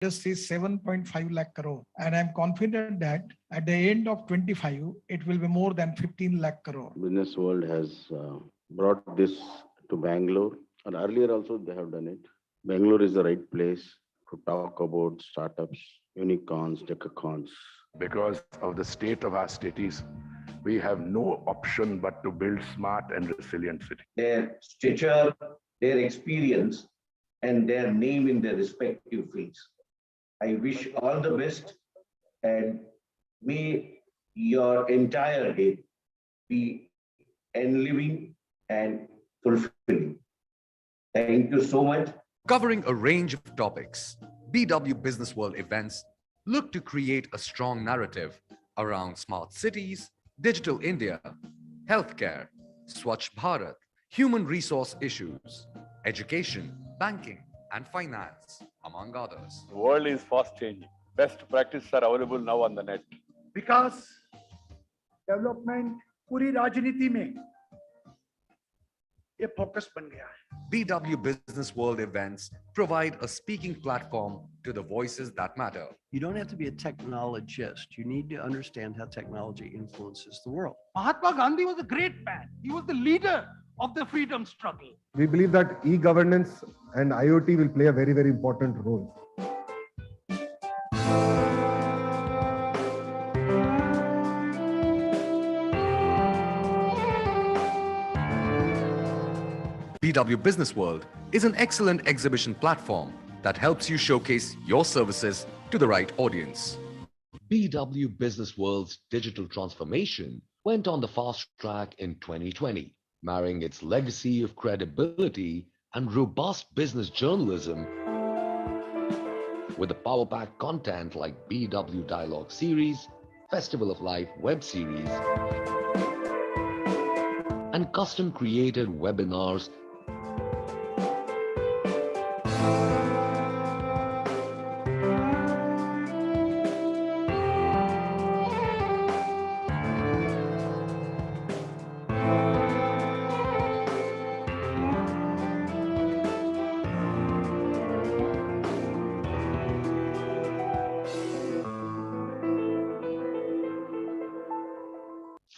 industry is 7.5 lakh crore. And I'm confident that at the end of 25, it will be more than 15 lakh crore. Business world has brought this to Bangalore, and earlier also they have done it. Bangalore is the right place to talk about startups, unicorns, decacorns. Because of the state of our cities, we have no option but to build smart and resilient cities. Their stature, their experience, and their name in their respective fields. I wish all the best, and may your entire day be enlivening and fulfilling. Thank you so much. Covering a range of topics, BW Business World events look to create a strong narrative around smart cities, digital India, healthcare, Swachh Bharat, human resource issues, education, banking, and finance, among others. The world is fast changing. Best practices are available now on the net. Vikas development पूरी राजनीति में ये focus बन गया है. BW Business World events provide a speaking platform to the voices that matter. You don't have to be a technologist. You need to understand how technology influences the world. Mahatma Gandhi was a great man. He was the leader of the freedom struggle. We believe that e-governance and IoT will play a very, very important role. BW Business World is an excellent exhibition platform that helps you showcase your services to the right audience. BW Business World's digital transformation went on the fast track in 2020, marrying its legacy of credibility and robust business journalism with the power-packed content like BW Dialogue Series, Festival of Life web series, and custom-created webinars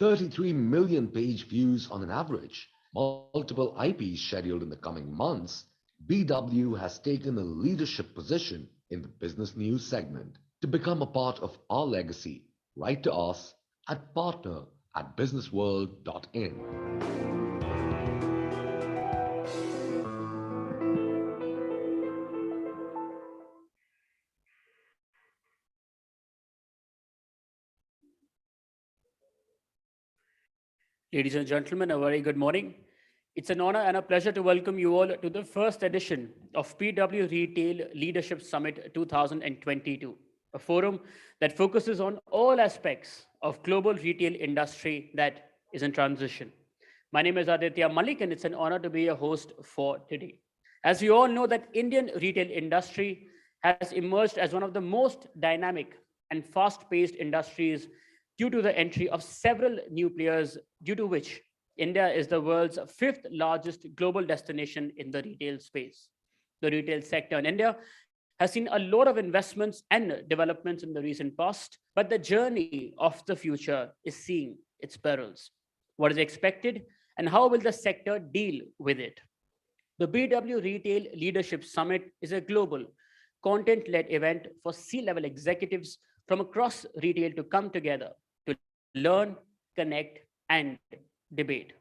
$33 million page views on an average, multiple IPs scheduled in the coming months. BW has taken a leadership position in the business news segment. To become a part of our legacy, write to us at partner@businessworld.in. Ladies and gentlemen, a very good morning. It's an honor and a pleasure to welcome you all to the first edition of BW Retail Leadership Summit 2022, a forum that focuses on all aspects of global retail industry that is in transition. My name is Aditya Malik, and it's an honor to be your host for today. As you all know, that Indian retail industry has emerged as one of the most dynamic and fast-paced industries due to the entry of several new players, due to which India is the world's 5th largest global destination in the retail space. The retail sector in India has seen a lot of investments and developments in the recent past, but the journey of the future is seeing its perils. What is expected and how will the sector deal with it? The BW Retail Leadership Summit is a global content-led event for C-level executives from across retail to come together to learn, connect, and debate.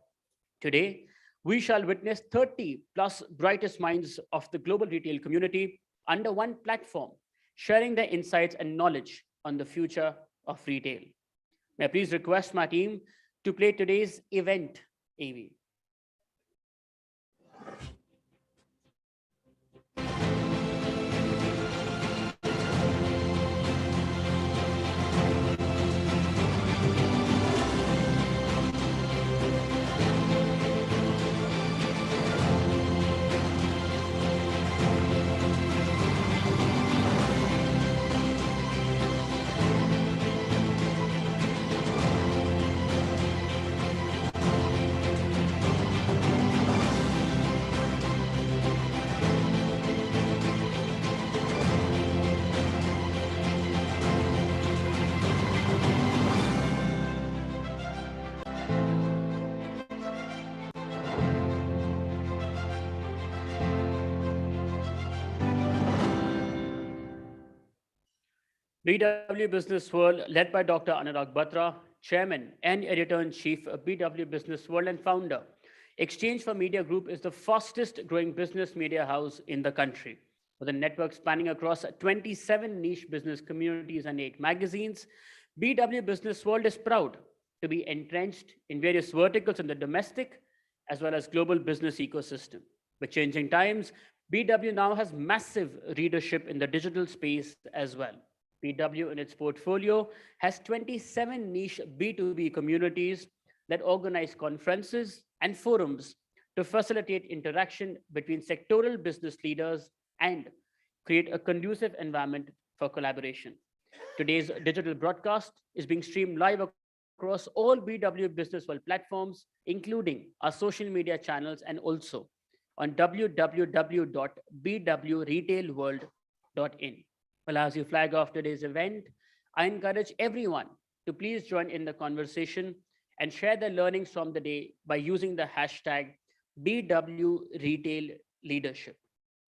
Today, we shall witness 30 plus brightest minds of the global retail community under one platform, sharing their insights and knowledge on the future of retail. May I please request my team to play today's event AV. BW Business World, led by Dr. Anurag Batra, Chairman and Editor-in-Chief of BW Business World and founder. Exchange for Media Group is the fastest growing business media house in the country. With a network spanning across 27 niche business communities and 8 magazines, BW Business World is proud to be entrenched in various verticals in the domestic as well as global business ecosystem. With changing times, BW now has massive readership in the digital space as well. BW in its portfolio has 27 niche B2B communities that organize conferences and forums to facilitate interaction between sectoral business leaders and create a conducive environment for collaboration. Today's digital broadcast is being streamed live across all BW Business World platforms, including our social media channels and also on www.bwretailworld.in. Well, as you flag off today's event, I encourage everyone to please join in the conversation and share their learnings from the day by using the hashtag BWRetailLeadership.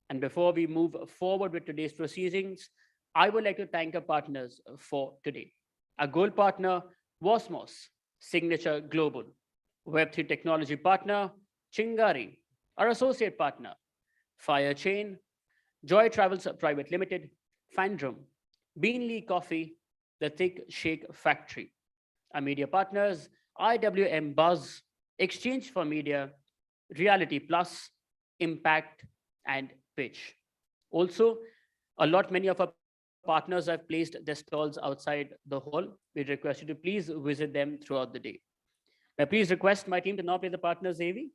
And before we move forward with today's proceedings, I would like to thank our partners for today. Our gold partner, Wasmos, Signature Global. Web3 technology partner, Chingari. Our associate partner, Firechain, Joy Travels Private Limited, Fandrum, Beanley Coffee, The Thick Shake Factory. Our media partners, IWM Buzz, Exchange for Media, Reality Plus, Impact, and Pitch. Also, many of our partners have placed their stalls outside the hall. We request you to please visit them throughout the day. May I please request my team to now play the partners AV.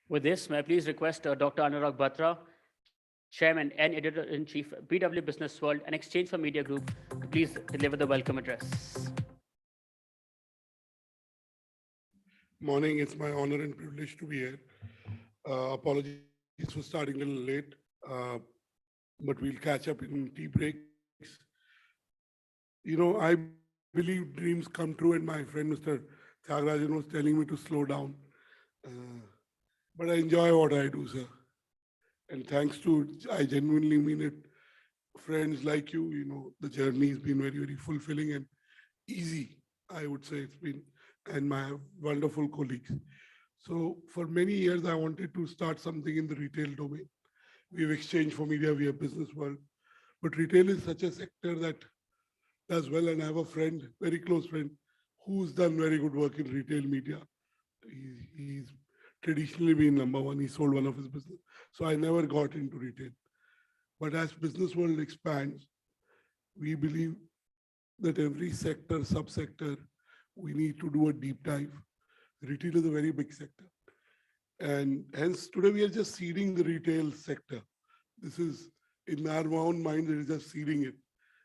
With this, may I please request Dr. Anurag Batra, Chairman and Editor-in-Chief, BW Business World and Exchange for Media Group, to please deliver the welcome address. Morning, it's my honor and privilege to be here. Apologies for starting a little late, but we'll catch up in tea breaks. You know, I believe dreams come true, and my friend Mr. Tyagarajan was telling me to slow down. But I enjoy what I do, sir. And thanks to, I genuinely mean it, friends like you, you know, the journey has been very, very fulfilling and easy, I would say it's been, and my wonderful colleagues. So for many years, I wanted to start something in the retail domain. We have Exchange for Media, we have Business World, but retail is such a sector that does well. And I have a friend, very close friend, who's done very good work in retail media. He's traditionally been number one. He sold one of his business. So I never got into retail. But as business world expands, we believe that every sector, subsector, we need to do a deep dive. Retail is a very big sector. And hence today we are just seeding the retail sector. This is in our own mind, it is just seeding it.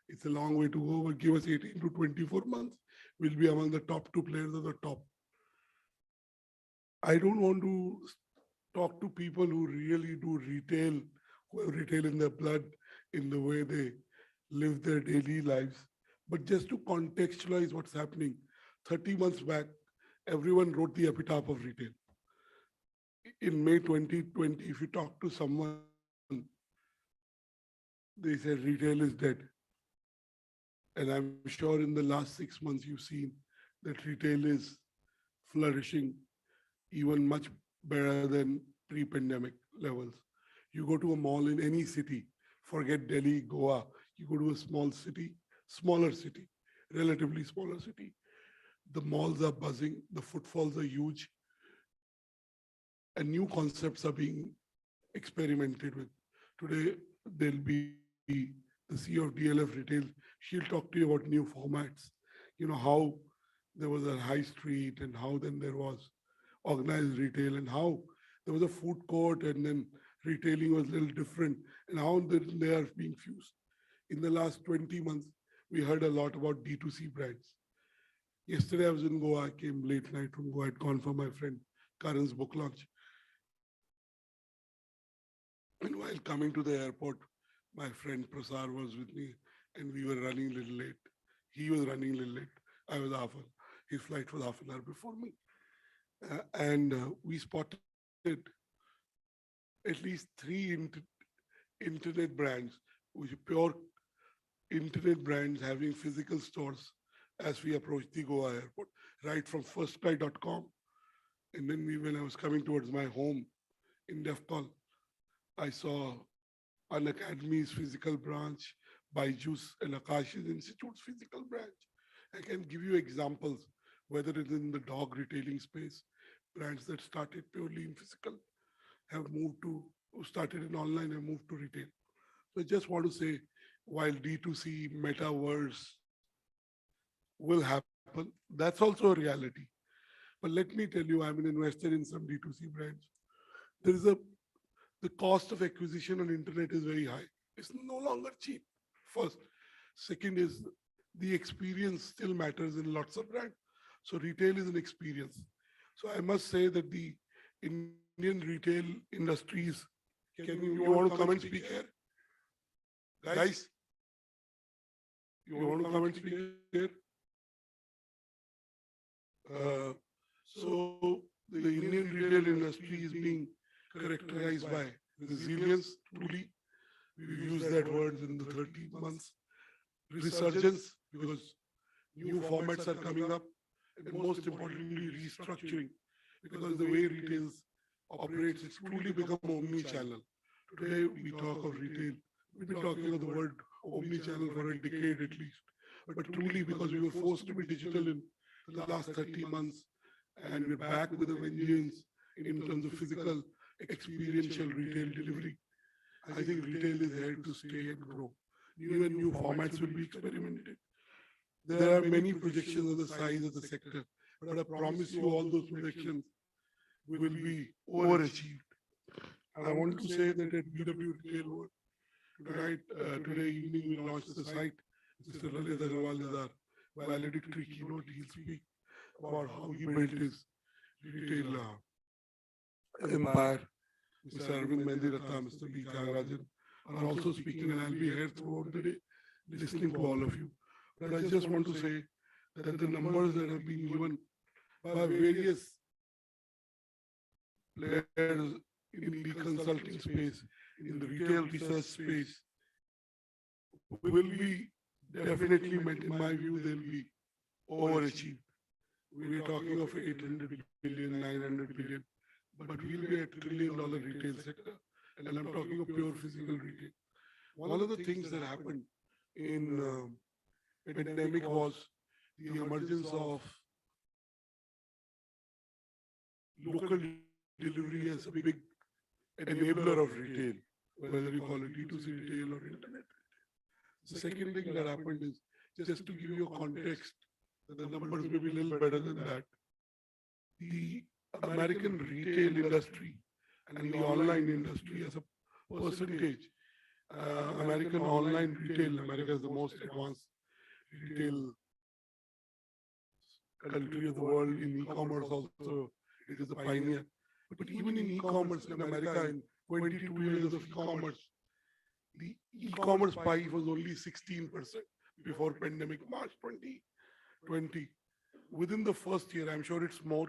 It's a long way to go, but give us 18 to 24 months. We'll be among the top 2 players of the top. I don't want to talk to people who really do retail, who have retail in their blood, in the way they live their daily lives. But just to contextualize what's happening, 30 months back, everyone wrote the epitaph of retail. In May 2020, if you talk to someone, they said retail is dead. And I'm sure in the last 6 months, you've seen that retail is flourishing even much better than pre-pandemic levels. You go to a mall in any city, forget Delhi, Goa, you go to a small city, smaller city, relatively smaller city. The malls are buzzing, the footfalls are huge, and new concepts are being experimented with. Today, there'll be the CEO of DLF Retail. She'll talk to you about new formats. You know, how there was a high street and how then there was organized retail and how there was a food court and then retailing was a little different and how they are being fused. In the last 20 months, we heard a lot about D2C brands. Yesterday I was in Goa, I came late night from Goa, I'd gone for my friend Karan's book launch. And while coming to the airport, my friend Prasar was with me and we were running a little late. He was running a little late. I was his flight was half an hour before me. We spotted at least 3 internet brands, which are pure internet brands having physical stores as we approached the Goa airport, right from firstfly.com. And then when I was coming towards my home in Defcon, I saw an Academy's physical branch, Byju's and Akash's Institute's physical branch. I can give you examples, whether it's in the dog retailing space, brands that started purely in physical have moved to, started in online and moved to retail. So I just want to say, while D2C, metaverse will happen, that's also a reality. But let me tell you, I'm an investor in some D2C brands. The cost of acquisition on internet is very high. It's no longer cheap, first. Second is the experience still matters in lots of brands. So retail is an experience. So I must say that the Indian retail industries, you want to come and speak here? Guys, you want to come and speak here? So the Indian retail industry is being characterized by resilience, truly. We've used that word in the 30 months. Resurgence, because new formats are coming up, and most importantly, restructuring, because the way retail operates, it's truly become omni-channel. Today, we talk of retail. We've been talking of the word omni-channel for a decade at least, but truly because we were forced to be digital in the last 30 months, and we're back with a vengeance in terms of physical, experiential retail delivery. I think retail is here to stay and grow. New formats will be experimented. There are many projections of the size of the sector, but I promise you all those projections will be overachieved. I want to say that at BW Retail World, today evening we launched the site. Mr. Lalit Agarwal is our valedictory keynote. He'll speak about how he built his retail empire. Mr. Arvind Mendiratta, Mr. B. Thiagarajan are also speaking, and I'll be here throughout the day listening to all of you. But I just want to say that the numbers that have been given by various players in the consulting space, in the retail research space, will be definitely meant, in my view, they'll be overachieved. We're talking of 800 billion, 900 billion, but we'll be a $1 trillion retail sector. And I'm talking of pure physical retail. One of the things that happened in pandemic was the emergence of local delivery as a big enabler of retail, whether you call it D2C retail or internet. The second thing that happened is, just to give you a context, the numbers may be a little better than that. The American retail industry and the online industry as a percentage, American online retail, America is the most advanced retail country of the world. In e-commerce also, it is a pioneer. But even in e-commerce in America, in 22 years of e-commerce, the e-commerce pie was only 16% before pandemic, March 2020. Within the first year, I'm sure it's more,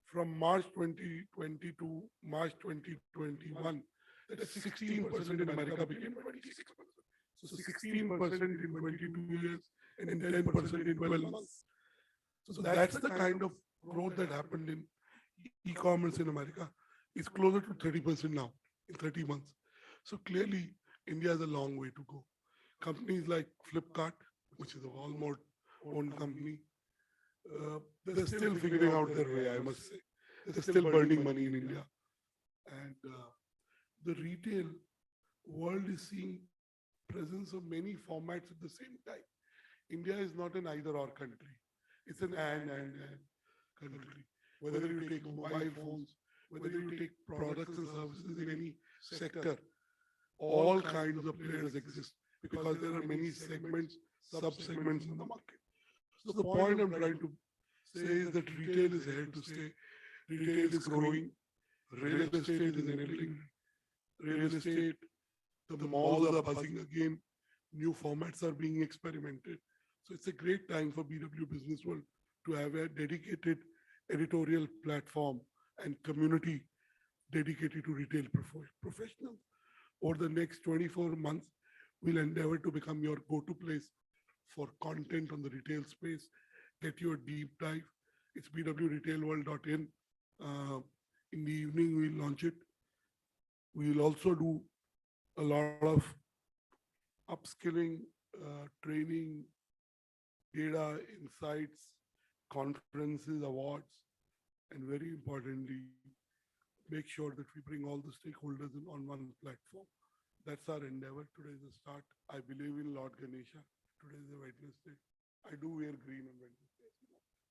from March 2020 to March 2021, that 16% in America became 26%. So 16% in 22 years and 10% in 12 months. So that's the kind of growth that happened in e-commerce in America. It's closer to 30% now in 30 months. So clearly, India has a long way to go. Companies like Flipkart, which is a Walmart-owned company, they're still figuring out their way, I must say. They're still burning money in India. And the retail world is seeing presence of many formats at the same time. India is not an either or country. It's an and country. Whether you take mobile phones, whether you take products and services in any sector, all kinds of players exist because there are many segments, sub-segments in the market. So the point I'm trying to say is that retail is here to stay. Retail is growing. Real estate is enabling. Real estate, the malls are buzzing again. New formats are being experimented. So it's a great time for BW Business World to have a dedicated editorial platform and community dedicated to retail professionals. Over the next 24 months, we'll endeavor to become your go-to place for content on the retail space. Get your deep dive. It's bwretailworld.in. In the evening, we'll launch it. We'll also do a lot of upskilling, training, data, insights, conferences, awards, and very importantly, make sure that we bring all the stakeholders on one platform. That's our endeavor. Today is the start. I believe in Lord Ganesha. Today is the Wednesday. I do wear green on Wednesday,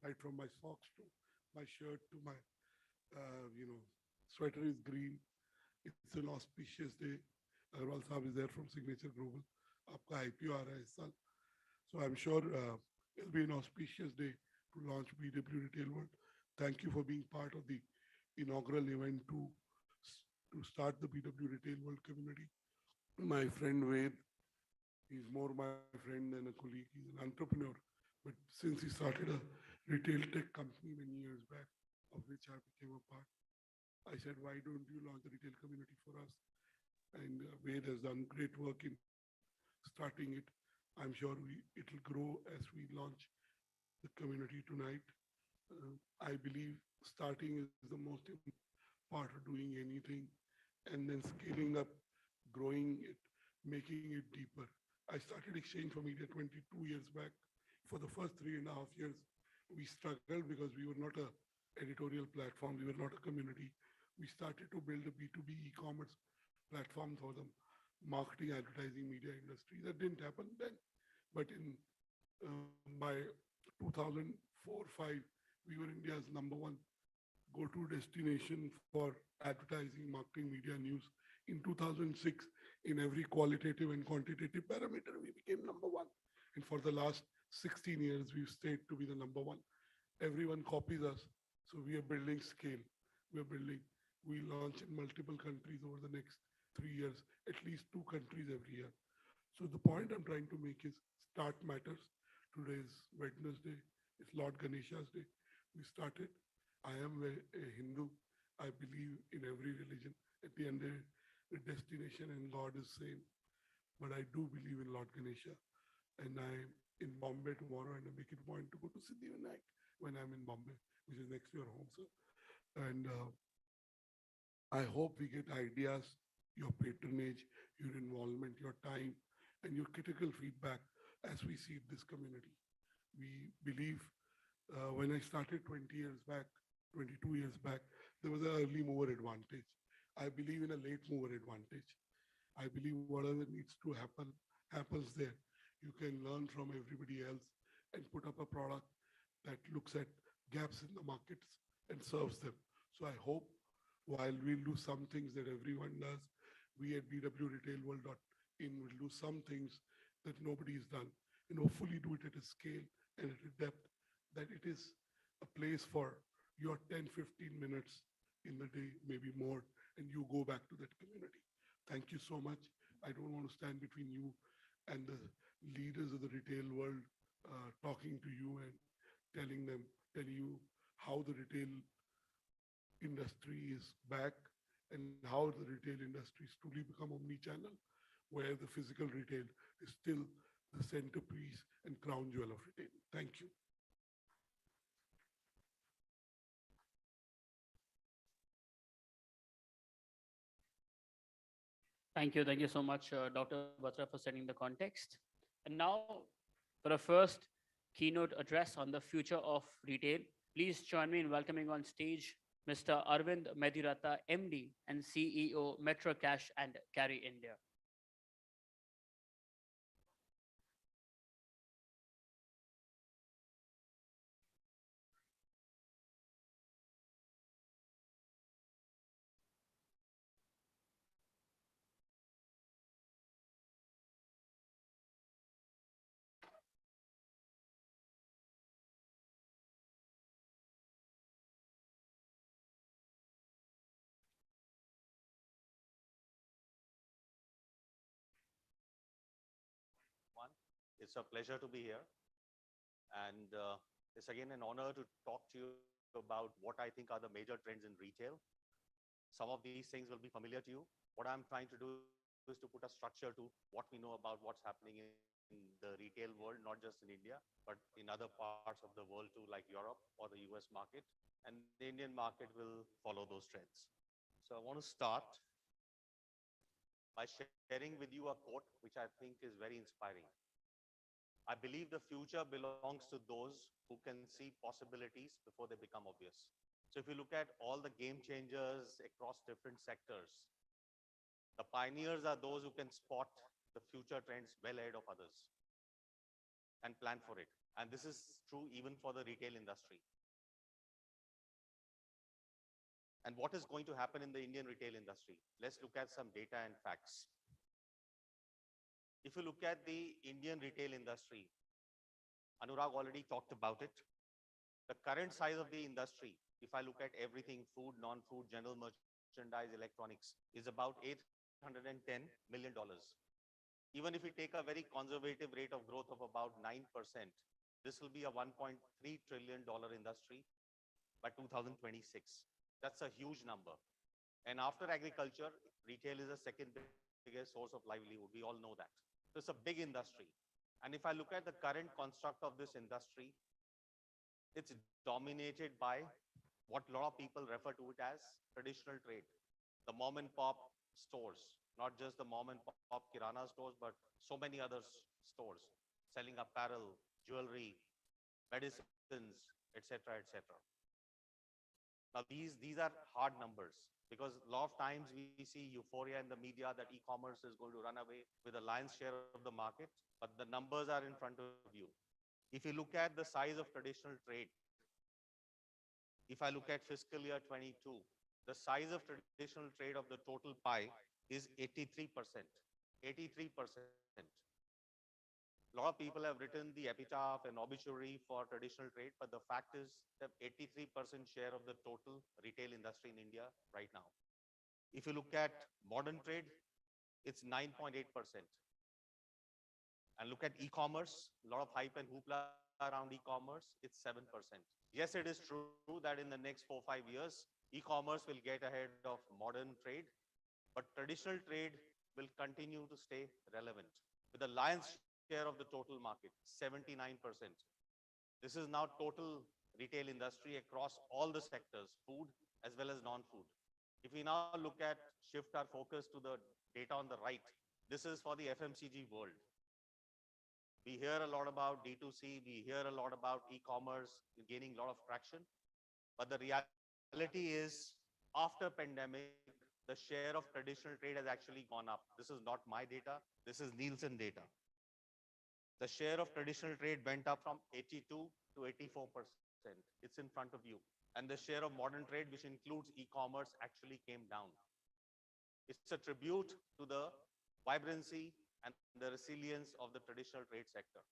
right from my socks to my shirt to my, sweater is green. It's an auspicious day. Agarwal Saab is there from Signature Global. Aapka IPO aa raha hai is saal. So I'm sure it'll be an auspicious day to launch BW Retail World. Thank you for being part of the inaugural event to start the BW Retail World community. My friend Ved, he's more my friend than a colleague. He's an entrepreneur. But since he started a retail tech company many years back, of which I became a part, I said, why don't you launch the retail community for us? And Ved has done great work in starting it. I'm sure it'll grow as we launch the community tonight. I believe starting is the most important part of doing anything, and then scaling up, growing it, making it deeper. I started Exchange for Media 22 years back. For the first 3.5 years, we struggled because we were not an editorial platform. We were not a community. We started to build a B2B e-commerce platform for the marketing, advertising, media industry. That didn't happen then. But by 2004-5, we were India's #1 go-to destination for advertising, marketing, media, news. In 2006, in every qualitative and quantitative parameter, we became #1. And for the last 16 years, we've stayed to be the #1. Everyone copies us. So we are building scale. We launch in multiple countries over the next 3 years, at least 2 countries every year. So the point I'm trying to make is start matters. Today is Wednesday. It's Lord Ganesha's day. We started. I am a Hindu. I believe in every religion. At the end, the destination and God is same. But I do believe in Lord Ganesha. And I'm in Bombay tomorrow, and I make it a point to go to Siddhivinayak when I'm in Bombay, which is next to your home, sir. And I hope we get ideas, your patronage, your involvement, your time, and your critical feedback as we see this community. We believe when I started 22 years back, there was an early mover advantage. I believe in a late mover advantage. I believe whatever needs to happen, happens there. You can learn from everybody else and put up a product that looks at gaps in the markets and serves them. So I hope while we'll do some things that everyone does, we at bwretailworld.in will do some things that nobody's done, and hopefully do it at a scale and at a depth that it is a place for your 10-15 minutes in the day, maybe more, and you go back to that community. Thank you so much. I don't want to stand between you and the leaders of the retail world, talking to you and telling you how the retail industry is back and how the retail industry is truly become omni-channel, where the physical retail is still the centerpiece and crown jewel of retail. Thank you. Thank you. Thank you so much, Dr. Batra, for setting the context. And now, for our first keynote address on the future of retail. Please join me in welcoming on stage Mr. Arvind Mediratta, MD and CEO, Metro Cash and Carry India. It's a pleasure to be here. And it's again an honor to talk to you about what I think are the major trends in retail. Some of these things will be familiar to you. What I'm trying to do is to put a structure to what we know about what's happening in the retail world, not just in India, but in other parts of the world too, like Europe or the US market. And the Indian market will follow those trends. So I want to start by sharing with you a quote, which I think is very inspiring. I believe the future belongs to those who can see possibilities before they become obvious. So if you look at all the game changers across different sectors, the pioneers are those who can spot the future trends well ahead of others and plan for it. And this is true even for the retail industry. And what is going to happen in the Indian retail industry? Let's look at some data and facts. If you look at the Indian retail industry, Anurag already talked about it. The current size of the industry, if I look at everything, food, non-food, general merchandise, electronics, is about $810 million. Even if we take a very conservative rate of growth of about 9%, this will be a $1.3 trillion industry by 2026. That's a huge number. And after agriculture, retail is the second biggest source of livelihood. We all know that. So it's a big industry. And if I look at the current construct of this industry, it's dominated by what a lot of people refer to it as traditional trade. The mom and pop stores, not just the mom and pop kirana stores, but so many other stores selling apparel, jewelry, medicines, etc., etc. Now, these are hard numbers because a lot of times we see euphoria in the media that e-commerce is going to run away with the lion's share of the market, but the numbers are in front of you. If you look at the size of traditional trade, if I look at fiscal year 22, the size of traditional trade of the total pie is 83%. 83%. A lot of people have written the epitaph and obituary for traditional trade, but the fact is that 83% share of the total retail industry in India right now. If you look at modern trade, it's 9.8%. And look at e-commerce, a lot of hype and hoopla around e-commerce, it's 7%. Yes, it is true that in the next 4-5 years, e-commerce will get ahead of modern trade, but traditional trade will continue to stay relevant with the lion's share of the total market, 79%. This is now total retail industry across all the sectors, food as well as non-food. If we now look at, shift our focus to the data on the right, this is for the FMCG world. We hear a lot about D2C, we hear a lot about e-commerce gaining a lot of traction, but the reality is after pandemic, the share of traditional trade has actually gone up. This is not my data, this is Nielsen data. The share of traditional trade went up from 82 to 84%. It's in front of you. And the share of modern trade, which includes e-commerce, actually came down. It's a tribute to the vibrancy and the resilience of the traditional trade sector.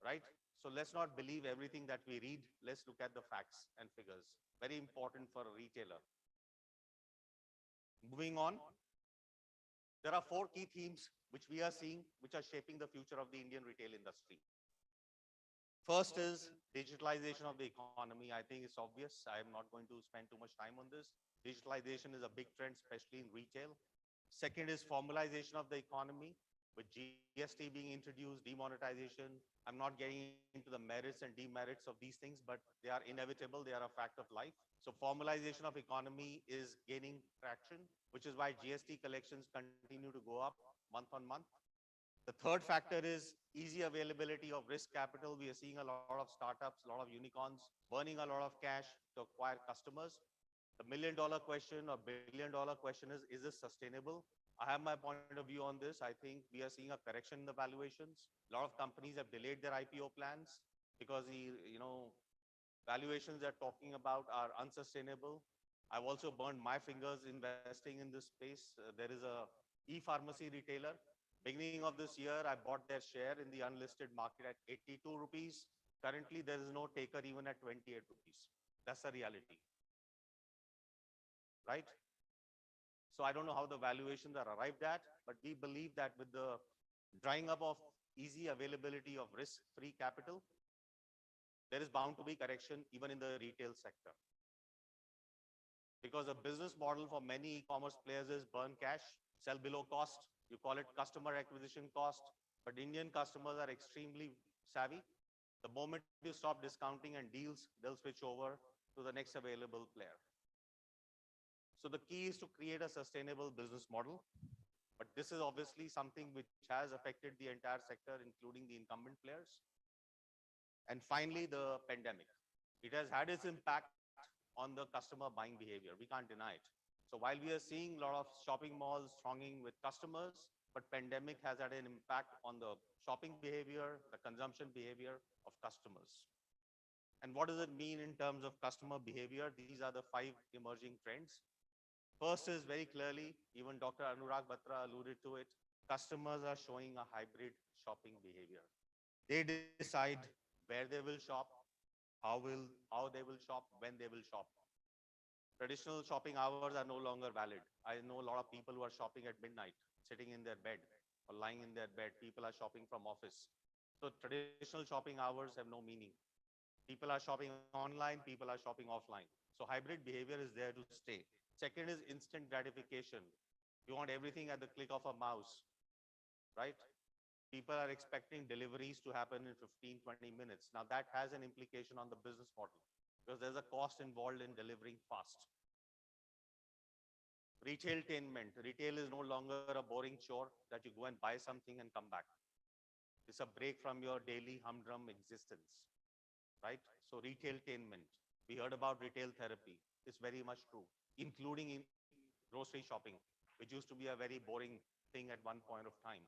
Right? So let's not believe everything that we read. Let's look at the facts and figures. Very important for a retailer. Moving on. There are 4 key themes which we are seeing, which are shaping the future of the Indian retail industry. First is digitalization of the economy. I think it's obvious. I am not going to spend too much time on this. Digitalization is a big trend, especially in retail. Second is formalization of the economy, with GST being introduced, demonetization. I'm not getting into the merits and demerits of these things, but they are inevitable. They are a fact of life. So formalization of economy is gaining traction, which is why GST collections continue to go up month on month. The third factor is easy availability of risk capital. We are seeing a lot of startups, a lot of unicorns burning a lot of cash to acquire customers. The million-dollar question or billion-dollar question is this sustainable? I have my point of view on this. I think we are seeing a correction in the valuations. A lot of companies have delayed their IPO plans because the valuations they're talking about are unsustainable. I've also burned my fingers investing in this space. There is a e-pharmacy retailer. Beginning of this year, I bought their share in the unlisted market at 82 rupees. Currently, there is no taker even at 28 rupees. That's the reality, right? So I don't know how the valuations are arrived at, but we believe that with the drying up of easy availability of risk-free capital, there is bound to be correction even in the retail sector. Because a business model for many e-commerce players is burn cash, sell below cost. You call it customer acquisition cost, but Indian customers are extremely savvy. The moment you stop discounting and deals, they'll switch over to the next available player. So the key is to create a sustainable business model. But this is obviously something which has affected the entire sector, including the incumbent players. And finally, the pandemic. It has had its impact on the customer buying behavior. We can't deny it. So while we are seeing a lot of shopping malls thronging with customers, but pandemic has had an impact on the shopping behavior, the consumption behavior of customers. And what does it mean in terms of customer behavior? These are the 5 emerging trends. First is very clearly, even Dr. Anurag Batra alluded to it, customers are showing a hybrid shopping behavior. They decide where they will shop, how they will shop, when they will shop. Traditional shopping hours are no longer valid. I know a lot of people who are shopping at midnight, sitting in their bed or lying in their bed. People are shopping from office. So traditional shopping hours have no meaning. People are shopping online, people are shopping offline. So hybrid behavior is there to stay. Second is instant gratification. You want everything at the click of a mouse, right? People are expecting deliveries to happen in 15, 20 minutes. Now that has an implication on the business model because there's a cost involved in delivering fast. Retailtainment. Retail is no longer a boring chore that you go and buy something and come back. It's a break from your daily humdrum existence, right? So retailtainment. We heard about retail therapy. It's very much true, including in grocery shopping, which used to be a very boring thing at one point of time.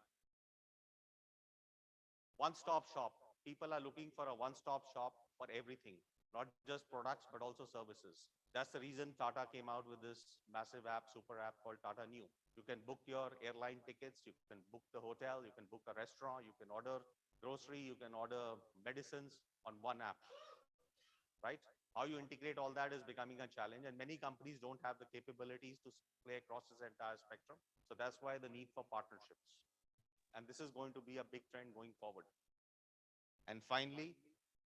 One-stop shop. People are looking for a one-stop shop for everything, not just products, but also services. That's the reason Tata came out with this massive app, super app called Tata Neu. You can book your airline tickets, you can book the hotel, you can book a restaurant, you can order grocery, you can order medicines on one app, right? How you integrate all that is becoming a challenge, and many companies don't have the capabilities to play across this entire spectrum. So that's why the need for partnerships. And this is going to be a big trend going forward. And finally,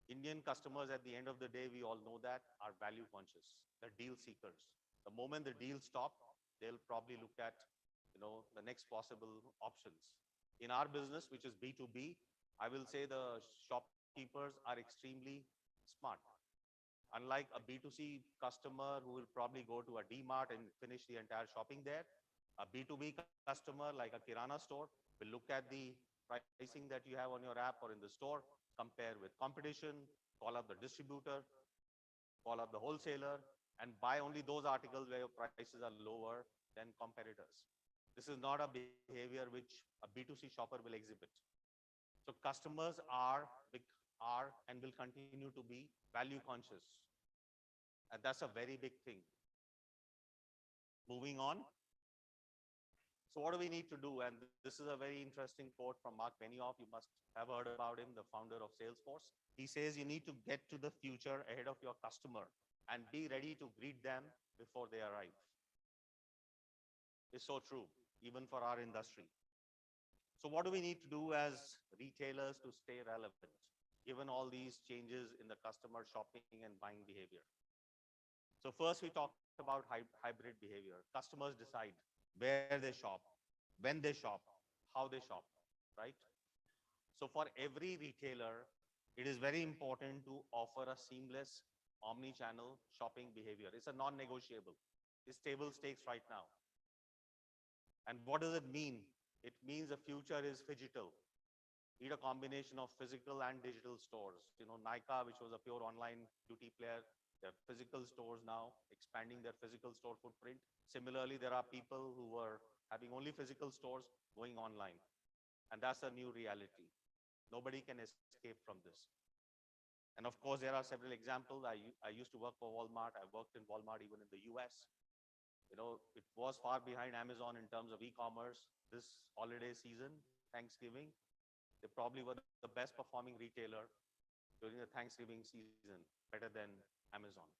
Indian customers at the end of the day, we all know that, are value conscious. They're deal seekers. The moment the deals stop, they'll probably look at the next possible options. In our business, which is B2B, I will say the shopkeepers are extremely smart. Unlike a B2C customer who will probably go to a D-Mart and finish the entire shopping there, a B2B customer like a Kirana store will look at the pricing that you have on your app or in the store, compare with competition, call up the distributor, call up the wholesaler, and buy only those articles where your prices are lower than competitors. This is not a behavior which a B2C shopper will exhibit. So customers are and will continue to be value conscious. And that's a very big thing. Moving on. So what do we need to do? And this is a very interesting quote from Mark Benioff. You must have heard about him, the founder of Salesforce. He says you need to get to the future ahead of your customer and be ready to greet them before they arrive. It's so true, even for our industry. So what do we need to do as retailers to stay relevant, given all these changes in the customer shopping and buying behavior? So first we talked about hybrid behavior. Customers decide where they shop, when they shop, how they shop, right? So for every retailer, it is very important to offer a seamless omni-channel shopping behavior. It's a non-negotiable. It's table stakes right now. And what does it mean It means the future is phygital. Need a combination of physical and digital stores. You know, Nykaa, which was a pure online beauty player, they're physical stores now, expanding their physical store footprint. Similarly, there are people who were having only physical stores going online. And that's a new reality. Nobody can escape from this. And of course, there are several examples. I used to work for Walmart. I worked in Walmart even in the US. You know, it was far behind Amazon in terms of e-commerce. This holiday season, Thanksgiving, they probably were the best performing retailer during the Thanksgiving season, better than Amazon.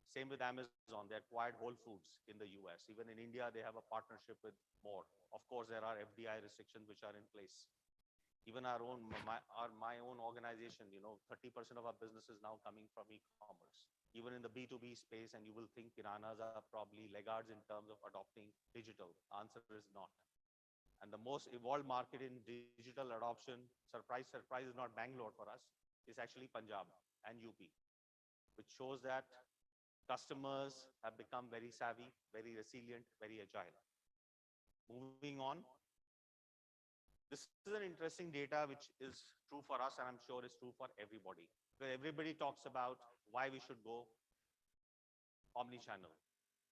Same with Amazon, they acquired Whole Foods in the US. Even in India, they have a partnership with more. Of course, there are FDI restrictions which are in place. Even my own organization, you know, 30% of our business is now coming from e-commerce. Even in the B2B space, and you will think kiranas are probably laggards in terms of adopting digital. Answer is not. And the most evolved market in digital adoption, surprise, is not Bangalore for us. It's actually Punjab and UP, which shows that customers have become very savvy, very resilient, very agile. Moving on. This is an interesting data which is true for us, and I'm sure is true for everybody. Because everybody talks about why we should go omni-channel.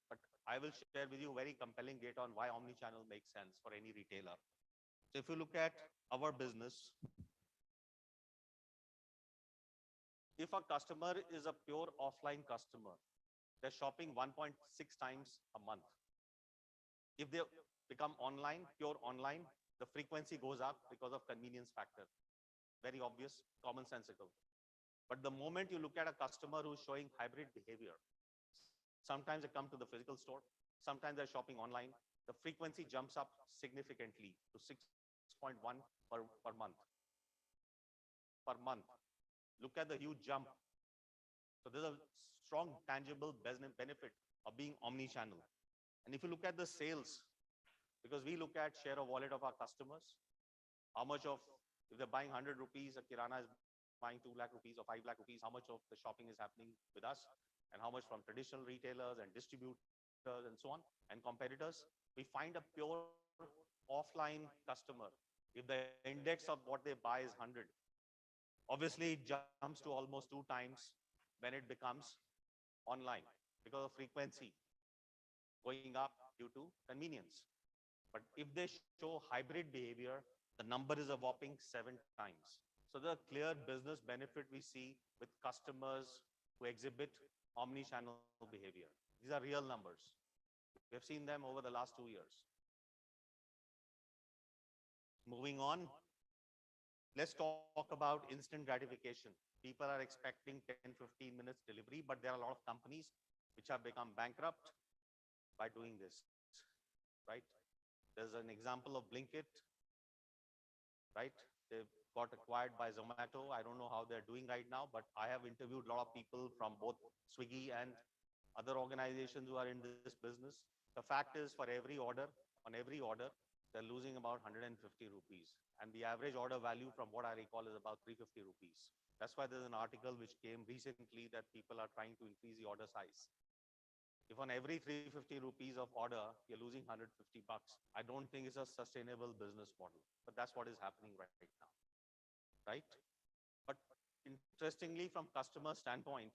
But I will share with you very compelling data on why omni-channel makes sense for any retailer. So if you look at our business, if a customer is a pure offline customer, they're shopping 1.6 times a month. If they become online, pure online, the frequency goes up because of convenience factor. Very obvious, commonsensical. But the moment you look at a customer who's showing hybrid behavior, sometimes they come to the physical store, sometimes they're shopping online, the frequency jumps up significantly to 6.1 per month. Per month. Look at the huge jump. So there's a strong tangible benefit of being omni-channel. And if you look at the sales, because we look at share of wallet of our customers, how much of, if they're buying 100 rupees, a kirana is buying 2 lakh rupees or 5 lakh rupees, how much of the shopping is happening with us, and how much from traditional retailers and distributors and so on, and competitors. We find a pure offline customer. If the index of what they buy is 100, obviously it jumps to almost 2 times when it becomes online because of frequency going up due to convenience. But if they show hybrid behavior, the number is a whopping 7 times. So the clear business benefit we see with customers who exhibit omni-channel behavior. These are real numbers. We have seen them over the last 2 years. Moving on, let's talk about instant gratification. People are expecting 10-15 minutes delivery, but there are a lot of companies which have become bankrupt by doing this, right? There's an example of Blinkit, right? They've got acquired by Zomato. I don't know how they're doing right now, but I have interviewed a lot of people from both Swiggy and other organizations who are in this business. The fact is, for every order, on every order, they're losing about 150 rupees. And the average order value, from what I recall, is about 350 rupees. That's why there's an article which came recently that people are trying to increase the order size. If on every 350 rupees of order, you're losing 150 bucks, I don't think it's a sustainable business model. But that's what is happening right now, right? But interestingly, from customer standpoint,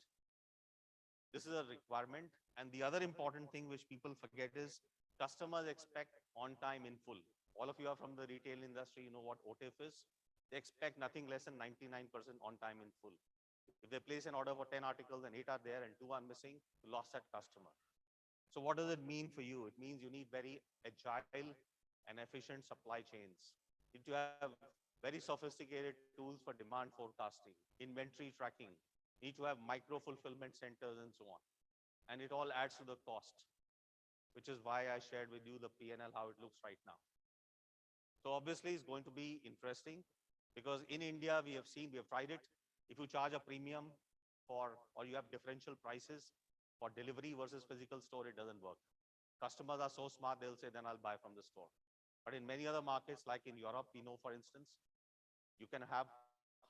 this is a requirement. And the other important thing which people forget is customers expect on time in full. All of you are from the retail industry, you know what OTIF is. They expect nothing less than 99% on time in full. If they place an order for 10 articles and 8 are there and 2 are missing, you lost that customer. So what does it mean for you? It means you need very agile and efficient supply chains. You need to have very sophisticated tools for demand forecasting, inventory tracking. You need to have micro fulfillment centers and so on. And it all adds to the cost, which is why I shared with you the P&L, how it looks right now. So obviously it's going to be interesting because in India, we have tried it. If you charge a premium for, or you have differential prices for delivery versus physical store, it doesn't work. Customers are so smart, they'll say, then I'll buy from the store. But in many other markets, like in Europe, we know, for instance, you can have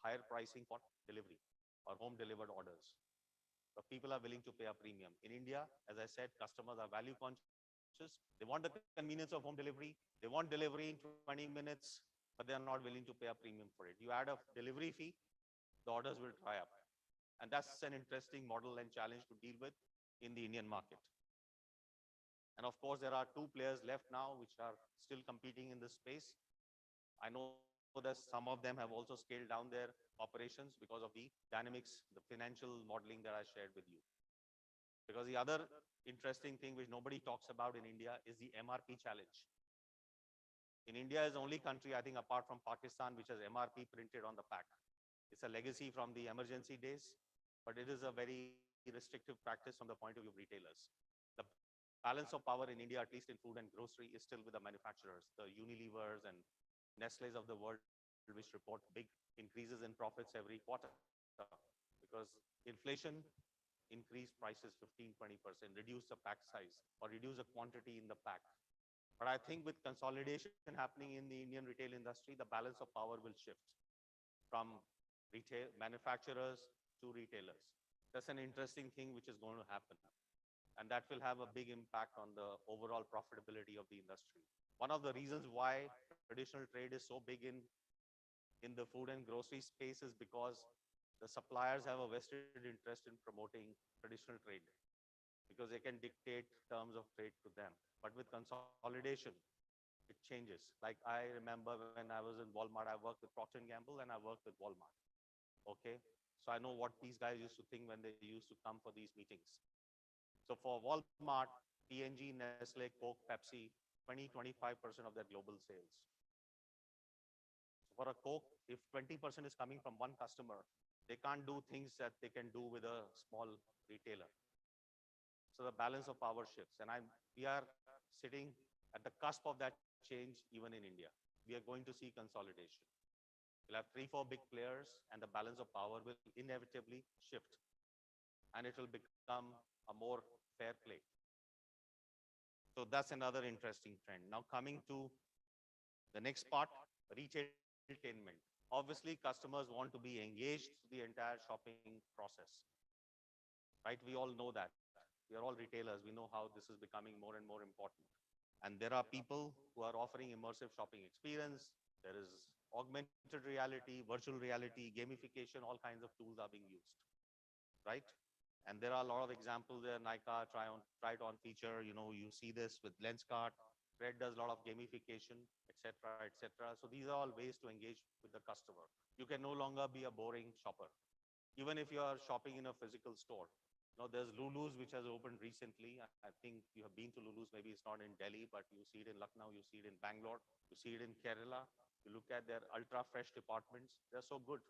higher pricing for delivery or home delivered orders. But people are willing to pay a premium. In India, as I said, customers are value conscious. They want the convenience of home delivery. They want delivery in 20 minutes, but they are not willing to pay a premium for it. You add a delivery fee, the orders will dry up. And that's an interesting model and challenge to deal with in the Indian market. And of course, there are two players left now which are still competing in this space. I know that some of them have also scaled down their operations because of the dynamics, the financial modeling that I shared with you. Because the other interesting thing which nobody talks about in India is the MRP challenge. In India is the only country, I think, apart from Pakistan, which has MRP printed on the pack. It's a legacy from the emergency days, but it is a very restrictive practice from the point of view of retailers. The balance of power in India, at least in food and grocery, is still with the manufacturers, the Unilevers and Nestle's of the world, which report big increases in profits every quarter. Because inflation increased prices 15-20%, reduce the pack size or reduce the quantity in the pack. But I think with consolidation happening in the Indian retail industry, the balance of power will shift from retail manufacturers to retailers. That's an interesting thing which is going to happen. And that will have a big impact on the overall profitability of the industry. One of the reasons why traditional trade is so big in the food and grocery space is because the suppliers have a vested interest in promoting traditional trade because they can dictate terms of trade to them. But with consolidation, it changes. Like I remember when I was in Walmart, I worked with Procter & Gamble and I worked with Walmart. Okay. So I know what these guys used to think when they used to come for these meetings. So for Walmart, P&G, Nestle, Coke, Pepsi, 20-25% of their global sales. For a Coke, if 20% is coming from one customer, they can't do things that they can do with a small retailer. So the balance of power shifts. And we are sitting at the cusp of that change even in India. We are going to see consolidation. We'll have 3-4 big players and the balance of power will inevitably shift. And it will become a more fair play. So that's another interesting trend. Now coming to the next part, retailtainment. Obviously, customers want to be engaged to the entire shopping process. Right? We all know that. We are all retailers. We know how this is becoming more and more important. And there are people who are offering immersive shopping experience. There is augmented reality, virtual reality, gamification, all kinds of tools are being used. Right? And there are a lot of examples there. Nika try it on feature. You know, you see this with Lenskart. Red does a lot of gamification, etc., etc. So these are all ways to engage with the customer. You can no longer be a boring shopper, even if you are shopping in a physical store. You know, there's Lulu's which has opened recently. I think you have been to Lulu's. Maybe it's not in Delhi, but you see it in Lucknow. You see it in Bangalore. You see it in Kerala. You look at their ultra fresh departments. They're so good.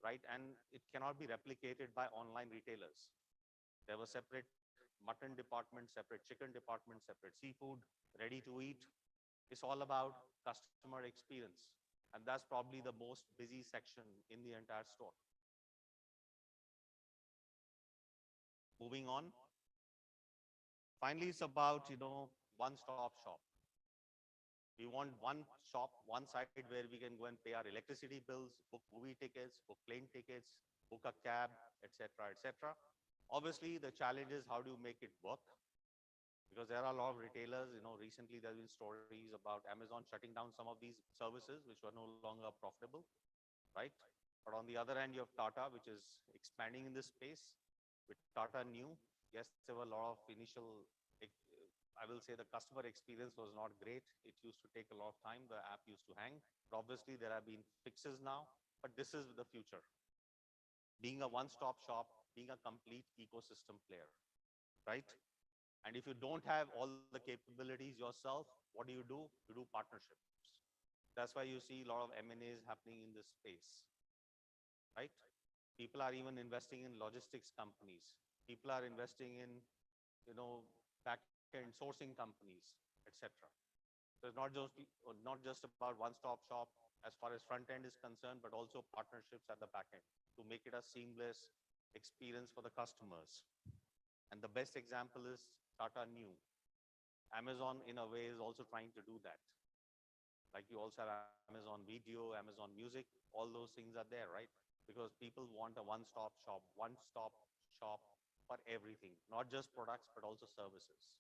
Right? And it cannot be replicated by online retailers. There were separate mutton department, separate chicken department, separate seafood, ready to eat. It's all about customer experience. And that's probably the most busy section in the entire store. Moving on. Finally, it's about, one-stop shop. We want one shop, one site where we can go and pay our electricity bills, book movie tickets, book plane tickets, book a cab, etc., etc. Obviously, the challenge is how do you make it work? Because there are a lot of retailers, recently there have been stories about Amazon shutting down some of these services which were no longer profitable, right? But on the other hand, you have Tata, which is expanding in this space. With Tata New, yes, there were a lot of initial, I will say the customer experience was not great. It used to take a lot of time. The app used to hang. But obviously, there have been fixes now, but this is the future. Being a one-stop shop, being a complete ecosystem player, right? And if you don't have all the capabilities yourself, what do? You do partnerships. That's why you see a lot of M&As happening in this space, right? People are even investing in logistics companies. People are investing in, back-end sourcing companies, etc. So it's not just about one-stop shop as far as front end is concerned, but also partnerships at the back end to make it a seamless experience for the customers. And the best example is Tata New. Amazon, in a way, is also trying to do that. Like you also have Amazon Video, Amazon Music, all those things are there, right? Because people want a one-stop shop for everything, not just products, but also services.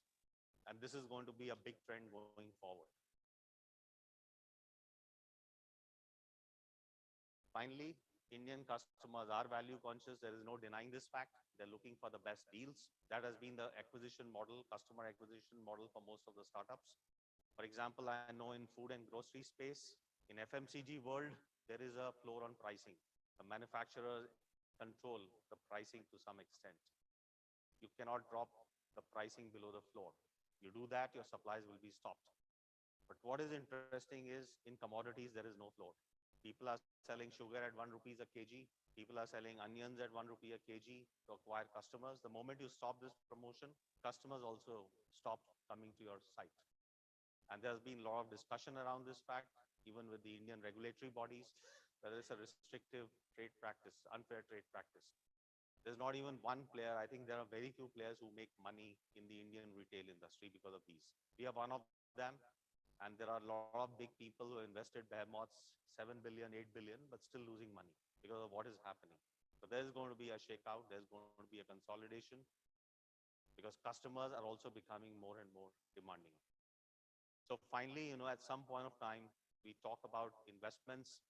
And this is going to be a big trend going forward. Finally, Indian customers are value conscious. There is no denying this fact. They're looking for the best deals. That has been the acquisition model, customer acquisition model for most of the startups. For example, I know in food and grocery space, in FMCG world, there is a floor on pricing. The manufacturers control the pricing to some extent. You cannot drop the pricing below the floor. You do that, your supplies will be stopped. But what is interesting is in commodities, there is no floor. People are selling sugar at 1 rupees a kg. People are selling onions at 1 rupee a kg to acquire customers. The moment you stop this promotion, customers also stop coming to your site. And there's been a lot of discussion around this fact, even with the Indian regulatory bodies, whether it's a restrictive trade practice, unfair trade practice. There's not even one player. I think there are very few players who make money in the Indian retail industry because of these. We are one of them. And there are a lot of big people who invested behemoths, 7 billion, 8 billion, but still losing money because of what is happening. So there's going to be a shakeout. There's going to be a consolidation because customers are also becoming more and more demanding. So finally, at some point of time, we talk about investments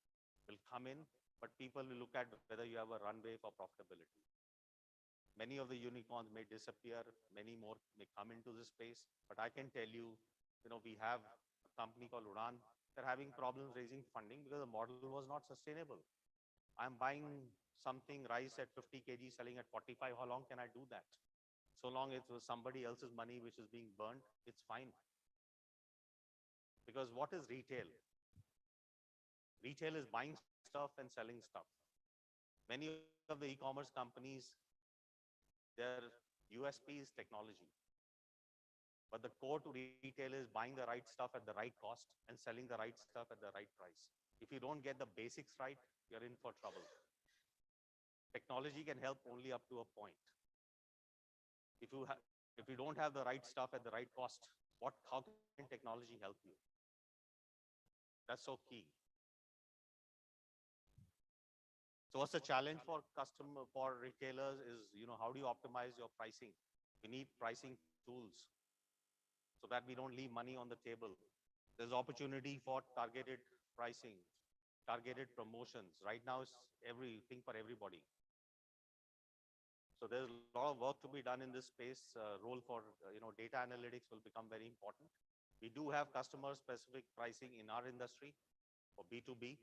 will come in, but people will look at whether you have a runway for profitability. Many of the unicorns may disappear. Many more may come into this space. But I can tell you, we have company called Udaan. They're having problems raising funding because the model was not sustainable. I'm buying something, rice at 50 kg, selling at 45. How long can I do that? So long it was somebody else's money which is being burnt, it's fine. Because what is retail? Retail is buying stuff and selling stuff. Many of the e-commerce companies, their USP is technology. But the core to retail is buying the right stuff at the right cost and selling the right stuff at the right price. If you don't get the basics right, you're in for trouble. Technology can help only up to a point. If you don't have the right stuff at the right cost, how can technology help you? That's so key. So what's the challenge for retailers is, how do you optimize your pricing? We need pricing tools so that we don't leave money on the table. There's opportunity for targeted pricing, targeted promotions. Right now, it's everything for everybody. So there's a lot of work to be done in this space. Role for data analytics will become very important. We do have customer-specific pricing in our industry for B2B,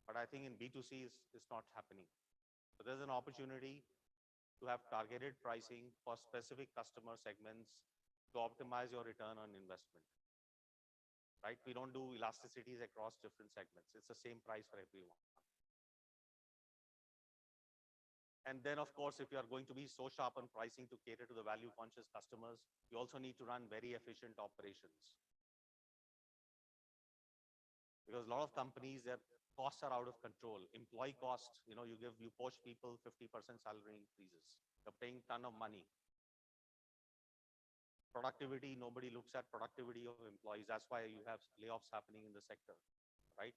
but I think in B2C, it's not happening. So there's an opportunity to have targeted pricing for specific customer segments to optimize your return on investment, right? We don't do elasticities across different segments. It's the same price for everyone. And then, of course, if you are going to be so sharp on pricing to cater to the value-conscious customers, you also need to run very efficient operations. Because a lot of companies, their costs are out of control. Employee costs, you poach people 50% salary increases. You're paying a ton of money. Productivity, nobody looks at productivity of employees. That's why you have layoffs happening in the sector, right?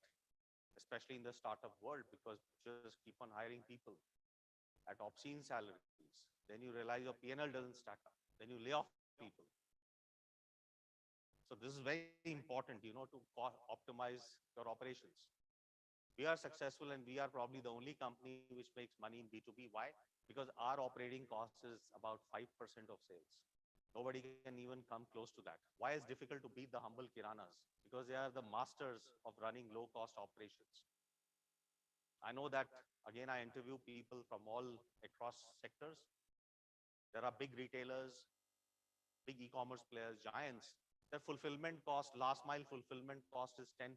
Especially in the startup world, because just keep on hiring people at obscene salaries. Then you realize your P&L doesn't stack up. Then you lay off people. So this is very important, to optimize your operations. We are successful and we are probably the only company which makes money in B2B. Why? Because our operating cost is about 5% of sales. Nobody can even come close to that. Why it's difficult to beat the humble kiranas? Because they are the masters of running low-cost operations. I know that, again, I interview people from all across sectors. There are big retailers, big e-commerce players, giants. Their fulfillment cost, last mile fulfillment cost is 10%.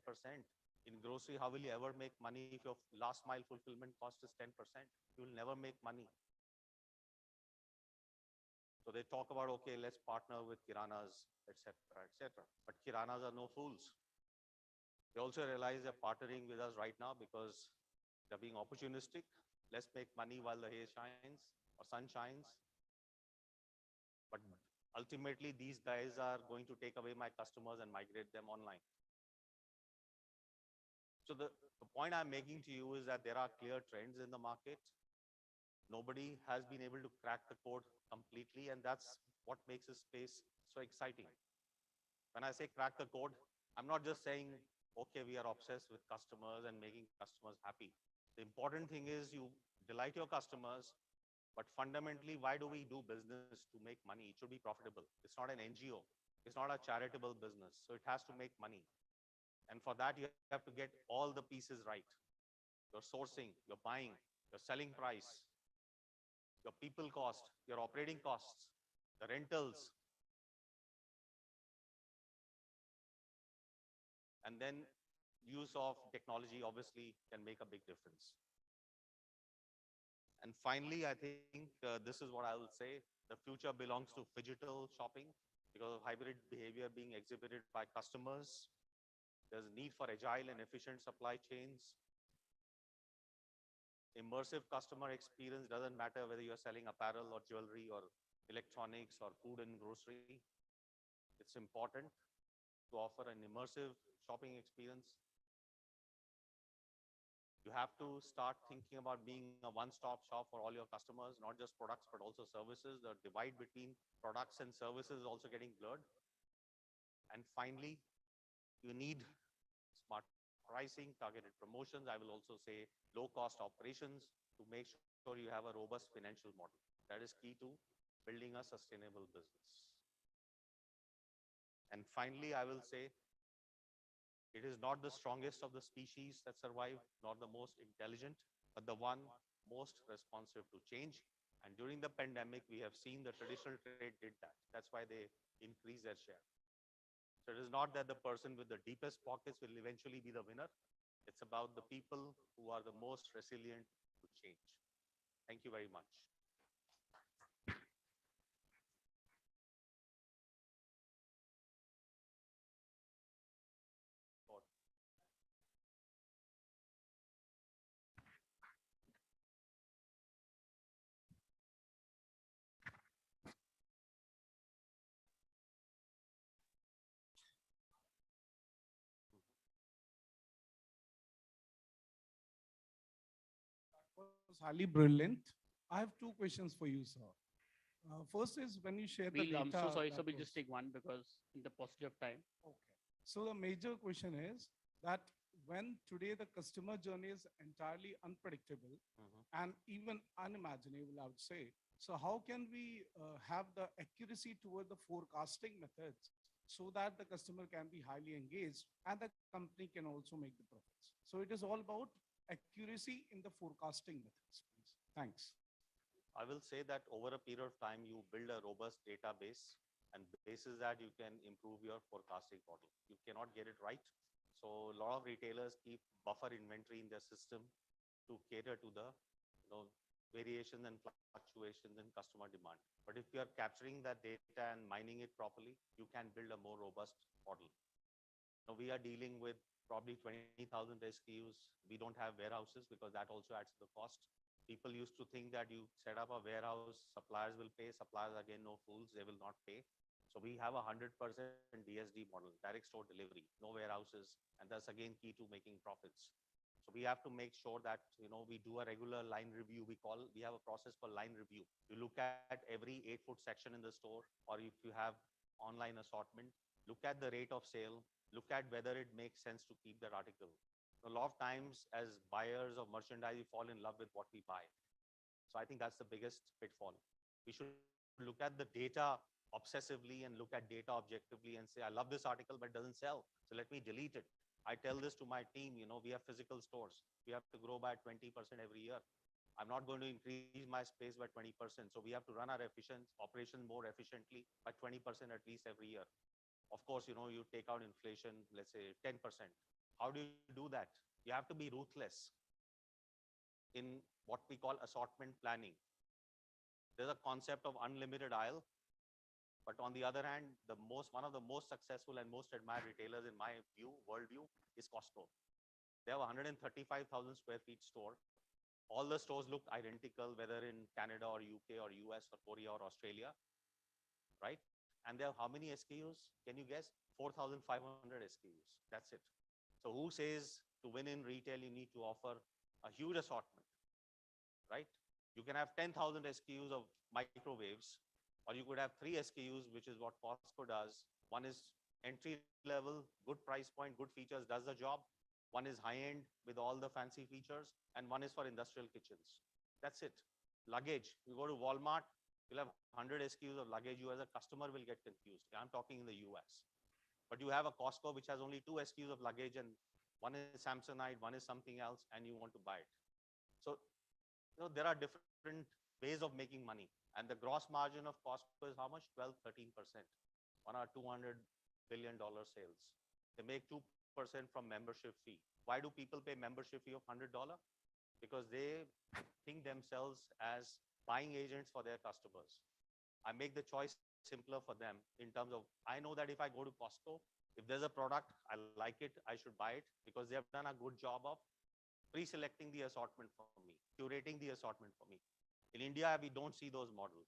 In grocery, how will you ever make money if your last mile fulfillment cost is 10%? You will never make money. So they talk about, okay, let's partner with kiranas, etc., etc. But kiranas are no fools. They also realize they're partnering with us right now because they're being opportunistic. Let's make money while the hair shines or sun shines. But ultimately, these guys are going to take away my customers and migrate them online. So the point I'm making to you is that there are clear trends in the market. Nobody has been able to crack the code completely, and that's what makes this space so exciting. When I say crack the code, I'm not just saying, okay, we are obsessed with customers and making customers happy. The important thing is you delight your customers, but fundamentally, why do we do business? To make money. It should be profitable. It's not an NGO. It's not a charitable business. So it has to make money. And for that, you have to get all the pieces right. Your sourcing, your buying, your selling price, your people cost, your operating costs, the rentals. And then use of technology obviously can make a big difference. And finally, I think this is what I will say. The future belongs to phygital shopping because of hybrid behavior being exhibited by customers. There's a need for agile and efficient supply chains. Immersive customer experience doesn't matter whether you're selling apparel or jewelry or electronics or food and grocery. It's important to offer an immersive shopping experience. You have to start thinking about being a one-stop shop for all your customers, not just products, but also services. The divide between products and services is also getting blurred. And finally, you need smart pricing, targeted promotions. I will also say low-cost operations to make sure you have a robust financial model. That is key to building a sustainable business. And finally, I will say it is not the strongest of the species that survive, nor the most intelligent, but the one most responsive to change. And during the pandemic, we have seen the traditional trade did that. That's why they increased their share. So it is not that the person with the deepest pockets will eventually be the winner. It's about the people who are the most resilient to change. Thank you very much. Was highly brilliant. I have two questions for you, sir. First is when you share the data. I'm so sorry, sir. that We'll was- just take one because in the paucity of time. Okay. So the major question is that when today the customer journey is entirely unpredictable and even unimaginable, I would say. So how can we have the accuracy toward the forecasting methods so that the customer can be highly engaged and the company can also make the profits? So it is all about accuracy in the forecasting methods, please. Thanks. I will say that over a period of time, you build a robust database, and basis that you can improve your forecasting model. You cannot get it right. So a lot of retailers keep buffer inventory in their system to cater to the variations and fluctuations in customer demand. But if you are capturing that data and mining it properly, you can build a more robust model. Now we are dealing with probably 20,000 SKUs. We don't have warehouses because that also adds to the cost. People used to think that you set up a warehouse, suppliers will pay. Suppliers, again, no fools, they will not pay. So we have a 100% DSD model, direct store delivery, no warehouses, and that's again key to making profits. So we have to make sure that we do a regular line review. We have a process for line review. You look at every 8-foot section in the store, or if you have online assortment, look at the rate of sale, look at whether it makes sense to keep that article. A lot of times as buyers of merchandise, we fall in love with what we buy. So I think that's the biggest pitfall. We should look at the data obsessively and look at data objectively and say, I love this article, but it doesn't sell. So let me delete it. I tell this to my team, we have physical stores. We have to grow by 20% every year. I'm not going to increase my space by 20%. So we have to run our operation more efficiently by 20% at least every year. Of course, you take out inflation, let's say 10%. How do you do that? You have to be ruthless in what we call assortment planning. There's a concept of unlimited aisle, but on the other hand, one of the most successful and most admired retailers in my worldview is Costco. They have a 135,000 square feet store. All the stores look identical, whether in Canada or UK or US or Korea or Australia, right? And they have how many SKUs? Can you guess? 4,500 SKUs. That's it. So who says to win in retail, you need to offer a huge assortment, right? You can have 10,000 SKUs of microwaves, or you could have 3 SKUs, which is what Costco does. One is entry level, good price point, good features, does the job. One is high end with all the fancy features, and one is for industrial kitchens. That's it. Luggage, you go to Walmart, you'll have 100 SKUs of luggage. You as a customer will get confused. I'm talking in the US. But you have a Costco which has only 2 SKUs of luggage, and one is Samsonite, one is something else, and you want to buy it. So, there are different ways of making money. And the gross margin of Costco is how much? 12, 13% on our $200 billion sales. They make 2% from membership fee. Why do people pay membership fee of $100? Because they think themselves as buying agents for their customers. I make the choice simpler for them in terms of, I know that if I go to Costco, if there's a product, I like it, I should buy it, because they have done a good job of pre-selecting the assortment for me, curating the assortment for me. In India, we don't see those models.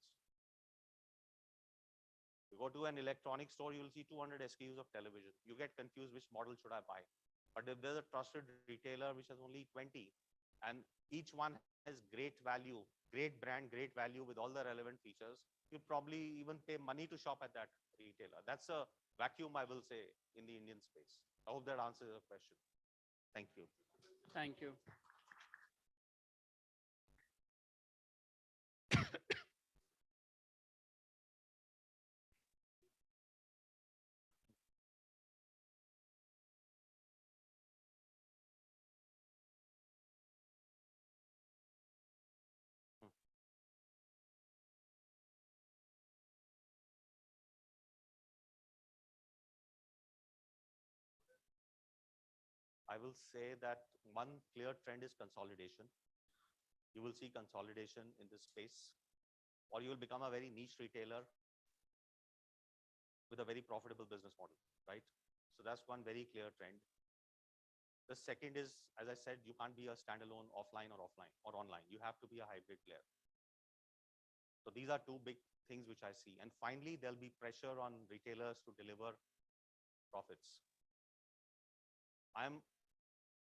You go to an electronic store, you'll see 200 SKUs of television. You get confused, which model should I buy? But if there's a trusted retailer which has only 20, and each one has great value, great brand, great value with all the relevant features, you probably even pay money to shop at that retailer. That's a vacuum, I will say, in the Indian space. I hope that answers your question. Thank you. Thank you. I will say that one clear trend is consolidation. You will see consolidation in this space, or you will become a very niche retailer with a very profitable business model, right? So that's one very clear trend. The second is, as I said, you can't be a standalone offline or online. You have to be a hybrid player. So these are two big things which I see. And finally, there'll be pressure on retailers to deliver profits.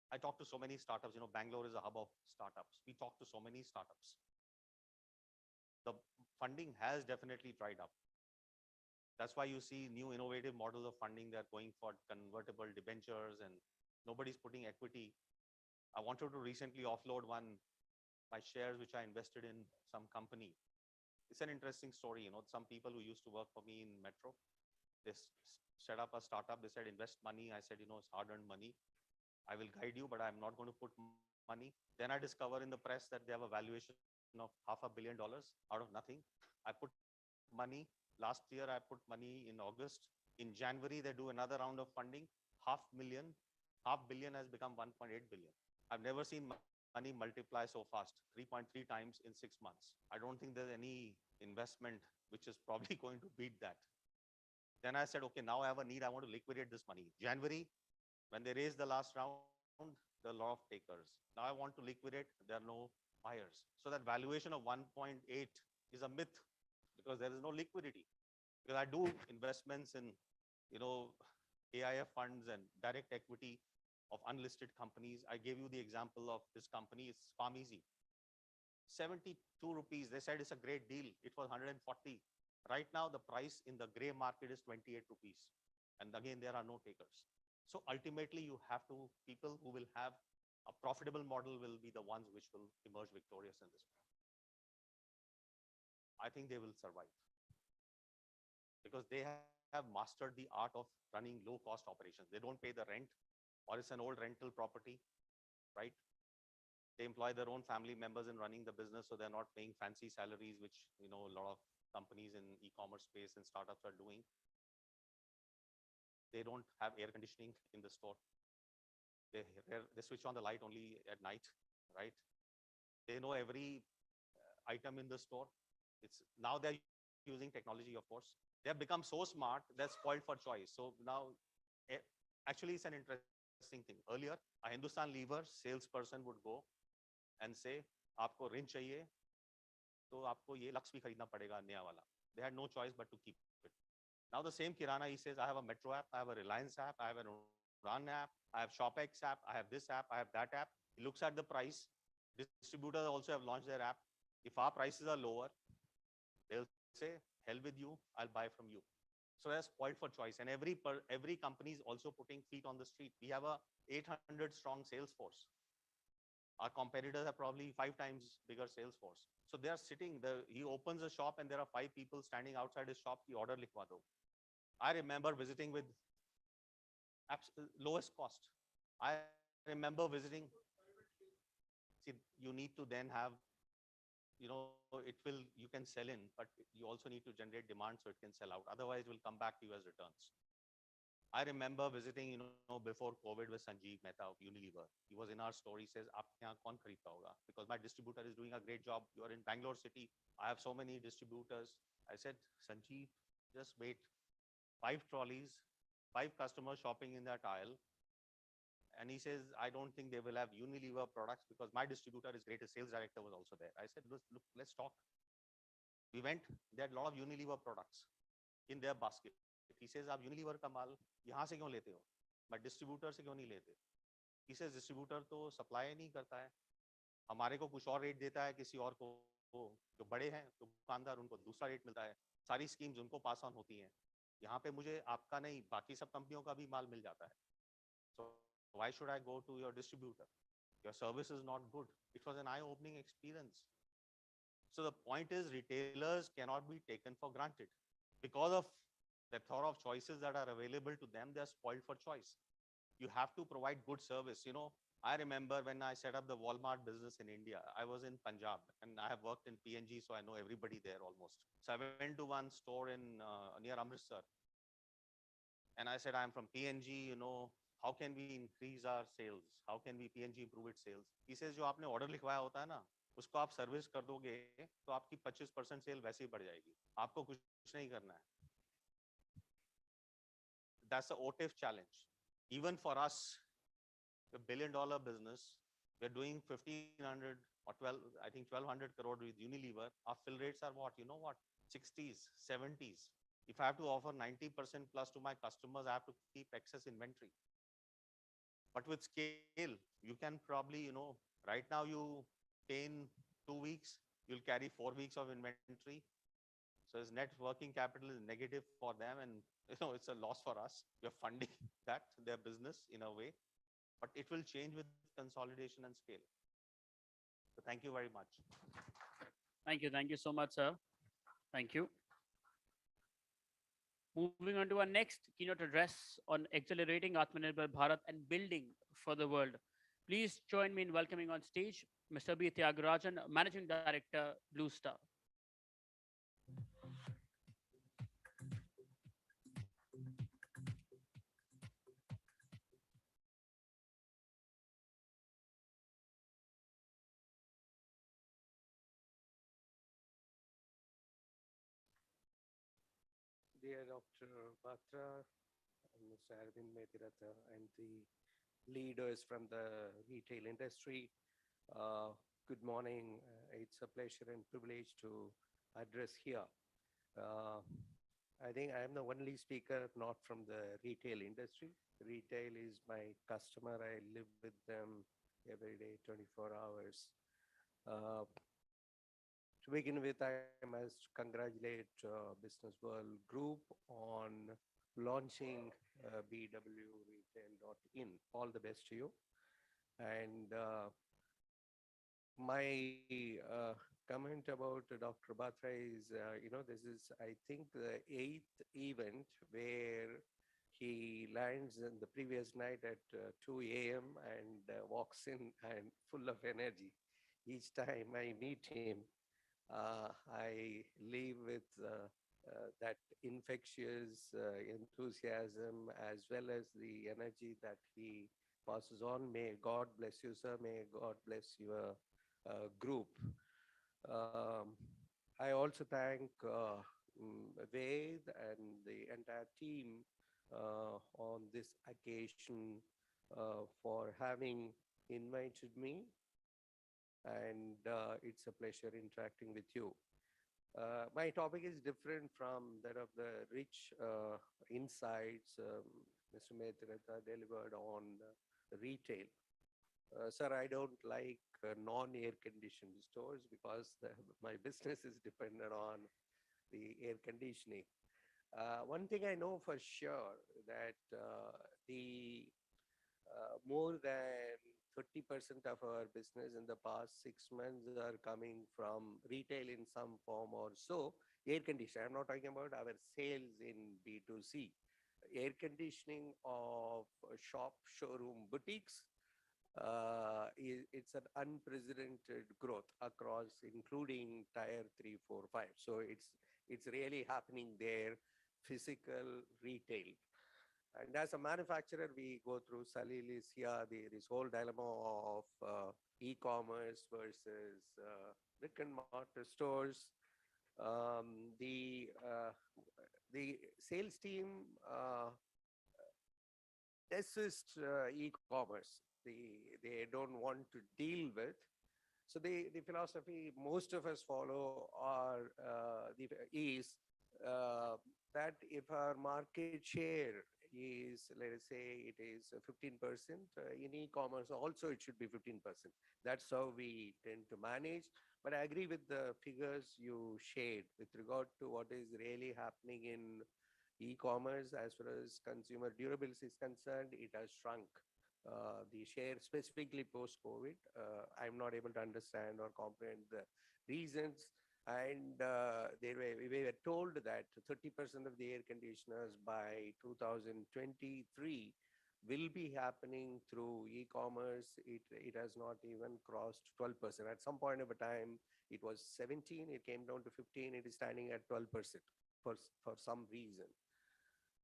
I talk to so many startups. Bangalore is a hub of startups. We talk to so many startups. The funding has definitely dried up. That's why you see new innovative models of funding. They're going for convertible debentures, and nobody's putting equity. I wanted to recently offload my shares, which I invested in some company. It's an interesting story. Some people who used to work for me in Metro, they set up a startup. They said, invest money. I said, it's hard-earned money. I will guide you, but I'm not going to put money. Then I discover in the press that they have a valuation of $500 million out of nothing. I put money. Last year, I put money in August. In January, they do another round of funding. $500 million has become 1.8 billion. I've never seen money multiply so fast, 3.3 times in 6 months. I don't think there's any investment which is probably going to beat that. Then I said, okay, now I have a need. I want to liquidate this money. January, when they raised the last round, there are a lot of takers. Now I want to liquidate. There are no buyers. So that valuation of 1.8 is a myth because there is no liquidity. Because I do investments in, AIF funds and direct equity of unlisted companies. I gave you the example of this company. It's PharmEasy. 72 rupees. They said it's a great deal. It was 140. Right now, the price in the gray market is 28 rupees. And again, there are no takers. So ultimately, you have to, people who will have a profitable model will be the ones which will emerge victorious in this. I think they will survive because they have mastered the art of running low-cost operations. They don't pay the rent, or it's an old rental property, right? They employ their own family members in running the business, so they're not paying fancy salaries, which a lot of companies in e-commerce space and startups are doing. They don't have air conditioning in the store. They switch on the light only at night, right? They know every item in the store. Now they're using technology, of course. They have become so smart, they're spoiled for choice. So now, actually, it's an interesting thing. Earlier, a Hindustan Lever salesperson would go and say, "Aapko rin chahiye, to aapko ye Lux bhi kharidna padega naya wala." They had no choice but to keep it. Now the same Kirana, he says, "I have a Metro app, I have a Reliance app, I have an Udan app, I have ShopX app, I have this app, I have that app." He looks at the price. Distributors also have launched their app. If our prices are lower, they'll say, hell with you, I'll buy from you. So they're spoiled for choice. And every company is also putting feet on the street. We have a 800 strong sales force. Our competitors have probably 5 times bigger sales force. So they are sitting, he opens a shop and there are 5 people standing outside his shop, the order likhwa do. I remember visiting with lowest cost. I remember visiting, see, you need to then have, you can sell in, but you also need to generate demand so it can sell out. Otherwise, it will come back to you as returns. I remember visiting, before COVID with Sanjeev Mehta of Unilever. He was in our store. He says, "Aapke yahan kaun khareedta hoga?" Because my distributor is doing a great job. You are in Bangalore city. I have so many distributors. I said, Sanjeev, just wait. 5 trolleys, 5 customers shopping in that aisle. And he says, I don't think they will have Unilever products because my distributor is great. His sales director was also there. I said, look, let's talk. We went, they had a lot of Unilever products in their basket. He says, आप Unilever का माल यहाँ से क्यों लेते हो? मैं distributor से क्यों नहीं लेते? He says, distributor तो supply नहीं करता है. हमारे को कुछ और rate देता है किसी और को, जो बड़े हैं तो दुकानदार उनको दूसरा rate मिलता है. सारी schemes उनको pass on होती हैं. यहाँ पे मुझे आपका नहीं, बाकी सब कंपनियों का भी माल मिल जाता है. So why should I go to your distributor? Your service is not good. It was an eye-opening experience. So the point is, retailers cannot be taken for granted. Because of the plethora of choices that are available to them, they are spoiled for choice. You have to provide good service. I remember when I set up the Walmart business in India, I was in Punjab and I have worked in PNG, so I know everybody there almost. So I went to one store in near Amritsar and I said, I'm from PNG, how can we increase our sales? How can we PNG improve its sales? He says, जो आपने order लिखवाया होता है ना, उसको आप service कर दोगे तो आपकी 25% सेल वैसे ही बढ़ जाएगी. आपको कुछ नहीं करना है. That's the OTIF challenge. Even for us, a $1 billion business, we're doing 1,500 or 1,200 crore with Unilever. Our fill rates are what? 60s, 70s. If I have to offer 90% plus to my customers, I have to keep excess inventory. But with scale, you can probably, right now you pay in 2 weeks, you'll carry 4 weeks of inventory. So his net working capital is negative for them and it's a loss for us. We're funding their business in a way, but it will change with consolidation and scale. So thank you very much. Thank you. Thank you so much, sir. Thank you. Moving on to our next keynote address on accelerating Atmanirbhar Bharat and building for the world. Please join me in welcoming on stage Mr. B. Tyagarajan, Managing Director, Blue Star. Dear Dr. Batra, Mr. Arvind Metirata, and the leaders from the retail industry, good morning. It's a pleasure and privilege to address here. I think I am the only speaker not from the retail industry. Retail is my customer. I live with them every day, 24 hours. To begin with, I must congratulate Business World Group on launching bwretail.in. All the best to you. And my comment about Dr. Batra is, this is, I think, the 8th event where he lands in the previous night at 2 a.m. and walks in and full of energy. Each time I meet him, I leave with that infectious enthusiasm as well as the energy that he passes on. May God bless you, sir. May God bless your group. I also thank Ved and the entire team on this occasion for having invited me. And it's a pleasure interacting with you. My topic is different from that of the rich insights Mr. Metirata delivered on retail. Sir, I don't like non-air conditioned stores because my business is dependent on the air conditioning. One thing I know for sure that the more than 30% of our business in the past 6 months are coming from retail in some form or so. Air conditioning, I'm not talking about our sales in B2C. Air conditioning of shop, showroom, boutiques, it's an unprecedented growth across, including tier 3, 4, 5. So it's really happening there, physical retail. And as a manufacturer, we go through Salilis here, this whole dilemma of e-commerce versus brick and mortar stores. The sales team assist e-commerce. They don't want to deal with. So the philosophy most of us follow is that if our market share is, let us say, it is 15%, in e-commerce also it should be 15%. That's how we tend to manage. But I agree with the figures you shared with regard to what is really happening in e-commerce. As far as consumer durables is concerned, it has shrunk. The share specifically post-COVID, I'm not able to understand or comprehend the reasons. And we were told that 30% of the air conditioners by 2023 will be happening through e-commerce. It has not even crossed 12%. At some point of a time, it was 17, it came down to 15, it is standing at 12% for some reason.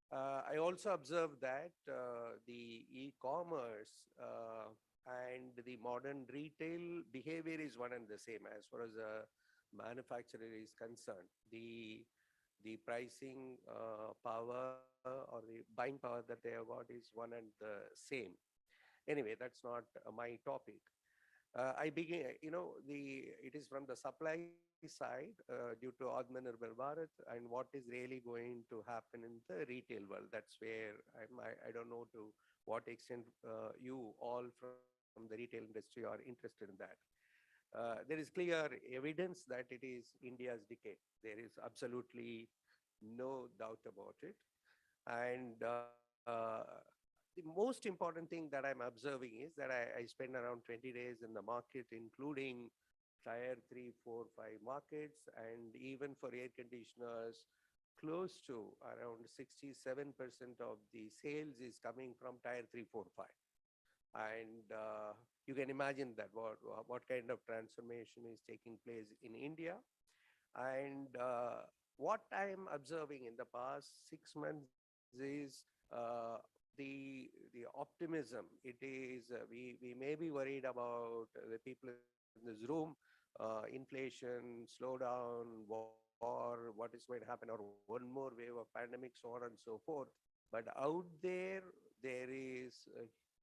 I also observed that the e-commerce and the modern retail behavior is one and the same as far as a manufacturer is concerned. The pricing power or the buying power that they have got is one and the same. Anyway, that's not my topic. It is from the supply side due to Atmanirbhar Bharat and what is really going to happen in the retail world. That's where I don't know to what extent you all from the retail industry are interested in that. There is clear evidence that it is India's decade. There is absolutely no doubt about it. And the most important thing that I'm observing is that I spend around 20 days in the market, including tier 3, 4, 5 markets, and even for air conditioners, close to around 67% of the sales is coming from tier 3, 4, 5. And you can imagine that what kind of transformation is taking place in India. And what I'm observing in the past 6 months is the optimism. It is we may be worried about the people in this room, inflation, slowdown, war, what is going to happen, or one more wave of pandemic, so on and so forth. But out there is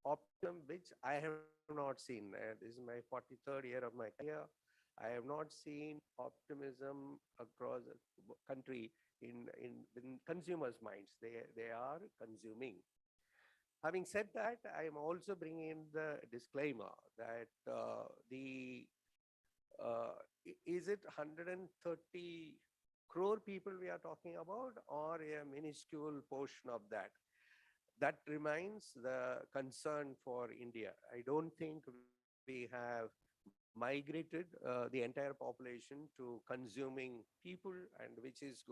optimism which I have not seen. This is my 43rd year of my career. I have not seen optimism across the country in consumers' minds. They are consuming. Having said that, I am also bringing in the disclaimer that is it 130 crore people we are talking about, or a minuscule portion of that? That remains the concern for India. I don't think we have migrated the entire population to consuming people, and which is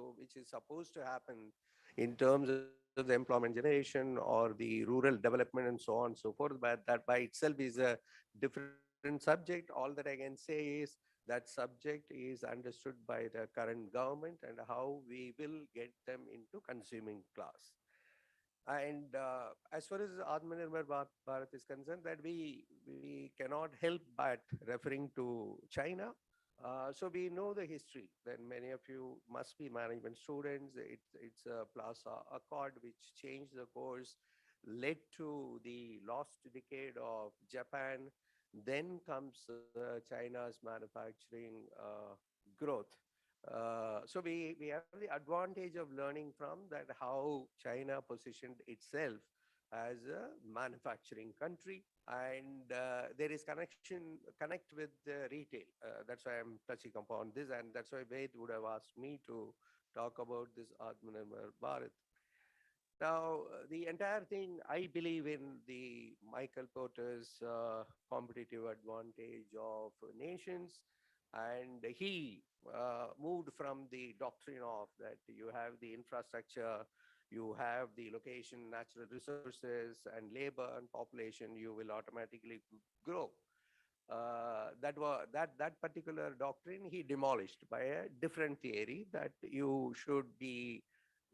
supposed to happen in terms of the employment generation or the rural development and so on and so forth. But that by itself is a different subject. All that I can say is that subject is understood by the current government and how we will get them into consuming class. And as far as Atmanirbhar Bharat is concerned, that we cannot help but referring to China. So we know the history. Then many of you must be management students. It's a Plaza Accord which changed the course, led to the lost decade of Japan. Then comes China's manufacturing growth. So we have the advantage of learning from that how China positioned itself as a manufacturing country, and there is connect with the retail. That's why I'm touching upon this, and that's why Ved would have asked me to talk about this Atmanirbhar Bharat. Now, the entire thing, I believe in the Michael Porter's competitive advantage of nations, and he moved from the doctrine of that you have the infrastructure, you have the location, natural resources, and labor and population, you will automatically grow. That particular doctrine he demolished by a different theory that you should be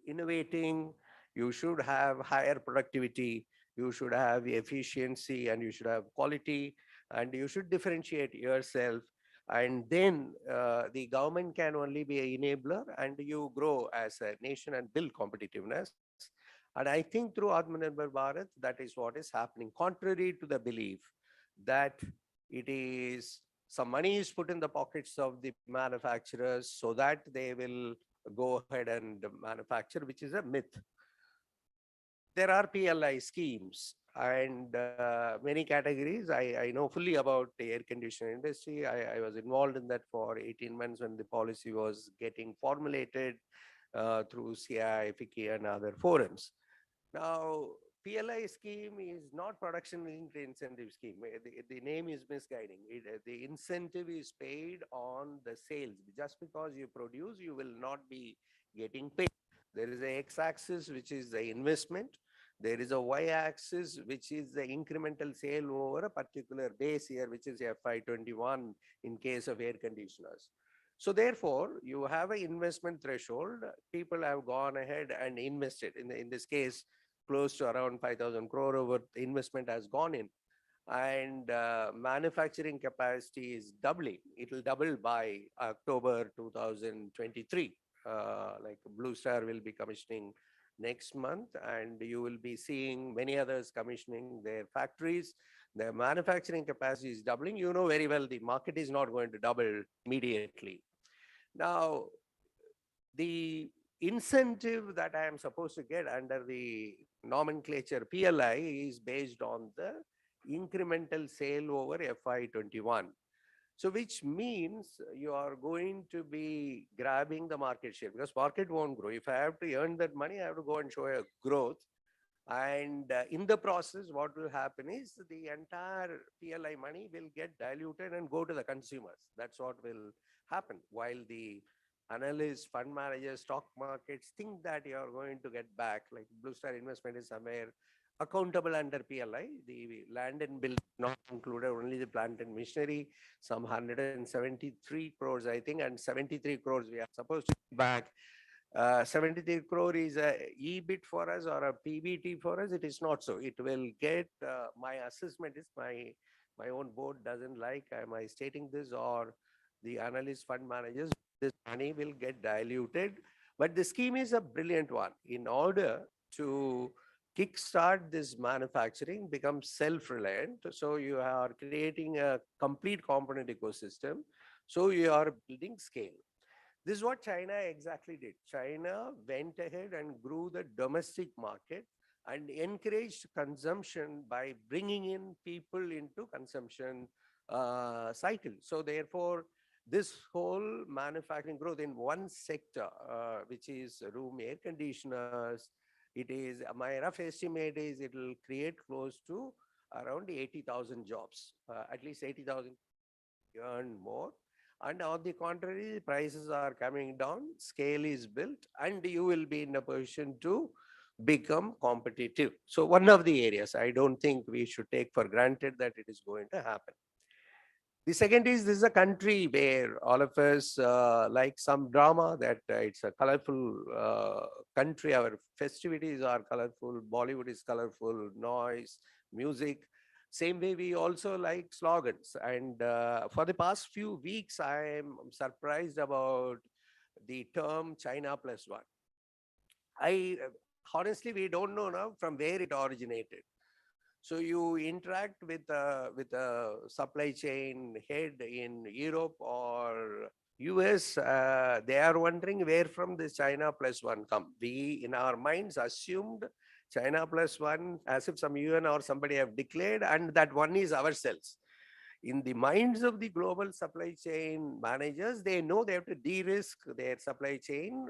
innovating, you should have higher productivity, you should have efficiency, and you should have quality, and you should differentiate yourself. And then the government can only be an enabler, and you grow as a nation and build competitiveness. And I think through Atmanirbhar Bharat, that is what is happening, contrary to the belief that it is some money is put in the pockets of the manufacturers so that they will go ahead and manufacture, which is a myth. There are PLI schemes and many categories. I know fully about the air conditioner industry. I was involved in that for 18 months when the policy was getting formulated through CI, FICCI, and other forums. Now, PLI scheme is not production linked incentive scheme. The name is misguiding. The incentive is paid on the sales. Just because you produce, you will not be getting paid. There is a x-axis, which is the investment. There is a y-axis, which is the incremental sale over a particular base year, which is FY21 in case of air conditioners. So therefore, you have an investment threshold. People have gone ahead and invested. In this case, close to around 5,000 crore over investment has gone in. And manufacturing capacity is doubling. It will double by October 2023. Like Blue Star will be commissioning next month, and you will be seeing many others commissioning their factories. Their manufacturing capacity is doubling. You know very well the market is not going to double immediately. Now, the incentive that I am supposed to get under the nomenclature PLI is based on the incremental sale over FY21. So which means you are going to be grabbing the market share because market won't grow. If I have to earn that money, I have to go and show a growth. And in the process, what will happen is the entire PLI money will get diluted and go to the consumers. That's what will happen. While the analysts, fund managers, stock markets think that you are going to get back, like Blue Star Investment is somewhere accountable under PLI. The land and building not included, only the plant and machinery, some 173 crores, I think, and 73 crores we are supposed to get back. 73 crore is a EBIT for us or a PBT for us. It is not so. It will get, my assessment is my own board doesn't like, am I stating this or the analyst fund managers, this money will get diluted. But the scheme is a brilliant one. In order to kickstart this manufacturing, become self-reliant. So you are creating a complete component ecosystem. So you are building scale. This is what China exactly did. China went ahead and grew the domestic market and encouraged consumption by bringing in people into consumption cycle. So therefore, this whole manufacturing growth in one sector, which is room air conditioners, it is, my rough estimate is it will create close to around 80,000 jobs, at least 80,000 earn more. And on the contrary, prices are coming down, scale is built, and you will be in a position to become competitive. So one of the areas I don't think we should take for granted that it is going to happen. The second is this is a country where all of us like some drama, that it's a colorful country. Our festivities are colorful. Bollywood is colorful, noise, music. Same way we also like slogans. And for the past few weeks, I am surprised about the term China plus one. Honestly, we don't know now from where it originated. So you interact with a supply chain head in Europe or US, they are wondering where from this China plus one come. We, in our minds, assumed China plus one, as if some UN or somebody have declared, and that one is ourselves. In the minds of the global supply chain managers, they know they have to de-risk their supply chain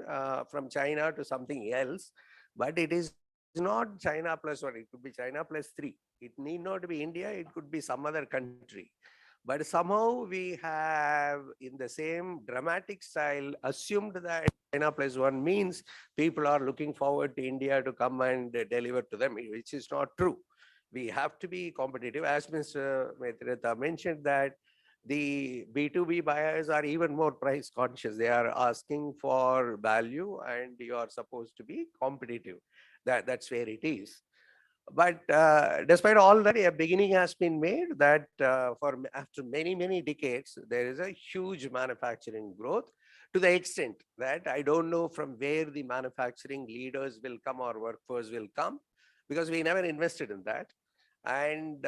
from China to something else, but it is not China plus one, it could be China plus three. It need not be India, it could be some other country. But somehow we have, in the same dramatic style, assumed that China plus one means people are looking forward to India to come and deliver to them, which is not true. We have to be competitive. As Mr. Maitreta mentioned, that the B2B buyers are even more price conscious. They are asking for value and you are supposed to be competitive. That's where it is. But despite all that, a beginning has been made that after many decades, there is a huge manufacturing growth, to the extent that I don't know from where the manufacturing leaders will come or workforce will come, because we never invested in that. And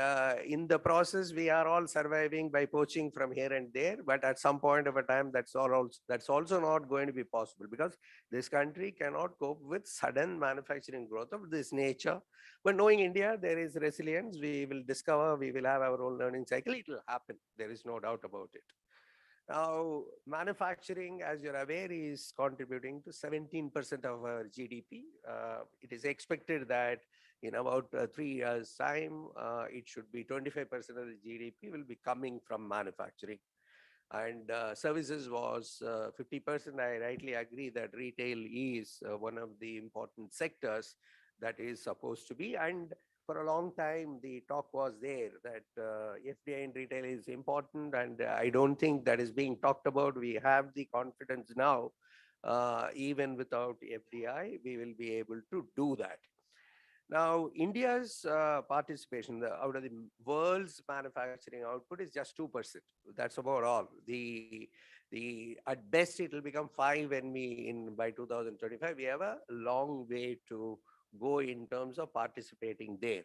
in the process, we are all surviving by poaching from here and there. But at some point of a time, that's also not going to be possible, because this country cannot cope with sudden manufacturing growth of this nature. But knowing India, there is resilience. We will discover, we will have our own learning cycle. It will happen. There is no doubt about it. Now, manufacturing, as you're aware, is contributing to 17% of our GDP. It is expected that in about 3 years' time, it should be 25% of the GDP will be coming from manufacturing. And services was 50%. I rightly agree that retail is one of the important sectors that is supposed to be. And for a long time, the talk was there that FDI in retail is important, and I don't think that is being talked about. We have the confidence now, even without FDI, we will be able to do that. Now, India's participation out of the world's manufacturing output is just 2%. That's about all. At best, it will become 5 when by 2025, we have a long way to go in terms of participating there.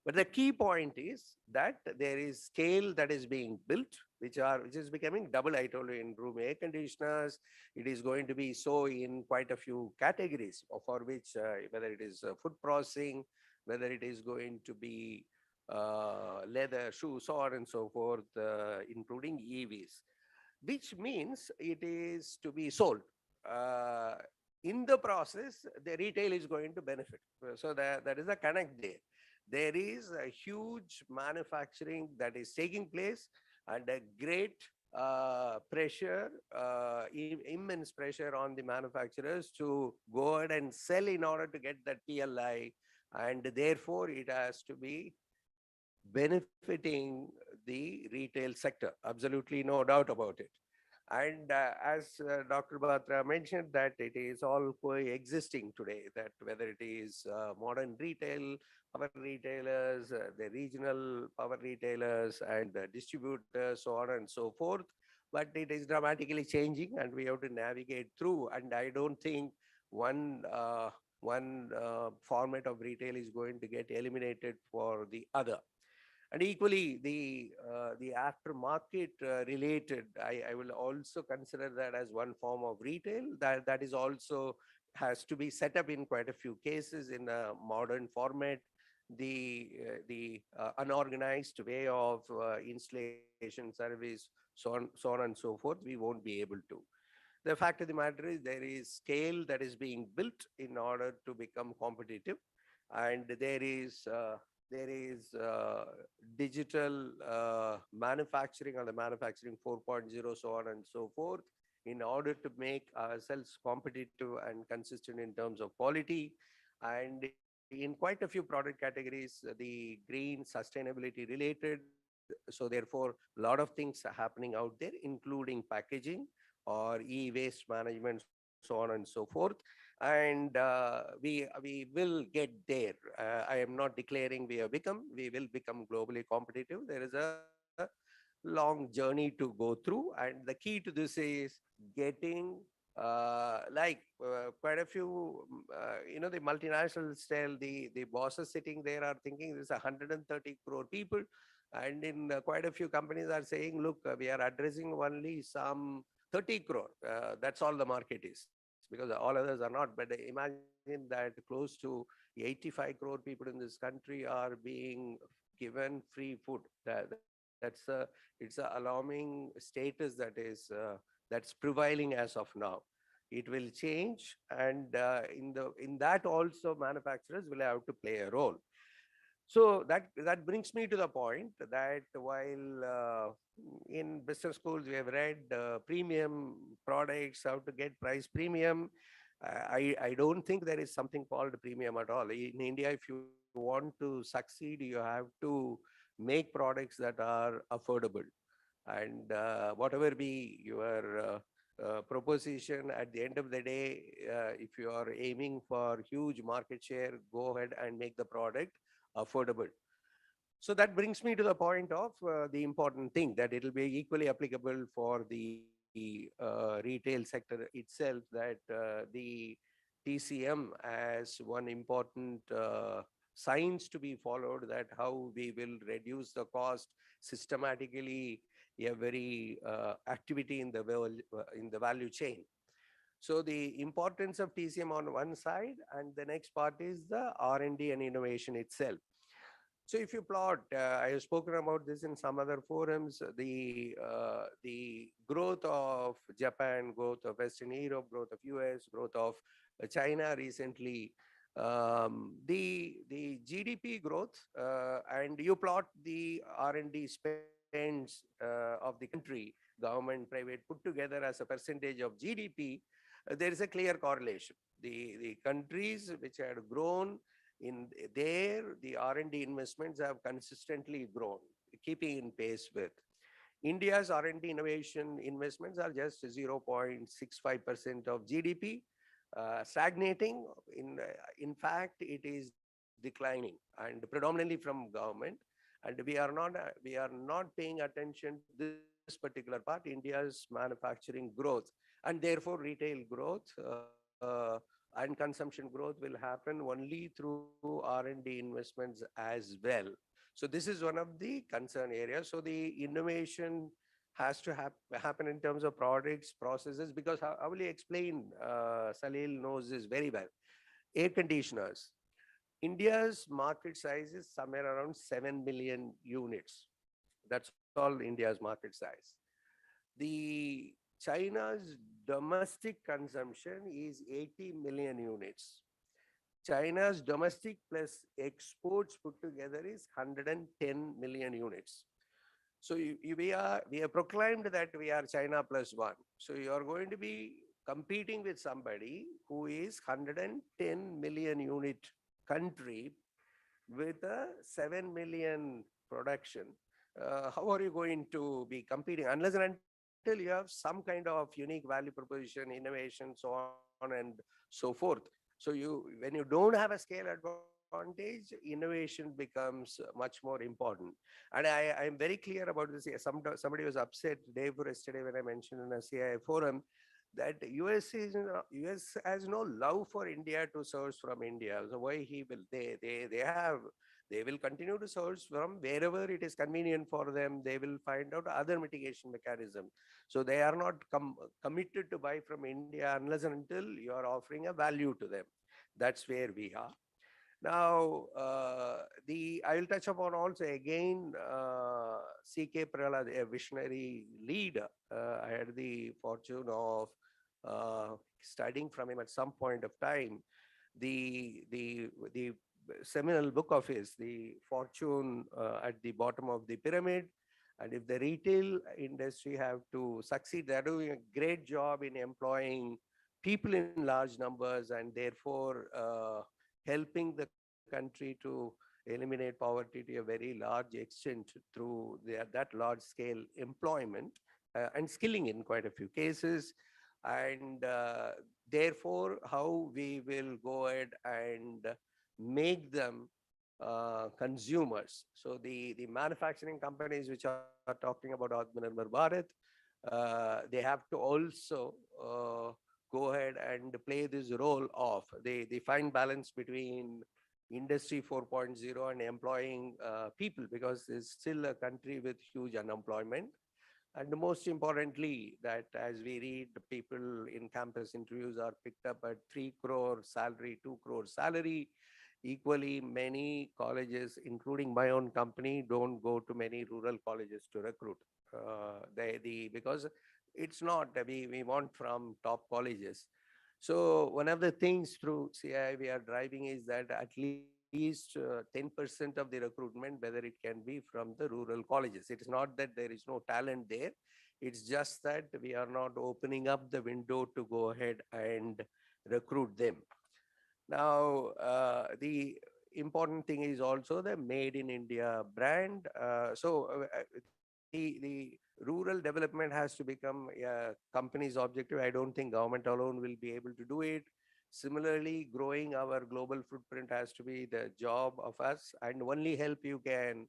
But the key point is that there is scale that is being built, which is becoming double. I told you, in room air conditioners, it is going to be so in quite a few categories, for which whether it is food processing, whether it is going to be leather, shoes, so on and so forth, including EVs, which means it is to be sold. In the process, the retail is going to benefit. So that is a connect there. There is a huge manufacturing that is taking place, and a great pressure, immense pressure on the manufacturers to go ahead and sell in order to get that PLI, and therefore it has to be benefiting the retail sector. Absolutely no doubt about it. And as Dr. Batra mentioned, that it is all coexisting today, that whether it is modern retail, power retailers, the regional power retailers, and the distributors, so on and so forth. But it is dramatically changing, and we have to navigate through. And I don't think one format of retail is going to get eliminated for the other. And equally, the aftermarket related, I will also consider that as one form of retail that is also has to be set up in quite a few cases in a modern format. The unorganized way of installation service, so on and so forth, we won't be able to. The fact of the matter is there is scale that is being built in order to become competitive, and there is digital manufacturing and the manufacturing 4.0, so on and so forth, in order to make ourselves competitive and consistent in terms of quality. And in quite a few product categories, the green sustainability related. So therefore, a lot of things are happening out there, including packaging or e-waste management, so on and so forth. And we will get there. I am not declaring we will become globally competitive. There is a long journey to go through. And the key to this is getting quite a few, the multinational style, the bosses sitting there are thinking there's 130 crore people. And in quite a few companies are saying, look, we are addressing only some 30 crore. That's all the market is. because all others are not. But imagine that close to 85 crore people in this country are being given free food. It's a alarming status that's prevailing as of now. It will change, and in that also manufacturers will have to play a role. So that brings me to the point that while in business schools we have read premium products, how to get price premium, I don't think there is something called premium at all. In India, if you want to succeed, you have to make products that are affordable. And whatever be your proposition, at the end of the day, if you are aiming for huge market share, go ahead and make the product affordable. So that brings me to the point of the important thing, that it will be equally applicable for the retail sector itself, that the TCM as one important science to be followed, that how we will reduce the cost systematically, every activity in the value chain. So the importance of TCM on one side, and the next part is the R&D and innovation itself. So if you plot, I have spoken about this in some other forums, the growth of Japan, growth of Western Europe, growth of US, growth of China recently, the GDP growth, and you plot the R&D spends of the country, government, private, put together as a percentage of GDP, there is a clear correlation. The countries which had grown, the R&D investments have consistently grown, keeping in pace with. India's R&D innovation investments are just 0.65% of GDP, stagnating. In fact, it is declining, and predominantly from government. And we are not paying attention to this particular part, India's manufacturing growth, and therefore retail growth and consumption growth will happen only through R&D investments as well. So this is one of the concern areas. So the innovation has to happen in terms of products, processes, because I will explain, Salil knows this very well. Air conditioners. India's market size is somewhere around 7 million units. That's all India's market size. The China's domestic consumption is 80 million units. China's domestic plus exports put together is 110 million units. So we have proclaimed that we are China plus one. So you are going to be competing with somebody who is 110 million unit country with a 7 million production. How are you going to be competing? Unless and until you have some kind of unique value proposition, innovation, so on and so forth. So when you don't have a scale advantage, innovation becomes much more important. And I am very clear about this. Somebody was upset day before yesterday when I mentioned in a CII forum that US has no love for India to source from India. So why they will continue to source from wherever it is convenient for them. They will find out other mitigation mechanism. So they are not committed to buy from India unless and until you are offering a value to them. That's where we are. Now, I will touch upon also again, C.K. Prahalad, a visionary leader. I had the fortune of studying from him at some point of time. The seminal book of his, The Fortune at the Bottom of the Pyramid. And if the retail industry have to succeed, they're doing a great job in employing people in large numbers and therefore helping the country to eliminate poverty to a very large extent through that large scale employment and skilling in quite a few cases. And therefore, how we will go ahead and make them consumers. So the manufacturing companies which are talking about Atmanirbhar Bharat, they have to also go ahead and play this role of the fine balance between Industry 4.0 and employing people, because it's still a country with huge unemployment. And most importantly, that as we read, the people in campus interviews are picked up at 3 crore salary, 2 crore salary. Equally, many colleges, including my own company, don't go to many rural colleges to recruit. Because it's not, we want from top colleges. So one of the things through CII we are driving is that at least 10% of the recruitment, whether it can be from the rural colleges. It is not that there is no talent there. It's just that we are not opening up the window to go ahead and recruit them. Now, the important thing is also the Made in India brand. The rural development has to become a company's objective. I don't think government alone will be able to do it. Similarly, growing our global footprint has to be the job of us, and only help you can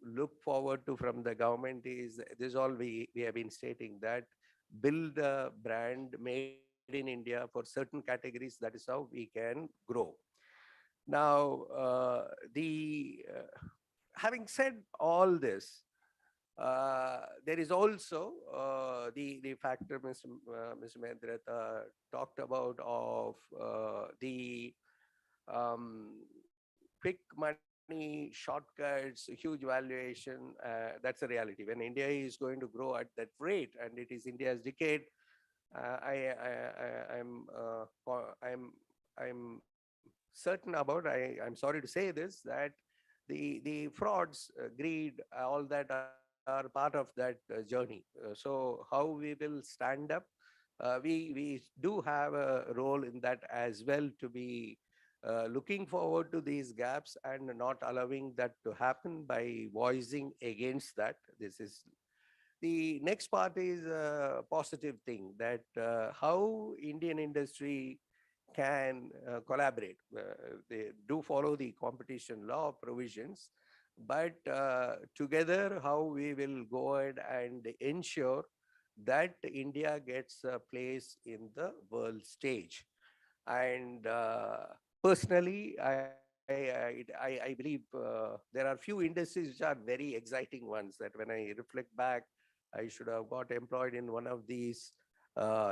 look forward to from the government is this. All we have been stating, that build a brand made in India for certain categories. That is how we can grow. Now, having said all this, there is also the factor Mr. Mahendra talked about of the quick money, shortcuts, huge valuation. That's a reality. When India is going to grow at that rate, and it is India's decade, I'm certain about. I'm sorry to say this, that the frauds, greed, all that are part of that journey. So how we will stand up, we do have a role in that as well, to be looking forward to these gaps and not allowing that to happen by voicing against that. This is the next part, is a positive thing, that how Indian industry can collaborate. They do follow the competition law provisions, but together how we will go ahead and ensure that India gets a place in the world stage. And personally, I believe there are few industries which are very exciting ones, that when I reflect back, I should have got employed in one of these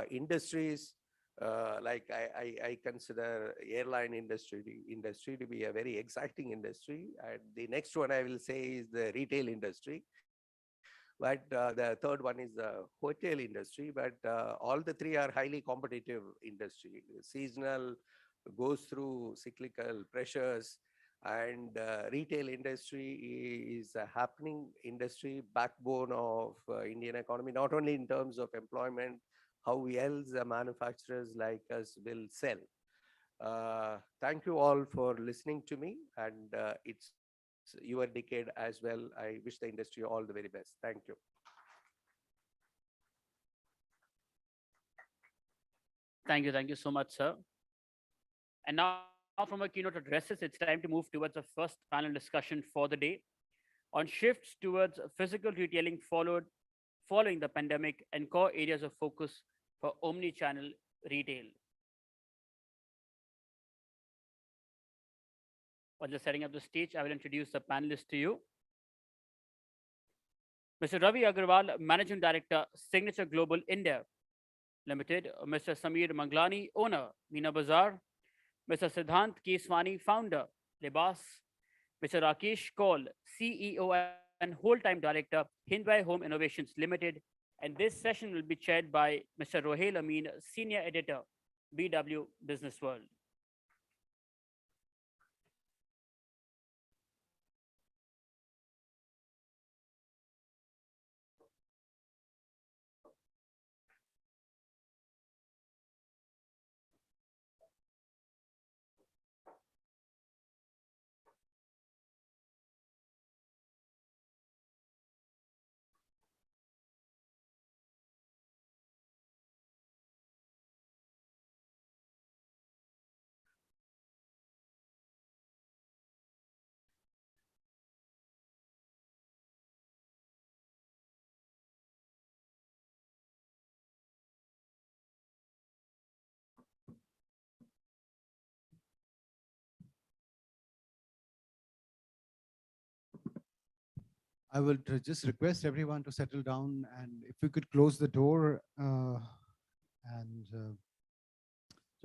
industries. Like I consider airline industry to be a very exciting industry. And the next one I will say is the retail industry. But the third one is the hotel industry. But all the three are highly competitive industry. Seasonal, goes through cyclical pressures, and retail industry is a happening industry, backbone of Indian economy, not only in terms of employment, how else the manufacturers like us will sell. Thank you all for listening to me, and it's your decade as well. I wish the industry all the very best. Thank you. Thank you so much, sir. And now from our keynote addresses, it's time to move towards the first panel discussion for the day on shifts towards physical retailing following the pandemic and core areas of focus for omni-channel retail. While just setting up the stage, I will introduce the panelists to you. Mr. Ravi Agarwal, Managing Director, Signature Global India Limited. Mr. Sameer Manglani, owner, Meena Bazaar. Mr. Siddhant Keswani, founder, Libas. Mr. Rakesh Kaul, CEO and whole-time director, Hindway Home Innovations Limited. And this session will be chaired by Mr. Rohail Amin, senior editor, BW Business World. I would just request everyone to settle down, and if we could close the door. So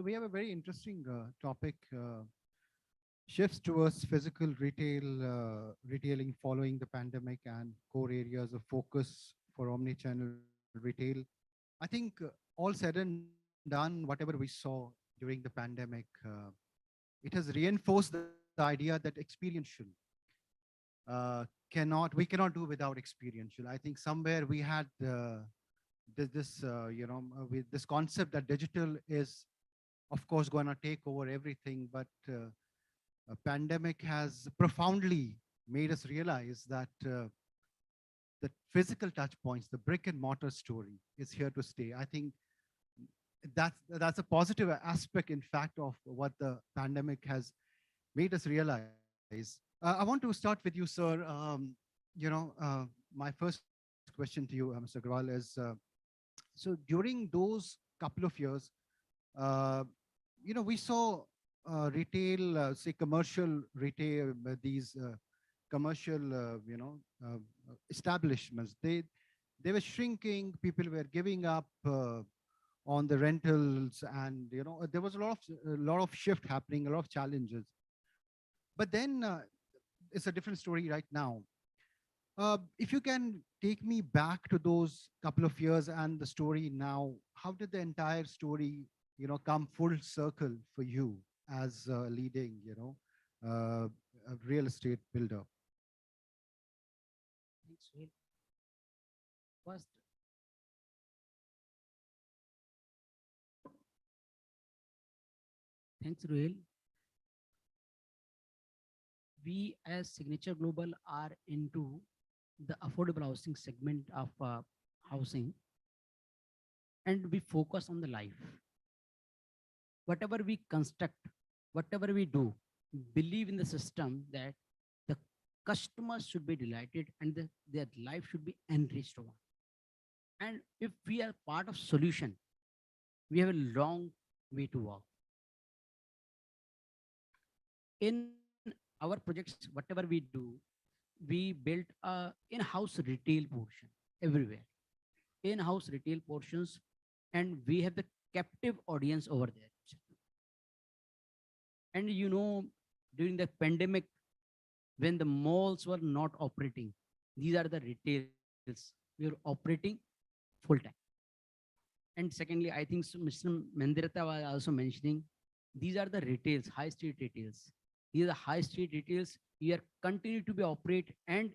we have a very interesting topic, shifts towards physical retailing following the pandemic and core areas of focus for omnichannel retail. I think all said and done, whatever we saw during the pandemic, it has reinforced the idea that experiential we cannot do without experiential. I think somewhere we had with this concept that digital is, of course, going to take over everything, but a pandemic has profoundly made us realize that the physical touch points, the brick and mortar story is here to stay. I think that's a positive aspect, in fact, of what the pandemic has made us realize. I want to start with you, sir. My first question to you, Mr. Agrawal, is so during those couple of years, we saw retail, say commercial retail, these commercial, establishments, they were shrinking. People were giving up on the rentals, and there was a lot of shift happening, a lot of challenges. But then it's a different story right now. If you can take me back to those couple of years and the story now, how did the entire story, come full circle for you as a leading, a real estate builder? Thanks, Will. First, thanks, Ruel. We as Signature Global are into the affordable housing segment of housing, and we focus on the life. Whatever we construct, whatever we do, believe in the system that the customers should be delighted and their life should be enriched over. And if we are part of solution, we have a long way to walk. In our projects, whatever we do, we built a in-house retail portion everywhere, in-house retail portions, and we have the captive audience over there. And during the pandemic, when the malls were not operating, these are the retails we were operating full time. And secondly, I think Mr. Mendirata was also mentioning, these are the retails, high street retails. These are the high street retails. We are continue to be operate, and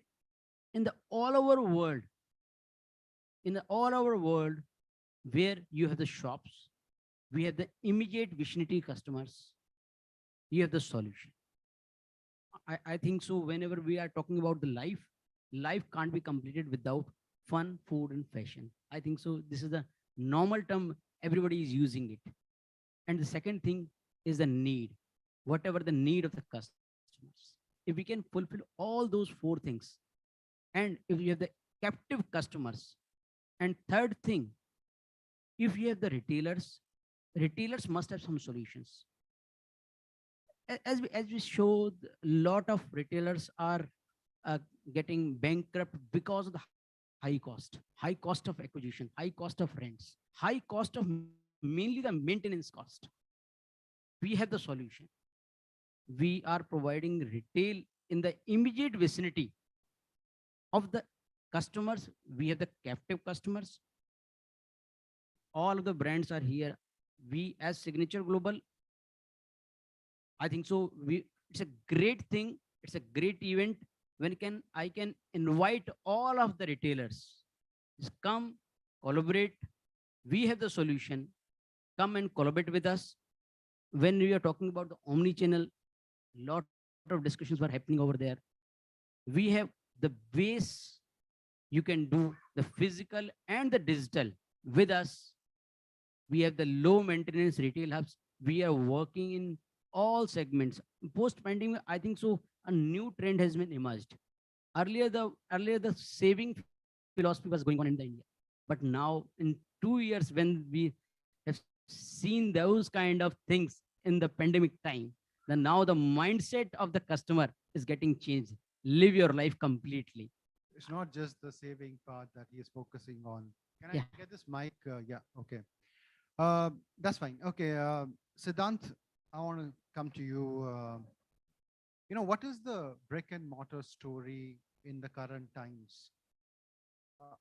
in the all over world, where you have the shops, we have the immediate vicinity customers, you have the solution. I think so. Whenever we are talking about the life can't be completed without fun, food, and fashion. I think so. This is the normal term. Everybody is using it. And the second thing is the need, whatever the need of the customers. If we can fulfill all those four things, and if you have the captive customers, and third thing, if you have the retailers must have some solutions. As we showed, a lot of retailers are getting bankrupt because of the high cost of acquisition, high cost of rents, high cost of mainly the maintenance cost. We have the solution. We are providing retail in the immediate vicinity of the customers. We have the captive customers. All of the brands are here. We as Signature Global, I think so. It's a great thing. It's a great event when I can invite all of the retailers. Just come, collaborate. We have the solution. Come and collaborate with us. When we are talking about the omni-channel, lot of discussions were happening over there. We have the base. You can do the physical and the digital with us. We have the low maintenance retail hubs. We are working in all segments. Post-pandemic, I think so, a new trend has been emerged. Earlier the saving philosophy was going on in the India. But now in 2 years, when we have seen those kind of things in the pandemic time, then now the mindset of the customer is getting changed. Live your life completely. it's not just the saving part that he is focusing on. Can Yeah. I get this mic? Yeah, okay. That's fine. Okay, Siddhant, I want to come to you. What is the brick and mortar story in the current times?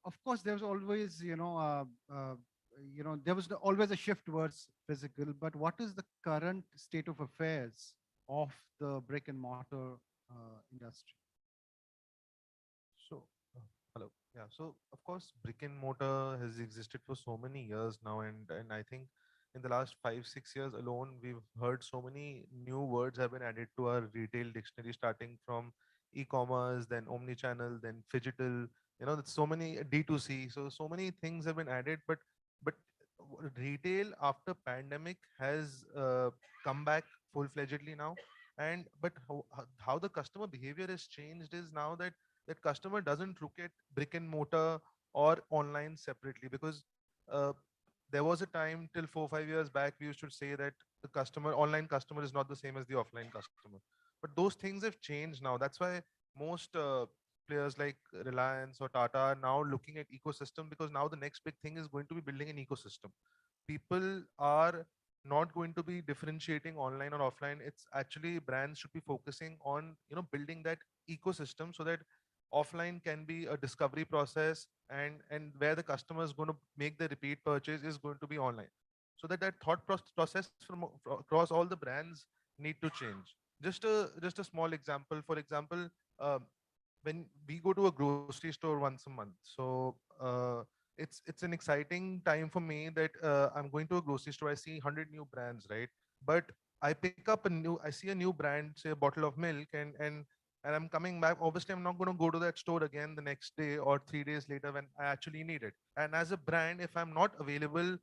Of course, there's always, there was always a shift towards physical, but what is the current state of affairs of the brick and mortar industry? So, hello. Yeah. So, of course, brick and mortar has existed for so many years now, and I think in the last 5 6 years alone, we've heard so many new words have been added to our retail dictionary, starting from e-commerce, then omni-channel, then phygital. There's so many D2C. So many things have been added, but retail after pandemic has come back full-fledgedly now. And but how the customer behavior has changed is now that customer doesn't look at brick and mortar or online separately, because uh, there was a time till 4 5 years back we used to say that the customer online customer is not the same as the offline customer, but those things have changed now. That's why most players like Reliance or Tata are now looking at ecosystem, because now the next big thing is going to be building an ecosystem. People are not going to be differentiating online or offline. It's actually brands should be focusing on building that ecosystem, so that offline can be a discovery process, and where the customer is going to make the repeat purchase is going to be online, so that thought process across all the brands need to change. Just a small example. For example, uh, when we go to a grocery store once a month, so it's an exciting time for me that I'm going to a grocery store, I see 100 new brands, right? But I see a new brand, say a bottle of milk, and I'm coming back. Obviously, I'm not going to go to that store again the next day or 3 days later when I actually need it. And as a brand, if I'm not available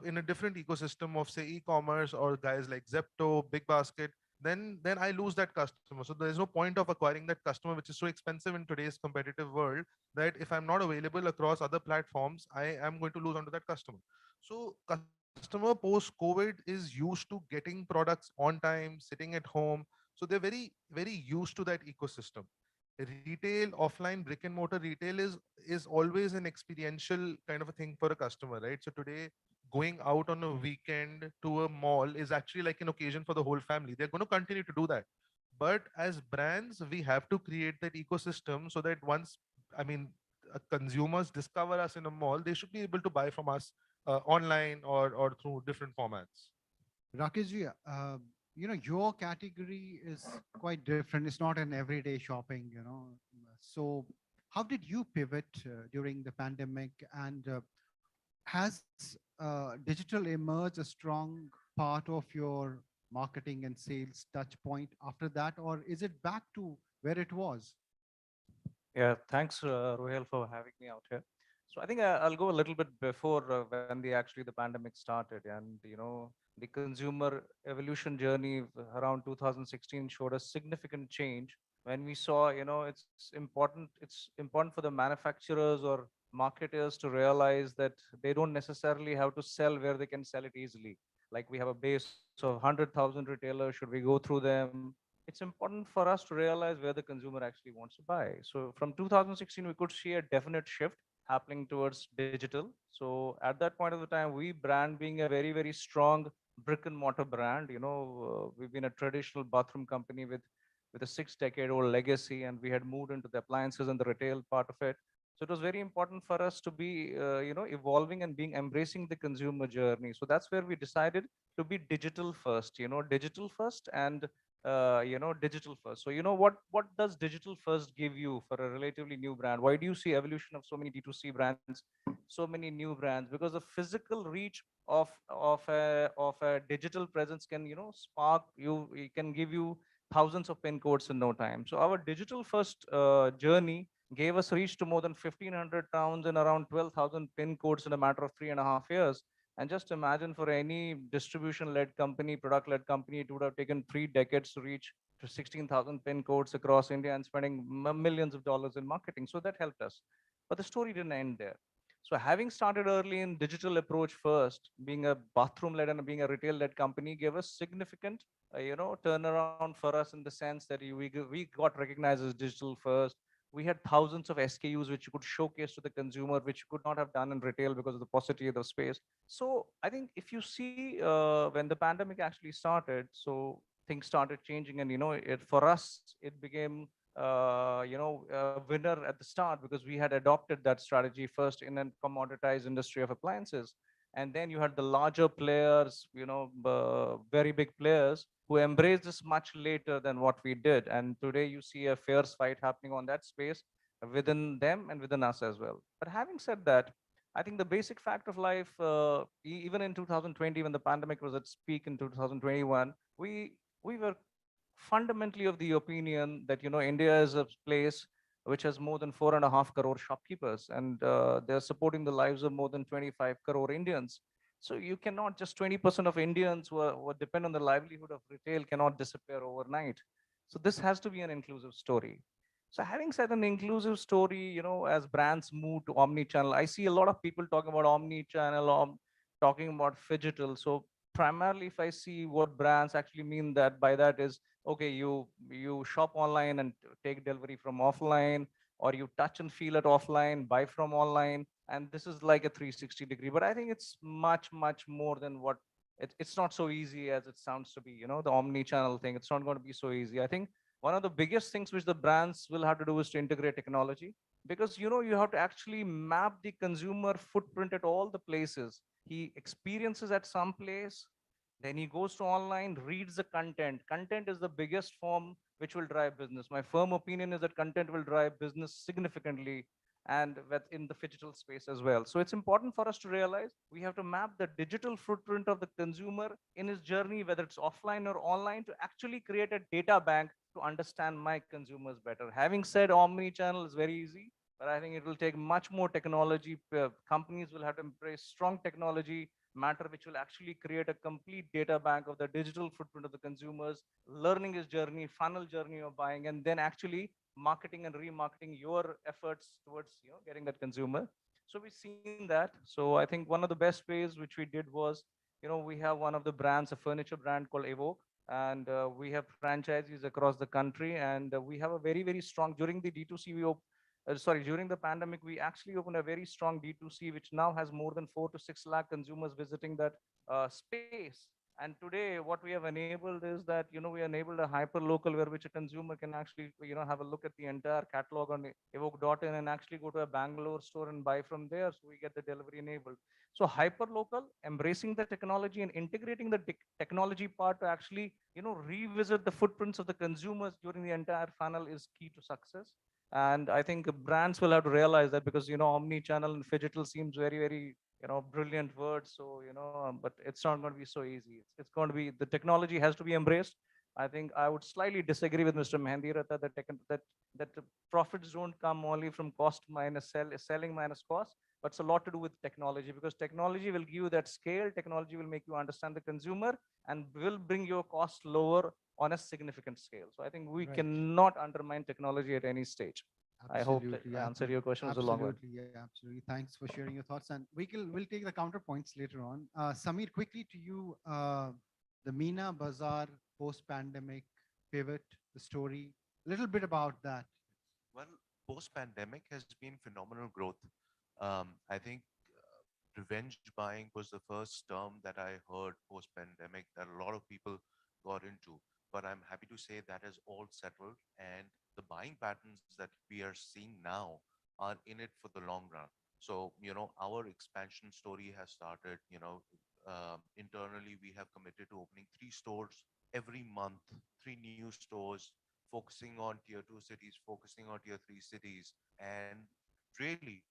in a different ecosystem of, say, e-commerce or guys like Zepto, Big Basket, then I lose that customer. So there's no point of acquiring that customer, which is so expensive in today's competitive world, that if I'm not available across other platforms, I am going to lose onto that customer. So customer post COVID is used to getting products on time, sitting at home. So they're very used to that ecosystem. Retail, offline, brick and mortar retail is always an experiential kind of a thing for a customer, right? So today, going out on a weekend to a mall is actually like an occasion for the whole family. They're going to continue to do that. But as brands, we have to create that ecosystem, so that once, I mean, consumers discover us in a mall, they should be able to buy from us online or through different formats. Rakeshji, your category is quite different. It's not an everyday shopping. So how did you pivot during the pandemic? And has digital emerged a strong part of your marketing and sales touch point after that, or is it back to where it was? Yeah, thanks, Rohel, for having me out here. So I think I'll go a little bit before when the pandemic started, and the consumer evolution journey around 2016 showed a significant change when we saw, it's important for the manufacturers or marketers to realize that they don't necessarily have to sell where they can sell it easily. Like we have a base of 100,000 retailers, should we go through them? It's important for us to realize where the consumer actually wants to buy. So from 2016, we could see a definite shift happening towards digital. So at that point of the time, we brand being a very strong brick and mortar brand, we've been a traditional bathroom company with a 6 decade old legacy, and we had moved into the appliances and the retail part of it. So it was very important for us to be, evolving and being embracing the consumer journey. So that's where we decided to be digital first, digital first and digital first. So what does digital first give you for a relatively new brand? Why do you see evolution of so many D2C brands, so many new brands? Because the physical reach of a digital presence can spark you. It can give you thousands of pin codes in no time. So our digital first journey gave us reach to more than 1,500 towns and around 12,000 pin codes in a matter of 3.5 years. And just imagine, for any distribution-led company, product-led company, it would have taken 3 decades to reach to 16,000 pin codes across India and spending millions of dollars in marketing. So that helped us. But the story didn't end there. So having started early in digital approach first, being a bathroom-led and being a retail-led company gave us significant, turnaround for us, in the sense that we got recognized as digital first. we had thousands of SKUs which you could showcase to the consumer, which you could not have done in retail because of the paucity of the space. So I think if you see when the pandemic actually started, so things started changing, and for us it became a winner at the start because we had adopted that strategy first in a commoditized industry of appliances. And then you had the larger players, very big players who embraced this much later than what we did. And today you see a fierce fight happening on that space within them and within us as well. But having said that, I think the basic fact of life, even in 2020, when the pandemic was at peak in 2021, we were fundamentally of the opinion that India is a place which has more than 4.5 crore shopkeepers, and they're supporting the lives of more than 25 crore Indians. So you cannot just 20% of Indians who depend on the livelihood of retail cannot disappear overnight. So this has to be an inclusive story. So having said an inclusive story, as brands move to omni-channel, I see a lot of people talking about omni-channel, talking about phygital. So primarily, if I see what brands actually mean that by that is, okay, you shop online and take delivery from offline, or you touch and feel it offline, buy from online, and this is like a 360-degree. But I think it's much more than what it's not so easy as it sounds to be. The omni-channel thing, it's not going to be so easy. I think one of the biggest things which the brands will have to do is to integrate technology, because you have to actually map the consumer footprint at all the places he experiences at some place. Then he goes to online, reads the content. Content is the biggest form which will drive business. My firm opinion is that content will drive business significantly, and in the digital space as well. So it's important for us to realize we have to map the digital footprint of the consumer in his journey, whether it's offline or online, to actually create a data bank to understand my consumers better. Having said omni-channel is very easy, but I think it will take much more technology. Companies will have to embrace strong technology matter, which will actually create a complete data bank of the digital footprint of the consumers, learning his journey, funnel journey of buying, and then actually marketing and remarketing your efforts towards getting that consumer. So we've seen that. So I think one of the best ways which we did was, we have one of the brands, a furniture brand called Evoke, and we have franchisees across the country, and we have a very strong during the D2C. During the pandemic, we actually opened a very strong D2C, which now has more than 4 to 6 lakh consumers visiting that space. And today, what we have enabled is that, we enabled a hyper local where which a consumer can actually, have a look at the entire catalog on evoke.in and actually go to a Bangalore store and buy from there. So we get the delivery enabled. So hyper local, embracing the technology and integrating the technology part to actually, revisit the footprints of the consumers during the entire funnel is key to success. And I think brands will have to realize that, because, omni-channel and phygital seems very, brilliant words. So, but it's not going to be so easy. It's going to be, the technology has to be embraced. I think I would slightly disagree with Mr. Mehendirata that the profits don't come only from cost minus selling minus cost, but it's a lot to do with technology, because technology will give you that scale. Technology will make you understand the consumer and will bring your cost lower on a significant scale. So I think we cannot undermine technology at any stage. I hope that answered your question. It was a long one. Absolutely, yeah, absolutely. Thanks for sharing your thoughts, and we'll take the counterpoints later on. Samir, quickly to you, the Meena Bazaar post-pandemic pivot, the story, a little bit about that. Well, post-pandemic has been phenomenal growth. I think revenge buying was the first term that I heard post-pandemic that a lot of people got into. But I'm happy to say that has all settled, and the buying patterns that we are seeing now are in it for the long run. So, our expansion story has started. Internally, we have committed to opening 3 stores every month, 3 new stores, focusing on tier 2 cities, focusing on tier 3 cities, and really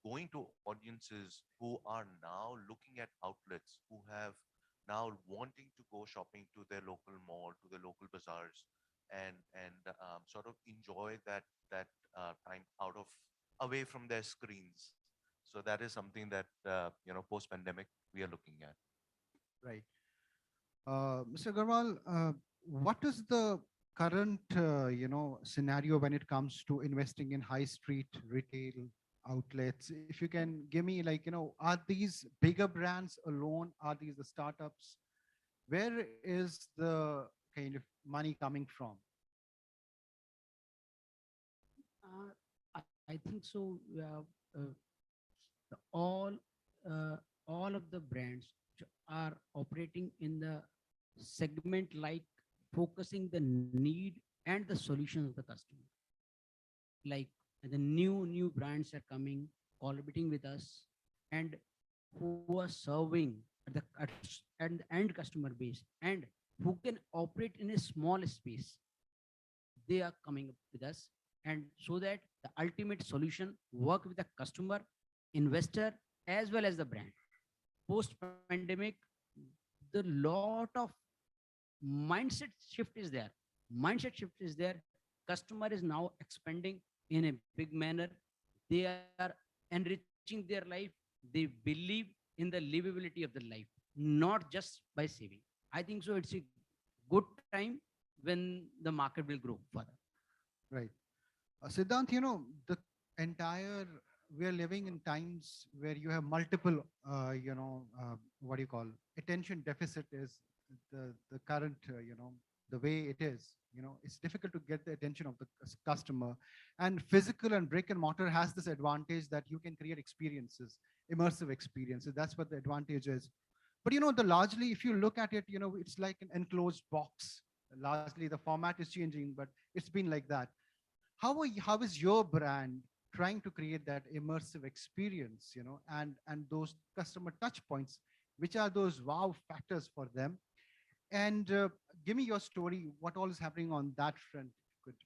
going to audiences who are now looking at outlets, who have now wanting to go shopping to their local mall, to their local bazaars, and sort of enjoy that time out of away from their screens. So that is something that post pandemic we are looking at. Right. Mr. Agarwal, what is the current scenario when it comes to investing in high street retail outlets? If you can give me, are these bigger brands alone? Are these the startups? Where is the kind of money coming from? I think so. The, uh, all of the brands which are operating in the segment like focusing the need and the solution of the customer. Like the new brands are coming, collaborating with us, and who are serving at the end customer base and who can operate in a small space. They are coming up with us, and so that the ultimate solution work with the customer, investor, as well as the brand. Post pandemic, the lot of mindset shift is there. Mindset shift is there. Customer is now expanding in a big manner. They are enriching their life. They believe in the livability of the life, not just by saving. I think so. It's a good time when the market will grow further. Right. Siddhant, the entire, we are living in times where you have multiple, what do you call, attention deficit is the current, the way it is, it's difficult to get the attention of the customer. And physical and brick and mortar has this advantage that you can create experiences, immersive experiences. That's what the advantage is. But, the largely, if you look at it, it's like an enclosed box. Largely, the format is changing, but it's been like that. How is your brand trying to create that immersive experience, and those customer touch points, which are those wow factors for them? And give me your story, what all is happening on that front, if you could.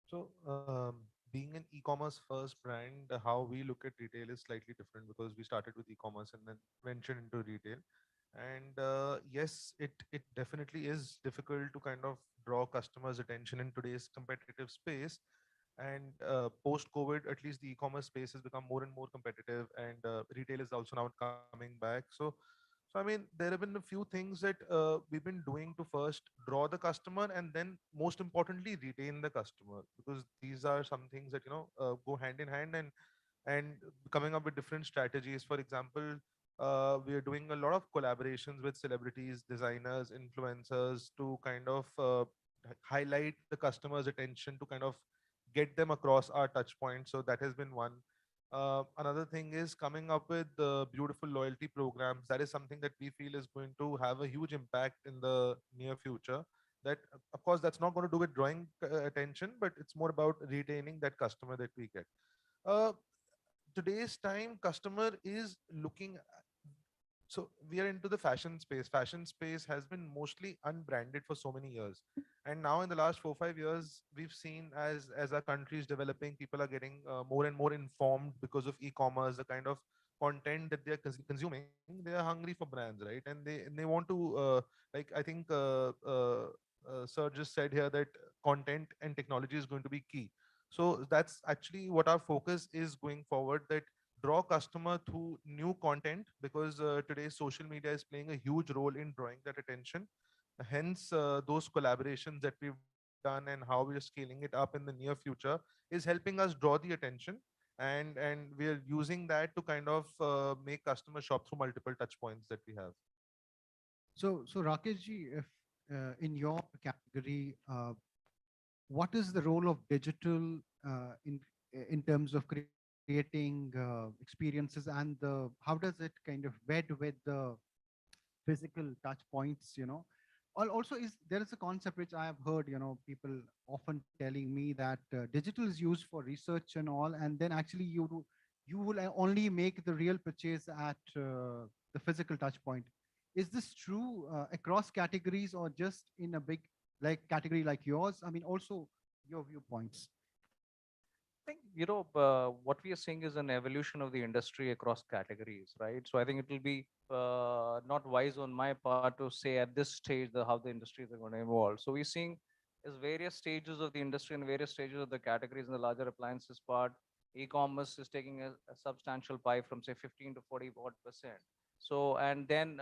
So, being an e-commerce first brand, how we look at retail is slightly different because we started with e-commerce and then ventured into retail. And yes, it definitely is difficult to kind of draw customers' attention in today's competitive space. And post-COVID, at least the e-commerce space has become more and more competitive, and retail is also now coming back. So I mean, there have been a few things that we've been doing to first draw the customer, and then most importantly, retain the customer, because these are some things that go hand in hand, and coming up with different strategies. For example, we are doing a lot of collaborations with celebrities, designers, influencers to kind of highlight the customer's attention, to kind of get them across our touch point. So that has been one. Another thing is coming up with beautiful loyalty programs. That is something that we feel is going to have a huge impact in the near future. That, of course, that's not going to do with drawing attention, but it's more about retaining that customer that we get. Today's time, customer is looking. So we are into the fashion space. Fashion space has been mostly unbranded for so many years, and now in the last 4 5 years, we've seen as our country is developing, people are getting more and more informed because of e-commerce. The kind of content that they are consuming, they are hungry for brands, right? And they want to like, I think Sir just said here that content and technology is going to be key. So that's actually what our focus is going forward. That draw customer through new content, because today's social media is playing a huge role in drawing that attention. Hence, those collaborations that we've done and how we are scaling it up in the near future is helping us draw the attention, and we are using that to kind of make customers shop through multiple touch points that we have. So Rakesh ji, if in your category, what is the role of digital in terms of creating experiences, and how does it kind of wed with the physical touch points? Also, there is a concept which I have heard, people often telling me that digital is used for research and all, and then actually you will only make the real purchase at the physical touch point. Is this true across categories, or just in a big category like yours? I mean, also your viewpoints. I think, what we are seeing is an evolution of the industry across categories, right? So I think it will be not wise on my part to say at this stage how the industries are going to evolve. So we're seeing is various stages of the industry and various stages of the categories. In the larger appliances part, e-commerce is taking a substantial pie from say 15 to 40%. So, and then,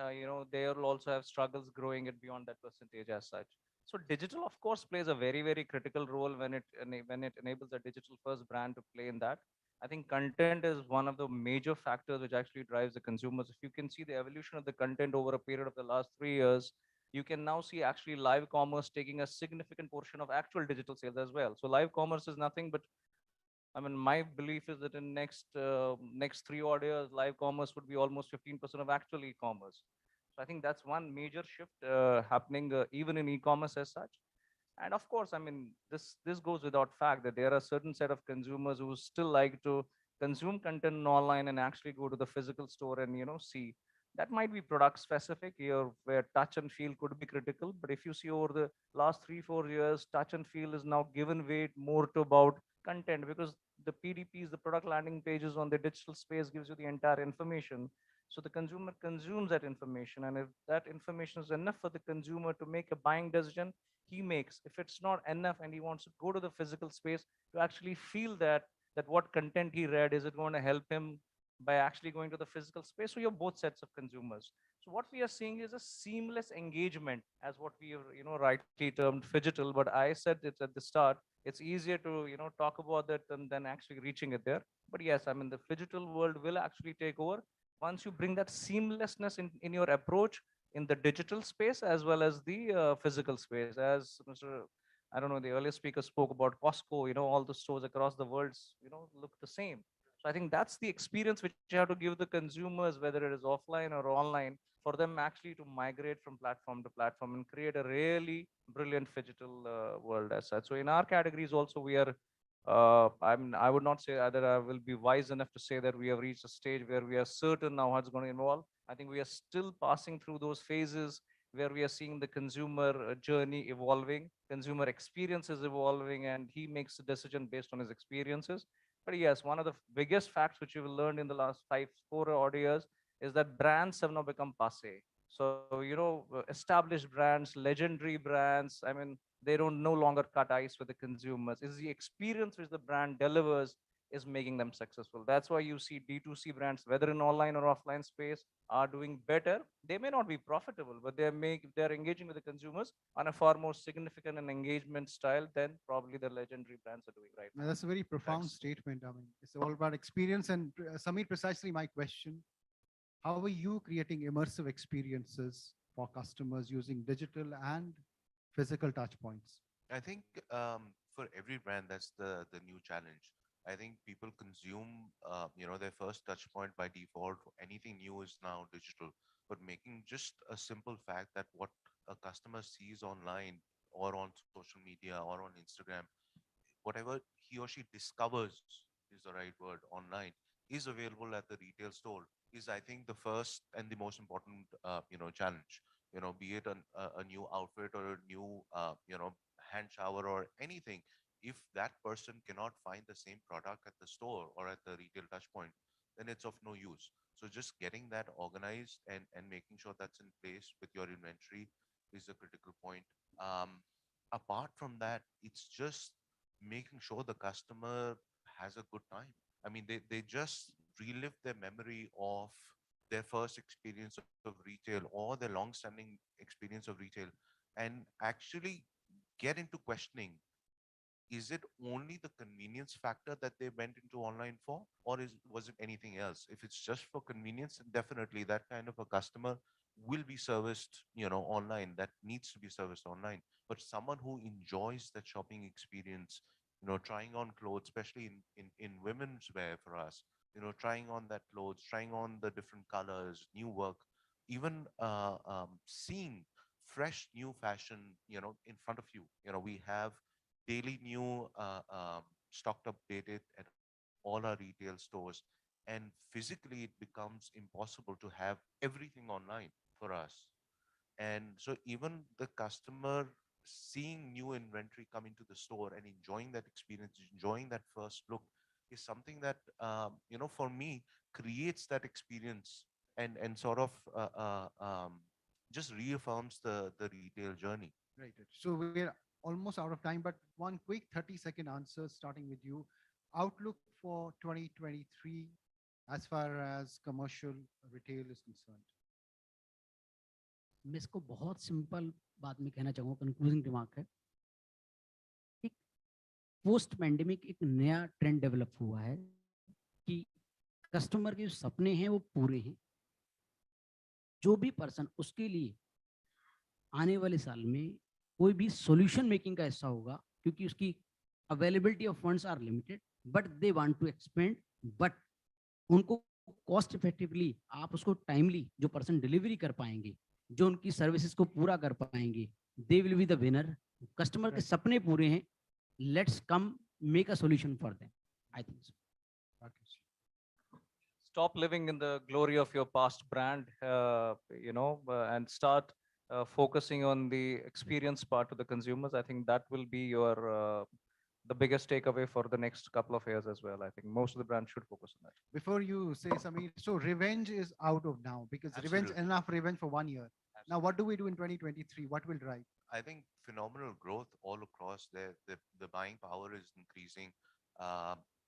they will also have struggles growing it beyond that percentage as such. So digital, of course, plays a very, very critical role when it enables a digital first brand to play in that. I think content is one of the major factors which actually drives the consumers. If you can see the evolution of the content over a period of the last 3 years, you can now see actually live commerce taking a significant portion of actual digital sales as well. So live commerce is nothing but I mean, my belief is that in next 3 odd years, live commerce would be almost 15% of actual e-commerce. So I think that's one major shift happening even in e-commerce as such. And of course, I mean, this goes without fact that there are certain set of consumers who still like to consume content online and actually go to the physical store and see. That might be product specific here, where touch and feel could be critical. But if you see over the last 3-4 years, touch and feel is now given weight more to about content, because the PDPs, the product landing pages on the digital space, gives you the entire information. So the consumer consumes that information, and if that information is enough for the consumer to make a buying decision, he makes. If it's not enough and he wants to go to the physical space to actually feel that what content he read, is it going to help him by actually going to the physical space? So you have both sets of consumers. So what we are seeing is a seamless engagement, as what we have rightly termed phygital. But I said it at the start, it's easier to talk about that than actually reaching it there. But yes, I mean, the phygital world will actually take over once you bring that seamlessness in your approach in the digital space as well as the physical space. As I don't know, the earlier speaker spoke about Costco, all the stores across the world, look the same. So I think that's the experience which you have to give the consumers, whether it is offline or online, for them actually to migrate from platform to platform and create a really brilliant phygital world as such. So in our categories also, we are, I would not say that I will be wise enough to say that we have reached a stage where we are certain now how it's going to evolve. I think we are still passing through those phases where we are seeing the consumer journey evolving, consumer experience is evolving, and he makes a decision based on his experiences. But yes, one of the biggest facts which we've learned in the last 4 odd years is that brands have now become passé. So, established brands, legendary brands, I mean, they don't no longer cut ice with the consumers. It's the experience which the brand delivers is making them successful. That's why you see D2C brands, whether in online or offline space, are doing better. They may not be profitable, but they're engaging with the consumers on a far more significant and engagement style than probably the legendary brands are doing right now. That's a very profound statement. I mean, it's all about experience. And Samir, precisely my question: how are you creating immersive experiences for customers using digital and physical touch points? I think for every brand, that's the new challenge. I think people consume, their first touch point by default. Anything new is now digital, but making just a simple fact that what a customer sees online or on social media or on Instagram, whatever he or she discovers is the right word online, is available at the retail store, is I think the first and the most important, challenge. Be it a new outfit or a new, hand shower or anything. If that person cannot find the same product at the store or at the retail touchpoint, then it's of no use. So just getting that organized and making sure that's in place with your inventory is a critical point. Apart from that, it's just making sure the customer has a good time. I mean, they just relive their memory of their first experience of retail or their long-standing experience of retail, and actually get into questioning, is it only the convenience factor that they went into online for, or was it anything else? If it's just for convenience, then definitely that kind of a customer will be serviced, online. That needs to be serviced online. But someone who enjoys that shopping experience, trying on clothes, especially in women's wear for us, trying on that clothes, trying on the different colors, new work, even seeing fresh new fashion, in front of you. We have daily new stocked updated at all our retail stores, and physically it becomes impossible to have everything online for us. And so even the customer seeing new inventory come into the store and enjoying that experience, enjoying that first look, is something that for me creates that experience and sort of just reaffirms the retail journey. Right. So we're almost out of time, but one quick 30-second answer starting with you. Outlook for 2023 as far as commercial retail is concerned. मैं इसको बहुत simple बात में कहना चाहूँगा, कंक्लूजिंग remark है। एक post pandemic एक नया ट्रेंड डेवलप हुआ है कि कस्टमर के जो सपने हैं वो पूरे हैं। जो भी पर्सन उसके लिए आने वाले साल में कोई भी सॉल्यूशन मेकिंग का हिस्सा होगा, क्योंकि उसकी availability of funds are limited, but they want to expand, but उनको cost effectively आप उसको timely जो person delivery कर पाएंगे, जो उनकी services को पूरा कर पाएंगे, they will be the winner. Customer के सपने पूरे हैं. Let's come make a solution for them. I think so. Stop living in the glory of your past brand, and start focusing on the experience part to the consumers. I think that will be your the biggest takeaway for the next couple of years as well. I think most of the brands should focus on that. Before you say something, so revenge is out of now because Absolutely. enough revenge for 1 year. Now, what do we do in 2023? What will drive? I think phenomenal growth all across there. The buying power is increasing.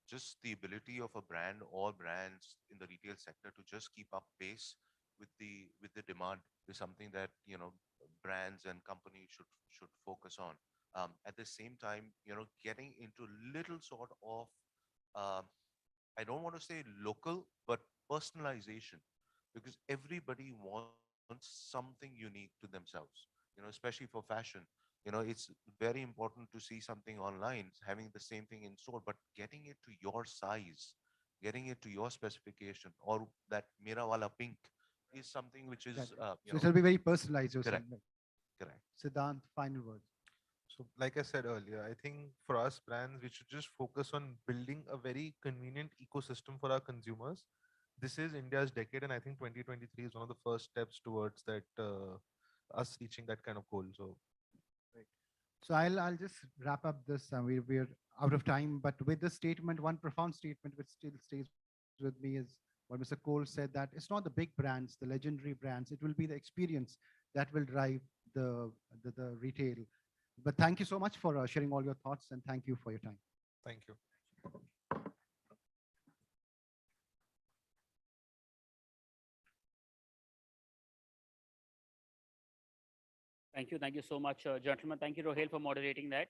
Just the ability of a brand or brands in the retail sector to just keep up pace with the demand is something that brands and companies should focus on. At the same time, getting into little sort of I don't want to say local, but personalization, because everybody wants something unique to themselves, especially for fashion. It's very important to see something online, having the same thing in store, but getting it to your size, getting it to your specification, or that Mera Wala pink is something which is, So it will be very personalized. You're correct. saying, right? Correct. Siddhant, final words. So, like I said earlier, I think for us brands, we should just focus on building a very convenient ecosystem for our consumers. This is India's decade, and I think 2023 is one of the first steps towards that, us reaching that kind of goal. So, So I'll just wrap up this. We're out of time, but with this statement, one profound statement which still stays with me is what Mr. Cole said, that it's not the big brands, the legendary brands, it will be the experience that will drive the retail. But thank you so much for sharing all your thoughts, and thank you for your time. thank you. Thank you so much, gentlemen. Thank you, Rohel, for moderating that.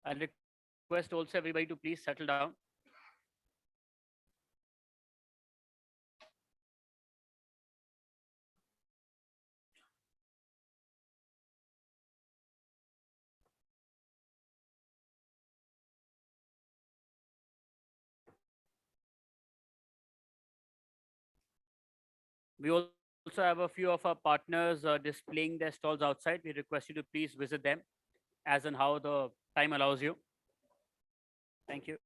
I'll request also everybody to please settle down. We also have a few of our partners displaying their stalls outside. We request you to please visit them as and how the time allows you. Thank you.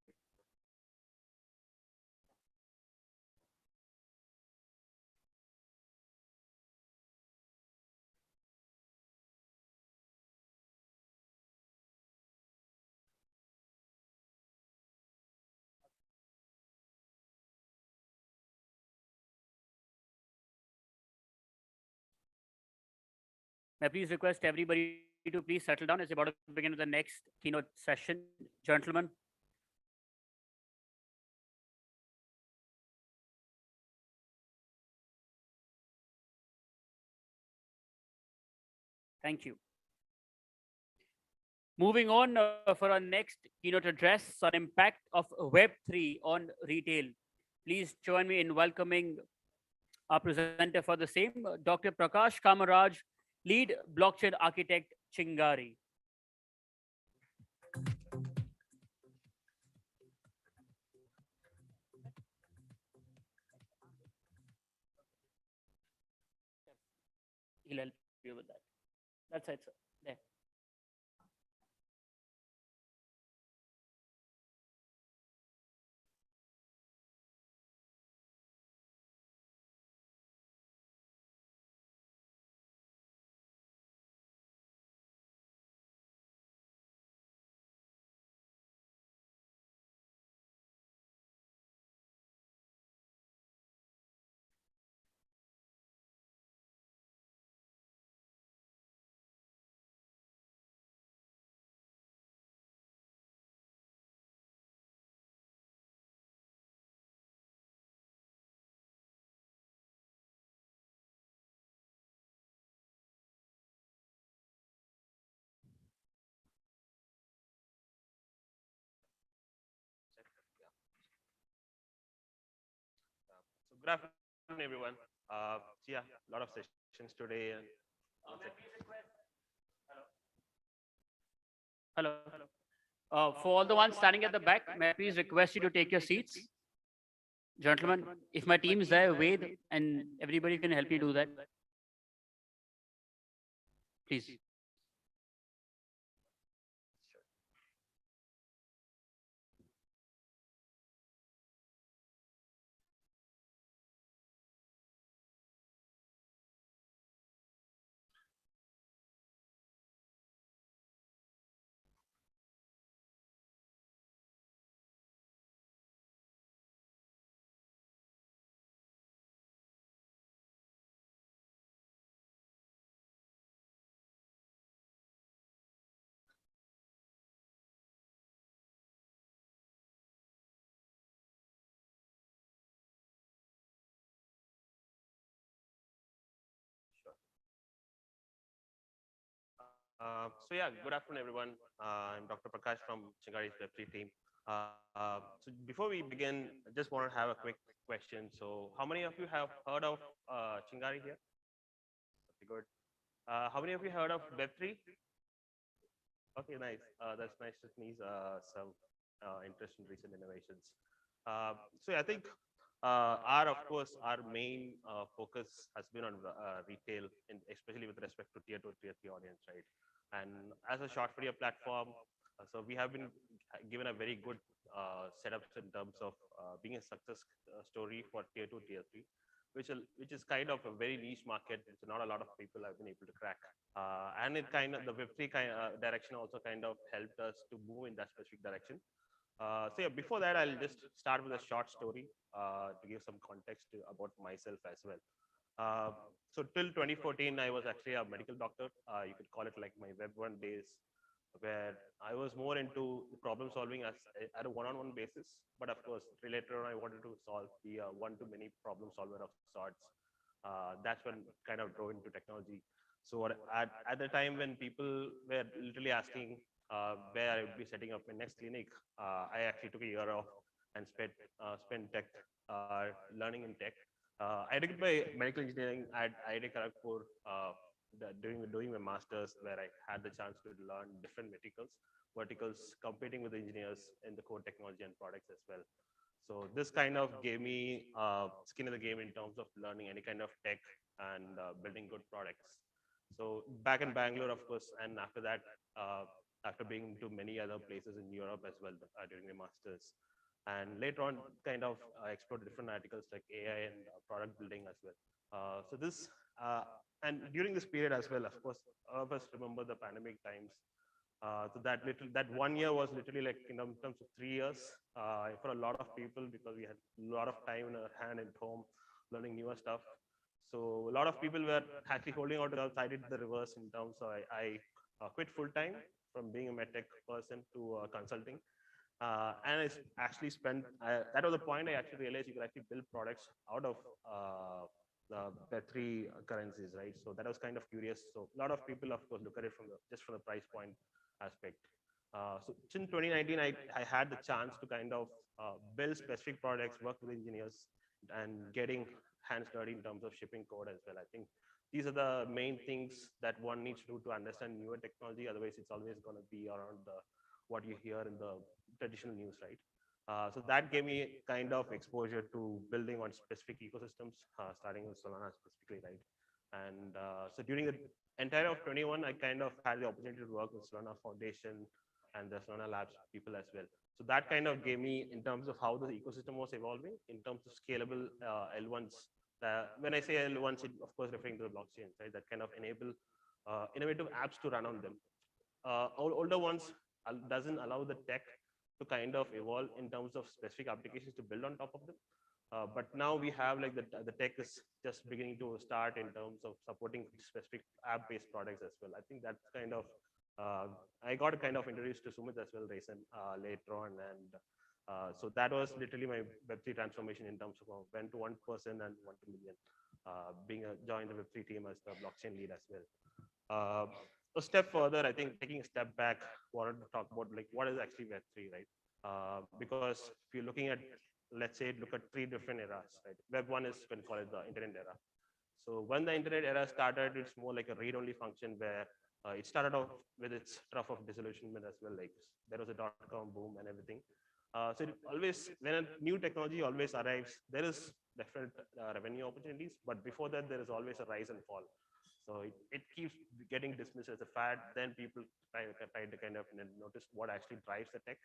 May I please request everybody to please settle down as we're about to begin with the next keynote session. Gentlemen. Thank you. Moving on for our next keynote address on impact of Web3 on retail. Please join me in welcoming our presenter for the same, Dr. Prakash Kamaraj, Lead Blockchain Architect, Chingari. He'll help you with that. That's it, sir. There. Good afternoon, everyone. So yeah, a lot of sessions today. And Hello. For all the ones standing at the back, may I please request you to take your seats? Gentlemen, if my team is there, Ved and everybody can help me do that. Please. So yeah, good afternoon, everyone. I'm Dr. Prakash from Chingari's Web3 team. So before we begin, I just want to have a quick question. So how many of you have heard of Chingari here? Okay, good. How many of you heard of Web3? Okay, nice. That's nice to see some interest in recent innovations. So yeah, I think of course, our main focus has been on retail, especially with respect to tier 2, tier 3 audience, right? And as a short video platform, so we have been given a very good setups in terms of being a success story for tier 2, tier 3, which is kind of a very niche market. It's not a lot of people have been able to crack. And it kind of, the Web3 direction also kind of helped us to move in that specific direction. So yeah, before that, I'll just start with a short story to give some context about myself as well. So till 2014, I was actually a medical doctor. You could call it like my Web1 days, where I was more into problem solving as at a one-on-one basis. But of course, later on, I wanted to solve the one-to-many problem solver of sorts. That's when kind of drove into technology. So at the time when people were literally asking where I would be setting up my next clinic, I actually took a year off and spent tech, learning in tech. I did my medical engineering at IIT Kharagpur, doing my master's, where I had the chance to learn different verticals, competing with engineers in the core technology and products as well. So this kind of gave me skin in the game in terms of learning any kind of tech and building good products. So back in Bangalore, of course, and after that, after being to many other places in Europe as well during my master's. And later on, kind of explored different articles like AI and product building as well. So this, and during this period as well, of course, all of us remember the pandemic times. So that 1 year was literally like in terms of 3 years for a lot of people, because we had a lot of time in our hand at home learning newer stuff. So a lot of people were actually holding out jobs. I did the reverse in terms of I quit full time from being a medtech person to consulting. And I actually spent, that was the point I actually realized you could actually build products out of the three currencies, right? So that was kind of curious. So a lot of people, of course, look at it from just from the price point aspect. So since 2019, I had the chance to kind of build specific products, work with engineers, and getting hands dirty in terms of shipping code as well. I think these are the main things that one needs to do to understand newer technology. Otherwise, it's always going to be around what you hear in the traditional news, right? So that gave me kind of exposure to building on specific ecosystems, starting with Solana specifically, right? And so during the entire of 21, I kind of had the opportunity to work with Solana Foundation and the Solana Labs people as well. So that kind of gave me, in terms of how the ecosystem was evolving, in terms of scalable L1s. When I say L1s, it, of course, referring to the blockchain, right? That kind of enable innovative apps to run on them. Older ones doesn't allow the tech to kind of evolve in terms of specific applications to build on top of them. But now we have like the tech is just beginning to start in terms of supporting specific app-based products as well. I think that's kind of, I got kind of introduced to Sumit as well later on. And so that was literally my Web3 transformation in terms of went to 1% and 1 to million, joined the Web3 team as the blockchain lead as well. A step further, I think taking a step back, wanted to talk about like what is actually Web3, right? Because if you're looking at let's say, look at three different eras, right? Web 1 is, we can call it the internet era. So when the internet era started, it's more like a read-only function where it started off with its trough of disillusionment as well. Like there was a dot-com boom and everything. So it always, when a new technology always arrives, there is different revenue opportunities, but before that, there is always a rise and fall. So it keeps getting dismissed as a fad. Then people try to kind of notice what actually drives the tech.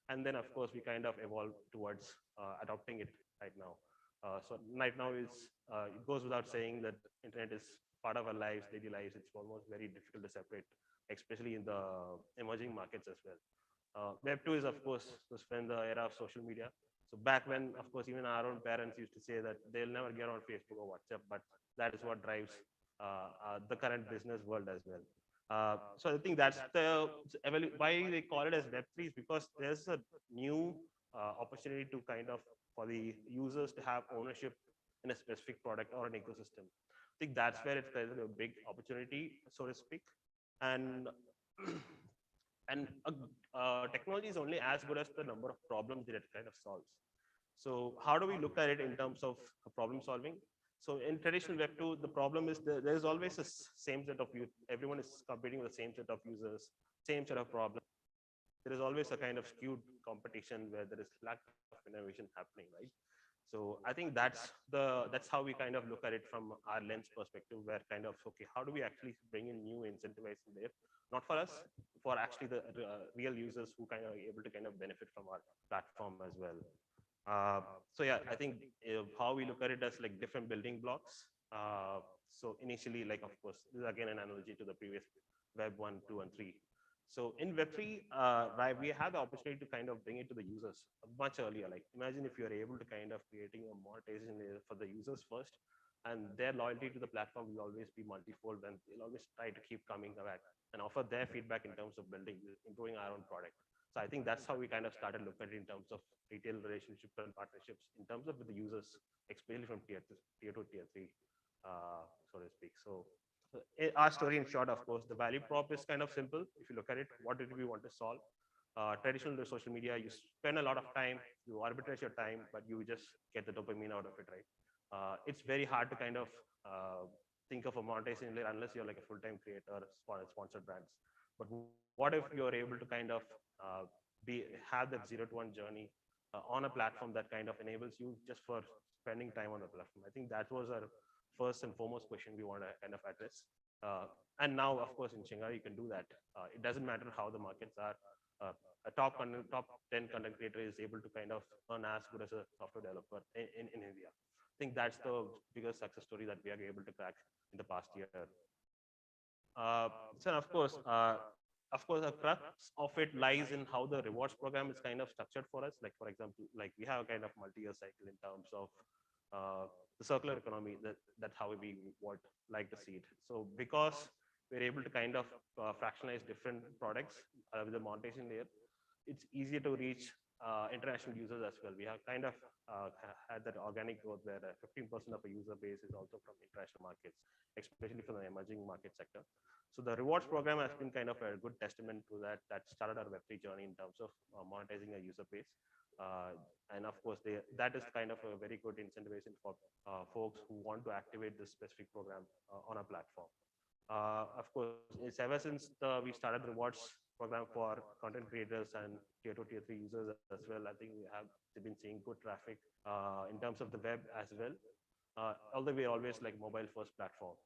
And then, of course, we kind of evolve towards adopting it right now. So right now, it goes without saying that internet is part of our lives, daily lives. It's almost very difficult to separate, especially in the emerging markets as well. Web 2 is, of course, was when the era of social media. So back when, of course, even our own parents used to say that they'll never get on Facebook or WhatsApp, but that is what drives the current business world as well. So I think that's why they call it as Web3 is because there's a new opportunity to kind of, for the users to have ownership in a specific product or an ecosystem. I think that's where it's kind of a big opportunity, so to speak. And technology is only as good as the number of problems that it kind of solves. So how do we look at it in terms of problem solving? So in traditional Web 2, the problem is there is always a same set of everyone is competing with the same set of users, same set of problems. There is always a kind of skewed competition where there is lack of innovation happening, right? So I think that's how we kind of look at it from our lens perspective, where kind of, okay, how do we actually bring in new incentivization there? Not for us, for actually the real users who kind of are able to kind of benefit from our platform as well. So yeah, I think how we look at it as like different building blocks. So initially, like, of course, this is again an analogy to the previous Web 1, 2, and 3. So in Web 3, right, we had the opportunity to kind of bring it to the users much earlier. Like imagine if you're able to kind of creating a monetization layer for the users first, and their loyalty to the platform will always be multifold, and they'll always try to keep coming back and offer their feedback in terms of building, improving our own product. So I think that's how we kind of started looking at it in terms of retail relationships and partnerships in terms of with the users, especially from tier 2, tier 3, so to speak. So our story in short, of course, the value prop is kind of simple. If you look at it, what did we want to solve? Traditional social media, you spend a lot of time, you arbitrage your time, but you just get the dopamine out of it, right? It's very hard to kind of think of a monetization layer unless you're like a full-time creator, sponsored brands. But what if you're able to kind of have that 0 to 1 journey on a platform that kind of enables you just for spending time on the platform? I think that was our first and foremost question we want to kind of address. And now, of course, in Shanghai, you can do that. It doesn't matter how the markets are. A top 10 content creator is able to kind of earn as good as a software developer in India. I think that's the biggest success story that we are able to crack in the past year. So of course, the crux of it lies in how the rewards program is kind of structured for us. Like, for example, like we have a kind of multi-year cycle in terms of the circular economy. That's how we would like to see it. So because we're able to kind of fractionalize different products with the monetization layer, it's easier to reach international users as well. We have kind of had that organic growth where 15% of a user base is also from international markets, especially from the emerging market sector. So the rewards program has been kind of a good testament to that. That started our Web3 journey in terms of monetizing a user base. And of course, that is kind of a very good incentivization for folks who want to activate this specific program on a platform. Of course, it's ever since we started the rewards program for content creators and tier 2, tier 3 users as well. I think we have been seeing good traffic in terms of the web as well. Although we're always like mobile first platform.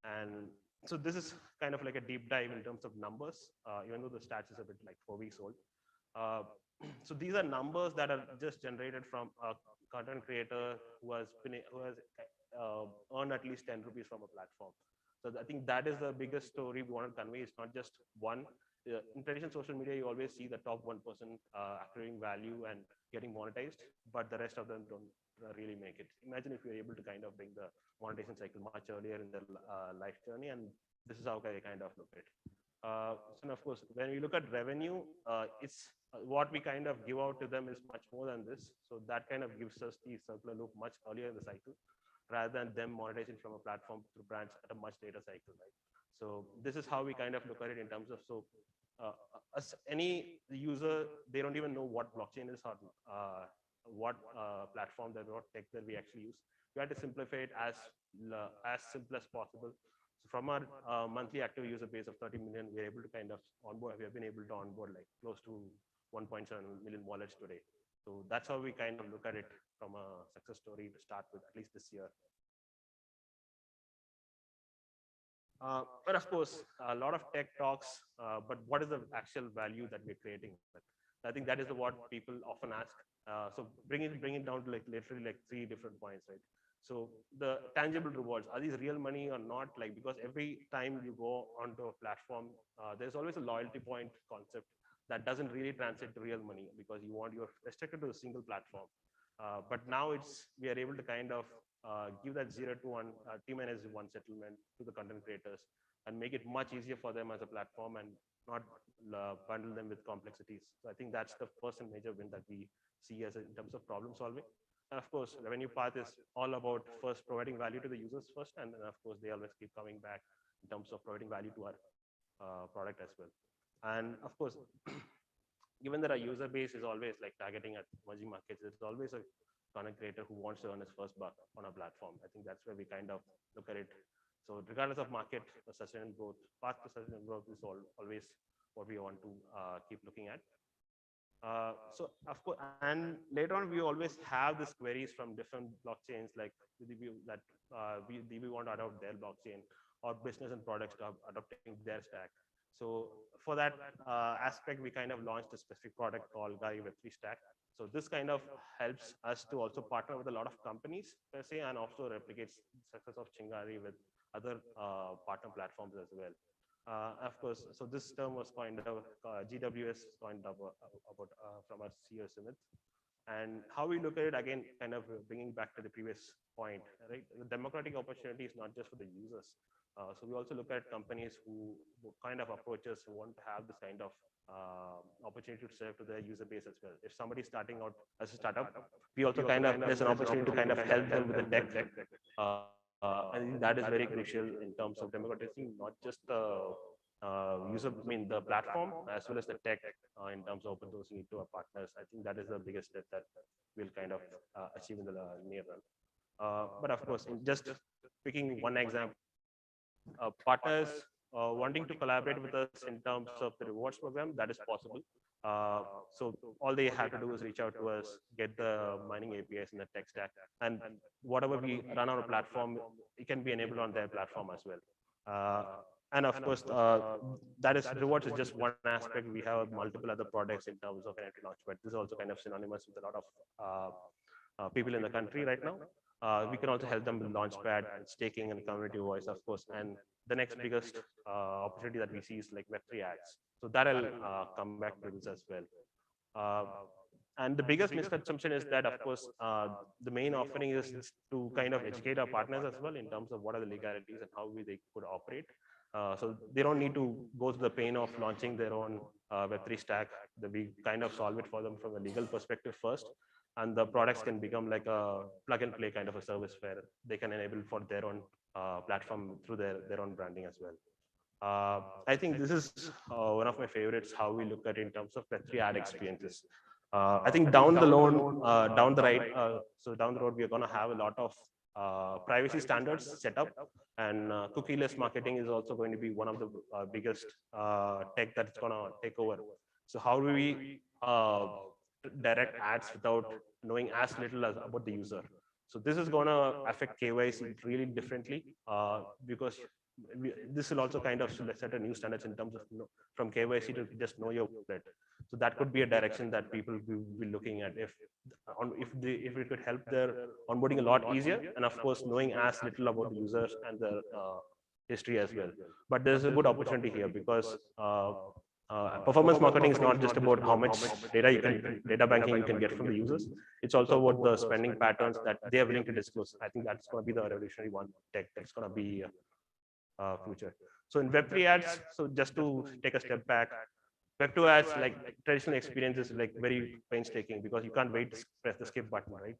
And so this is kind of like a deep dive in terms of numbers, even though the stats is a bit like 4 weeks old. So these are numbers that are just generated from a content creator who has earned at least 10 rupees from a platform. So I think that is the biggest story we want to convey. It's not just one. In traditional social media, you always see the top 1% accruing value and getting monetized, but the rest of them don't really make it. Imagine if you're able to kind of bring the monetization cycle much earlier in their life journey, and this is how I kind of look at it. So of course, when we look at revenue, it's what we kind of give out to them is much more than this. So that kind of gives us the circular loop much earlier in the cycle, rather than them monetizing from a platform through brands at a much later cycle, right? So this is how we kind of look at it in terms of, so any user, they don't even know what blockchain is or what platform that what tech that we actually use. We had to simplify it as simple as possible. So from our monthly active user base of 30 million, we're able to kind of onboard. We have been able to onboard like close to 1.7 million wallets today. So that's how we kind of look at it from a success story to start with, at least this year. But of course, a lot of tech talks, but what is the actual value that we're creating? I think that is what people often ask. So bring it down to like literally like 3 different points, right? So the tangible rewards, are these real money or not? Like, because every time you go onto a platform, there's always a loyalty point concept that doesn't really translate to real money because you're restricted to a single platform. But now we are able to kind of give that 0 to 1 T-1 settlement to the content creators and make it much easier for them as a platform and not bundle them with complexities. So I think that's the first and major win that we see in terms of problem solving. And of course, revenue path is all about first providing value to the users first, and then of course they always keep coming back in terms of providing value to our product as well. And of course, given that our user base is always like targeting at emerging markets, it's always a content creator who wants to earn his first buck on a platform. I think that's where we kind of look at it. So regardless of market, the sustainable growth, path to sustainable growth is always what we want to keep looking at. So of course, and later on, we always have these queries from different blockchains, like that we want to adopt their blockchain, or business and products to adopting their stack. So for that aspect, we kind of launched a specific product called Gari Web3 Stack. So this kind of helps us to also partner with a lot of companies per se, and also replicates the success of Chingari with other partner platforms as well. Of course, so this term was coined up, GWS coined up about from our CEO Sumit. And how we look at it, again, kind of bringing back to the previous point, right? The democratic opportunity is not just for the users. So we also look at companies who kind of approach us, who want to have this kind of opportunity to serve to their user base as well. If somebody's starting out as a startup, we also kind of, there's an opportunity to kind of help them with the tech. I think that is very crucial in terms of democratizing not just the the platform as well as the tech in terms of open sourcing it to our partners. I think that is the biggest step that we'll kind of achieve in the near run. But of course, in just picking one example, partners wanting to collaborate with us in terms of the rewards program, that is possible. So all they have to do is reach out to us, get the mining APIs in the tech stack, and whatever we run on a platform, it can be enabled on their platform as well. And of course, that is rewards is just one aspect. We have multiple other products in terms of NFT Launchpad. This is also kind of synonymous with a lot of people in the country right now. We can also help them with Launchpad, staking, and community voice, of course. And the next biggest opportunity that we see is like Web3 ads. So that I'll come back to this as well. And the biggest misconception is that, of course, the main offering is to kind of educate our partners as well in terms of what are the legalities and how they could operate. So they don't need to go through the pain of launching their own Web3 stack. We kind of solve it for them from a legal perspective first. And the products can become like a plug and play kind of a service where they can enable for their own platform through their own branding as well. I think this is one of my favorites, how we look at it in terms of Web3 ad experiences. I think down the road, we are going to have a lot of privacy standards set up, and cookieless marketing is also going to be one of the biggest tech that's going to take over. So how do we direct ads without knowing as little as about the user? So this is going to affect KYC really differently because this will also kind of set a new standards in terms of from KYC to just know your wallet. So that could be a direction that people will be looking at if we could help their onboarding a lot easier, and of course knowing as little about the users and their history as well. But there's a good opportunity here because performance marketing is not just about how much data banking you can get from the users. It's also about the spending patterns that they are willing to disclose. I think that's going to be the revolutionary one tech that's going to be future. So in Web3 ads, so just to take a step back, Web2 ads, like traditional experiences, like very painstaking because you can't wait to press the skip button, right?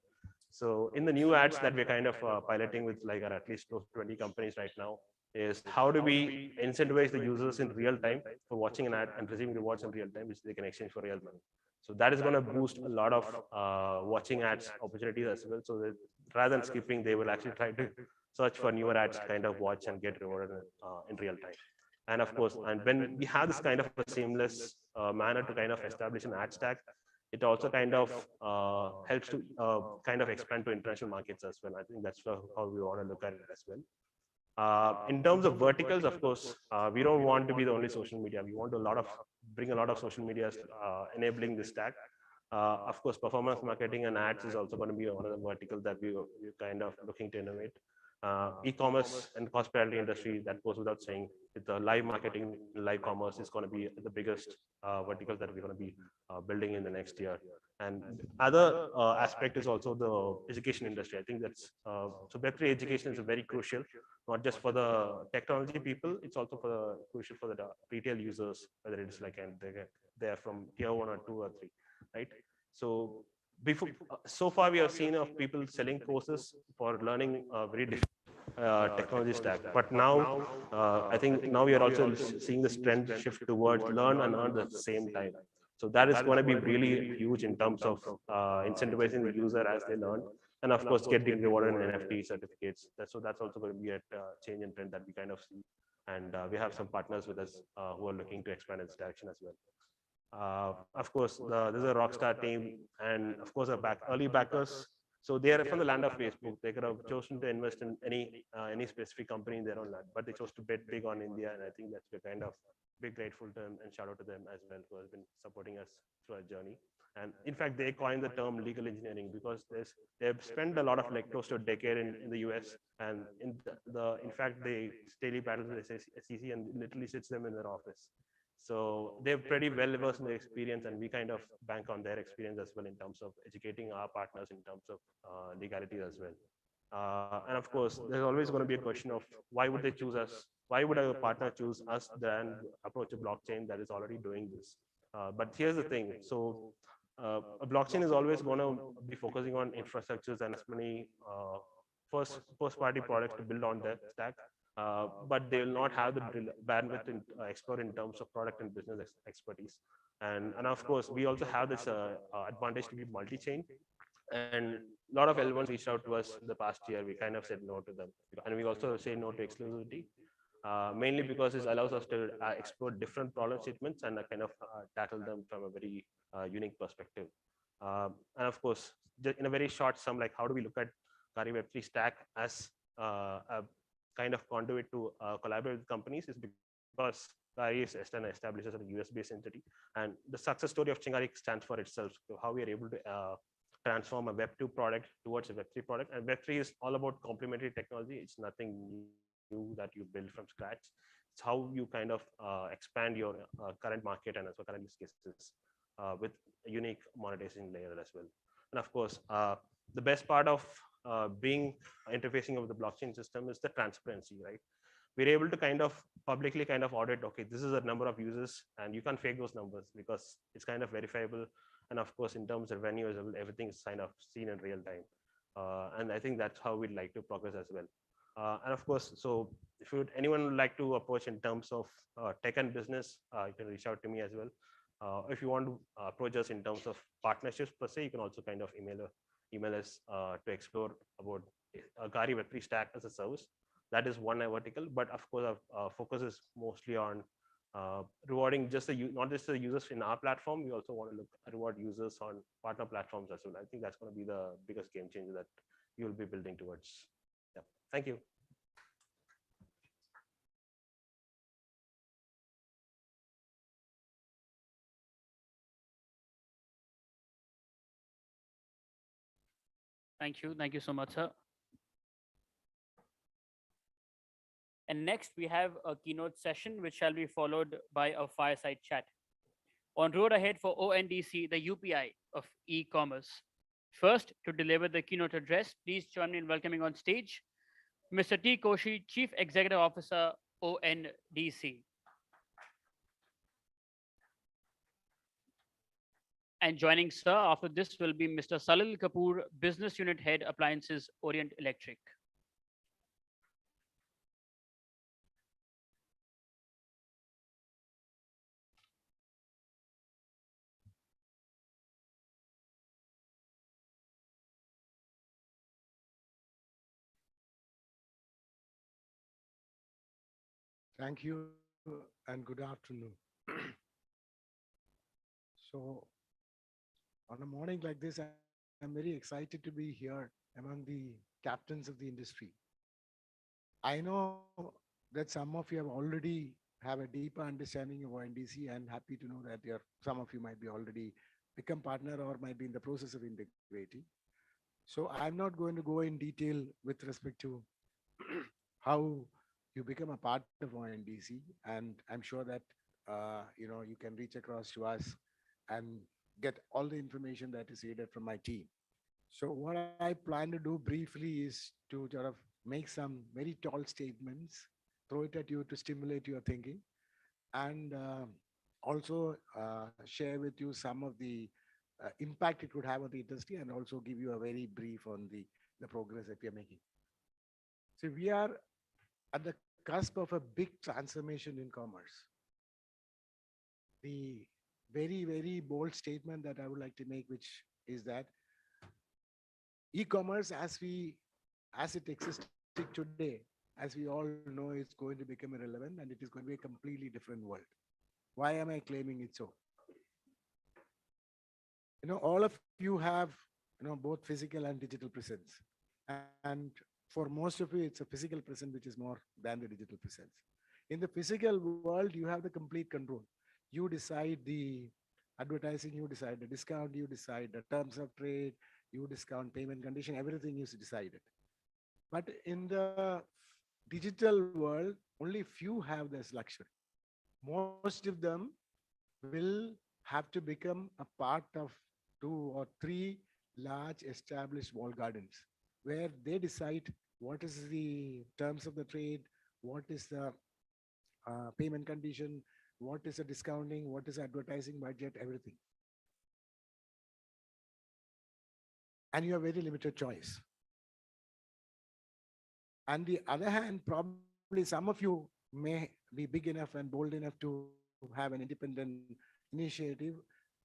So in the new ads that we're kind of piloting with like at least 20 companies right now, is how do we incentivize the users in real time for watching an ad and receiving rewards in real time, which they can exchange for real money. So that is going to boost a lot of watching ads opportunities as well. So that rather than skipping, they will actually try to search for newer ads to kind of watch and get rewarded in real time. And of course, and when we have this kind of a seamless manner to kind of establish an ad stack, it also kind of helps to kind of expand to international markets as well. I think that's how we want to look at it as well. In terms of verticals, of course, we don't want to be the only social media. We want to bring a lot of social media enabling this stack. Of course, performance marketing and ads is also going to be one of the verticals that we're kind of looking to innovate. E-commerce and hospitality industry, that goes without saying. With the live marketing, live commerce is going to be the biggest vertical that we're going to be building in the next year. And other aspect is also the education industry. I think that's so Web3 education is very crucial, not just for the technology people, it's also crucial for the retail users, whether it's like they're from tier 1 or 2 or 3, right? So so far we have seen of people selling courses for learning very different technology stack, but now I think now we are also seeing this trend shift towards learn and earn at the same time. So that is going to be really huge in terms of incentivizing the user as they learn, and of course getting rewarded in NFT certificates. So that's also going to be a change in trend that we kind of see, and we have some partners with us who are looking to expand in this direction as well. Of course, there's a Rockstar team, and of course our early backers. So they are from the land of Facebook. They could have chosen to invest in any specific company in their own land, but they chose to bet big on India, and I think that's the kind of big grateful to them and shout out to them as well, who has been supporting us through our journey. And in fact, they coined the term legal engineering because they've spent a lot of like close to a decade in the US, and in fact they daily battles with SEC and literally sits them in their office. So they're pretty well versed in their experience, and we kind of bank on their experience as well in terms of educating our partners in terms of legalities as well. And of course, there's always going to be a question of why would they choose us? Why would a partner choose us than approach a blockchain that is already doing this? But here's the thing. So a blockchain is always going to be focusing on infrastructures and as many first-party products to build on their stack. But they will not have the bandwidth and expert in terms of product and business expertise. And of course, we also have this advantage to be multi-chain. And a lot of L1s reached out to us in the past year. We kind of said no to them. And we also say no to exclusivity, mainly because it allows us to explore different problem statements and kind of tackle them from a very unique perspective. And of course, in a very short sum, like how do we look at Kari Web3 stack as a kind of conduit to collaborate with companies is because Kari is established as a US-based entity, and the success story of Chingari stands for itself. So how we are able to transform a Web2 product towards a Web3 product, and Web3 is all about complementary technology. It's nothing new that you build from scratch. It's how you kind of expand your current market and also current use cases with a unique monetization layer as well. And of course, the best part of being interfacing with the blockchain system is the transparency, right? We're able to kind of publicly kind of audit, okay, this is a number of users, and you can't fake those numbers because it's kind of verifiable. And of course, in terms of revenue, everything is kind of seen in real time. And I think that's how we'd like to progress as well. And of course, so if anyone would like to approach in terms of tech and business, you can reach out to me as well. If you want to approach us in terms of partnerships per se, you can also kind of email us to explore about Kari Web3 stack as a service. That is one vertical, but of course our focus is mostly on rewarding not just the users in our platform. We also want to reward users on partner platforms as well. I think that's going to be the biggest game changer that you'll be building towards. Yeah. Thank you. Thank you. Thank you so much, sir. And next, we have a keynote session, which shall be followed by a fireside chat. On road ahead for ONDC, the UPI of e-commerce. First, to deliver the keynote address, please join me in welcoming on stage Mr. T. Koshi, Chief Executive Officer, ONDC. And joining sir after this will be Mr. Salil Kapoor, Business Unit Head, Appliances, Orient Electric. Thank you and good afternoon. So on a morning like this, I'm very excited to be here among the captains of the industry. I know that some of you have already have a deeper understanding of ONDC and happy to know that some of you might be already become partner or might be in the process of integrating. So I'm not going to go in detail with respect to how you become a part of ONDC, and I'm sure that you can reach across to us and get all the information that is needed from my team. So what I plan to do briefly is to sort of make some very tall statements, throw it at you to stimulate your thinking, and also share with you some of the impact it could have on the industry, and also give you a very brief on the progress that we are making. So we are at the cusp of a big transformation in commerce. The very, very bold statement that I would like to make, which is that e-commerce as it exists today, as we all know, is going to become irrelevant, and it is going to be a completely different world. Why am I claiming it so? All of you have, both physical and digital presence. And for most of you, it's a physical presence, which is more than the digital presence. In the physical world, you have the complete control. You decide the advertising, you decide the discount, you decide the terms of trade, you discount payment condition, everything is decided. But in the digital world, only few have this luxury. Most of them will have to become a part of 2 or 3 large established walled gardens, where they decide what is the terms of the trade, what is the payment condition, what is the discounting, what is advertising budget, everything. And you have very limited choice. On the other hand, probably some of you may be big enough and bold enough to have an independent initiative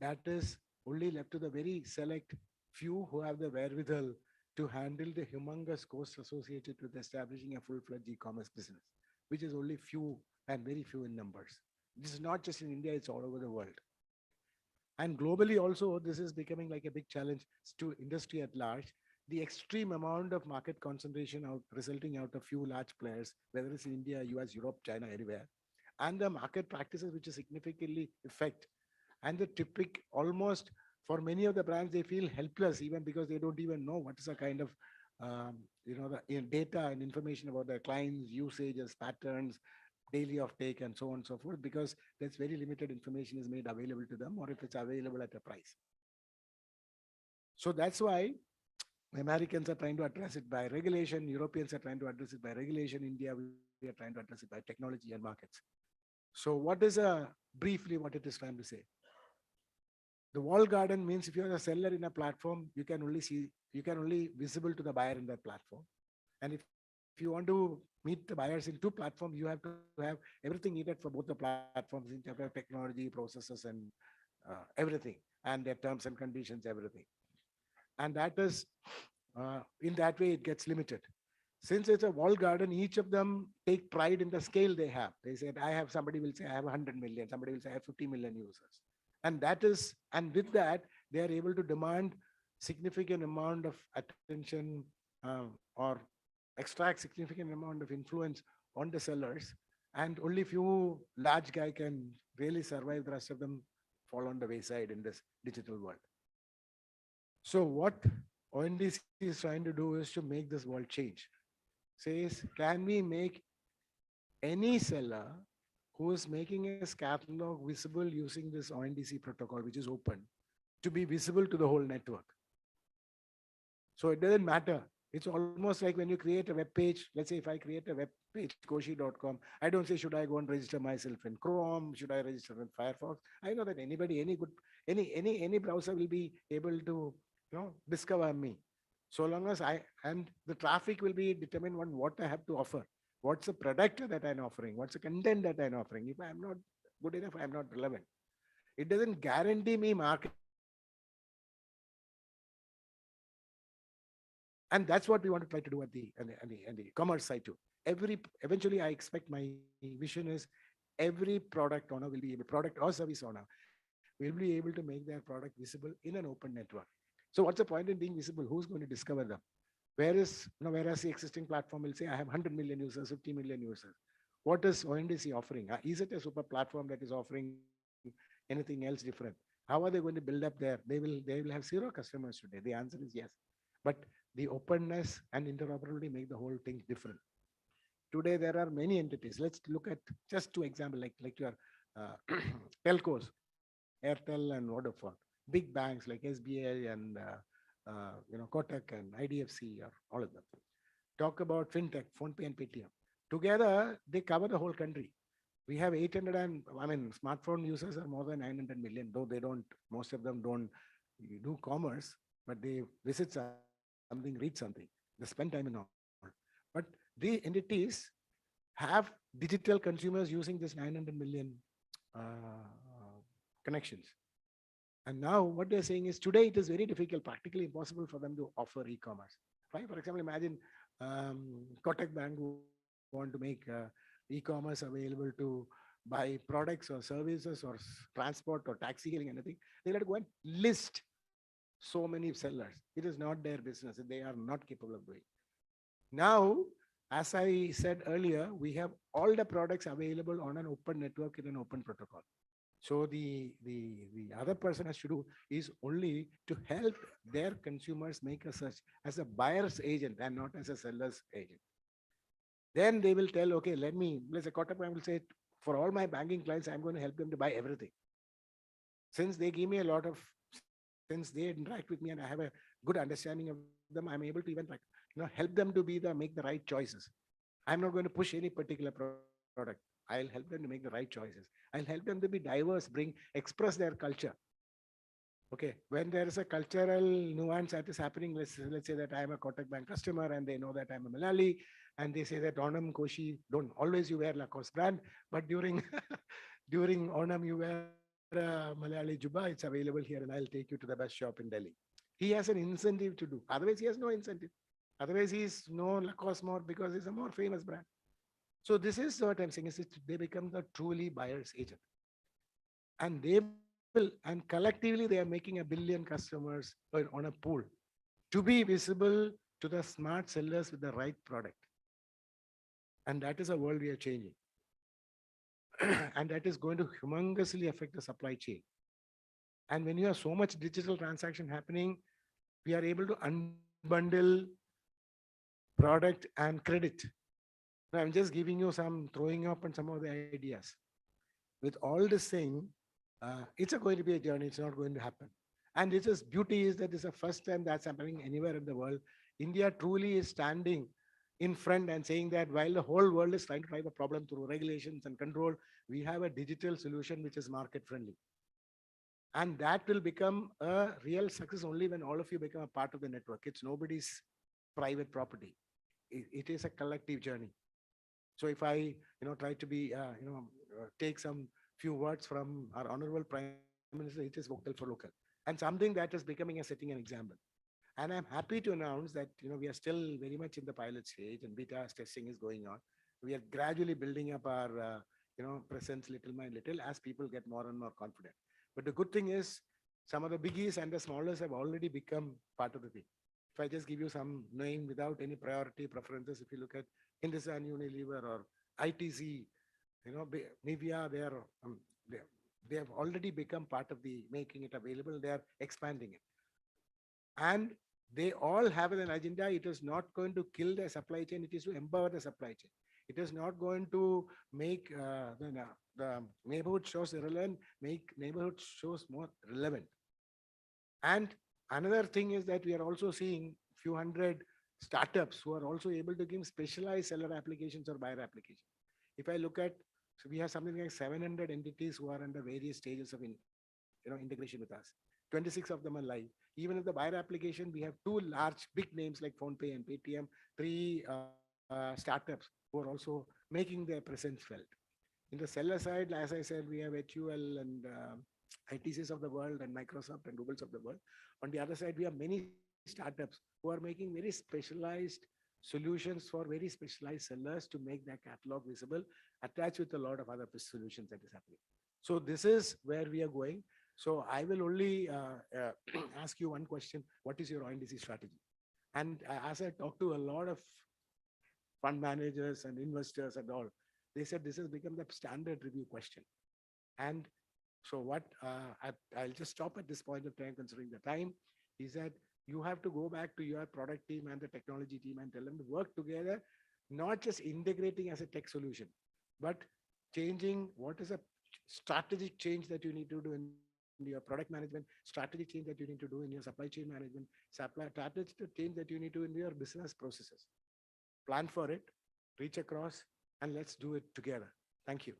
that is only left to the very select few who have the wherewithal to handle the humongous costs associated with establishing a full-fledged e-commerce business, which is only few and very few in numbers. This is not just in India, it's all over the world. And globally also, this is becoming like a big challenge to industry at large. The extreme amount of market concentration resulting out of few large players, whether it's in India, US, Europe, China, anywhere, and the market practices which significantly affect. And the typical, almost for many of the brands, they feel helpless even because they don't even know what is a kind of the data and information about their clients, usages, patterns, daily offtake, and so on and so forth, because there's very limited information is made available to them, or if it's available at a price. So that's why Americans are trying to address it by regulation, Europeans are trying to address it by regulation, India, we are trying to address it by technology and markets. So what is briefly what it is trying to say? The walled garden means if you're a seller in a platform, you can only visible to the buyer in that platform. And if you want to meet the buyers in 2 platforms, you have to have everything needed for both the platforms in terms of technology, processes, and everything, and their terms and conditions, everything. And that is, in that way, it gets limited. Since it's a walled garden, each of them take pride in the scale they have. They said, somebody will say, I have 100 million, somebody will say, I have 50 million users. And with that, they are able to demand significant amount of attention or extract significant amount of influence on the sellers. And only few large guy can really survive, the rest of them fall on the wayside in this digital world. So what ONDC is trying to do is to make this world change. Says, can we make any seller who is making his catalog visible using this ONDC protocol, which is open, to be visible to the whole network? So it doesn't matter. It's almost like when you create a web page. Let's say if I create a web page, koshi.com, I don't say, should I go and register myself in Chrome? Should I register in Firefox? I know that any browser will be able to discover me. So long as and the traffic will be determined on what I have to offer. What's the product that I'm offering? What's the content that I'm offering? If I'm not good enough, I'm not relevant. It doesn't guarantee me market. And that's what we want to try to do at the commerce side too. Eventually I expect my vision is every product owner will be able, product or service owner will be able to make their product visible in an open network. So what's the point in being visible? Who's going to discover them? Whereas the existing platform will say, I have 100 million users, 50 million users. What is ONDC offering? Is it a super platform that is offering anything else different? How are they going to build up there? They will have zero customers today. The answer is yes. But the openness and interoperability make the whole thing different. Today, there are many entities. Let's look at just two examples, like your telcos, Airtel and Vodafone, big banks like SBI and Kotak and IDFC, or all of them. Talk about fintech, PhonePe and Paytm. Together, they cover the whole country. We have 800 and, smartphone users are more than 900 million, though most of them don't do commerce, but they visit something, read something, they spend time in all. But the entities have digital consumers using this 900 million connections. And now what they're saying is today it is very difficult, practically impossible for them to offer e-commerce. Right? For example, imagine Kotak Bank who want to make e-commerce available to buy products or services or transport or taxi hailing, anything. They'll have to go and list so many sellers. It is not their business. They are not capable of doing. Now, as I said earlier, we have all the products available on an open network in an open protocol. So the other person has to do is only to help their consumers make a search as a buyer's agent and not as a seller's agent. Then they will tell, okay, let's say Kotak Bank will say, for all my banking clients, I'm going to help them to buy everything. Since they give me since they interact with me and I have a good understanding of them, I'm able to even help them to make the right choices. I'm not going to push any particular product. I'll help them to make the right choices. I'll help them to be diverse, express their culture. Okay, when there is a cultural nuance that is happening, let's say that I'm a Kotak Bank customer and they know that I'm a Malayali, and they say that Onam, Koshi, don't always you wear Lacoste brand, but during Onam you wear Malayali Juba, it's available here and I'll take you to the best shop in Delhi. He has an incentive to do. Otherwise, he has no incentive. Otherwise, he's no Lacoste more because he's a more famous brand. So this is what I'm saying, is they become the truly buyer's agent. And and collectively, they are making 1 billion customers on a pool to be visible to the smart sellers with the right product. And that is a world we are changing. And that is going to humongously affect the supply chain. And when you have so much digital transaction happening, we are able to unbundle product and credit. Now, I'm just giving you throwing up on some of the ideas. With all this saying, it's going to be a journey. It's not going to happen. And its beauty is that it's the first time that's happening anywhere in the world. India truly is standing in front and saying that while the whole world is trying to drive a problem through regulations and control, we have a digital solution which is market friendly. And that will become a real success only when all of you become a part of the network. It's nobody's private property. It is a collective journey. So if I, try to be, take some few words from our Honorable Prime Minister, it is vocal for local, and something that is becoming setting an example. And I'm happy to announce that, we are still very much in the pilot stage and beta testing is going on. We are gradually building up our, presence little by little as people get more and more confident. But the good thing is some of the biggies and the smallest have already become part of the thing. If I just give you some name without any priority preferences, if you look at Hindustan Unilever or ITC, Nivea, they have already become part of the making it available. They are expanding it. And they all have an agenda. It is not going to kill the supply chain. It is to empower the supply chain. It is not going to make the neighborhood shows irrelevant, make neighborhood shows more relevant. And another thing is that we are also seeing few hundred startups who are also able to give specialized seller applications or buyer applications. If I look at, so we have something like 700 entities who are under various stages of integration with us. 26 of them are live. Even if the buyer application, we have 2 large big names like PhonePe and Paytm, 3 startups who are also making their presence felt. In the seller side, as I said, we have HUL and ITCs of the world and Microsoft and Googles of the world. On the other side, we have many startups who are making very specialized solutions for very specialized sellers to make their catalog visible, attached with a lot of other solutions that is happening. So this is where we are going. So I will only ask you one question. What is your ONDC strategy? And as I talked to a lot of fund managers and investors and all, they said this has become the standard review question. And so what I'll just stop at this point of time, considering the time, is that you have to go back to your product team and the technology team and tell them to work together, not just integrating as a tech solution, but changing what is a strategic change that you need to do in your product management, strategic change that you need to do in your supply chain management, strategic change that you need to do in your business processes. Plan for it, reach across, and let's do it together. Thank you.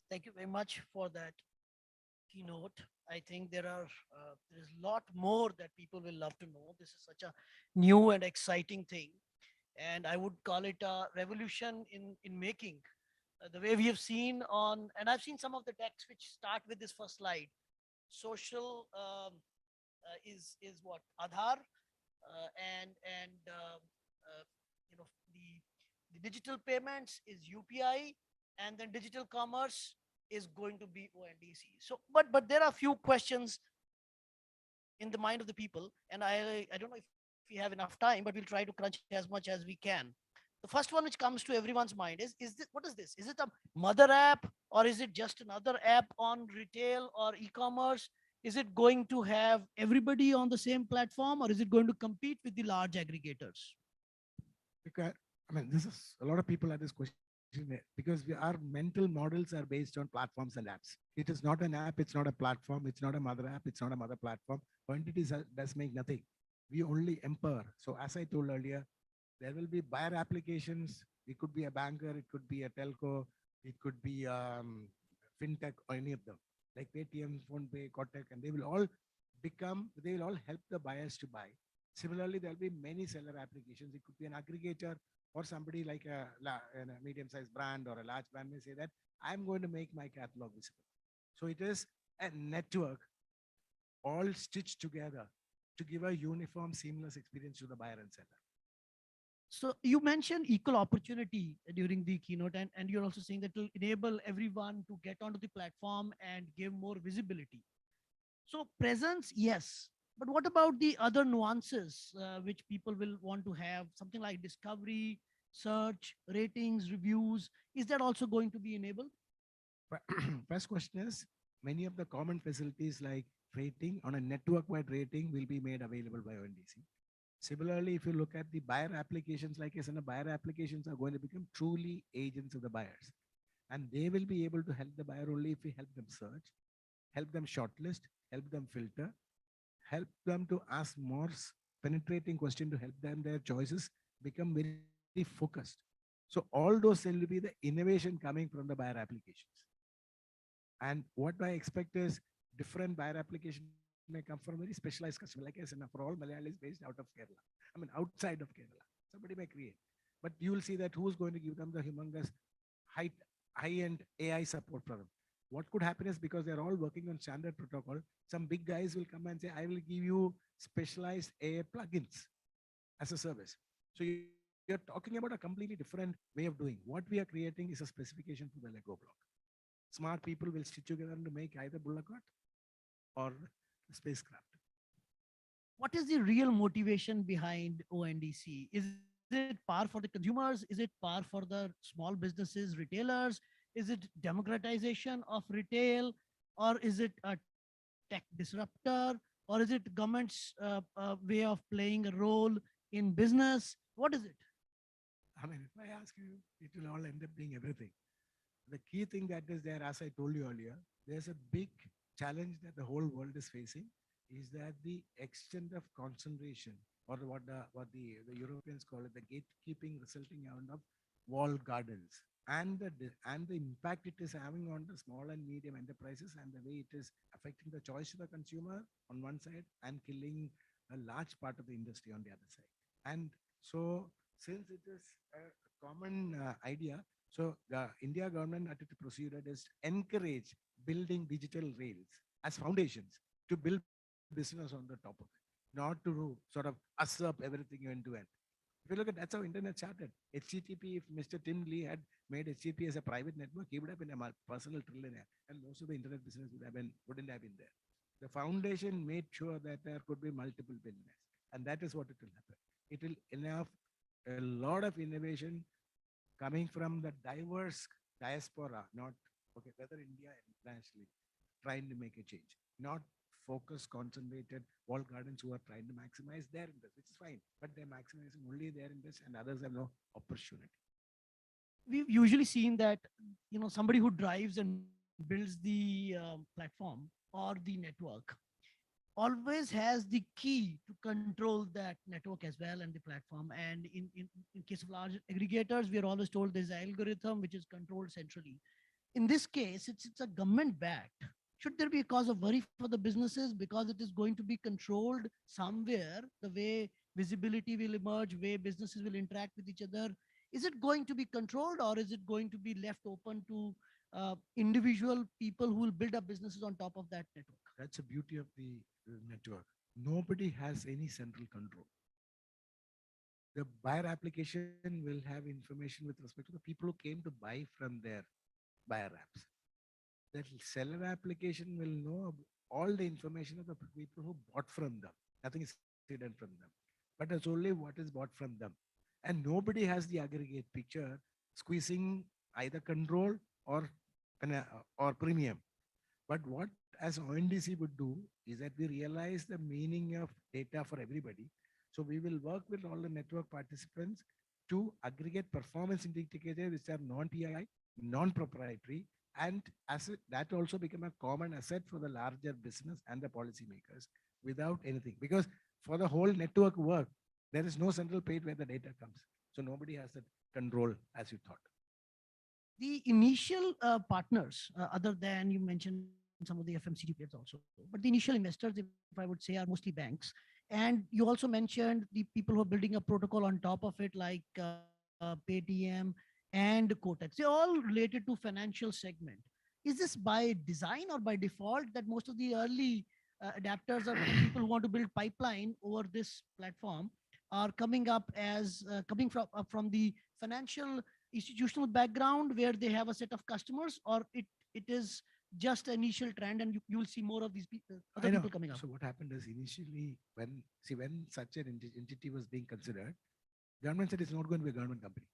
Thank you very much for that keynote. I think there's a lot more that people will love to know. This is such a new and exciting thing, and I would call it a revolution in making. The way we have seen on, and I've seen some of the texts which start with this first slide. Social is what Aadhaar, and you know the digital payments is UPI, and then digital commerce is going to be ONDC. So, but there are a few questions in the mind of the people, and I don't know if we have enough time, but we'll try to crunch as much as we can. The first one which comes to everyone's mind is this, what is this? Is it a mother app, or is it just another app on retail or e-commerce? Is it going to have everybody on the same platform, or is it going to compete with the large aggregators? Because, I mean, this is a lot of people have this question because our mental models are based on platforms and apps. It is not an app, it's not a platform, it's not a mother app, it's not a mother platform. Entities does make nothing. We only empower. So as I told earlier, there will be buyer applications. It could be a banker, it could be a telco, it could be fintech, or any of them, like Paytm, PhonePe, Kotak, and they will all help the buyers to buy. Similarly, there'll be many seller applications. It could be an aggregator, or somebody like a medium-sized brand or a large brand may say that I'm going to make my catalog visible. So it is a network all stitched together to give a uniform, seamless experience to the buyer and seller. So you mentioned equal opportunity during the keynote, and you're also saying that will enable everyone to get onto the platform and give more visibility. So presence, yes. But what about the other nuances which people will want to have? Something like discovery, search, ratings, reviews. Is that also going to be enabled? First question is, many of the common facilities like rating on a network-wide rating will be made available by ONDC. Similarly, if you look at the buyer applications, like I said, the buyer applications are going to become truly agents of the buyers. And they will be able to help the buyer only if we help them search, help them shortlist, help them filter, help them to ask more penetrating question to help them their choices become very focused. So all those will be the innovation coming from the buyer applications. And what I expect is different buyer application may come from very specialized customer. Like I said, for all Malayalis based out of Kerala. I mean, outside of Kerala, somebody may create. But you will see that who's going to give them the humongous high-end AI support for them. What could happen is, because they're all working on standard protocol, some big guys will come and say, I will give you specialized AI plugins as a service. So you're talking about a completely different way of doing. What we are creating is a specification for the Lego block. Smart people will stitch together to make either bullock cart or the spacecraft. What is the real motivation behind ONDC? Is it par for the consumers? Is it par for the small businesses, retailers? Is it democratization of retail? Or is it a tech disruptor? Or is it government's way of playing a role in business? What is it? I mean, if I ask you, it will all end up being everything. The key thing that is there, as I told you earlier, there's a big challenge that the whole world is facing, is that the extent of concentration, or what the Europeans call it, the gatekeeping resulting out of walled gardens. and the impact it is having on the small and medium enterprises and the way it is affecting the choice of the consumer on one side and killing a large part of the industry on the other side. And so since it is a common idea, so the India government at its procedure is encourage building digital rails as foundations to build business on the top of it, not to sort of usurp everything end to end. If you look at that's how internet started. HTTP, if Mr. Tim Lee had made HTTP as a private network, he would have been a personal trillionaire, and most of the internet business wouldn't have been there. The foundation made sure that there could be multiple billionaires, and that is what it will happen. It will enough a lot of innovation coming from the diverse diaspora, not okay, whether India and internationally, trying to make a change, not focused, concentrated walled gardens who are trying to maximize their interest, which is fine, but they're maximizing only their interest and others have no opportunity. We've usually seen that, somebody who drives and builds the platform or the network always has the key to control that network as well and the platform. And in case of large aggregators, we are always told there's an algorithm which is controlled centrally. In this case, it's a government backed. Should there be a cause of worry for the businesses because it is going to be controlled somewhere, the way visibility will emerge, way businesses will interact with each other? Is it going to be controlled or is it going to be left open to individual people who will build up businesses on top of that network? That's the beauty of the network. Nobody has any central control. The buyer application will have information with respect to the people who came to buy from their buyer apps. That seller application will know all the information of the people who bought from them. Nothing is hidden from them, but it's only what is bought from them. And nobody has the aggregate picture squeezing either control or premium. But what as ONDC would do is that we realize the meaning of data for everybody. So we will work with all the network participants to aggregate performance indicators which are non-PII, non-proprietary, and asset that also become a common asset for the larger business and the policymakers without anything. Because for the whole network work, there is no central page where the data comes. So nobody has that control as you thought. The initial partners, other than you mentioned some of the FMCG players also, but the initial investors, if I would say, are mostly banks. And you also mentioned the people who are building a protocol on top of it, like Paytm and Kotak. They're all related to financial segment. Is this by design or by default that most of the early adapters or people who want to build pipeline over this platform are coming up as coming from the financial institutional background where they have a set of customers, or it is just an initial trend and you will see more of these people, other people coming up? So what happened is initially when such an entity was being considered, government said it's not going to be a government company.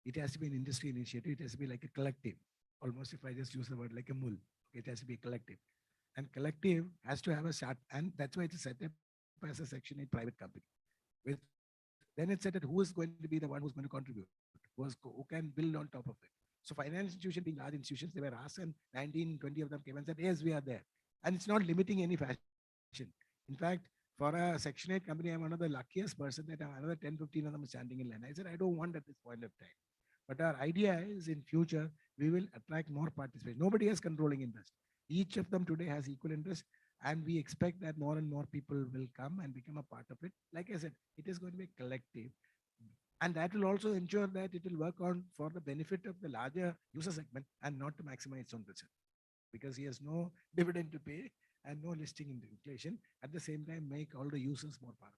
It has to be an industry initiative. It has to be like a collective. Almost if I just use the word like a mul, it has to be a collective. And collective has to have a start, and that's why it's set up as a Section 8 private company. Then it said that who is going to be the one who's going to contribute, who can build on top of it. So finance institutions being large institutions, they were asked and 19, 20 of them came and said, yes, we are there. And it's not limiting any fashion. In fact, for a Section 8 company, I'm one of the luckiest person that another 10, 15 of them are standing in line. I said, I don't want at this point of time. But our idea is in future, we will attract more participation. Nobody has controlling interest. Each of them today has equal interest. And we expect that more and more people will come and become a part of it. Like I said, it is going to be a collective. And that will also ensure that it will work on for the benefit of the larger user segment and not to maximize its own return. Because he has no dividend to pay and no listing in the inflation. At the same time, make all the users more powerful.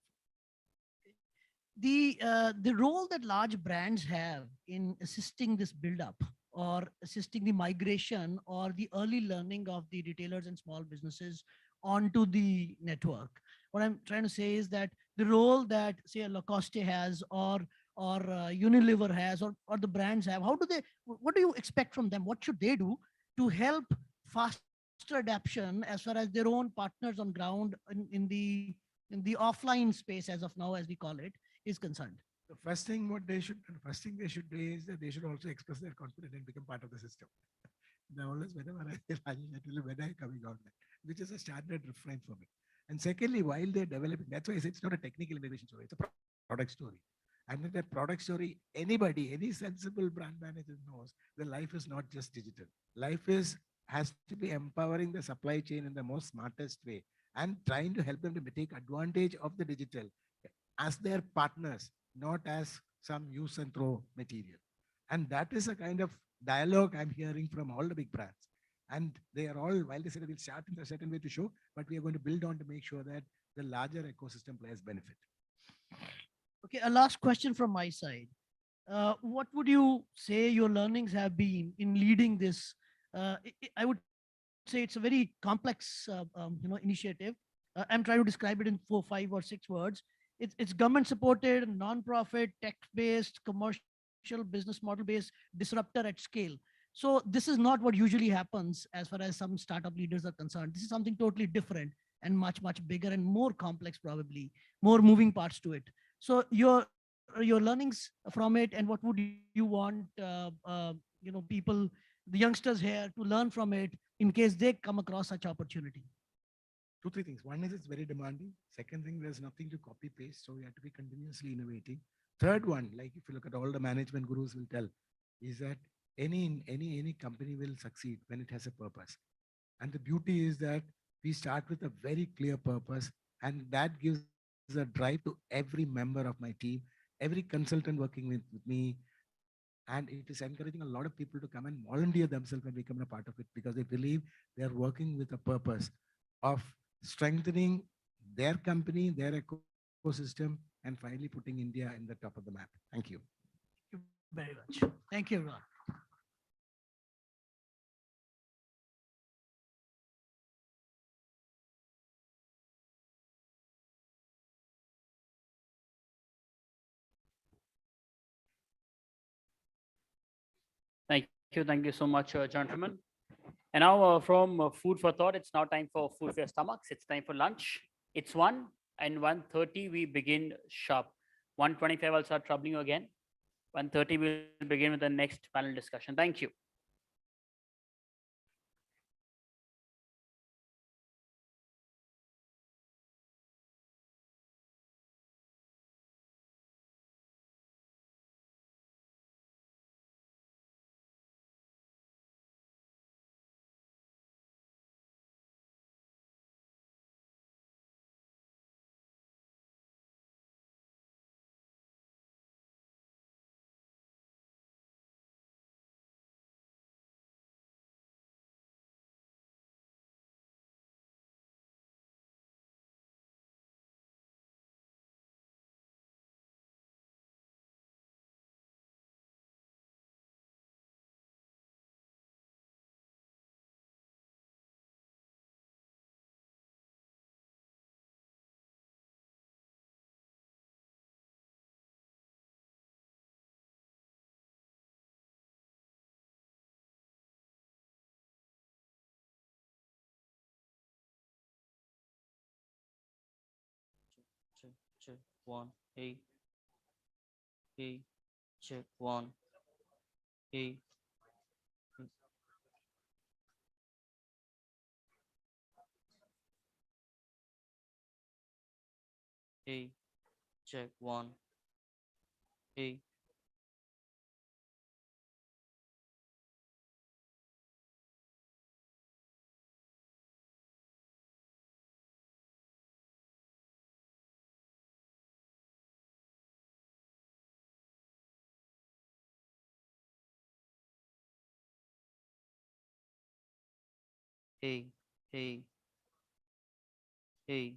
The role that large brands have in assisting this build-up or assisting the migration or the early learning of the retailers and small businesses onto the network. What I'm trying to say is that the role that say a Lacoste has or Unilever has or the brands have, what do you expect from them? What should they do to help faster adaption as far as their own partners on ground in the offline space as of now, as we call it, is concerned? The first thing they should do is that they should also express their confidence and become part of the system. They always, whenever I when I coming out, which is a standard refrain for me. And secondly, while they're developing, that's why I say it's not a technical innovation story, it's a product story. And in that product story, anybody, any sensible brand manager knows that life is not just digital. Life is has to be empowering the supply chain in the most smartest way and trying to help them to take advantage of the digital as their partners, not as some use and throw material. And that is a kind of dialogue I'm hearing from all the big brands. And they are all, while they said we'll start in a certain way to show, but we are going to build on to make sure that the larger ecosystem players benefit. Okay, a last question from my side. What would you say your learnings have been in leading this? I would say it's a very complex, initiative. I'm trying to describe it in 4, 5, or 6 words. It's government supported, non-profit, tech-based, commercial, business model-based, disruptor at scale. So this is not what usually happens as far as some startup leaders are concerned. This is something totally different and much, much bigger and more complex, probably more moving parts to it. So your learnings from it, and what would you want people, the youngsters here, to learn from it in case they come across such opportunity? 2, 3 things. One is it's very demanding. Second thing, there's nothing to copy paste, so we have to be continuously innovating. Third one, like if you look at all the management gurus will tell, is that any company will succeed when it has a purpose. And the beauty is that we start with a very clear purpose, and that gives a drive to every member of my team, every consultant working with me. And it is encouraging a lot of people to come and volunteer themselves and become a part of it because they believe they are working with a purpose of strengthening their company, their ecosystem, and finally putting India in the top of the map. Thank you. Thank you very much. Thank you, everyone. Thank you so much, gentlemen. And now from food for thought, it's now time for food for your stomachs. It's time for lunch. It's 1 and 1:30 we begin sharp. 1:25 I'll start troubling you again. 1:30 we'll begin with the next panel discussion. Thank you. Check one. Hey, hey, check one. Hey, hey. Hey, check one. Hey. Hey, hey, hey.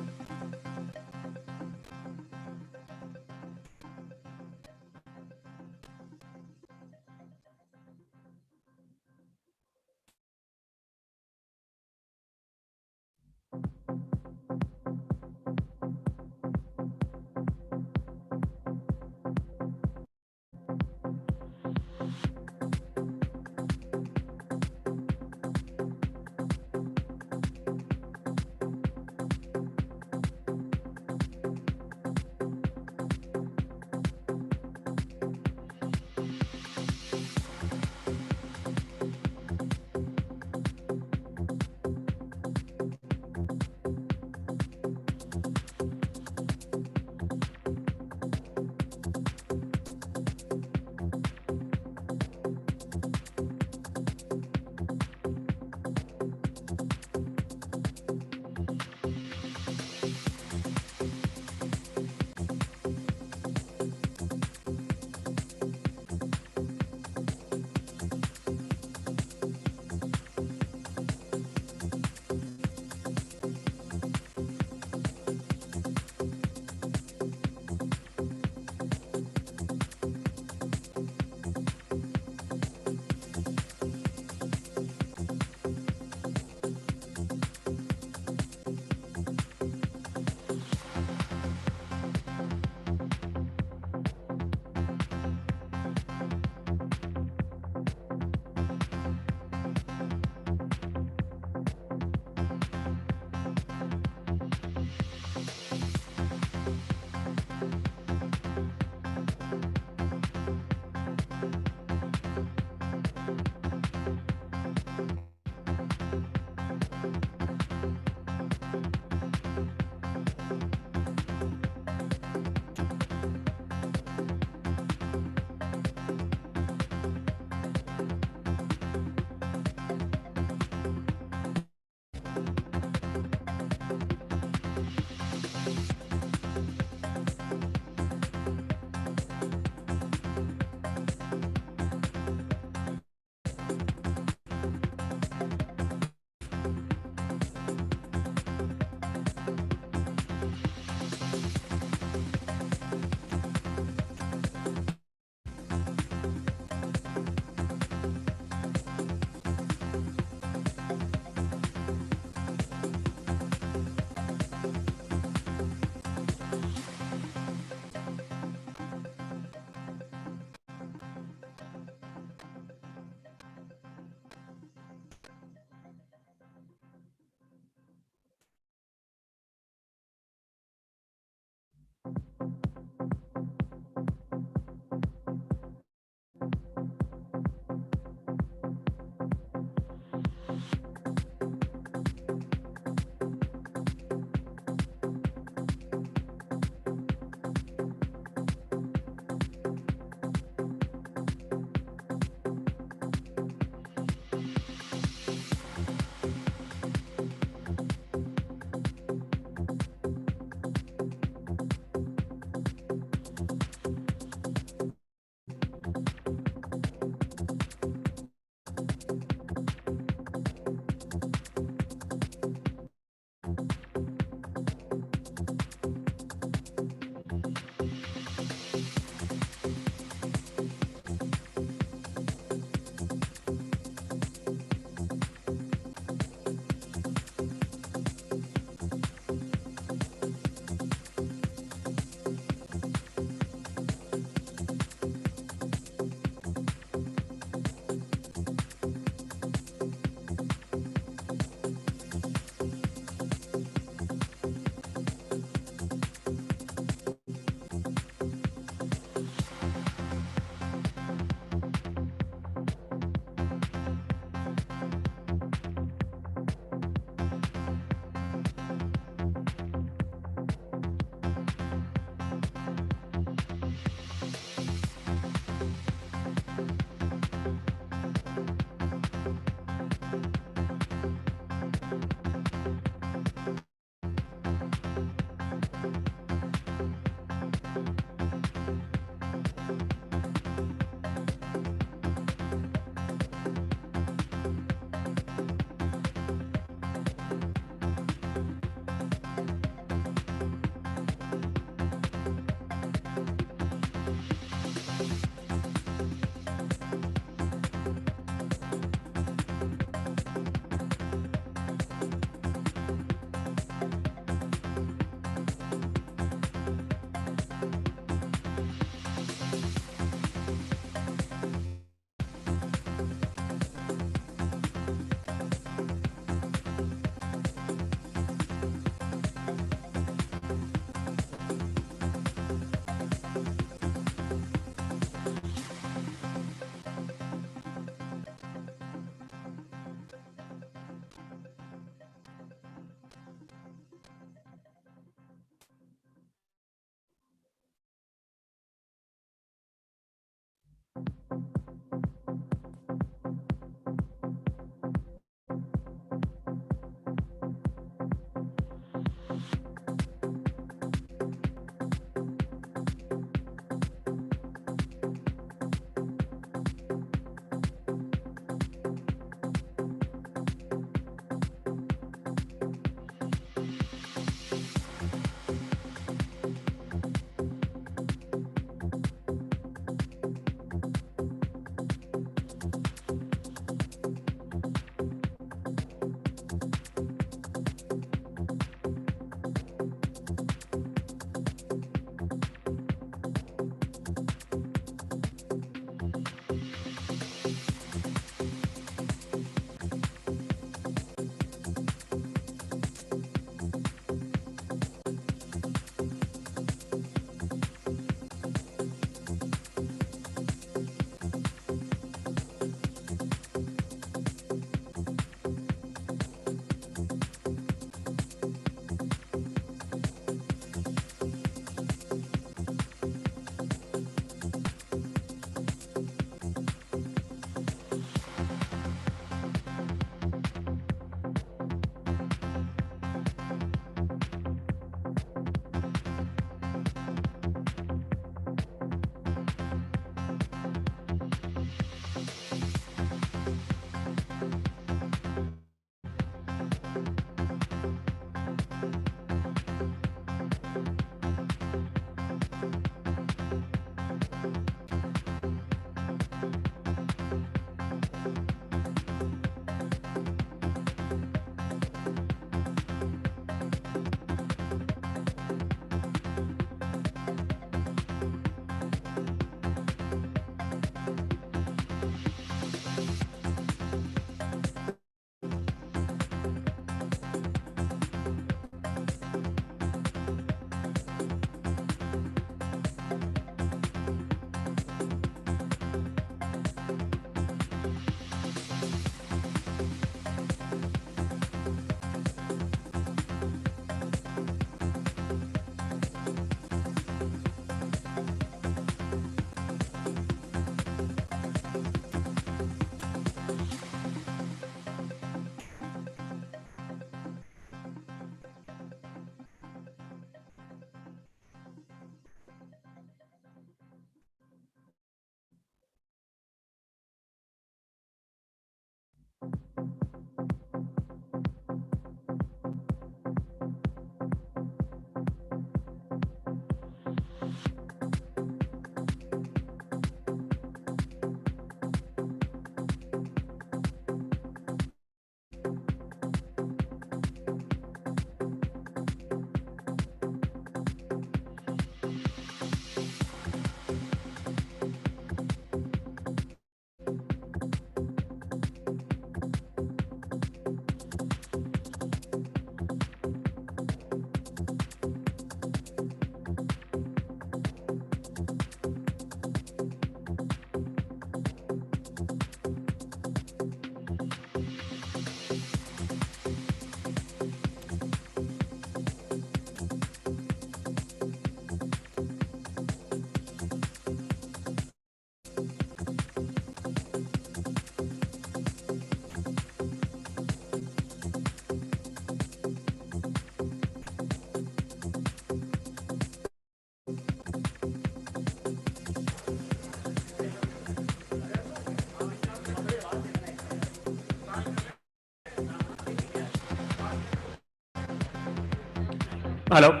Hello.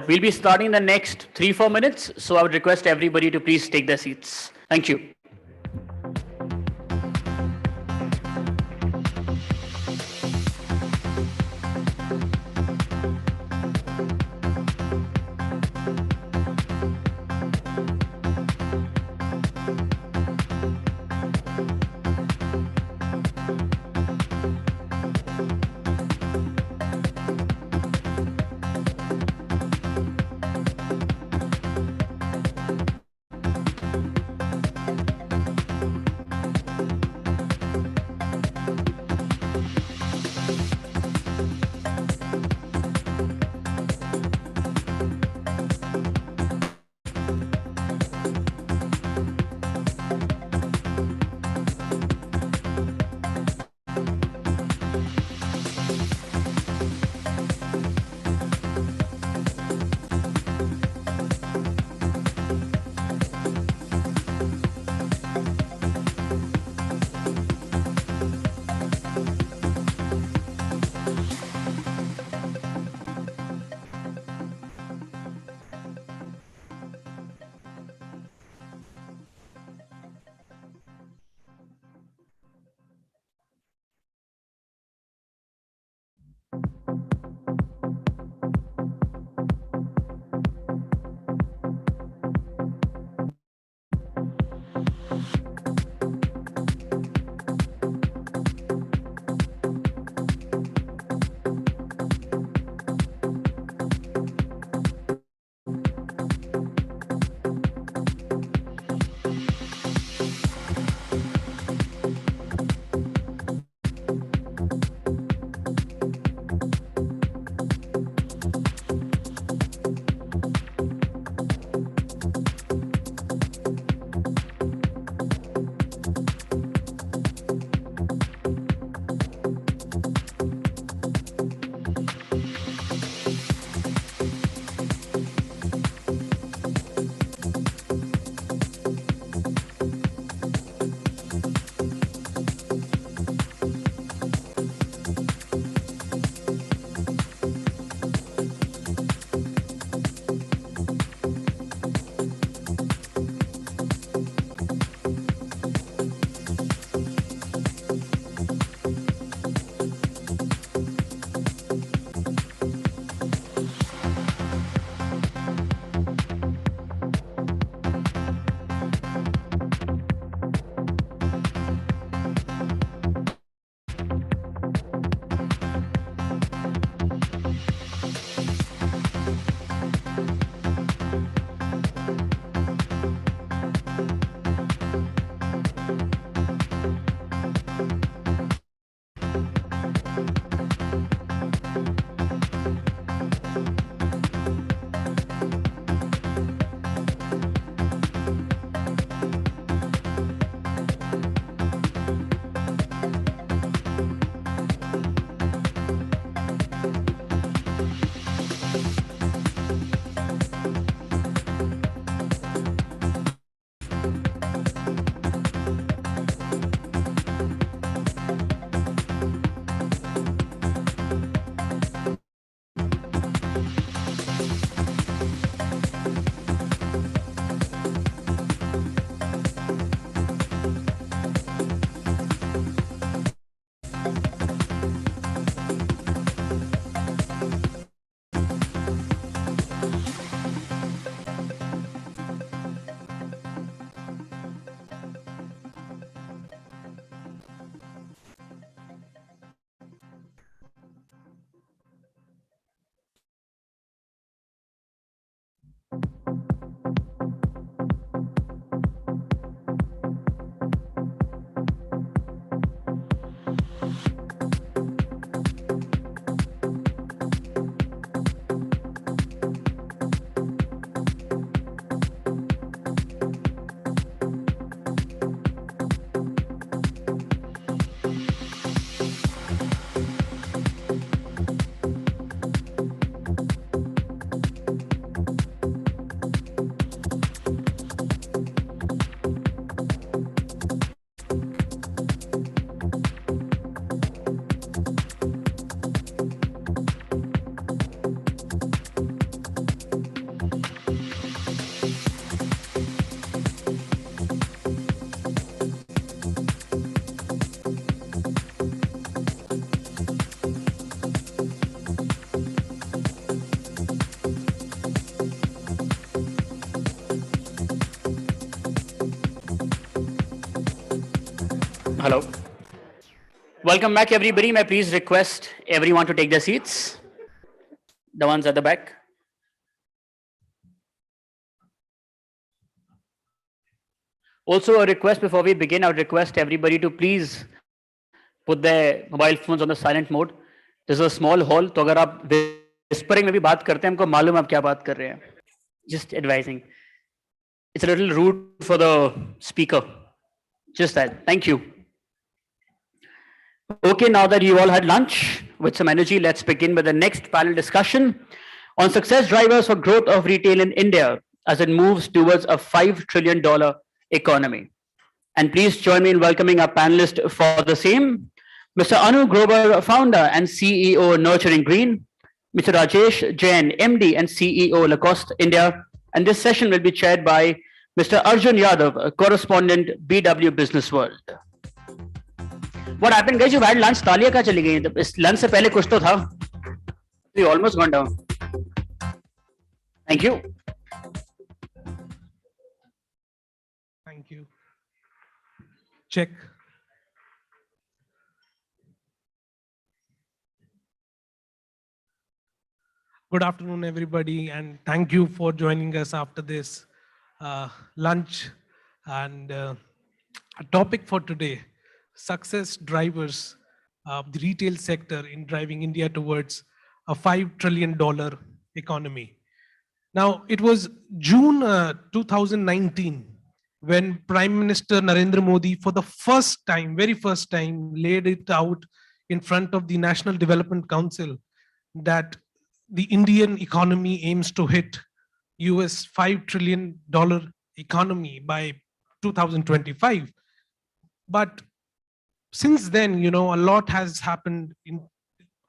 We'll be starting in the next 3-4 minutes, so I would request everybody to please take their seats. Thank you. Hello. Welcome back, everybody. May I please request everyone to take their seats? The ones at the back. Also, a request before we begin, I would request everybody to please put their mobile phones on the silent mode. This is a small hall, तो अगर आप whispering में भी बात करते हैं, हमको मालूम है आप क्या बात कर रहे हैं. Just advising. It's a little rude for the speaker. Just that. Thank you. Okay, now that you all had lunch with some energy, let's begin with the next panel discussion on success drivers for growth of retail in India as it moves towards a $5 trillion economy. And please join me in welcoming our panelist for the same, Mr. Anu Grover, founder and CEO Nurturing Green, Mr. Rajesh Jain, MD and CEO Lacoste India. And this session will be chaired by Mr. Arjun Yadav, correspondent BW Business World. What happened, guys? You had lunch. तालियां कहाँ चली गई? इस lunch से पहले कुछ तो था. We almost gone down. Thank you. Thank you. Check. Good afternoon, everybody, and thank you for joining us after this lunch. And a topic for today, success drivers of the retail sector in driving India towards a $5 trillion economy. Now, it was June 2019 when Prime Minister Narendra Modi, for the first time, very first time, laid it out in front of the National Development Council that the Indian economy aims to hit US $5 trillion economy by 2025. But since then, you know, a lot has happened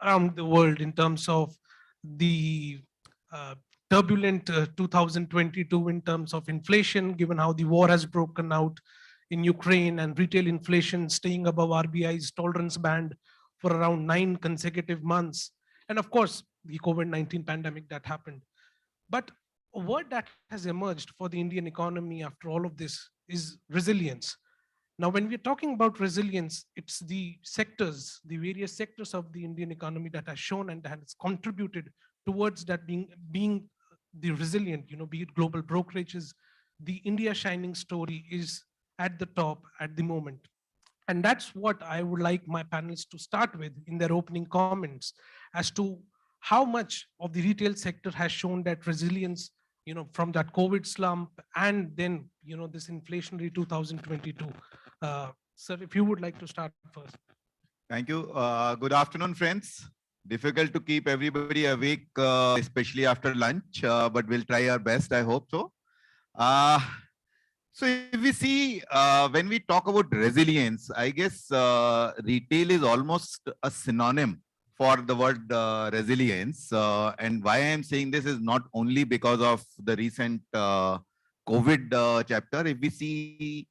around the world in terms of the turbulent 2022 in terms of inflation, given how the war has broken out in Ukraine and retail inflation staying above RBI's tolerance band for around 9 consecutive months. And of course, the COVID-19 pandemic that happened. But a word that has emerged for the Indian economy after all of this is resilience. Now, when we're talking about resilience, it's the sectors, the various sectors of the Indian economy that has shown and has contributed towards that being the resilient, you know, be it global brokerages, the India shining story is at the top at the moment. And that's what I would like my panelists to start with in their opening comments as to how much of the retail sector has shown that resilience, you know, from that COVID slump and then, you know, this inflationary 2022. Sir, if you would like to start first. Thank you. Good afternoon, friends. Difficult to keep everybody awake, especially after lunch, but we'll try our best, I hope so. So if we see, when we talk about resilience, I guess retail is almost a synonym for the word resilience. And why I am saying this is not only because of the recent COVID chapter. If we see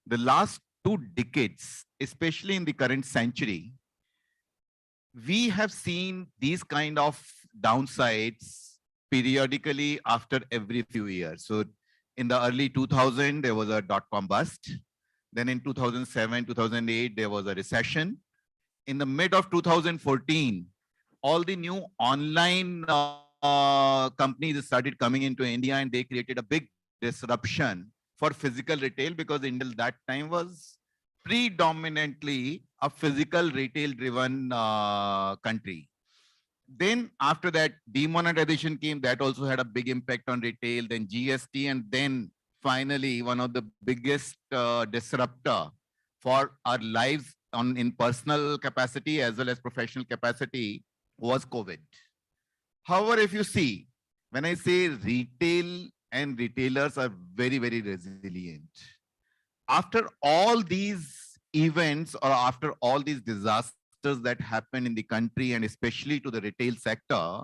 the last 2 decades, especially in the current century, we have seen these kind of downsides periodically after every few years. So in the early 2000s, there was a dot-com bust. Then in 2007, 2008, there was a recession. In the mid of 2014, all the new online companies started coming into India and they created a big disruption for physical retail because India at that time was predominantly a physical retail driven country. Then after that, demonetization came. That also had a big impact on retail. Then GST, and then finally one of the biggest disruptor for our lives in personal capacity as well as professional capacity was COVID. However, if you see, when I say retail and retailers are very, very resilient. After all these events or after all these disasters that happened in the country and especially to the retail sector,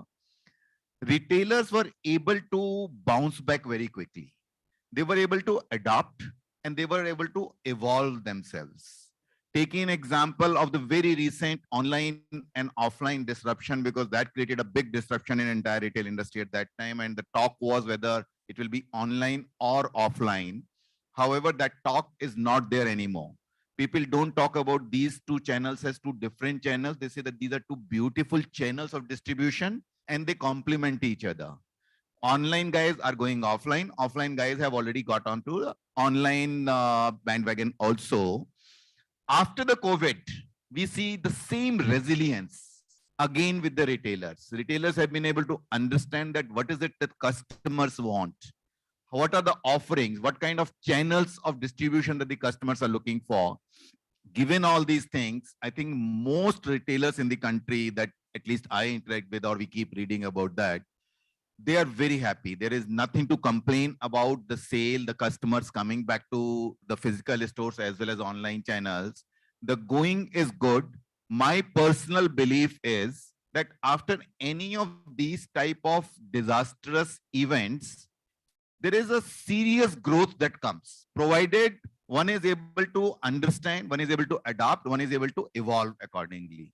retailers were able to bounce back very quickly. They were able to adapt and they were able to evolve themselves. Taking an example of the very recent online and offline disruption, because that created a big disruption in entire retail industry at that time. And the talk was whether it will be online or offline. However, that talk is not there anymore. People don't talk about these two channels as two different channels. They say that these are two beautiful channels of distribution and they complement each other. Online guys are going offline. Offline guys have already got onto the online bandwagon also. After the COVID, we see the same resilience again with the retailers. Retailers have been able to understand that what is it that customers want? What are the offerings? What kind of channels of distribution that the customers are looking for? Given all these things, I think most retailers in the country that at least I interact with or we keep reading about that, they are very happy. There is nothing to complain about the sale, the customers coming back to the physical stores as well as online channels. The going is good. My personal belief is that after any of these type of disastrous events, there is a serious growth that comes, provided one is able to understand, one is able to adapt, one is able to evolve accordingly.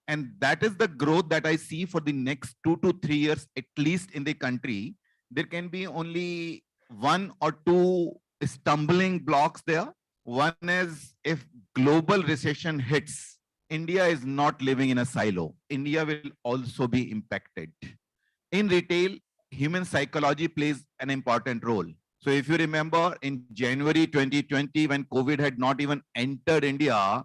And that is the growth that I see for the next 2 to 3 years, at least in the country. There can be only 1 or 2 stumbling blocks there. One is if global recession hits, India is not living in a silo. India will also be impacted. In retail, human psychology plays an important role. So if you remember in January 2020, when COVID had not even entered India,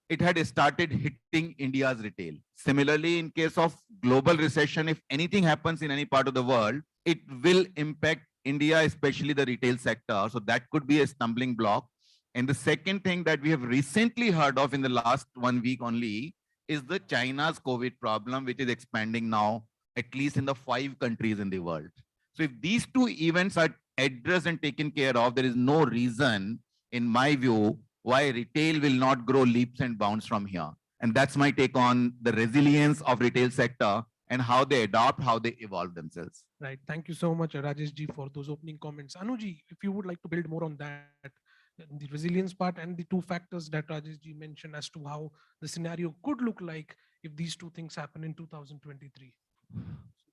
it had started hitting India's retail. Similarly, in case of global recession, if anything happens in any part of the world, it will impact India, especially the retail sector. So that could be a stumbling block. And the second thing that we have recently heard of in the last 1 week only is the China's COVID problem, which is expanding now, at least in the 5 countries in the world. So if these 2 events are addressed and taken care of, there is no reason, in my view, why retail will not grow leaps and bounds from here. And that's my take on the resilience of retail sector and how they adopt, how they evolve themselves. Right. Thank you so much, Rajesh ji, for those opening comments. Anuji, if you would like to build more on that, the resilience part and the 2 factors that Rajesh ji mentioned as to how the scenario could look like if these 2 things happen in 2023.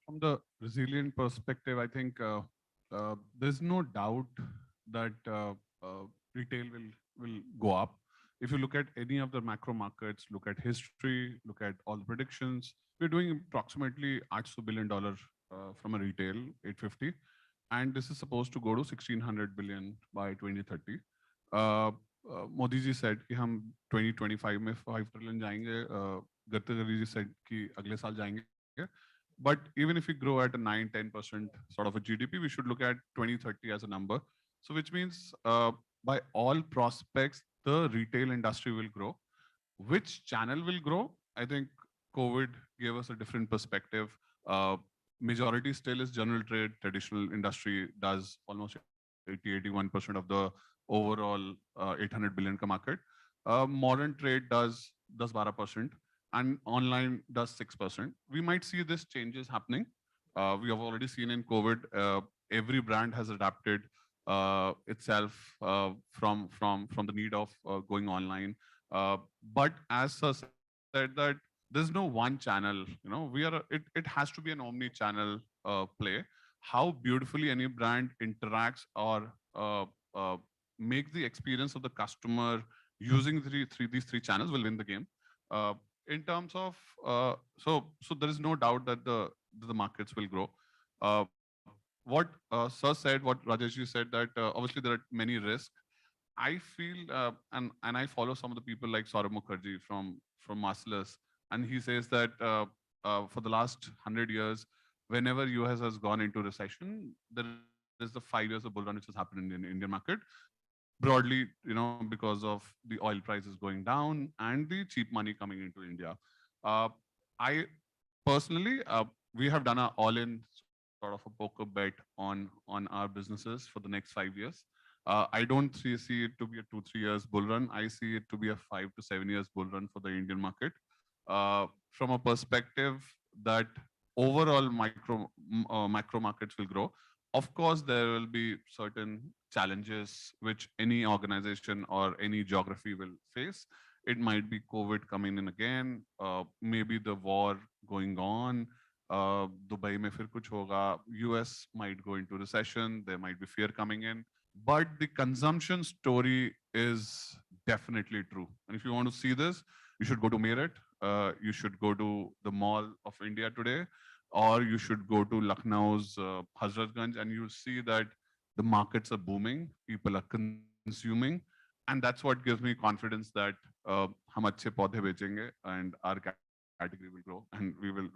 From the resilient perspective, I think there's no doubt that retail will go up. If you look at any of the macro markets, look at history, look at all the predictions, we're doing approximately $800 billion from a retail, 850. And this is supposed to go to 1600 billion by 2030. Modi ji said कि हम 2025 में 5 trillion जाएंगे. Gadkari ji said कि अगले साल जाएंगे. But even if we grow at a 9-10% sort of a GDP, we should look at 2030 as a number. So which means by all prospects, the retail industry will grow. Which channel will grow? I think COVID gave us a different perspective. Majority still is general trade. Traditional industry does almost 80-81% of the overall 800 billion ka market. Modern trade does 12%. And online does 6%. We might see this changes happening. We have already seen in COVID, every brand has adapted itself from the need of going online. But as Sir said, that there's no one channel. You know, it has to be an omni-channel play. How beautifully any brand interacts or make the experience of the customer using these three channels will win the game. In terms of so there is no doubt that the markets will grow. What Sir said, what Rajesh said, that obviously there are many risks. I feel, and I follow some of the people like Saurabh Mukherjee from Marcellus, and he says that for the last 100 years, whenever US has gone into recession, there is the 5 years of bull run which has happened in the Indian market. Broadly, because of the oil prices going down and the cheap money coming into India. I personally, we have done an all-in sort of a poker bet on our businesses for the next 5 years. I don't see it to be a 2-3 years bull run. I see it to be a 5 to 7 years bull run for the Indian market. From a perspective that overall macro markets will grow. Of course, there will be certain challenges which any organization or any geography will face. It might be COVID coming in again, maybe the war going on, Dubai mein fir kuch hoga, US might go into recession, there might be fear coming in. But the consumption story is definitely true. And if you want to see this, you should go to Meerut, you should go to the Mall of India today, or you should go to Lucknow's Hazratganj, and you'll see that the markets are booming, people are consuming, and that's what gives me confidence that hum achhe paudhe bechenge and our category will grow, and we will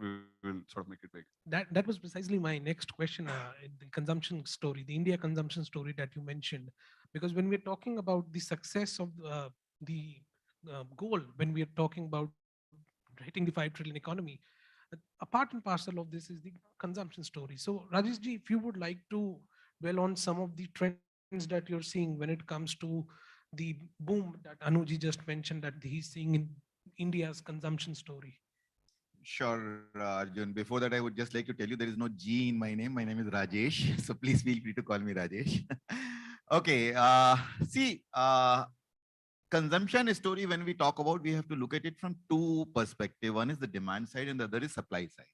sort of make it big. That was precisely my next question, the consumption story, the India consumption story that you mentioned. Because when we're talking about the success of the goal, when we are talking about hitting the 5 trillion economy, a part and parcel of this is the consumption story. So Rajesh ji, if you would like to dwell on some of the trends that you're seeing when it comes to the boom that Anuji just mentioned that he's seeing in India's consumption story. Sure, Arjun. Before that, I would just like to tell you there is no G in my name. My name is Rajesh. So please feel free to call me Rajesh. Okay. Consumption story, when we talk about, we have to look at it from two perspectives. One is the demand side and the other is supply side.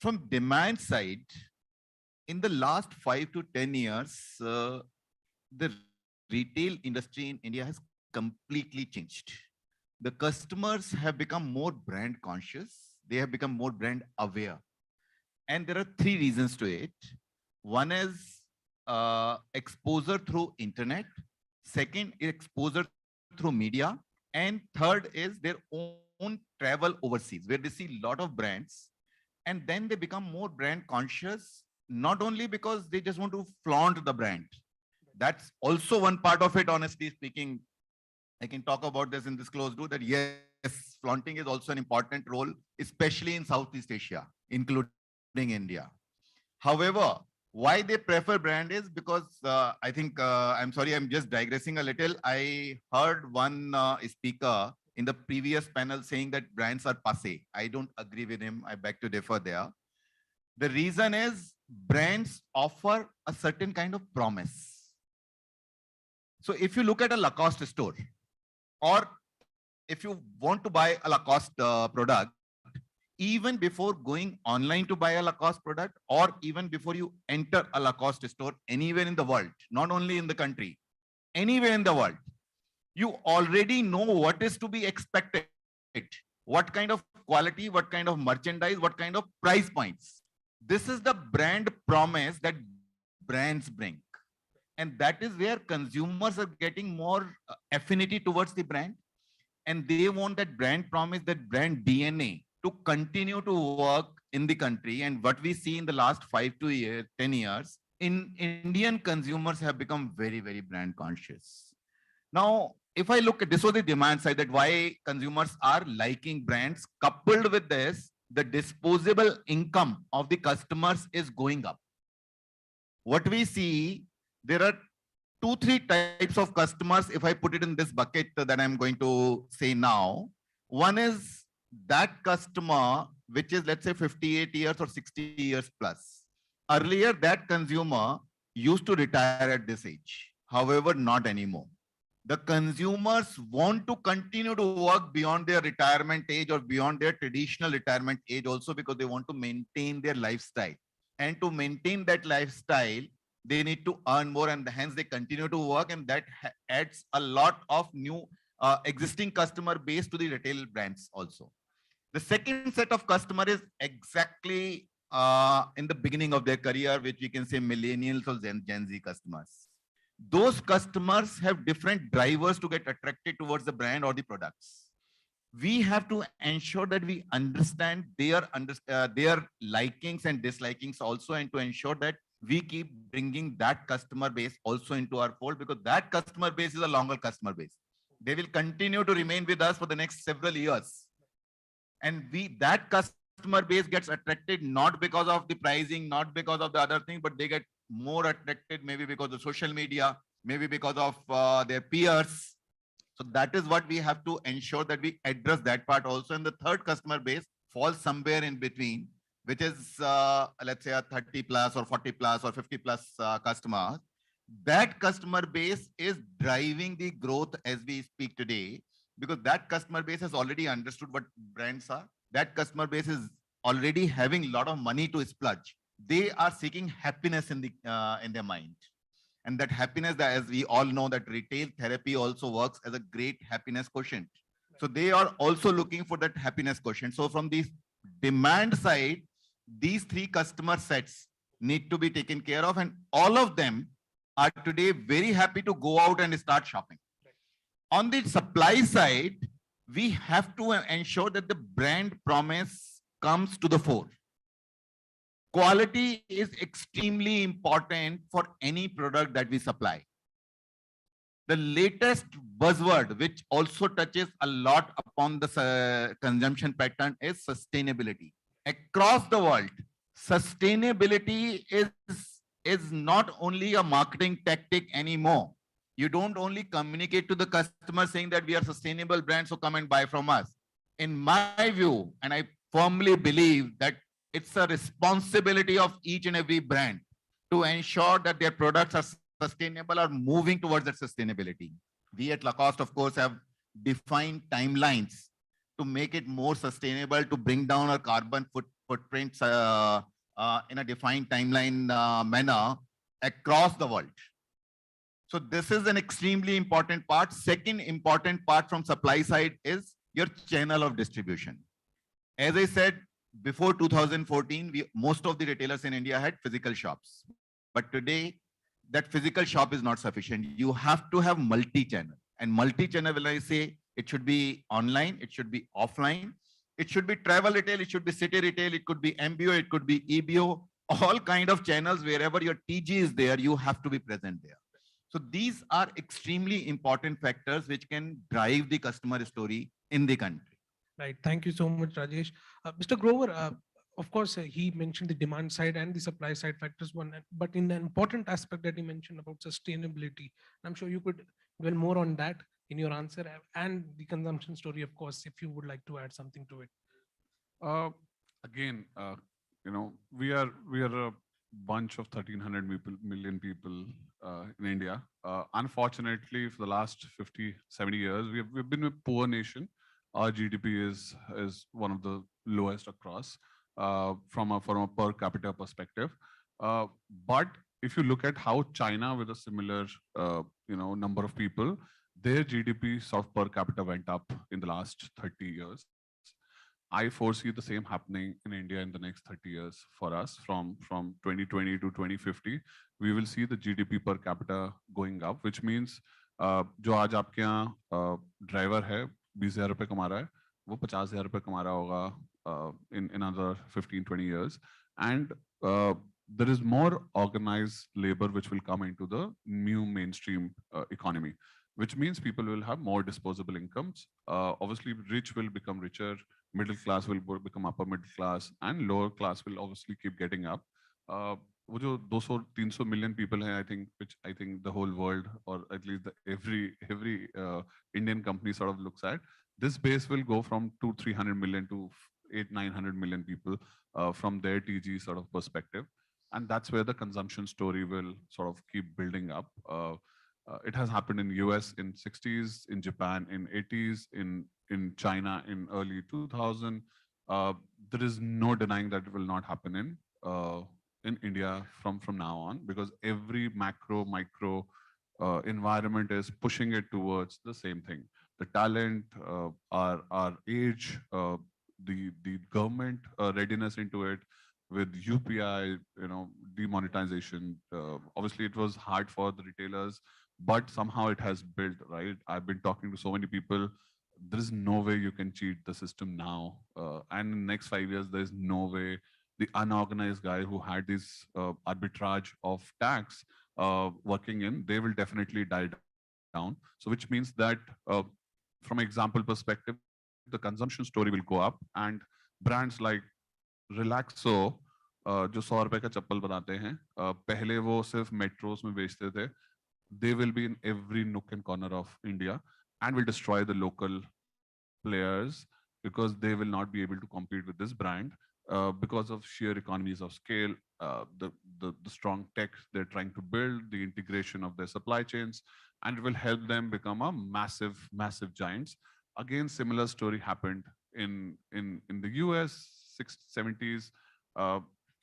From demand side, in the last 5 to 10 years, the retail industry in India has completely changed. The customers have become more brand conscious. They have become more brand aware. And there are 3 reasons to it. One is exposure through internet. Second, exposure through media. And third is their own travel overseas, where they see a lot of brands. And then they become more brand conscious, not only because they just want to flaunt the brand. That's also one part of it, honestly speaking. I can talk about this in this closed door, that yes, flaunting is also an important role, especially in Southeast Asia, including India. However, why they prefer brand is because I think, I'm sorry, I'm just digressing a little. I heard one speaker in the previous panel saying that brands are passé. I don't agree with him. I beg to differ there. The reason is brands offer a certain kind of promise. So if you look at a Lacoste store, or if you want to buy a Lacoste product, even before going online to buy a Lacoste product, or even before you enter a Lacoste store anywhere in the world, not only in the country, anywhere in the world, you already know what is to be expected, what kind of quality, what kind of merchandise, what kind of price points. This is the brand promise that brands bring. And that is where consumers are getting more affinity towards the brand. And they want that brand promise, that brand DNA to continue to work in the country. And what we see in the last 5 to 10 years, Indian consumers have become very, very brand conscious. Now, if I look at this, was the demand side, that why consumers are liking brands. Coupled with this, the disposable income of the customers is going up. What we see, there are 2-3 types of customers, if I put it in this bucket that I'm going to say now. One is that customer, which is, let's say, 58 years or 60 years plus. Earlier, that consumer used to retire at this age. However, not anymore. The consumers want to continue to work beyond their retirement age or beyond their traditional retirement age also, because they want to maintain their lifestyle. And to maintain that lifestyle, they need to earn more, and hence they continue to work, and that adds a lot of new existing customer base to the retail brands also. The second set of customer is exactly in the beginning of their career, which we can say millennials or Gen Z customers. Those customers have different drivers to get attracted towards the brand or the products. We have to ensure that we understand their likings and dislikings also, and to ensure that we keep bringing that customer base also into our fold, because that customer base is a longer customer base. They will continue to remain with us for the next several years. And that customer base gets attracted not because of the pricing, not because of the other thing, but they get more attracted maybe because of social media, maybe because of their peers. So that is what we have to ensure that we address that part also. And the third customer base falls somewhere in between, which is let's say a 30 plus or 40 plus or 50 plus customers. That customer base is driving the growth as we speak today, because that customer base has already understood what brands are. That customer base is already having a lot of money to splurge. They are seeking happiness in their mind. And that happiness, that as we all know, that retail therapy also works as a great happiness quotient. So they are also looking for that happiness quotient. So from the demand side, these three customer sets need to be taken care of, and all of them are today very happy to go out and start shopping. On the supply side, we have to ensure that the brand promise comes to the fore. Quality is extremely important for any product that we supply. The latest buzzword, which also touches a lot upon the consumption pattern, is sustainability. Across the world, sustainability is not only a marketing tactic anymore. You don't only communicate to the customer saying that we are sustainable brand, so come and buy from us. In my view, and I firmly believe that it's a responsibility of each and every brand to ensure that their products are sustainable or moving towards that sustainability. We at Lacoste, of course, have defined timelines to make it more sustainable, to bring down our carbon footprints in a defined timeline manner across the world. So this is an extremely important part. Second important part from supply side is your channel of distribution. As I said, before 2014, most of the retailers in India had physical shops. But today, that physical shop is not sufficient. You have to have multi-channel. And multi-channel, when I say, it should be online, it should be offline, it should be travel retail, it should be city retail, it could be MBO, it could be EBO, all kind of channels. Wherever your TG is there, you have to be present there. So these are extremely important factors which can drive the customer story in the country. Right. Thank you so much, Rajesh. Mr. Grover, of course, he mentioned the demand side and the supply side factors, but in an important aspect that he mentioned about sustainability, I'm sure you could dwell more on that in your answer, and the consumption story, of course, if you would like to add something to it. Again, we are a bunch of 1,300 million people in India. Unfortunately, for the last 50, 70 years, we've been a poor nation. Our GDP is one of the lowest across from a per capita perspective. But if you look at how China, with a similar number of people, their GDP sort of per capita went up in the last 30 years. I foresee the same happening in India in the next 30 years for us. From 2020 to 2050, we will see the GDP per capita going up, which means जो आज आपके यहाँ driver है 20,000 रुपए कमा रहा है, वो 50,000 रुपए कमा रहा होगा in another 15-20 years, and there is more organized labor which will come into the new mainstream economy, which means people will have more disposable incomes. Obviously, rich will become richer, middle class will become upper middle class, and lower class will obviously keep getting up. वो जो 200-300 million people हैं, I think the whole world, or at least every Indian company sort of looks at, this base will go from 200-300 million to 800-900 million people from their TG sort of perspective. And that's where the consumption story will sort of keep building up. It has happened in US in 60s, in Japan in 80s, in China in early 2000. There is no denying that it will not happen in India from now on, because every macro, micro environment is pushing it towards the same thing. The talent, our age, the government readiness into it with UPI, demonetization. Obviously, it was hard for the retailers, but somehow it has built, right? I've been talking to so many people. There is no way you can cheat the system now. And in the next 5 years, there's no way the unorganized guy who had this arbitrage of tax working in, they will definitely die down. So which means that from example perspective, the consumption story will go up and brands like Relaxo, जो 100 रुपए का चप्पल बनाते हैं, पहले वो सिर्फ metros में बेचते थे. They will be in every nook and corner of India and will destroy the local players because they will not be able to compete with this brand because of sheer economies of scale, the strong tech they're trying to build, the integration of their supply chains, and it will help them become a massive, massive giants. Again, similar story happened in the US, 70s,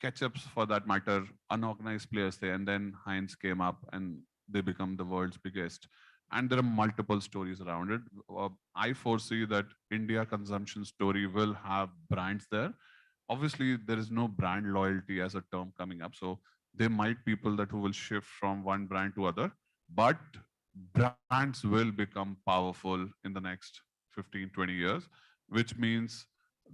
ketchups for that matter, unorganized players there, and then Heinz came up and they become the world's biggest. And there are multiple stories around it. I foresee that India consumption story will have brands there. Obviously, there is no brand loyalty as a term coming up. So there might be people that who will shift from one brand to other, but brands will become powerful in the next 15, 20 years, which means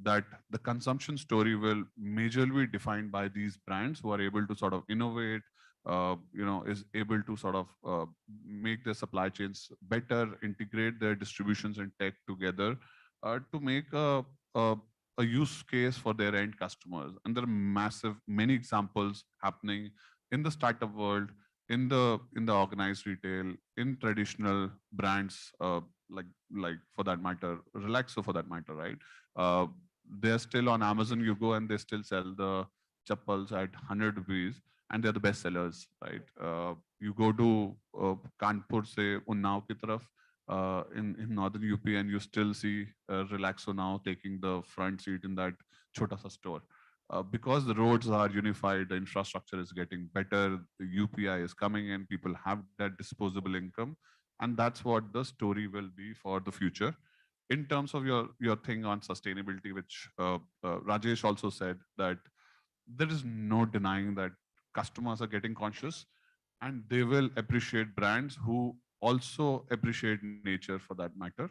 that the consumption story will majorly be defined by these brands who are able to sort of innovate, is able to sort of make their supply chains better, integrate their distributions and tech together to make a use case for their end customers. And there are many examples happening in the startup world, in the organized retail, in traditional brands like for that matter, Relaxo for that matter, right? They're still on Amazon. You go and they still sell the chappals at 100 rupees. And they're the best sellers, right? You go to Kanpur, say Unnao ki taraf, in northern UP, and you still see Relaxo now taking the front seat in that chota sa store. Because the roads are unified, the infrastructure is getting better, the UPI is coming in, people have that disposable income, and that's what the story will be for the future. In terms of your thing on sustainability, which Rajesh also said, that there is no denying that customers are getting conscious and they will appreciate brands who also appreciate nature for that matter.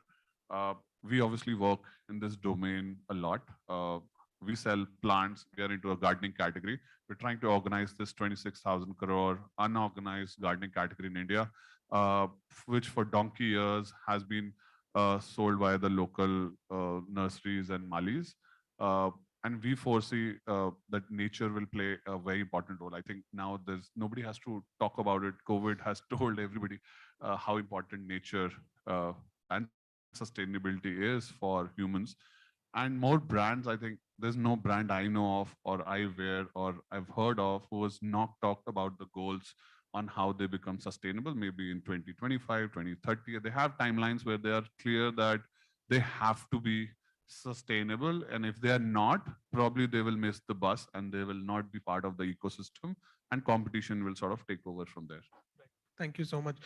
We obviously work in this domain a lot. We sell plants. We are into a gardening category. We're trying to organize this 26,000 crore unorganized gardening category in India, which for donkey years has been sold by the local nurseries and malis. And we foresee that nature will play a very important role. I think now nobody has to talk about it. COVID has told everybody how important nature and sustainability is for humans. And more brands, I think there's no brand I know of or I wear or I've heard of who has not talked about the goals on how they become sustainable, maybe in 2025, 2030. They have timelines where they are clear that they have to be sustainable, and if they are not, probably they will miss the bus and they will not be part of the ecosystem, and competition will sort of take over from there. Thank you so much.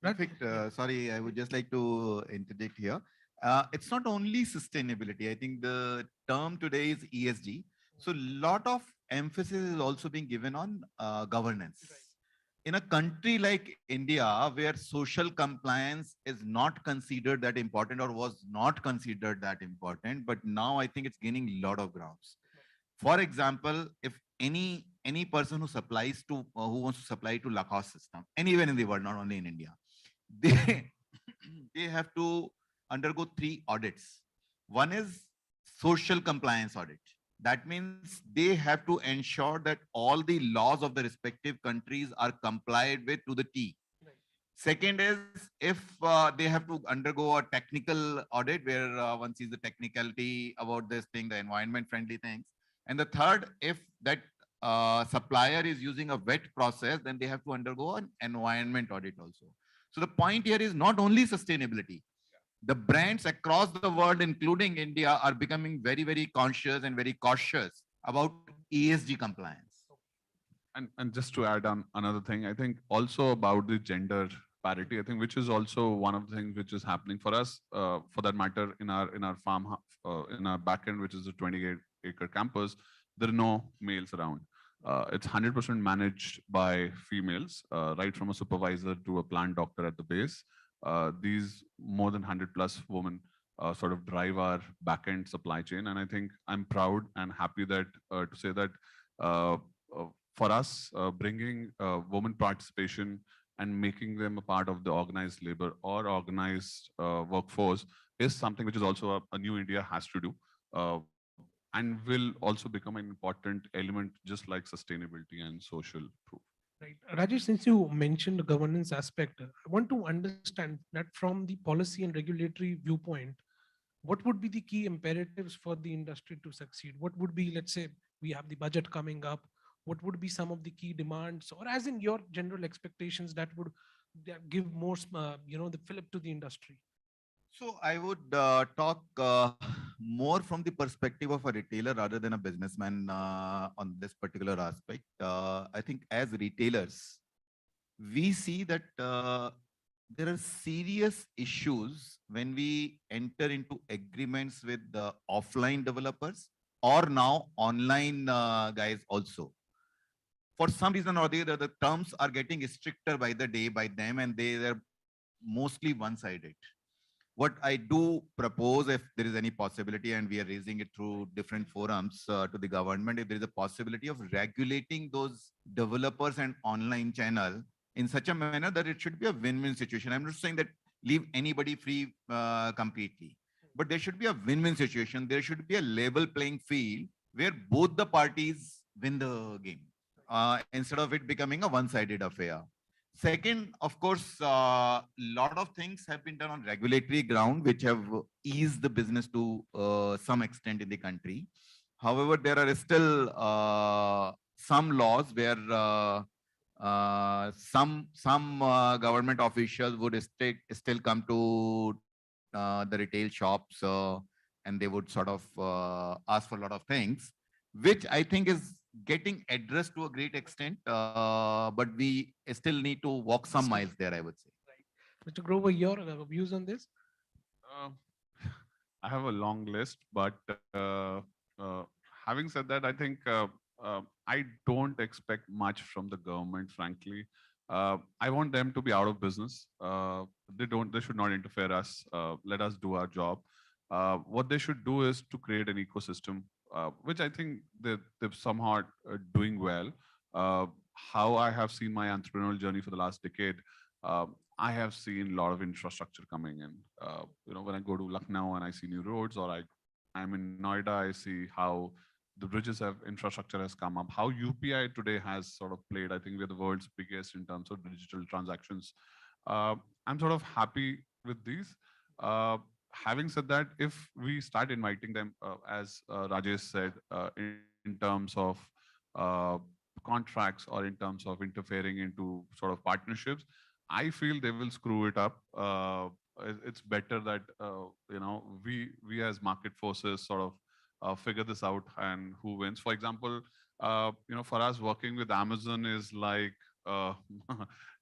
Perfect. Sorry, I would just like to interject here. It's not only sustainability. I think the term today is ESG. So a lot of emphasis is also being given on governance. In a country like India, where social compliance is not considered that important or was not considered that important, but now I think it's gaining a lot of grounds. For example, if any person who supplies to, who wants to supply to Lacoste system, anywhere in the world, not only in India, they have to undergo 3 audits. One is social compliance audit. That means they have to ensure that all the laws of the respective countries are complied with to the T. Right. Second is if they have to undergo a technical audit where one sees the technicality about this thing, the environment friendly things. And the third, if that supplier is using a wet process, then they have to undergo an environment audit also. So the point here is not only sustainability. The brands across the world, including India, are becoming very, very conscious and very cautious about ESG compliance. And just to add on another thing, I think also about the gender parity, I think, which is also one of the things which is happening for us, for that matter, in our farm, in our backend, which is a 28-acre campus, there are no males around. It's 100% managed by females, right from a supervisor to a plant doctor at the base. These more than 100 plus women sort of drive our backend supply chain. And I think I'm proud and happy that to say that for us, bringing women participation and making them a part of the organized labor or organized workforce is something which is also a new India has to do. And will also become an important element, just like sustainability and social proof. Right. Rajesh, since you mentioned the governance aspect, I want to understand that from the policy and regulatory viewpoint, what would be the key imperatives for the industry to succeed? What would be, let's say, we have the budget coming up, what would be some of the key demands, or as in your general expectations that would give more, the fillip to the industry? So I would talk more from the perspective of a retailer rather than a businessman on this particular aspect. I think as retailers, we see that there are serious issues when we enter into agreements with the offline developers or now online guys also. For some reason or the other, the terms are getting stricter by the day by them, and they are mostly one-sided. What I do propose, if there is any possibility, and we are raising it through different forums to the government, if there is a possibility of regulating those developers and online channel in such a manner that it should be a win-win situation. I'm not saying that leave anybody free completely, but there should be a win-win situation. There should be a level playing field where both the parties win the game instead of it becoming a one-sided affair. Second, of course, a lot of things have been done on regulatory ground, which have eased the business to some extent in the country. However, there are still some laws where some government officials would still come to the retail shops and they would sort of ask for a lot of things, which I think is getting addressed to a great extent, but we still need to walk some miles there, I would say. Mr. Grover, your views on this? I have a long list, but having said that, I think I don't expect much from the government, frankly. I want them to be out of business. They should not interfere us. Let us do our job. What they should do is to create an ecosystem, which I think they're somehow doing well. How I have seen my entrepreneurial journey for the last decade, I have seen a lot of infrastructure coming in. When I go to Lucknow and I see new roads, or I'm in Noida, I see how the bridges infrastructure has come up, how UPI today has sort of played. I think we're the world's biggest in terms of digital transactions. I'm sort of happy with these. Having said that, if we start inviting them, as Rajesh said, in terms of contracts or in terms of interfering into sort of partnerships, I feel they will screw it up. It's better that we as market forces sort of figure this out and who wins. For example, for us, working with Amazon is like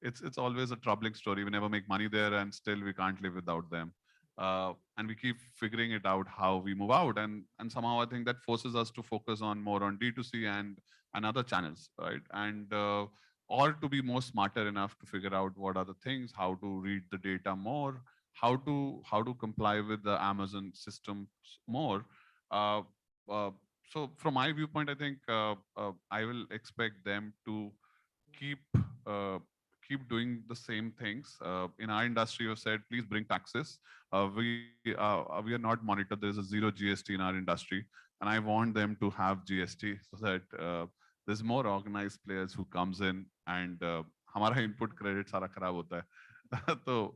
it's always a troubling story. We never make money there, and still we can't live without them. And we keep figuring it out how we move out, and somehow I think that forces us to focus on more on D2C and other channels, right? And or to be more smarter enough to figure out what are the things, how to read the data more, how to comply with the Amazon systems more. So from my viewpoint, I think I will expect them to keep doing the same things. In our industry, you said, please bring taxes. We are not monitored. There's a zero GST in our industry, and I want them to have GST so that there's more organized players who comes in, and हमारा input credit सारा खराब होता है. So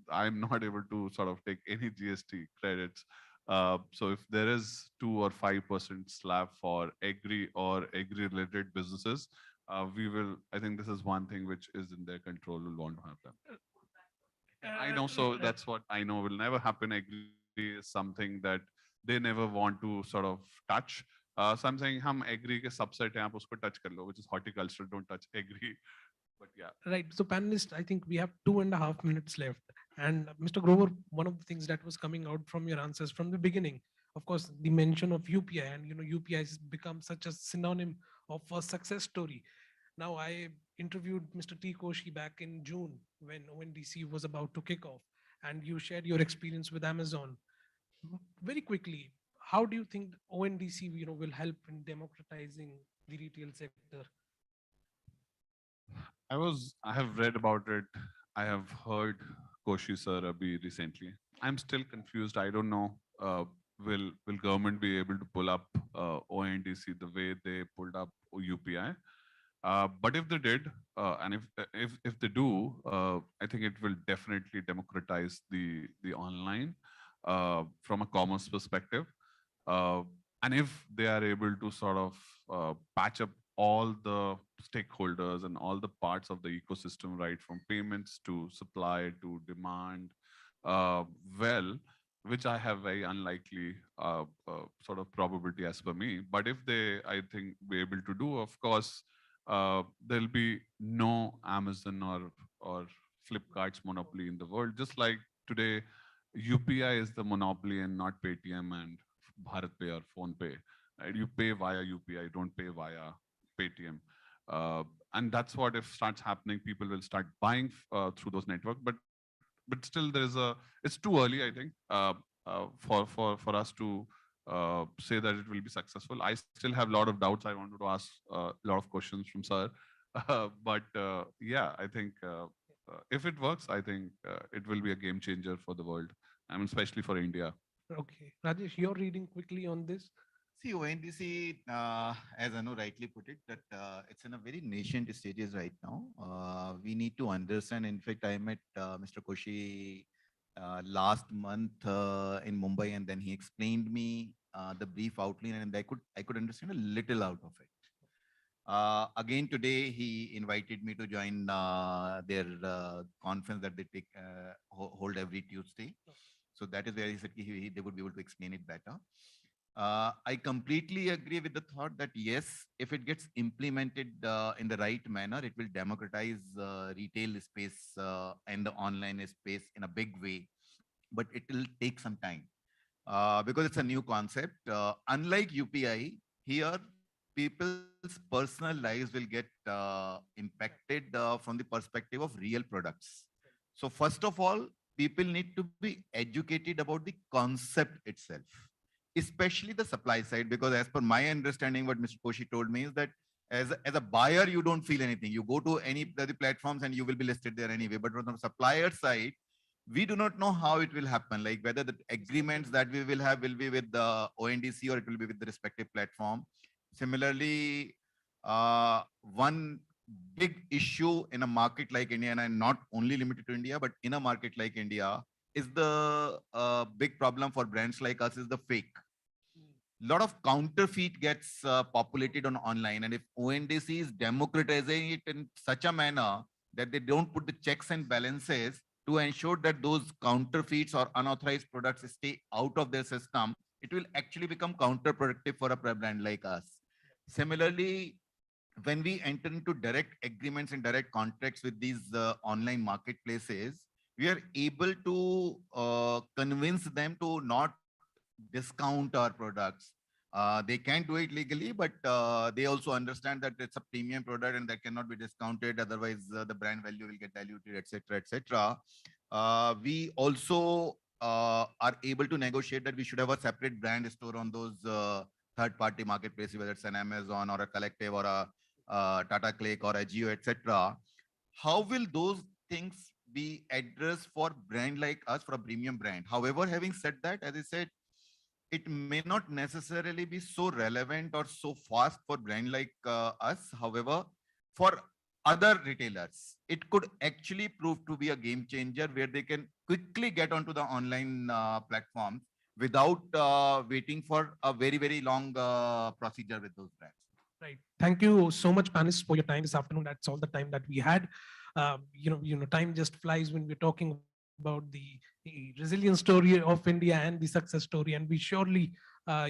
I'm not able to sort of take any GST credits. So if there is 2 or 5% slab for agri or agri-related businesses, we will. I think this is one thing which is in their control. We'll want to have them. I know, so that's what I know will never happen. Agri is something that they never want to sort of touch. So I'm saying, हम agri के subset हैं, आप उसको touch कर लो, which is horticulture. Don't touch agri. But yeah. Right. So panelists, I think we have 2.5 minutes left. And Mr. Grover, one of the things that was coming out from your answers from the beginning, of course, the mention of UPI, and UPI has become such a synonym of a success story. Now, I interviewed Mr. T. Koshi back in June when ONDC was about to kick off, and you shared your experience with Amazon. Very quickly, how do you think ONDC, will help in democratizing the retail sector? I have read about it. I have heard Koshi sir Abhi recently. I'm still confused. I don't know. Will government be able to pull up ONDC the way they pulled up UPI? But if they did, and if they do, I think it will definitely democratize the online from a commerce perspective. And if they are able to sort of patch up all the stakeholders and all the parts of the ecosystem, right, from payments to supply to demand, well, which I have very unlikely sort of probability as per me. But if they, I think, be able to do, of course, there'll be no Amazon or Flipkart's monopoly in the world. Just like today, UPI is the monopoly and not Paytm and Bharat Pay or Phone Pay. Right? You pay via UPI, don't pay via Paytm. And that's what if starts happening, people will start buying through those networks. But still, it's too early, I think, for us to say that it will be successful. I still have a lot of doubts. I wanted to ask a lot of questions from sir. But yeah, I think if it works, I think it will be a game changer for the world, I mean, especially for India. Okay. Rajesh, you're reading quickly on this. See, ONDC, as Anu rightly put it, that it's in a very nascent stages right now. We need to understand. In fact, I met Mr. Koshi last month in Mumbai, and then he explained me the brief outline, and I could understand a little out of it. Again, today he invited me to join their conference that they hold every Tuesday. So that is where he said they would be able to explain it better. I completely agree with the thought that yes, if it gets implemented in the right manner, it will democratize retail space and the online space in a big way. But it will take some time because it's a new concept. Unlike UPI, here people's personal lives will get impacted from the perspective of real products. So first of all, people need to be educated about the concept itself, especially the supply side, because as per my understanding, what Mr. Koshi told me is that as a buyer, you don't feel anything. You go to any of the platforms and you will be listed there anyway. But from the supplier side, we do not know how it will happen, like whether the agreements that we will have will be with the ONDC or it will be with the respective platform. Similarly, one big issue in a market like India, and not only limited to India, but in a market like India, is the big problem for brands like us is the fake. A lot of counterfeit gets populated on online, and if ONDC is democratizing it in such a manner that they don't put the checks and balances to ensure that those counterfeits or unauthorized products stay out of their system, it will actually become counterproductive for a brand like us. Similarly, when we enter into direct agreements and direct contracts with these online marketplaces, we are able to convince them to not discount our products. They can do it legally, but they also understand that it's a premium product and that cannot be discounted. Otherwise, the brand value will get diluted, etc., etc. We also are able to negotiate that we should have a separate brand store on those third-party marketplaces, whether it's an Amazon or a Collective or a Tata Click or a Jio, etc. How will those things be addressed for brand like us, for a premium brand? However, having said that, as I said, it may not necessarily be so relevant or so fast for brand like us. However, for other retailers, it could actually prove to be a game changer where they can quickly get onto the online platforms without waiting for a very, very long procedure with those brands. Right. Thank you so much, panelists, for your time this afternoon. That's all the time that we had. Time just flies when we're talking about the resilient story of India and the success story. And we surely,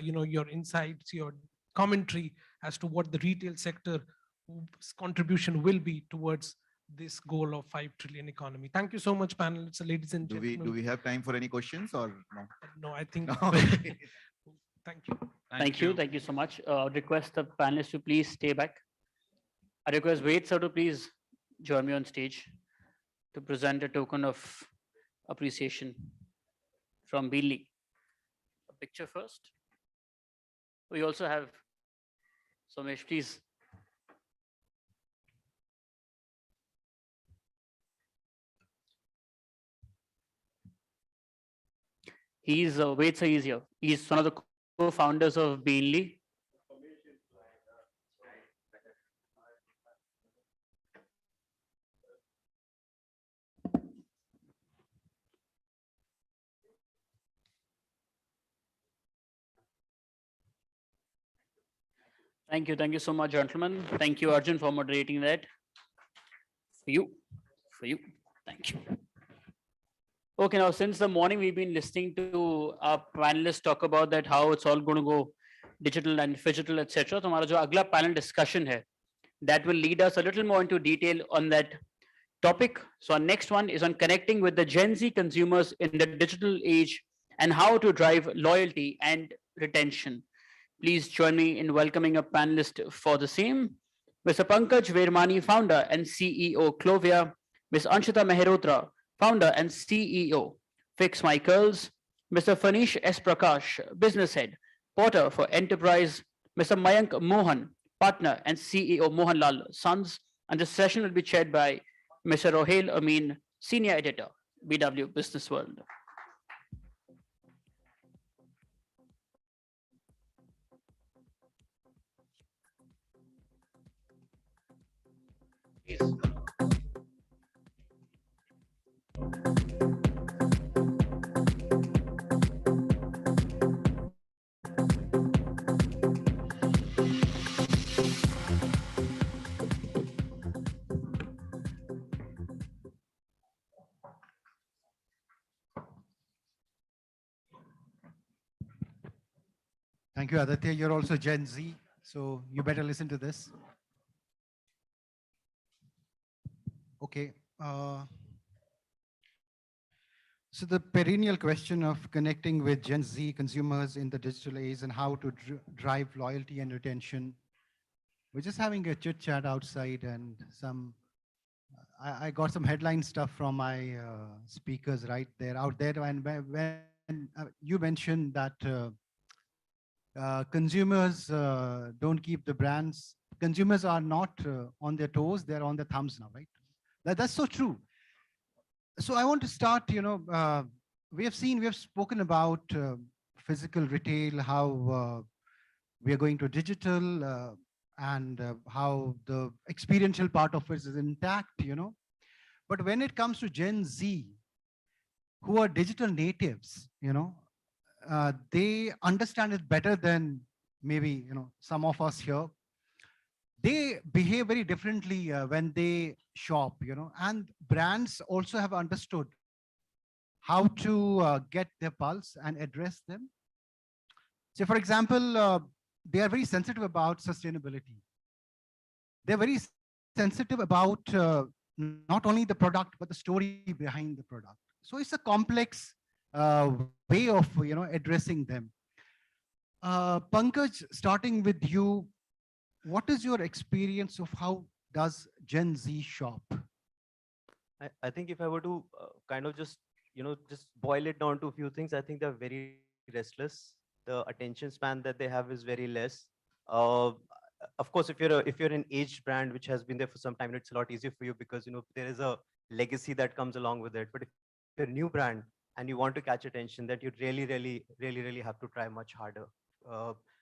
your insights, your commentary as to what the retail sector's contribution will be towards this goal of 5 trillion economy. Thank you so much, panelists, ladies and Do gentlemen. we have time for any questions or no? No, I think. Okay. Thank you. Thank you. Thank you so much. Request the panelists to please stay back. I request Ved sir to please join me on stage to present a token of appreciation from Beanley. A picture first. We also have Somesh, please. He's Ved sir is here. He's one of the co-founders of Beanley. Thank you. Thank you so much, gentlemen. Thank you, Arjun, for moderating that. For you. For you. Thank you. Okay, now since the morning we've been listening to our panelists talk about that how it's all going to go digital and phygital, etc. So हमारा जो अगला panel discussion है, that will lead us a little more into detail on that topic. So our next one is on connecting with the Gen Z consumers in the digital age and how to drive loyalty and retention. Please join me in welcoming a panelist for the same. Mr. Pankaj Vermani, founder and CEO, Clovia. Ms. Anshita Mehrotra, founder and CEO, Fix My Curls. Mr. Fanish S. Prakash, business head, Porter for Enterprise. Mr. Mayank Mohan, partner and CEO, Mohanlal Sons. And the session will be chaired by Mr. Rohail Amin, senior editor, BW Business World. Thank you, Aditya. You're also Gen Z, so you better listen to this. Okay. So the perennial question of connecting with Gen Z consumers in the digital age and how to drive loyalty and retention. We're just having a chit chat outside and I got some headline stuff from my speakers right there out there. And when you mentioned that consumers don't keep the brands, consumers are not on their toes, they're on their thumbs now, right? That's so true. So I want to start, we have spoken about physical retail, how we are going to digital and how the experiential part of it is intact, But when it comes to Gen Z, who are digital natives, they understand it better than maybe, some of us here. They behave very differently when they shop, and brands also have understood how to get their pulse and address them. So for example, they are very sensitive about sustainability. They're very sensitive about not only the product, but the story behind the product. So it's a complex way of, addressing them. Pankaj, starting with you, what is your experience of how does Gen Z shop? I think if I were to kind of just boil it down to a few things, I think they're very restless. The attention span that they have is very less. Of course, if you're an aged brand which has been there for some time, it's a lot easier for you because there is a legacy that comes along with it. But if you're a new brand and you want to catch attention, that you really have to try much harder.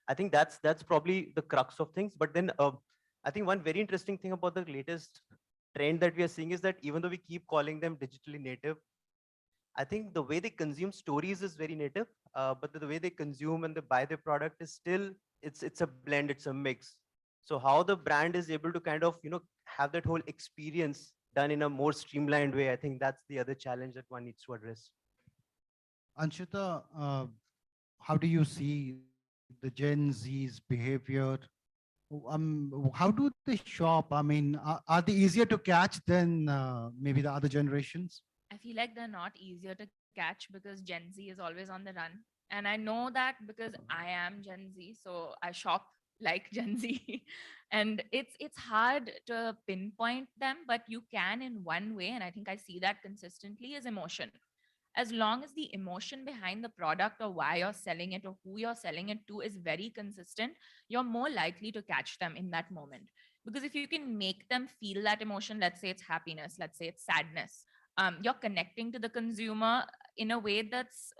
I think that's probably the crux of things. But then I think one very interesting thing about the latest trend that we are seeing is that even though we keep calling them digitally native, I think the way they consume stories is very native, but the way they consume and they buy their product is still, it's a blend, it's a mix. So how the brand is able to kind of, have that whole experience done in a more streamlined way, I think that's the other challenge that one needs to address. Anshita, how do you see the Gen Z's behavior How do they shop? I mean, are they easier to catch than maybe the other generations? I feel like they're not easier to catch because Gen Z is always on the run. And I know that because I am Gen Z, so I shop like Gen Z. And it's hard to pinpoint them, but you can in one way, and I think I see that consistently, is emotion. As long as the emotion behind the product or why you're selling it or who you're selling it to is very consistent, you're more likely to catch them in that moment. Because if you can make them feel that emotion, let's say it's happiness, let's say it's sadness, you're connecting to the consumer in a way that's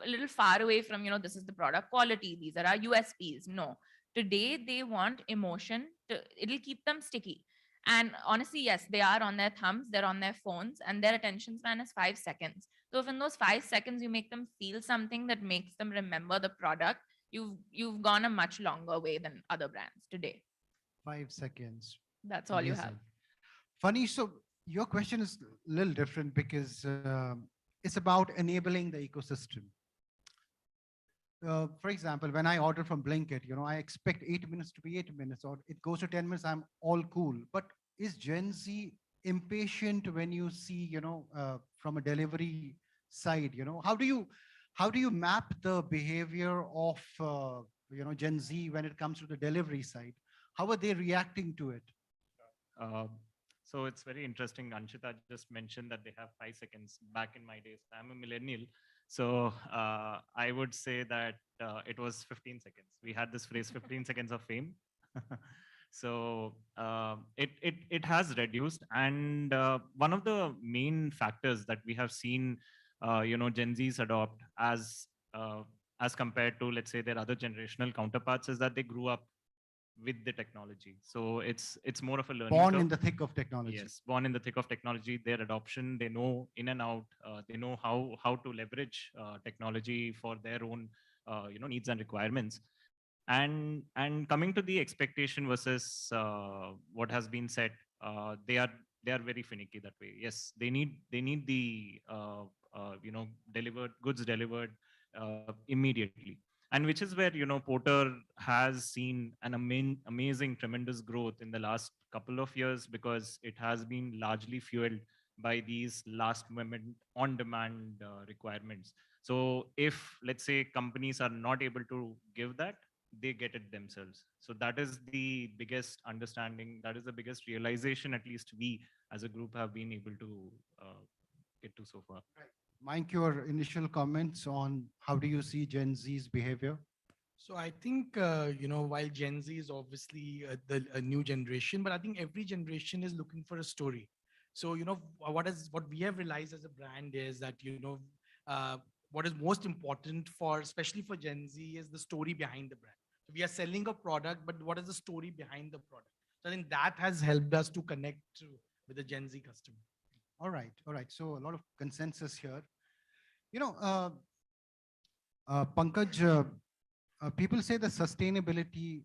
a little far away from, this is the product quality, these are our USPs. No, today they want emotion. It'll keep them sticky. And honestly, yes, they are on their thumbs, they're on their phones, and their attention span is 5 seconds. So if in those 5 seconds you make them feel something that makes them remember the product, you've gone a much longer way than other brands today. 5 seconds. That's all you have. Amazing. Funny. So your question is a little different because it's about enabling the ecosystem. For example, when I order from Blinkit, I expect 8 minutes to be 8 minutes, or it goes to 10 minutes, I'm all cool. But is Gen Z impatient when you see, from a delivery side, how do you map the behavior of, Gen Z when it comes to the delivery side? How are they reacting to it? So it's very interesting. Anshita just mentioned that they have 5 seconds. Back in my days, I'm a millennial. So I would say that it was 15 seconds. We had this phrase, 15 seconds of fame. So it has reduced. And one of the main factors that we have seen, Gen Zs adopt as compared to, let's say, their other generational counterparts is that they grew up with the technology. So it's more of a learning Born curve. in the thick of technology. Yes, born in the thick of technology. Their adoption, they know in and out. They know how to leverage technology for their own needs and requirements. And coming to the expectation versus what has been said, they are very finicky that way. Yes, they need the delivered goods delivered immediately. And which is where, Porter has seen an amazing, tremendous growth in the last couple of years, because it has been largely fueled by these last moment on demand requirements. So if, let's say, companies are not able to give that, they get it themselves. So that is the biggest understanding. That is the biggest realization, at least we as a group have been able to get to so far. Mike, your initial comments on how do you see Gen Z's behavior? So I think, while Gen Z is obviously a new generation, but I think every generation is looking for a story. So, what we have realized as a brand is that, what is most important especially for Gen Z, is the story behind the brand. So we are selling a product, but what is the story behind the product? So I think that has helped us to connect with the Gen Z customer. All right. So a lot of consensus here. Pankaj, people say the sustainability.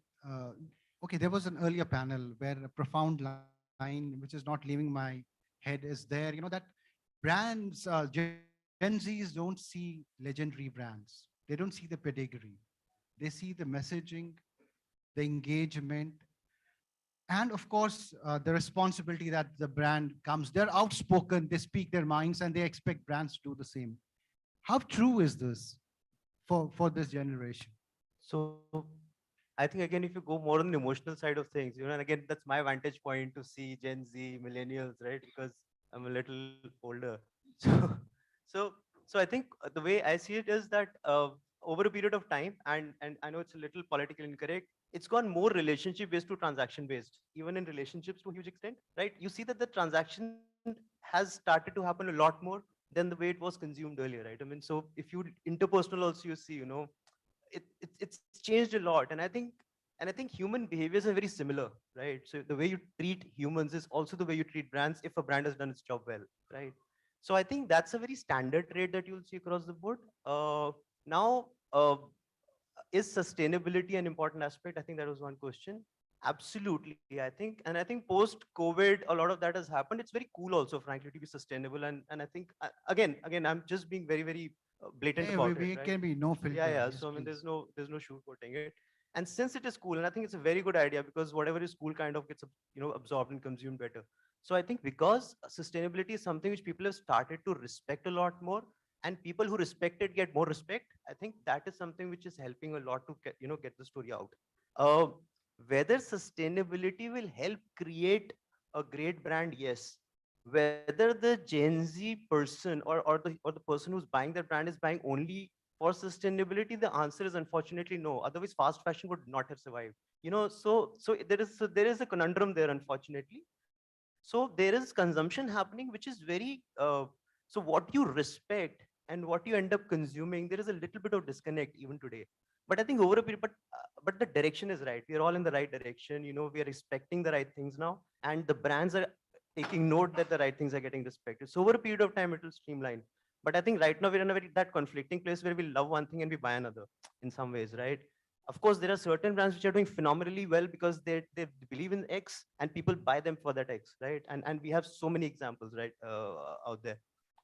Okay, there was an earlier panel where a profound line, which is not leaving my head, is there. That brands, Gen Zs don't see legendary brands. They don't see the pedigree. They see the messaging, the engagement, and of course, the responsibility that the brand comes. They're outspoken, they speak their minds, and they expect brands to do the same. How true is this for this generation? So I think, again, if you go more on the emotional side of things, and again, that's my vantage point to see Gen Z, millennials, right? Because I'm a little older. So I think the way I see it is that over a period of time, and I know it's a little politically incorrect, it's gone more relationship based to transaction based, even in relationships to a huge extent, right? You see that the transaction has started to happen a lot more than the way it was consumed earlier, right? I mean, so if you interpersonal also, you see, it's changed a lot. And I think human behaviors are very similar, right? So the way you treat humans is also the way you treat brands if a brand has done its job well, right? So I think that's a very standard trait that you'll see across the board. Now, is sustainability an important aspect? I think that was one question. Absolutely, I think. And I think post-COVID, a lot of that has happened. It's very cool also, frankly, to be sustainable. And I think, again, I'm just being very, very blatant about it. It Right? can be no filter. Yeah. Yes, So I mean, please. there's no sugarcoating it. And since it is cool, and I think it's a very good idea because whatever is cool kind of gets, absorbed and consumed better. So I think because sustainability is something which people have started to respect a lot more, and people who respect it get more respect, I think that is something which is helping a lot to get the story out. Uh, Whether sustainability will help create a great brand, yes. Whether the Gen Z person or the person who's buying that brand is buying only for sustainability, the answer is unfortunately no. Otherwise, fast fashion would not have survived. So there is a conundrum there, unfortunately. So there is consumption happening, which is very so what you respect and what you end up consuming, there is a little bit of disconnect even today. But I think over a period, but the direction is right. We are all in the right direction. We are expecting the right things now, and the brands are taking note that the right things are getting respected. So over a period of time, it will streamline. But I think right now we're in a very that conflicting place where we love one thing and we buy another in some ways, right? Of course, there are certain brands which are doing phenomenally well because they believe in X and people buy them for that X, right? And we have so many examples, right, out there.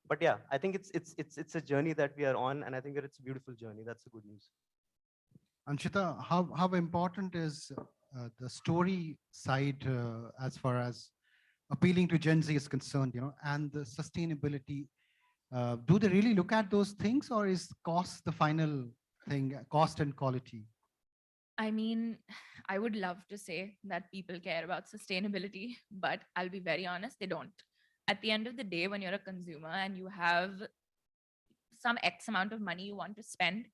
But yeah, I think it's a journey that we are on, and I think that it's a beautiful journey. That's the good news. Anshita, how important is the story side as far as appealing to Gen Z is concerned, and the sustainability? Do they really look at those things, or is cost the final thing, cost and quality? I mean, I would love to say that people care about sustainability, but I'll be very honest, they don't. At the end of the day, when you're a consumer and you have some X amount of money you want to spend,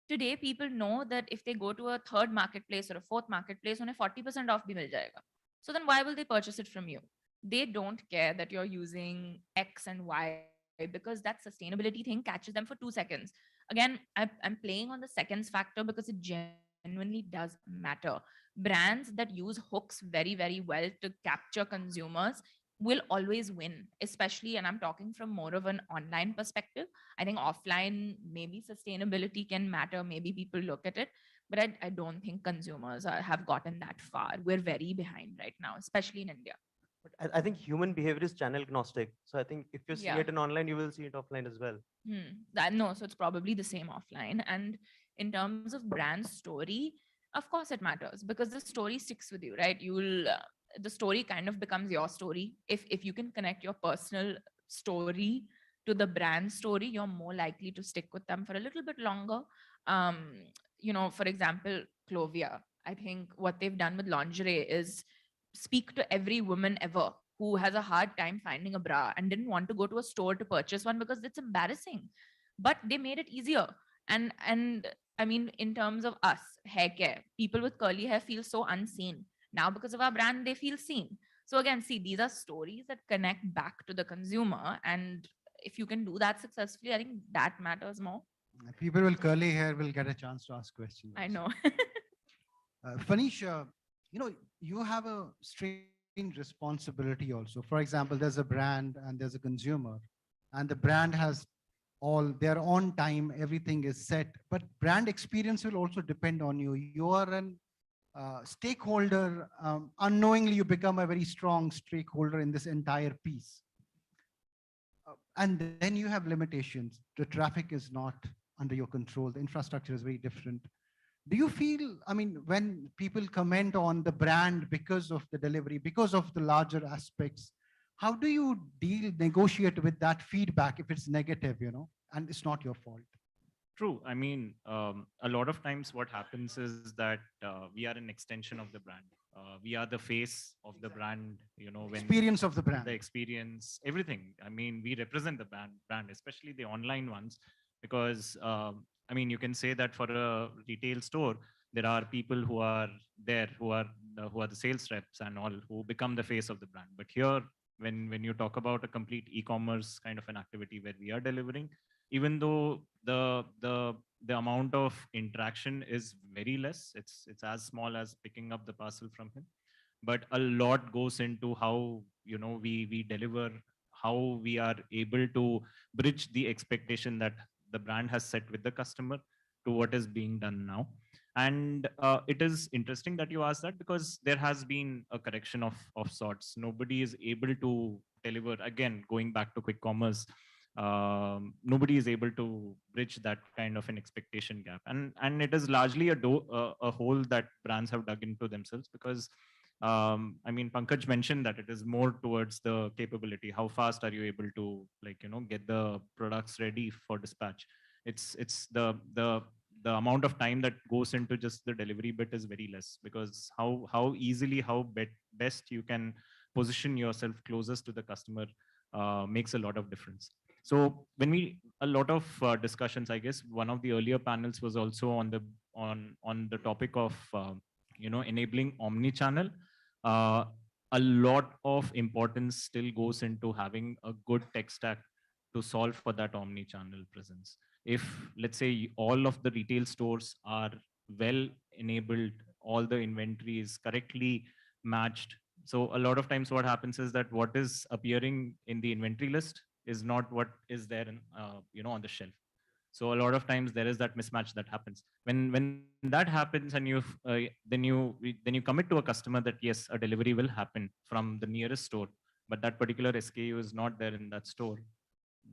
today people know that if they go to a third marketplace or a fourth marketplace, उन्हें 40% off भी मिल जाएगा. So then why will they purchase it from you? They don't care that you're using X and Y because that sustainability thing catches them for 2 seconds. Again, I'm playing on the seconds factor because it genuinely does matter. Brands that use hooks very, very well to capture consumers will always win, especially, and I'm talking from more of an online perspective. I think offline, maybe sustainability can matter, maybe people look at it, but I don't think consumers have gotten that far. We're very behind right now, especially in India. But I think human behavior is channel agnostic. So I think if you're seeing Yeah. it in online, you will see it offline as well. No, so it's probably the same offline. And in terms of brand story, of course it matters because the story sticks with you, right? You'll the story kind of becomes your story. If you can connect your personal story to the brand story, you're more likely to stick with them for a little bit longer. For example, Clovia, I think what they've done with lingerie is speak to every woman ever who has a hard time finding a bra and didn't want to go to a store to purchase one because it's embarrassing, but they made it easier. And I mean, in terms of us, hair care, people with curly hair feel so unseen. Now because of our brand, they feel seen. So again, see, these are stories that connect back to the consumer, and if you can do that successfully, I think that matters more. People with curly hair will get a chance to ask questions. I know. Fanish, you have a strange responsibility also. For example, there's a brand and there's a consumer, and the brand has they're on time, everything is set, but brand experience will also depend on you. You are an stakeholder. Unknowingly, you become a very strong stakeholder in this entire piece. And then you have limitations. The traffic is not under your control. The infrastructure is very different. Do you feel, I mean, when people comment on the brand because of the delivery, because of the larger aspects, how do you negotiate with that feedback if it's negative, and it's not your fault? True. I mean, a lot of times what happens is that we are an extension of the brand. We are the face of the brand, when experience of the brand, the experience, everything. I mean, we represent the brand, especially the online ones, because I mean, you can say that for a retail store, there are people who are there, who are the sales reps and all, who become the face of the brand. But here, when you talk about a complete e-commerce kind of an activity where we are delivering, even though the amount of interaction is very less, it's as small as picking up the parcel from him, but a lot goes into how we deliver, how we are able to bridge the expectation that the brand has set with the customer to what is being done now. And it is interesting that you asked that, because there has been a correction of sorts. Nobody is able to deliver, again, going back to quick commerce. nobody is able to bridge that kind of an expectation gap, and it is largely a hole that brands have dug into themselves, because I mean, Pankaj mentioned that it is more towards the capability. How fast are you able to, like, get the products ready for dispatch? It's the amount of time that goes into just the delivery bit is very less, because how easily, best you can position yourself closest to the customer makes a lot of difference. So when a lot of discussions, I guess one of the earlier panels was also on the topic of enabling omni-channel. uh, a lot of importance still goes into having a good tech stack to solve for that omni-channel presence. If, let's say, all of the retail stores are well enabled, all the inventory is correctly matched. So a lot of times what happens is that what is appearing in the inventory list is not what is there on the shelf. So a lot of times there is that mismatch that happens. When that happens, and then you commit to a customer that yes, a delivery will happen from the nearest store, but that particular SKU is not there in that store,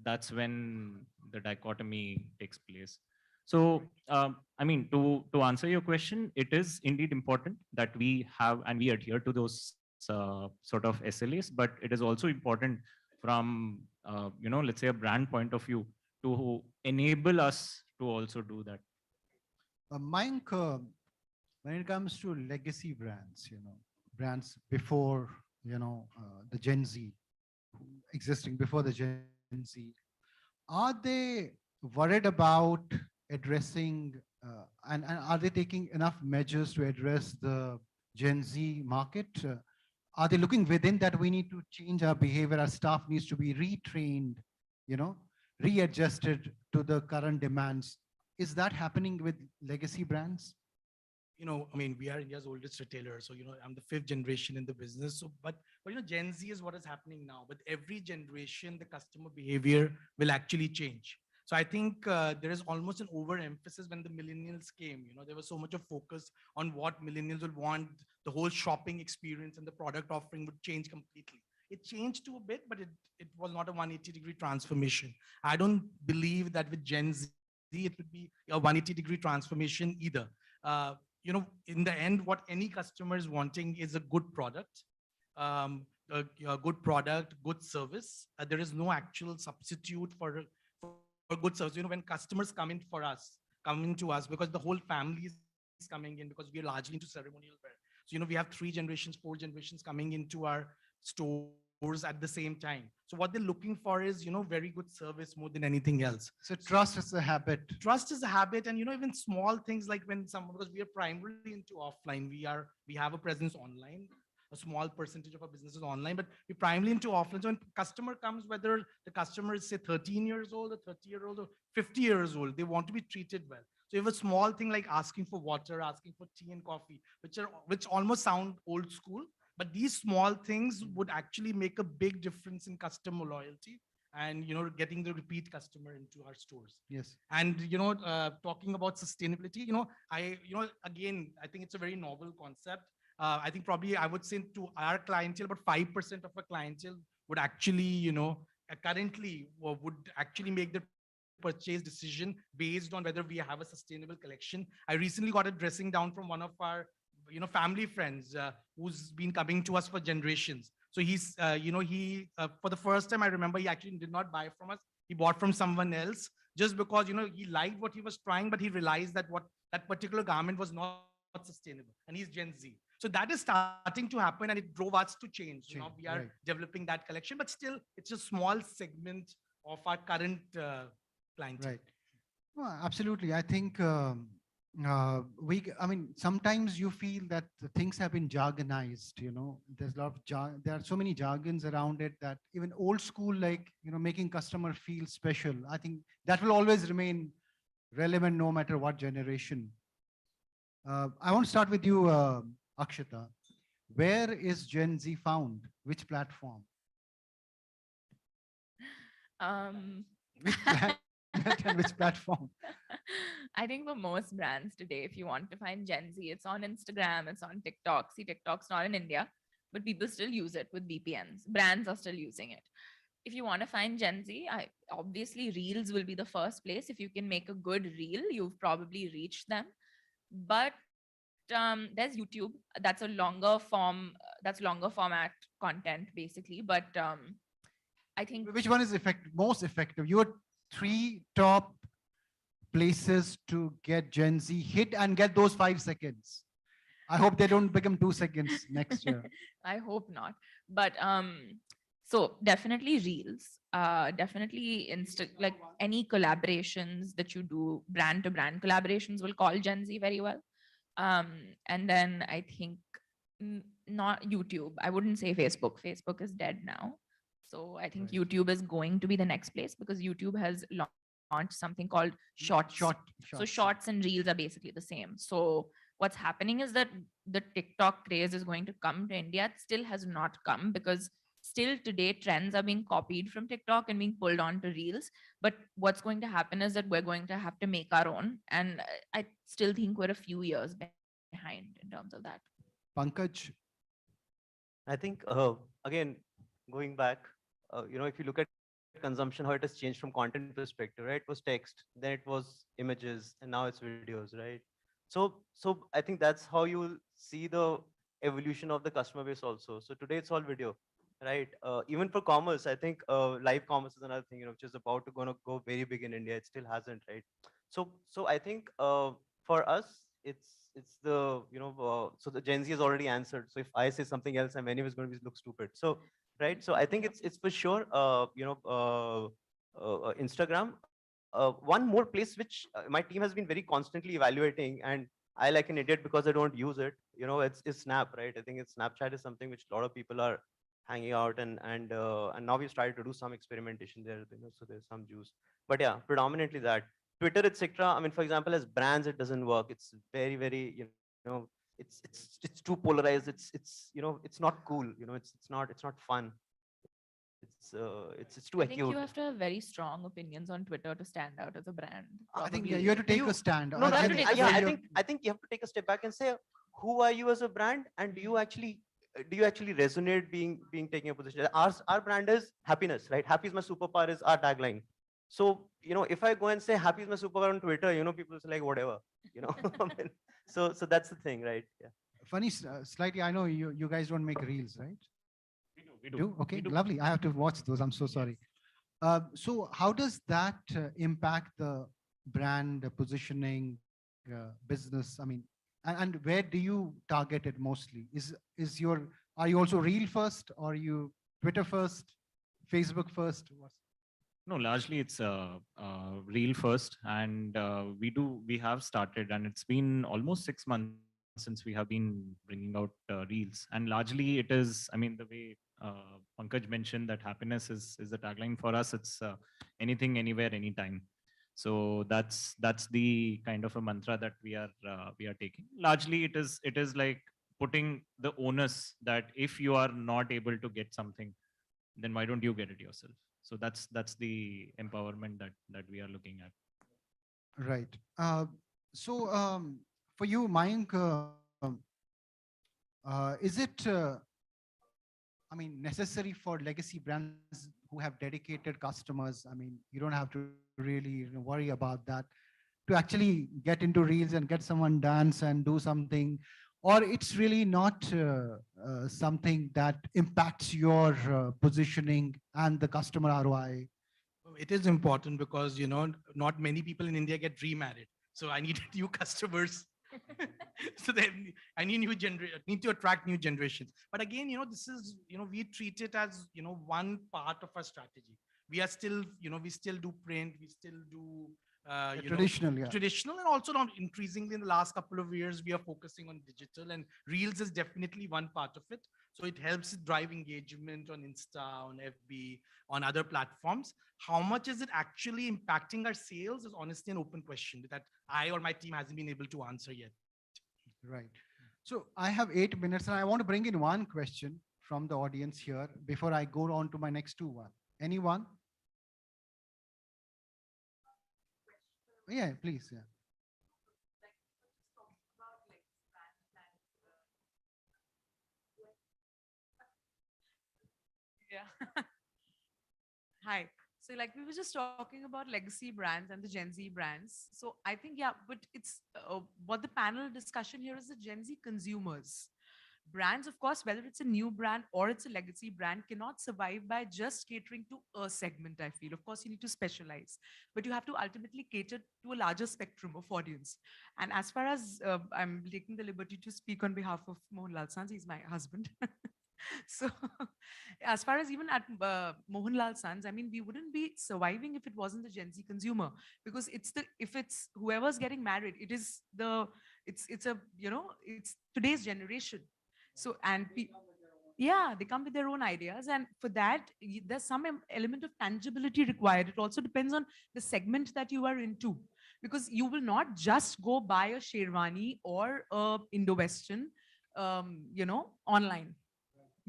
that's when the dichotomy takes place. So I mean, to answer your question, it is indeed important that we have and we adhere to those sort of SLAs, but it is also important from let's say a brand point of view to enable us to also do that. Mayank, when it comes to legacy brands, brands before, the Gen Z, existing before the Gen Z, are they worried about addressing, and are they taking enough measures to address the Gen Z market? Are they looking within that we need to change our behavior, our staff needs to be retrained, readjusted to the current demands? Is that happening with legacy brands? I mean, we are India's oldest retailer. So, I'm the 5th generation in the business. So, but Gen Z is what is happening now. But every generation, the customer behavior will actually change. So I think there is almost an overemphasis when the millennials came. There was so much of focus on what millennials would want. The whole shopping experience and the product offering would change completely. It changed to a bit, but it was not a 180-degree transformation. I don't believe that with Gen Z, it would be a 180-degree transformation either. In the end, what any customer is wanting is a good product, a good product, good service. There is no actual substitute for good service. When customers come into us because the whole family is coming in, because we are largely into ceremonial wear. So, we have 3 generations, 4 generations coming into our stores at the same time. So what they're looking for is, very good service more than anything else. So trust is a habit. Trust is a habit. And, even small things like because we are primarily into offline, we have a presence online. A small percentage of our business is online, but we're primarily into offline. So when customer comes, whether the customer is say 13 years old or 30-year-old or 50 years old, they want to be treated well. So if a small thing like asking for water, asking for tea and coffee, which almost sound old school, but these small things would actually make a big difference in customer loyalty and getting the repeat customer into our stores. Yes. And talking about sustainability, again, I think it's a very novel concept. I think probably I would say to our clientele, about 5% of our clientele would actually, currently would actually make the purchase decision based on whether we have a sustainable collection. I recently got a dressing down from one of our, family friends who's been coming to us for generations. So he's, for the first time, I remember he actually did not buy from us. He bought from someone else just because, he liked what he was trying, but he realized that that particular garment was not sustainable, and he's Gen Z. So that is starting to happen, and it drove us to change. We are developing that collection, but still it's a small segment of our current clientele. Right. Well, absolutely. I think sometimes you feel that the things have been jargonized. There's a lot of there are so many jargons around it that even old school, like making customer feel special. I think that will always remain relevant no matter what generation. I want to start with you, Akshita. Where is Gen Z found? Which platform? Which planet and which platform? I think for most brands today, if you want to find Gen Z, it's on Instagram, it's on TikTok. See, TikTok's not in India, but people still use it with VPNs. Brands are still using it. if you want to find Gen Z, obviously reels will be the first place. If you can make a good reel, you've probably reached them. But there's YouTube. That's longer format content basically. But I think Which one is most effective? Your three top places to get Gen Z hit and get those 5 seconds. I hope they don't become 2 seconds next year. I hope not. But so definitely reels, definitely like any collaborations that you do, brand to brand collaborations will call Gen Z very well. And then I think not YouTube. I wouldn't say Facebook. Facebook is dead now. So I think YouTube is going to be the next place because YouTube has launched something called Shorts. So Shorts and Reels are basically the same. So what's happening is that the TikTok craze is going to come to India. It still has not come because still today trends are being copied from TikTok and being pulled onto Reels. But what's going to happen is that we're going to have to make our own. And I still think we're a few years behind in terms of that. Pankaj? I think, again, going back, if you look at consumption, how it has changed from content perspective, right? It was text, then it was images, and now it's videos, right? So I think that's how you will see the evolution of the customer base also. So today it's all video, right? Even for commerce, I think live commerce is another thing, which is about to go very big in India. It still hasn't, right? So I think for us, it's the so the Gen Z has already answered. So if I say something else, I'm anyways going to look stupid. So right. So I think it's for sure Instagram. One more place which my team has been very constantly evaluating, and I like an idiot because I don't use it. It's Snap, right? I think Snapchat is something which a lot of people are hanging out, and now we've started to do some experimentation there. So there's some juice, but yeah, predominantly that. Twitter, etc. I mean, for example, as brands, it doesn't work. It's very it's too polarized. It's not cool. It's not fun. It's too I think acute. you have to have very strong opinions on Twitter to stand out as a brand. I think probably. you have to take a stand. No, I think you have to take a step back and say, who are you as a brand, and do you actually resonate being taking a position? Our brand is happiness, right? Happy is my superpower is our tagline. So if I go and say happy is my superpower on Twitter, people say like whatever, I mean, so that's the thing, right? Yeah. Funny, slightly, I know you guys don't make reels, right? We do. Okay, We do. lovely. I have to watch those. I'm so sorry. So how does that impact the brand positioning, business? I mean, and where do you target it mostly? Are you also reel first, or are you Twitter first, Facebook first? No, largely it's reel first, and we have started, and it's been almost 6 months since we have been bringing out reels, and largely it is, I mean, the way Pankaj mentioned that happiness is the tagline for us. It's anything, anywhere, anytime. So that's the kind of a mantra that we are taking. Largely, it is like putting the onus that if you are not able to get something, then why don't you get it yourself? So that's the empowerment that we are looking at. Right. So for you, Mayank, is it, I mean, necessary for legacy brands who have dedicated customers? I mean, you don't have to really worry about that to actually get into reels and get someone dance and do something, or it's really not something that impacts your positioning and the customer ROI? It is important because, not many people in India get remarried. So I needed new customers. So then I need need to attract new generations. But again, this is, we treat it as, one part of our strategy. We are still, we still do print, we still do traditional, and also not increasingly in the last couple of years, we are focusing on digital, and reels is definitely one part of it. So it helps drive engagement on Insta, on FB, on other platforms. How much is it actually impacting our sales is honestly an open question that I or my team hasn't been able to answer yet. Right. So I have 8 minutes, and I want to bring in one question from the audience here before I go on to my next two. Anyone? Yeah, please. Yeah. Yeah. Hi. So like we were just talking about legacy brands and the Gen Z brands. So I think, yeah, but it's what the panel discussion here is the Gen Z consumers. Brands, of course, whether it's a new brand or it's a legacy brand, cannot survive by just catering to a segment, I feel. Of course, you need to specialize, but you have to ultimately cater to a larger spectrum of audience. And as far as I'm taking the liberty to speak on behalf of Mohanlal Sons, he's my husband. So as far as even at Mohanlal Sons, I mean, we wouldn't be surviving if it wasn't the Gen Z consumer, because if it's whoever's getting married, it's a, it's today's generation. So, yeah, they come with their own ideas. And for that, there's some element of tangibility required. It also depends on the segment that you are into, because you will not just go buy a Sherwani or a Indo-Western, online.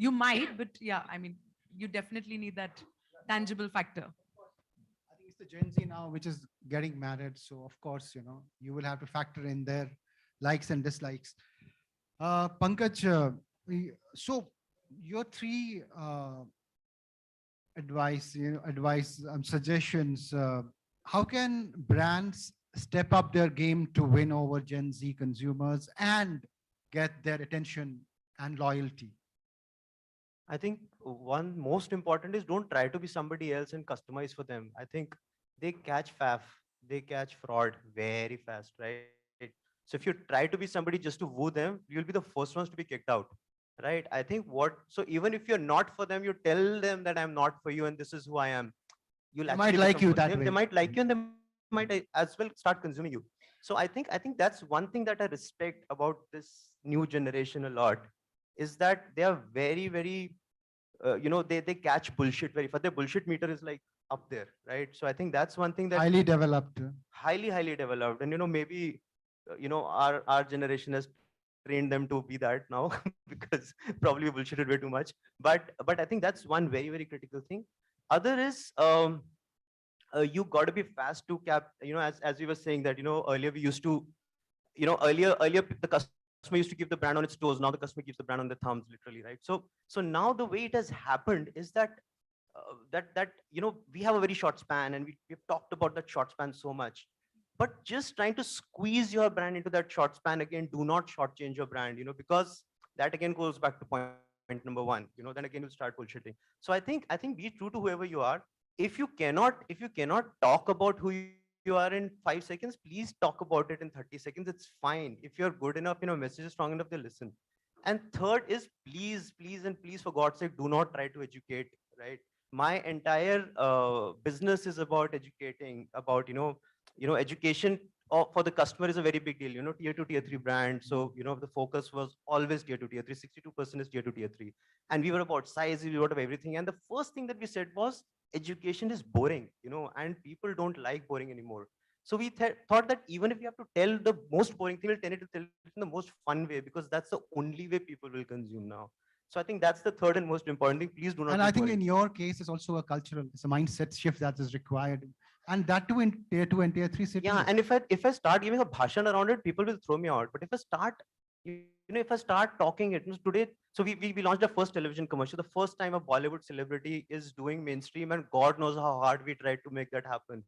You might, but yeah, I mean, you definitely need that tangible factor. I think it's the Gen Z now which is getting married. So of course, you will have to factor in their likes and dislikes. Pankaj, so your three suggestions. How can brands step up their game to win over Gen Z consumers and get their attention and loyalty? I think one most important is don't try to be somebody else and customize for them. I think they catch faff, they catch fraud very fast, right? So if you try to be somebody just to woo them, you'll be the first ones to be kicked out, right? I think so even if you're not for them, you tell them that I'm not for you and this is who I am. They might like you that way. They might like you and they might as well start consuming you. So I think that's one thing that I respect about this new generation a lot, is that they are very, very, they catch bullshit very fast. Their bullshit meter is like up there, right? So I think that's one thing that Highly developed. highly developed. And maybe our generation has trained them to be that now because probably we bullshitted way too much. But I think that's one very, very critical thing. Other is you got to be fast to as we were saying that earlier we used to earlier the customer used to keep the brand on its toes. Now the customer keeps the brand on their thumbs, literally, right? So now the way it has happened is that we have a very short span, and we've talked about that short span so much. But just trying to squeeze your brand into that short span again, do not shortchange your brand, because that again goes back to point number one. Then again you'll start bullshitting. So I think be true to whoever you are. If you cannot talk about who you are in 5 seconds, please talk about it in 30 seconds. It's fine. If you're good enough, message is strong enough, they listen. And third is please, for God's sake, do not try to educate, right? My entire business is about educating, about, education for the customer is a very big deal, tier 2, tier 3 brand. So, the focus was always tier 2, tier 3, 62% is tier 2, tier 3. And we were about size, we were about everything. And the first thing that we said was education is boring, and people don't like boring anymore. So we thought that even if we have to tell the most boring thing, we'll tell it in the most fun way, because that's the only way people will consume now. So I think that's the third and most important thing. Please do not. And I think in your case, it's also it's a mindset shift that is required. And that too in tier 2 and tier 3 cities. Yeah, and if I start giving a bhashan around it, people will throw me out. But if I start, if I start talking it today, so we launched our first television commercial. The first time a Bollywood celebrity is doing mainstream, and God knows how hard we tried to make that happen,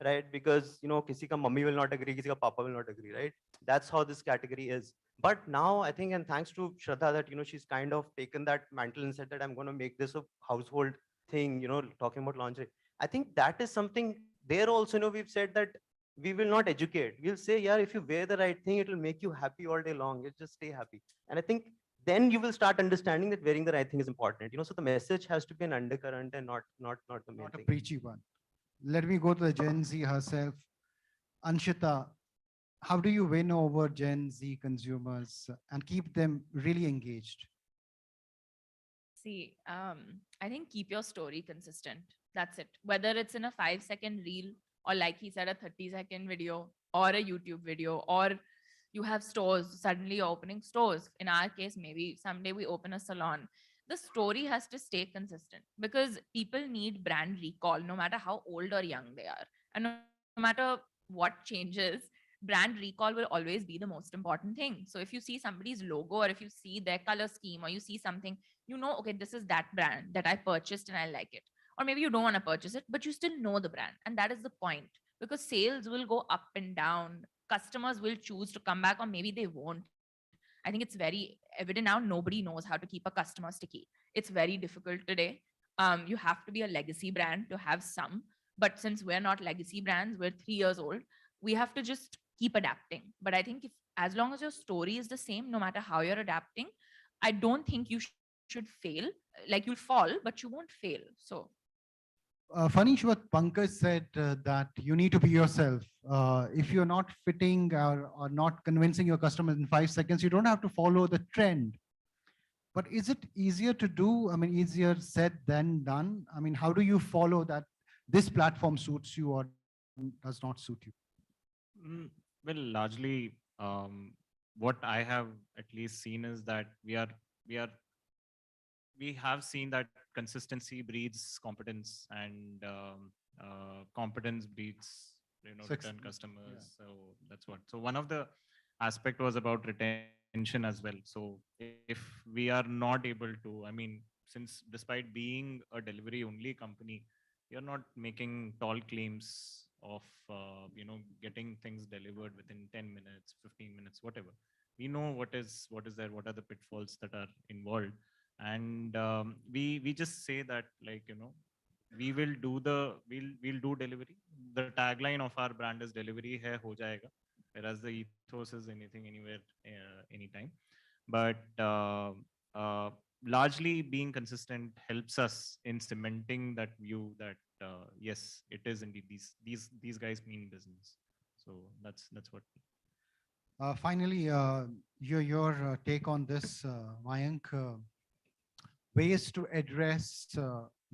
right? Because kisi ka mummy will not agree, kisi ka papa will not agree, right? That's how this category is. But now I think, and thanks to Shraddha, that she's kind of taken that mantle and said that I'm going to make this a household thing, talking about lingerie. I think that is something there also, we've said that we will not educate. We'll say, yeah, if you wear the right thing, it will make you happy all day long. You just stay happy. And I think then you will start understanding that wearing the right thing is important. So the message has to be an undercurrent and not the main Not thing. a preachy one. Let me go to the Gen Z herself. Anshita, how do you win over Gen Z consumers and keep them really engaged? See, I think keep your story consistent. That's it. Whether it's in a 5-second reel, or like he said, a 30-second video, or a YouTube video, or you have stores, suddenly you're opening stores. In our case, maybe someday we open a salon. The story has to stay consistent, because people need brand recall, no matter how old or young they are. And no matter what changes, brand recall will always be the most important thing. So if you see somebody's logo, or if you see their color scheme, or you see something, okay, this is that brand that I purchased and I like it. or maybe you don't want to purchase it, but you still know the brand. And that is the point, because sales will go up and down. Customers will choose to come back, or maybe they won't. I think it's very evident now. Nobody knows how to keep a customer sticky. It's very difficult today. You have to be a legacy brand to have some, but since we're not legacy brands, we're 3 years old, we have to just keep adapting. But I think if, as long as your story is the same, no matter how you're adapting, I don't think you should fail. Like, you'll fall, but you won't fail. So Funny what Pankaj said, that you need to be yourself. If you're not fitting or not convincing your customers in 5 seconds, you don't have to follow the trend. But is it easier to do? I mean, easier said than done. I mean, how do you follow that this platform suits you or does not suit you? Well, largely, what I have at least seen is that we have seen that consistency breeds competence, and competence breeds return customers. So that's what. So one of the aspect was about retention as well. So if we are not able to, I mean, since despite being a delivery only company, you're not making tall claims of getting things delivered within 10 minutes, 15 minutes, whatever. We know what is there, what are the pitfalls that are involved, and we just say that, like, we'll do delivery. The tagline of our brand is delivery hai ho jayega, whereas the ethos is anything, anywhere, anytime. But largely being consistent helps us in cementing that view that yes, it is indeed these guys mean business. So that's what. Finally, your take on this, Mayank, ways to address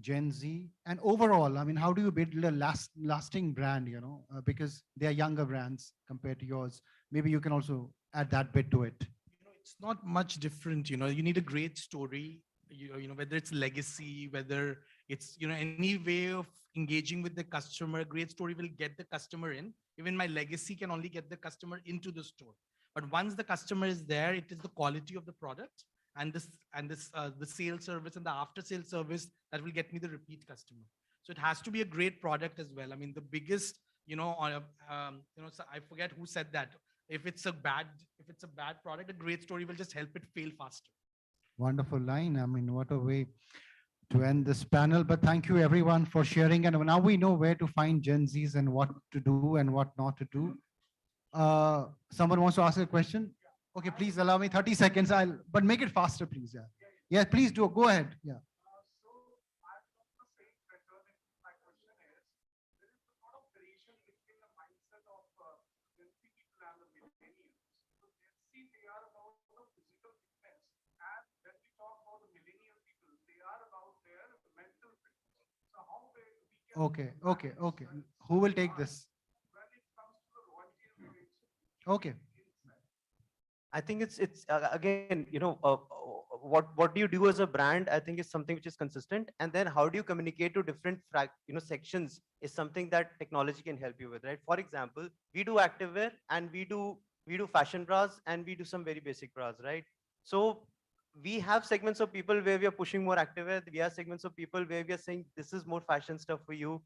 Gen Z and overall, I mean, how do you build a lasting brand, because they are younger brands compared to yours. Maybe you can also add that bit to it. It's not much different. You need a great story, whether it's legacy, whether it's, any way of engaging with the customer. A great story will get the customer in. Even my legacy can only get the customer into the store. But once the customer is there, it is the quality of the product and the sales service and the after sales service that will get me the repeat customer. So it has to be a great product as well. I mean, the biggest, I forget who said that. If it's a bad product, a great story will just help it fail faster. Wonderful line. I mean, what a way to end this panel. But thank you everyone for sharing. And now we know where to find Gen Zs and what to do and what not to do. Someone wants to ask a question? Okay, please allow me 30 seconds. But make it faster, please. Yeah. Yeah, please do. Go ahead. Yeah. Okay. Who will take this? Okay. I think it's again, what do you do as a brand? I think is something which is consistent, and then how do you communicate to different sections is something that technology can help you with, right? For example, we do activewear and we do fashion bras and we do some very basic bras, right? So we have segments of people where we are pushing more activewear. We have segments of people where we are saying this is more fashion stuff for you.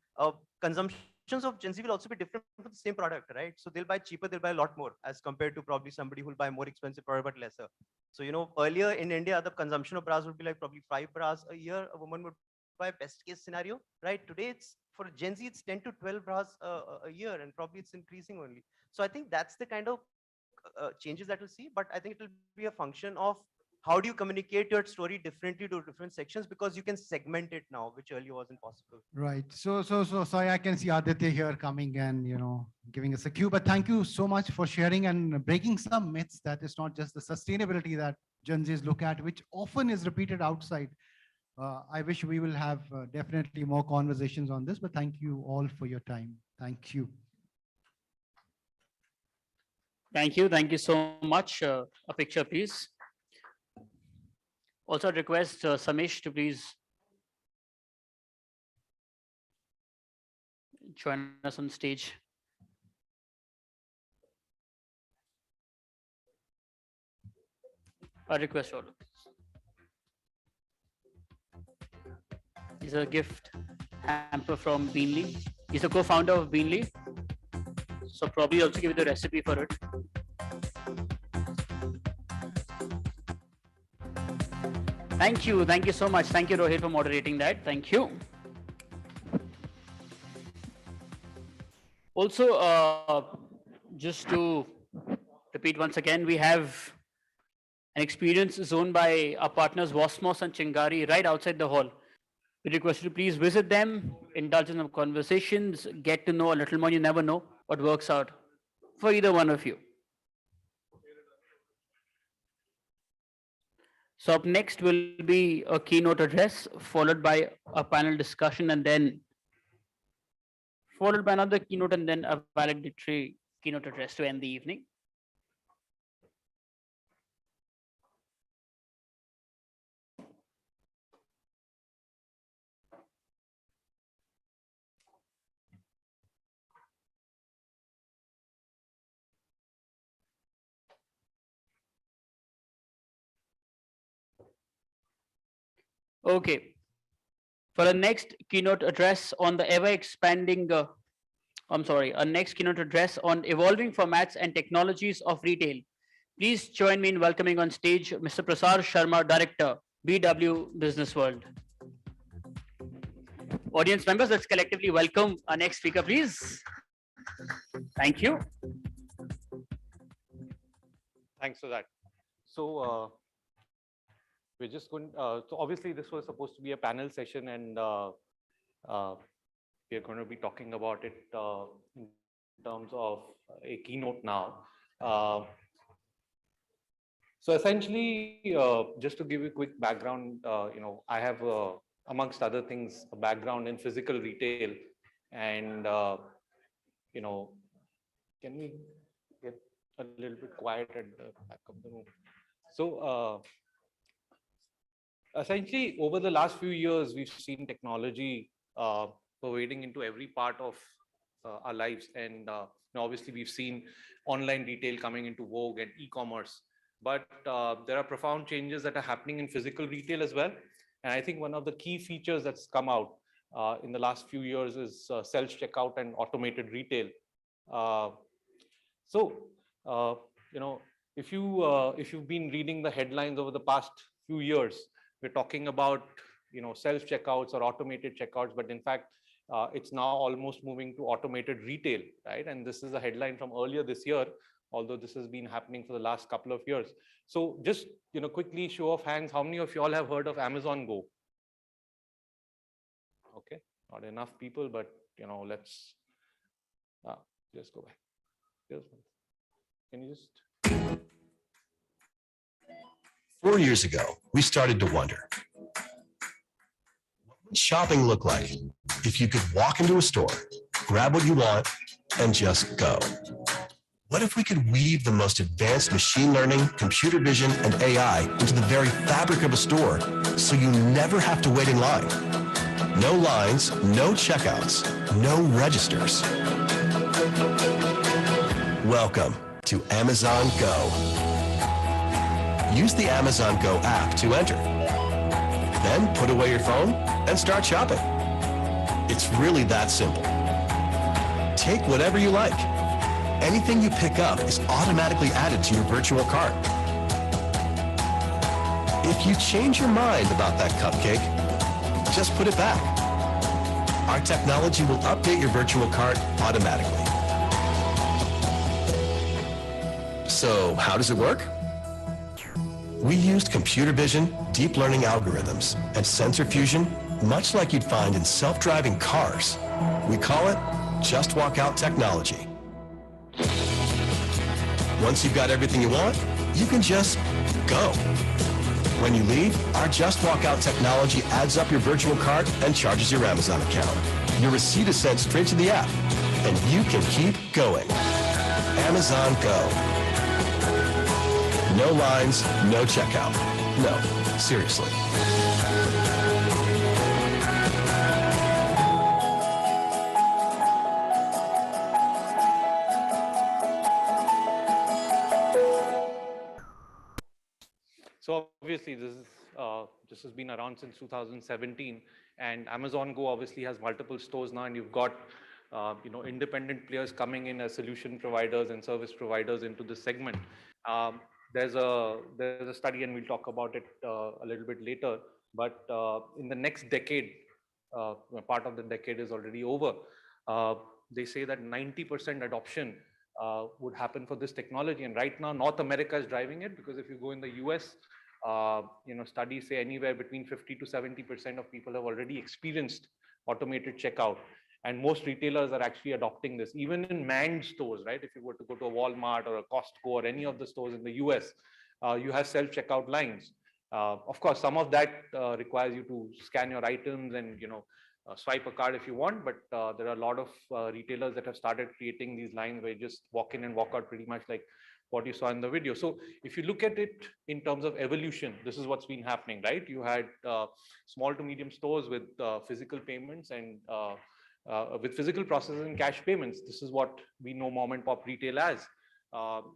Consumptions of Gen Z will also be different for the same product, right? So they'll buy cheaper, they'll buy a lot more as compared to probably somebody who'll buy more expensive product but lesser. So earlier in India, the consumption of bras would be like probably 5 bras a year. A woman would buy, best case scenario, right? Today it's for Gen Z, it's 10 to 12 bras a year, and probably it's increasing only. So I think that's the kind of changes that we'll see. But I think it will be a function of how do you communicate your story differently to different sections, because you can segment it now, which earlier wasn't possible. Right. So sorry, I can see Aditya here coming and, giving us a cue, but thank you so much for sharing and breaking some myths that it's not just the sustainability that Gen Zs look at, which often is repeated outside. I wish we will have definitely more conversations on this, but thank you all for your time. Thank you. Thank you so much. A picture, please. Also request Samish to please join us on stage. A request order. It's a gift. hamper from Beanly. He's the co-founder of Beanly. So probably also give you the recipe for it. Thank you so much. Thank you, Rohit, for moderating that. Thank you. Also, just to repeat once again, we have an experience zone by our partners Wasmos and Chingari right outside the hall. We request you to please visit them, indulge in some conversations, get to know a little more. You never know what works out for either one of you. So up next will be a keynote address, followed by a panel discussion, and then followed by another keynote, and then a valedictory keynote address to end the evening. Okay. For the next keynote address on the ever expanding, our next keynote address on evolving formats and technologies of retail. Please join me in welcoming on stage Mr. Prasad Sharma, Director, BW Business World. Audience members, let's collectively welcome our next speaker, please. Thank you. Thanks for that. So we're just going, so obviously this was supposed to be a panel session, and we're going to be talking about it in terms of a keynote now. So essentially, just to give you a quick background, I have, amongst other things, a background in physical retail, and can we get a little bit quiet at the back of the room? So essentially, over the last few years, we've seen technology pervading into every part of our lives, and obviously we've seen online retail coming into vogue and e-commerce. But there are profound changes that are happening in physical retail as well. And I think one of the key features that's come out in the last few years is self-checkout and automated retail. If you've been reading the headlines over the past few years, we're talking about self-checkouts or automated checkouts, but in fact, it's now almost moving to automated retail, right? And this is a headline from earlier this year, although this has been happening for the last couple of years. So just quickly, show of hands, how many of you all have heard of Amazon Go? Okay, not enough people, but let's just go back. Can you just? 4 years ago, we started to wonder, what would shopping look like if you could walk into a store, grab what you want, and just go? What if we could weave the most advanced machine learning, computer vision, and AI into the very fabric of a store so you never have to wait in line? No lines, no checkouts, no registers. Welcome to Amazon Go. Use the Amazon Go app to enter. Then put away your phone and start shopping. It's really that simple. Take whatever you like. Anything you pick up is automatically added to your virtual cart. If you change your mind about that cupcake, just put it back. Our technology will update your virtual cart automatically. So how does it work? We used computer vision, deep learning algorithms, and sensor fusion, much like you'd find in self-driving cars. We call it Just Walk Out technology. Once you've got everything you want, you can just go. When you leave, our Just Walk Out technology adds up your virtual cart and charges your Amazon account. Your receipt is sent straight to the app, and you can keep going. Amazon Go. No lines, no checkout. No, seriously. So obviously this has been around since 2017, And Amazon Go obviously has multiple stores now, and you've got independent players coming in as solution providers and service providers into this segment. There's a study, and we'll talk about it a little bit later. But in the next decade, part of the decade is already over. They say that 90% adoption would happen for this technology, and right now North America is driving it, because if you go in the US, studies say anywhere between 50 to 70% of people have already experienced automated checkout, and most retailers are actually adopting this, even in manned stores, right? If you were to go to a Walmart or a Costco or any of the stores in the US, you have self-checkout lines. Of course, some of that requires you to scan your items and swipe a card if you want, but there are a lot of retailers that have started creating these lines where you just walk in and walk out, pretty much like what you saw in the video. So if you look at it in terms of evolution, this is what's been happening, right? You had small to medium stores with physical payments and with physical processing and cash payments. This is what we know mom and pop retail as.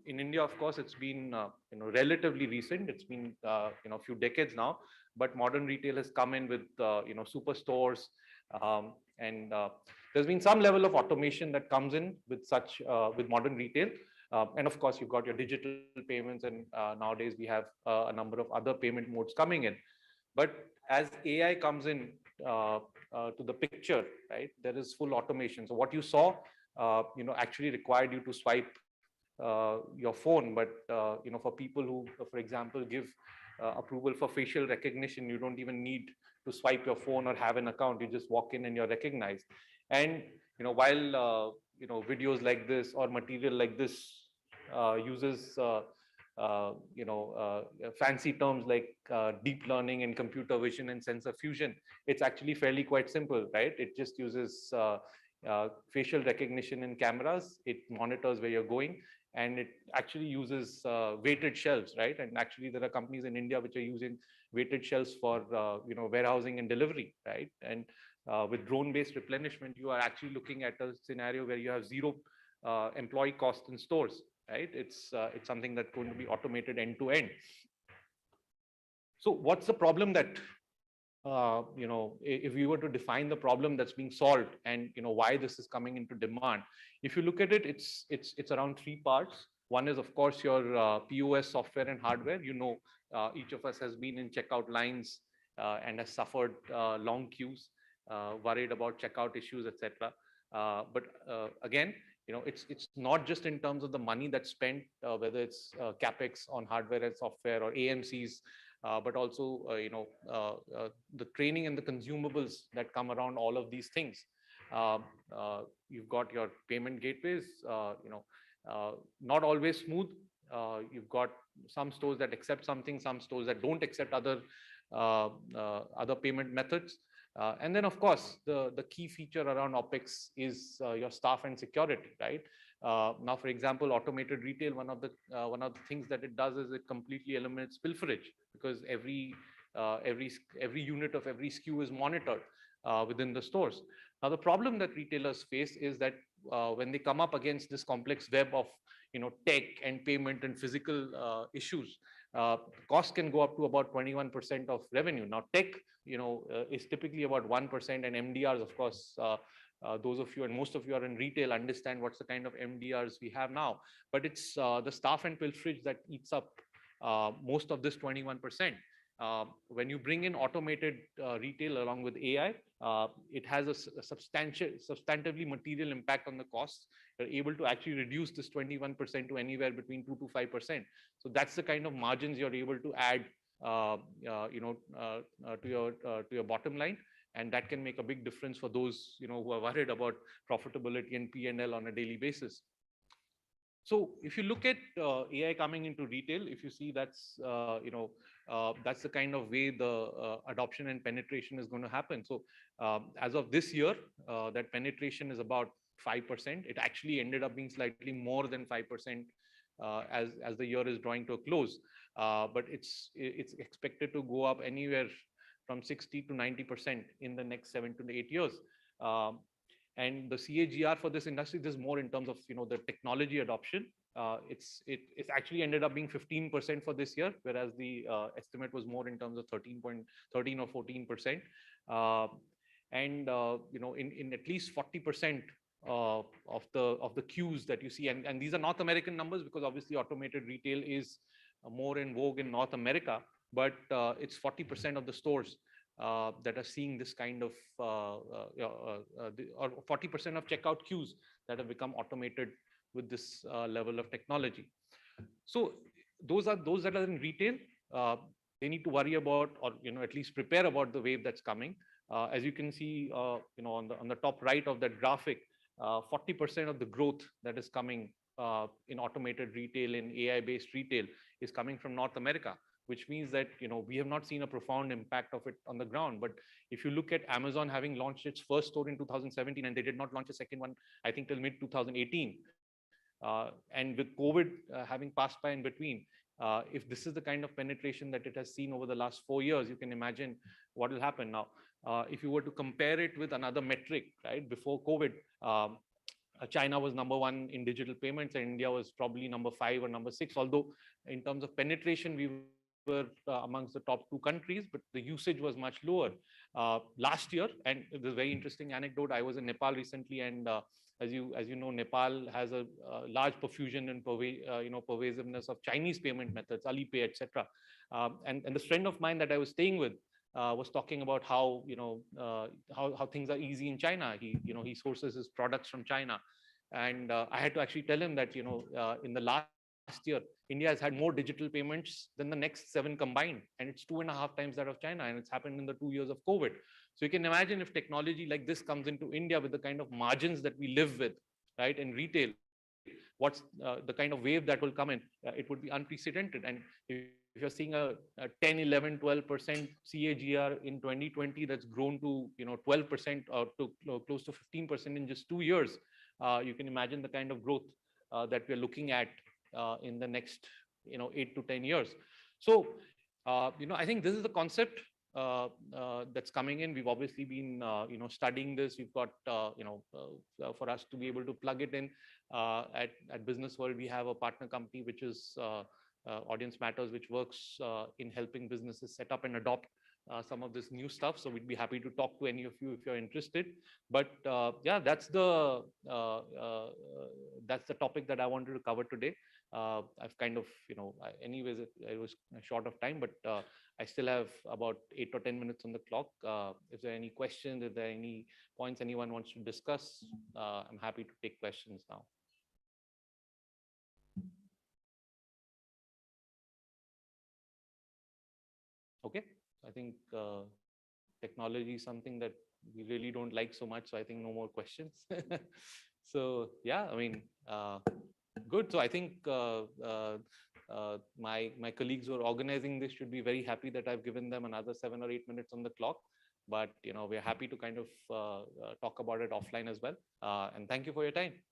In India, of course, it's been relatively recent. It's been a few decades now, but modern retail has come in with superstores, and there's been some level of automation that comes in with with modern retail. And of course, you've got your digital payments, and nowadays we have a number of other payment modes coming in. But as AI comes in to the picture, right, there is full automation. So what you saw, actually required you to swipe your phone, but for people who, for example, give approval for facial recognition, you don't even need to swipe your phone or have an account. You just walk in and you're recognized. And while videos like this or material like this uses fancy terms like deep learning and computer vision and sensor fusion, it's actually fairly quite simple, right? It just uses facial recognition in cameras. It monitors where you're going, and it actually uses weighted shelves, right? And actually there are companies in India which are using weighted shelves for warehousing and delivery, right? And with drone-based replenishment, you are actually looking at a scenario where you have zero employee cost in stores, right? It's something that's going to be automated end to end. So what's the problem that if we were to define the problem that's being solved, and why this is coming into demand? If you look at it, it's around three parts. One is, of course, your POS software and hardware. Each of us has been in checkout lines and has suffered long queues, worried about checkout issues, etc. But again, it's not just in terms of the money that's spent, whether it's capex on hardware and software or AMCs, but also the training and the consumables that come around all of these things. You've got your payment gateways, not always smooth. You've got some stores that accept something, some stores that don't accept other payment methods. And then, of course, the key feature around OpEx is your staff and security, right? Now, for example, automated retail, one of the things that it does is it completely eliminates pilferage, because every unit of every SKU is monitored within the stores. Now, the problem that retailers face is that when they come up against this complex web of tech and payment and physical issues, cost can go up to about 21% of revenue. Now, tech is typically about 1%, and MDRs, of course, those of you and most of you are in retail understand what's the kind of MDRs we have now. But it's the staff and pilferage that eats up most of this 21%. When you bring in automated retail along with AI, it has a substantively material impact on the costs. You're able to actually reduce this 21% to anywhere between 2 to 5%. So that's the kind of margins you're able to add to your bottom line, and that can make a big difference for those who are worried about profitability and P&L on a daily basis. So if you look at AI coming into retail, if you see that's the kind of way the adoption and penetration is going to happen. So as of this year, that penetration is about 5%. It actually ended up being slightly more than 5% as the year is drawing to a close. But it's expected to go up anywhere from 60 to 90% in the next 7 to 8 years. And the CAGR for this industry, this is more in terms of the technology adoption. it's actually ended up being 15% for this year, whereas the estimate was more in terms of 13 or 14%. In at least 40% of the queues that you see, and these are North American numbers because obviously automated retail is more in vogue in North America, but it's 40% of the stores that are seeing this kind of or 40% of checkout queues that have become automated with this level of technology. So those that are in retail, they need to worry about, or at least prepare about the wave that's coming. As you can see, on the top right of that graphic, 40% of the growth that is coming in automated retail, in AI-based retail, is coming from North America, which means that we have not seen a profound impact of it on the ground. But if you look at Amazon having launched its first store in 2017, and they did not launch a second one, I think, till mid 2018. And with COVID having passed by in between, if this is the kind of penetration that it has seen over the last 4 years, you can imagine what will happen now. If you were to compare it with another metric, right, before COVID, China was #1 in digital payments, and India was probably #5 or #6. Although in terms of penetration, we were amongst the top 2 countries, but the usage was much lower. Last year, and it was a very interesting anecdote, I was in Nepal recently, and as you know, Nepal has a large profusion and pervasiveness of Chinese payment methods, Alipay, etc. And this friend of mine that I was staying with was talking about how how things are easy in China. He sources his products from China, and I had to actually tell him that in the last year, India has had more digital payments than the next 7 combined, and it's 2.5 times that of China, and it's happened in the 2 years of COVID. So you can imagine if technology like this comes into India with the kind of margins that we live with, right, in retail, what's the kind of wave that will come in? It would be unprecedented. And if you're seeing a 10, 11, 12% CAGR in 2020 that's grown to 12% or to close to 15% in just 2 years, you can imagine the kind of growth that we're looking at in the next 8 to 10 years. So I think this is the concept that's coming in. We've obviously been studying this. We've got for us to be able to plug it in at Business World, we have a partner company which is Audience Matters, which works in helping businesses set up and adopt some of this new stuff. So we'd be happy to talk to any of you if you're interested. But yeah, that's the topic that I wanted to cover today. I've kind of, anyways, it was short of time, but I still have about 8 or 10 minutes on the clock. If there are any questions, if there are any points anyone wants to discuss, I'm happy to take questions now. Okay, I think technology is something that we really don't like so much. So I think no more questions. So yeah, I mean, good. So I think my colleagues who are organizing this should be very happy that I've given them another 7 or 8 minutes on the clock. But we're happy to kind of talk about it offline as well. And thank you for your time.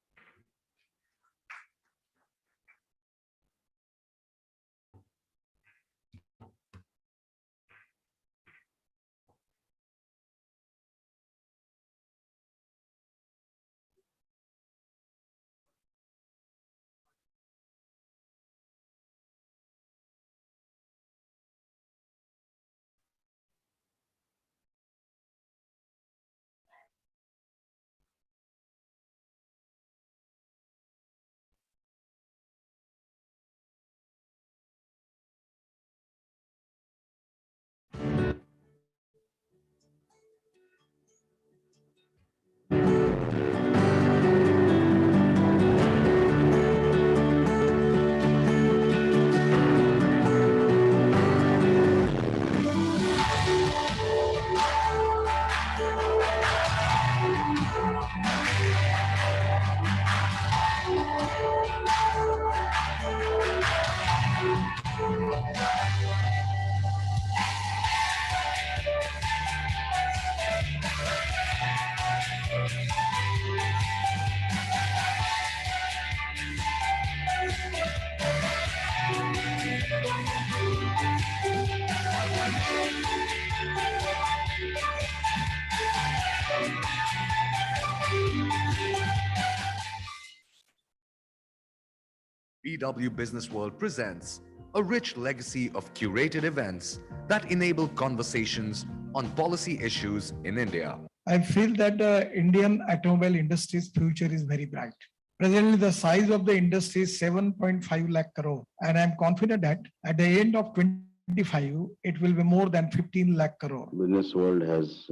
BW Business World presents a rich legacy of curated events that enable conversations on policy issues in India. I feel that the Indian automobile industry's future is very bright. Presently, the size of the industry is 7.5 lakh crore, and I'm confident that at the end of 25, it will be more than 15 lakh crore. Business World has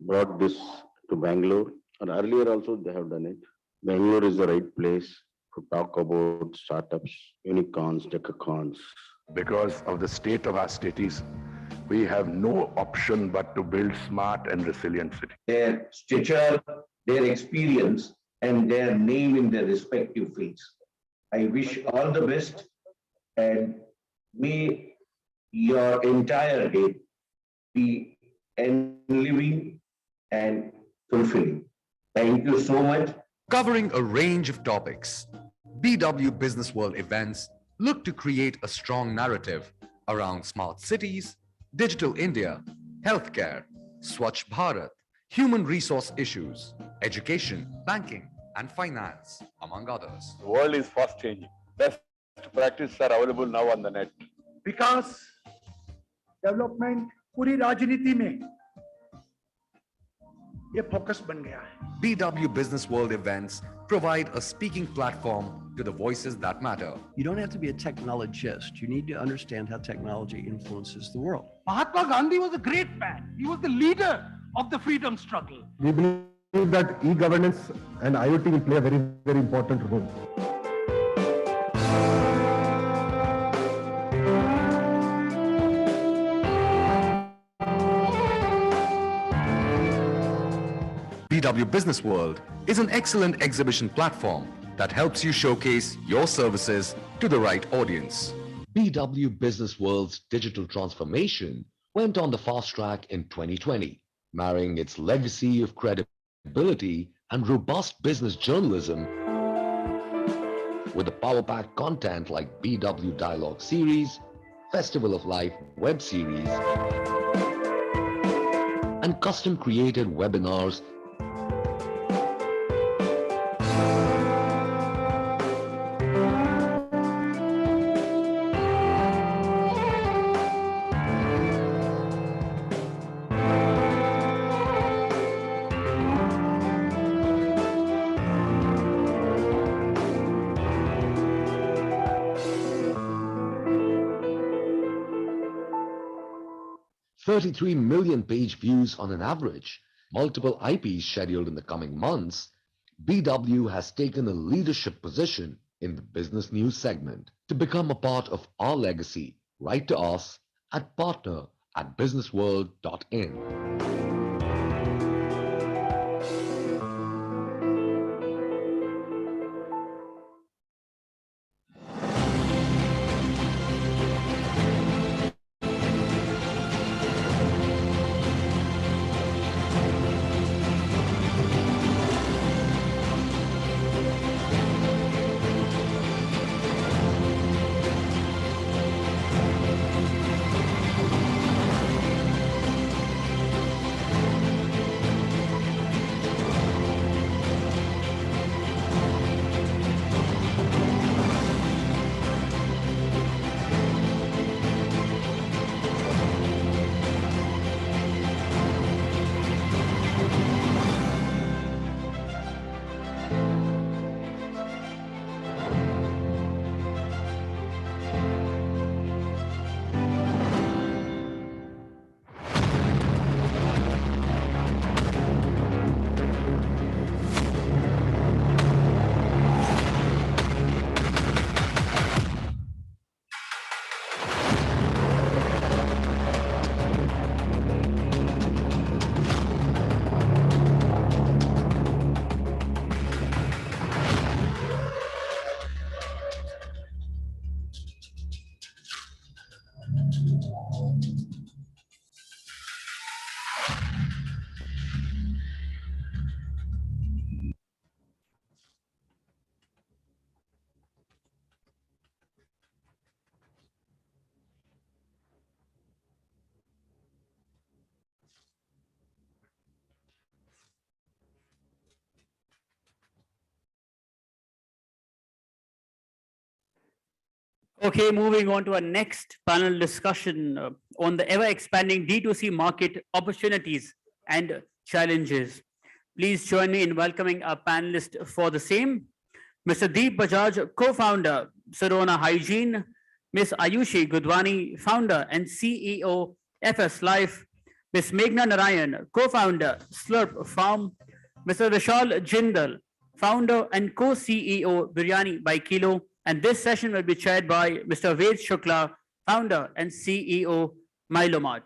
brought this to Bangalore, and earlier also they have done it. Bangalore is the right place to talk about startups, unicorns, decacons. Because of the state of our cities, we have no option but to build smart and resilient cities. Their stature, their experience, and their name in their respective fields. I wish all the best, and may your entire day be enlivening and fulfilling. Thank you so much. Covering a range of topics, BW Business World events look to create a strong narrative around smart cities, digital India, healthcare, Swachh Bharat, human resource issues, education, banking, and finance, among others. The world is fast changing. Best practices are available now on the net. Vikas development पूरी राजनीति में ये focus बन गया है. BW Business World events provide a speaking platform to the voices that matter. You don't have to be a technologist. You need to understand how technology influences the world. Mahatma Gandhi was a great man. He was the leader of the freedom struggle. We believe that e-governance and IoT will play a very, very important role. BW Business World is an excellent exhibition platform that helps you showcase your services to the right audience. BW Business World's digital transformation went on the fast track in 2020, marrying its legacy of credibility and robust business journalism with the power-packed content like BW Dialogue Series, Festival of Life web series, and custom-created webinars $33 million page views on an average, multiple IPs scheduled in the coming months. BW has taken a leadership position in the business news segment. To become a part of our legacy, write to us at partner@businessworld.in. Okay, moving on to our next panel discussion on the ever expanding D2C market opportunities and challenges. Please join me in welcoming our panelist for the same. Mr. Deep Bajaj, co-founder, Sarona Hygiene, Ms. Ayushi Gudwani, founder and CEO, FS Life, Ms. Meghna Narayan, co-founder, Slurp Farm, Mr. Vishal Jindal, founder and co-CEO, Biryani by Kilo, and this session will be chaired by Mr. Ved Shukla, founder and CEO, Milomart.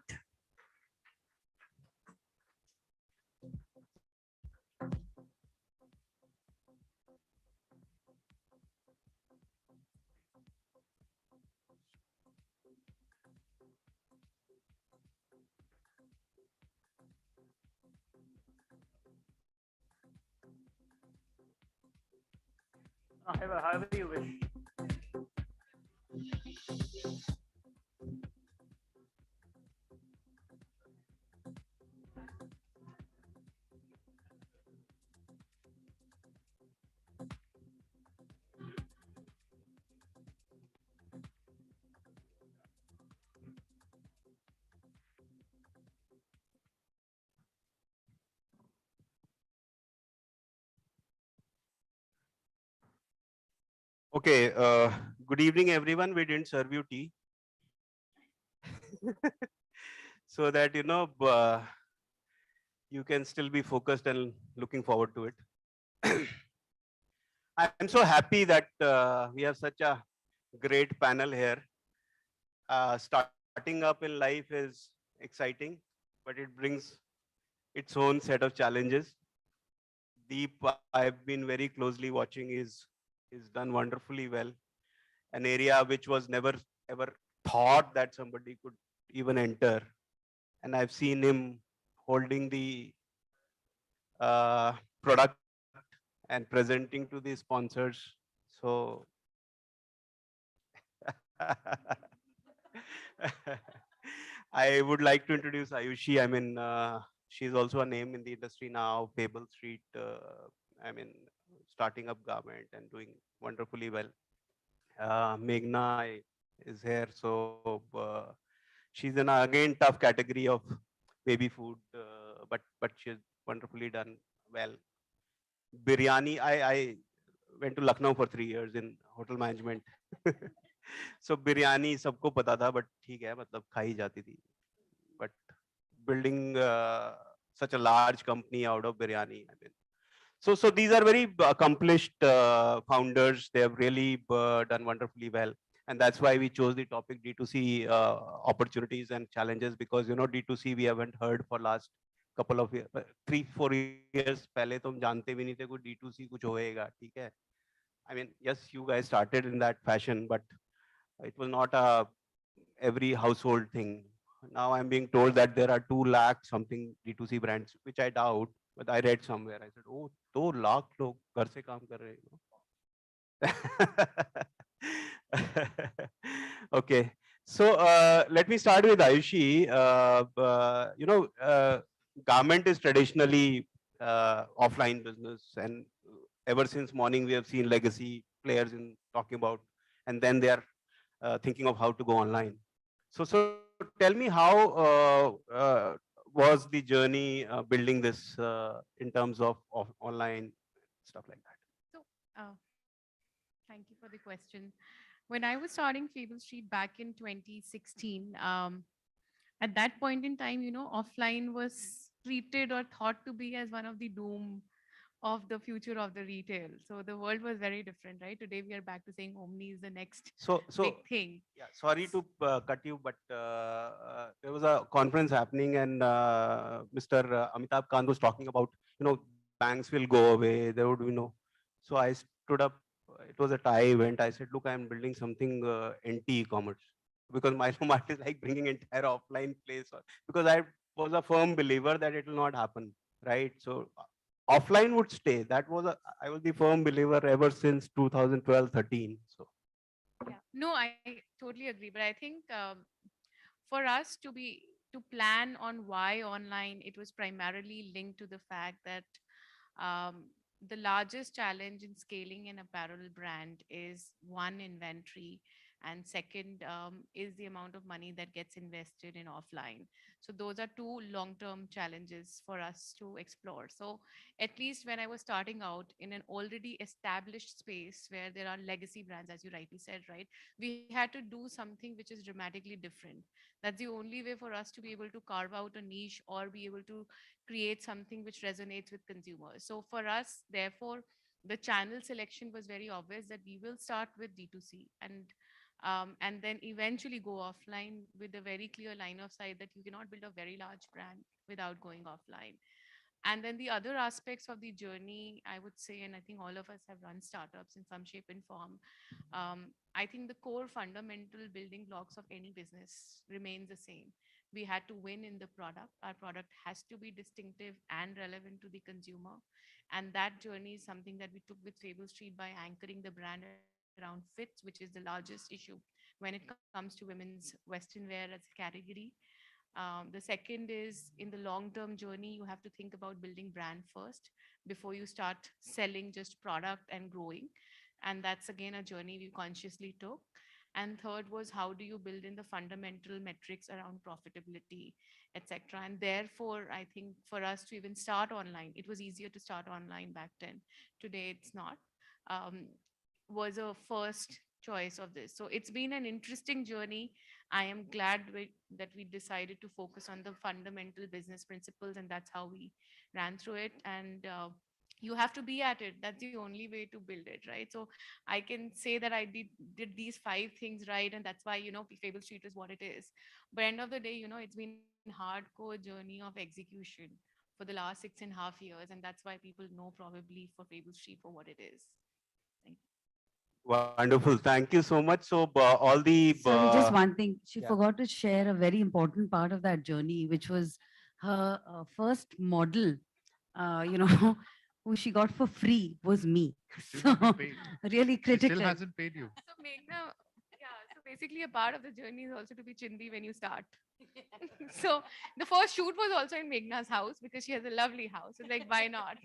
However you wish. Okay, good evening, everyone. We didn't serve you tea. So that, you can still be focused and looking forward to it. I'm so happy that we have such a great panel here. Starting up in life is exciting, but it brings its own set of challenges. Deep, I've been very closely watching, is done wonderfully well. An area which was never ever thought that somebody could even enter. And I've seen him holding the product and presenting to the sponsors. So I would like to introduce Ayushi. I mean, she's also a name in the industry now, Fable Street, starting up garment and doing wonderfully well. Meghna is here. So she's in again tough category of baby food, but she's wonderfully done well. Biryani, I went to Lucknow for 3 years in hotel management. So biryani सबको पता था, but ठीक है, मतलब खाई जाती थी. But building such a large company out of biryani, so these are very accomplished founders. They have really done wonderfully well, and that's why we chose the topic D2C opportunities and challenges, because D2C we haven't heard for last couple of years, 3-4 years. पहले तो हम जानते भी नहीं थे कोई D2C कुछ होएगा, ठीक है? I mean, yes, you guys started in that fashion, but it was not a every household thing. Now I'm being told that there are 2 lakh something D2C brands, which I doubt, but I read somewhere. I said, oh, 2 lakh log घर से काम कर रहे हैं. Okay, so let me start with Ayushi. Garment is traditionally offline business, and ever since morning we have seen legacy players in talking about, and then they are thinking of how to go online. So tell me how was the journey building this in terms of online stuff like that? So thank you for the question. When I was starting Fable Street back in 2016, at that point in time, offline was treated or thought to be as one of the doom of the future of the retail. So the world was very different, right? Today we are back to saying Omni is the next big thing. Yeah, sorry to cut you, but there was a conference happening, and Mr. Amitabh Kant was talking about, banks will go away. There would be no. So I stood up. It was a Thai event. I said, look, I'm building something anti-e-commerce, because my mart is like bringing entire offline place. Because I was a firm believer that it will not happen, right? So offline would stay. I was the firm believer ever since 2012-13. So yeah, no, I totally agree. But I think for us to plan on why online, it was primarily linked to the fact that the largest challenge in scaling an apparel brand is one, inventory, and second is the amount of money that gets invested in offline. So those are two long-term challenges for us to explore. So at least when I was starting out in an already established space where there are legacy brands, as you rightly said, right, we had to do something which is dramatically different. That's the only way for us to be able to carve out a niche or be able to create something which resonates with consumers. So for us, therefore, the channel selection was very obvious that we will start with D2C and then eventually go offline with a very clear line of sight that you cannot build a very large brand without going offline. And then the other aspects of the journey, I would say, and I think all of us have run startups in some shape and form. I think the core fundamental building blocks of any business remains the same. We had to win in the product. Our product has to be distinctive and relevant to the consumer. And that journey is something that we took with Fable Street by anchoring the brand around fits, which is the largest issue when it comes to women's Western wear as a category. The second is in the long-term journey, you have to think about building brand first before you start selling just product and growing. And that's again a journey we consciously took. And third was how do you build in the fundamental metrics around profitability, etc. And therefore, I think for us to even start online, it was easier to start online back then. Today, it's not. Was a first choice of this. So it's been an interesting journey. I am glad that we decided to focus on the fundamental business principles, and that's how we ran through it. And you have to be at it. That's the only way to build it, right? So I can say that I did these 5 things right, and that's why Fable Street is what it is. But end of the day, it's been hardcore journey of execution for the last 6.5 years, and that's why people know probably for Fable Street for what it is. Thank you. Wonderful. Thank you so much. So all the Sorry, just one thing. She yeah. forgot to share a very important part of that journey, which was her first model, you know, who she got for free was me. So really critical. So Meghna, yeah, so basically a part of the journey is also to be chindi when you start. So the first shoot was also in Meghna's house because she has a lovely house. It's like, why not?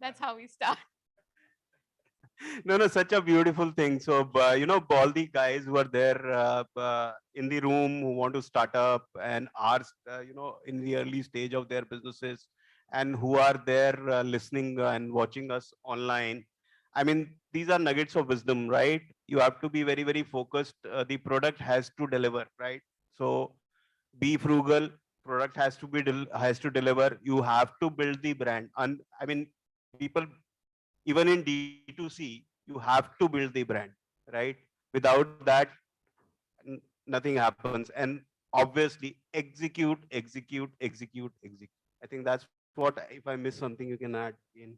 That's how we start. No, such a beautiful thing. So, all the guys who are there in the room who want to start up and are, in the early stage of their businesses and who are there listening and watching us online. I mean, these are nuggets of wisdom, right? You have to be very, very focused. The product has to deliver, right? So be frugal. Product has to be has to deliver. You have to build the brand. And I mean, people, even in D2C, you have to build the brand, right? Without that, nothing happens. And obviously, execute, execute, execute, execute. I think that's what, if I miss something, you can add in.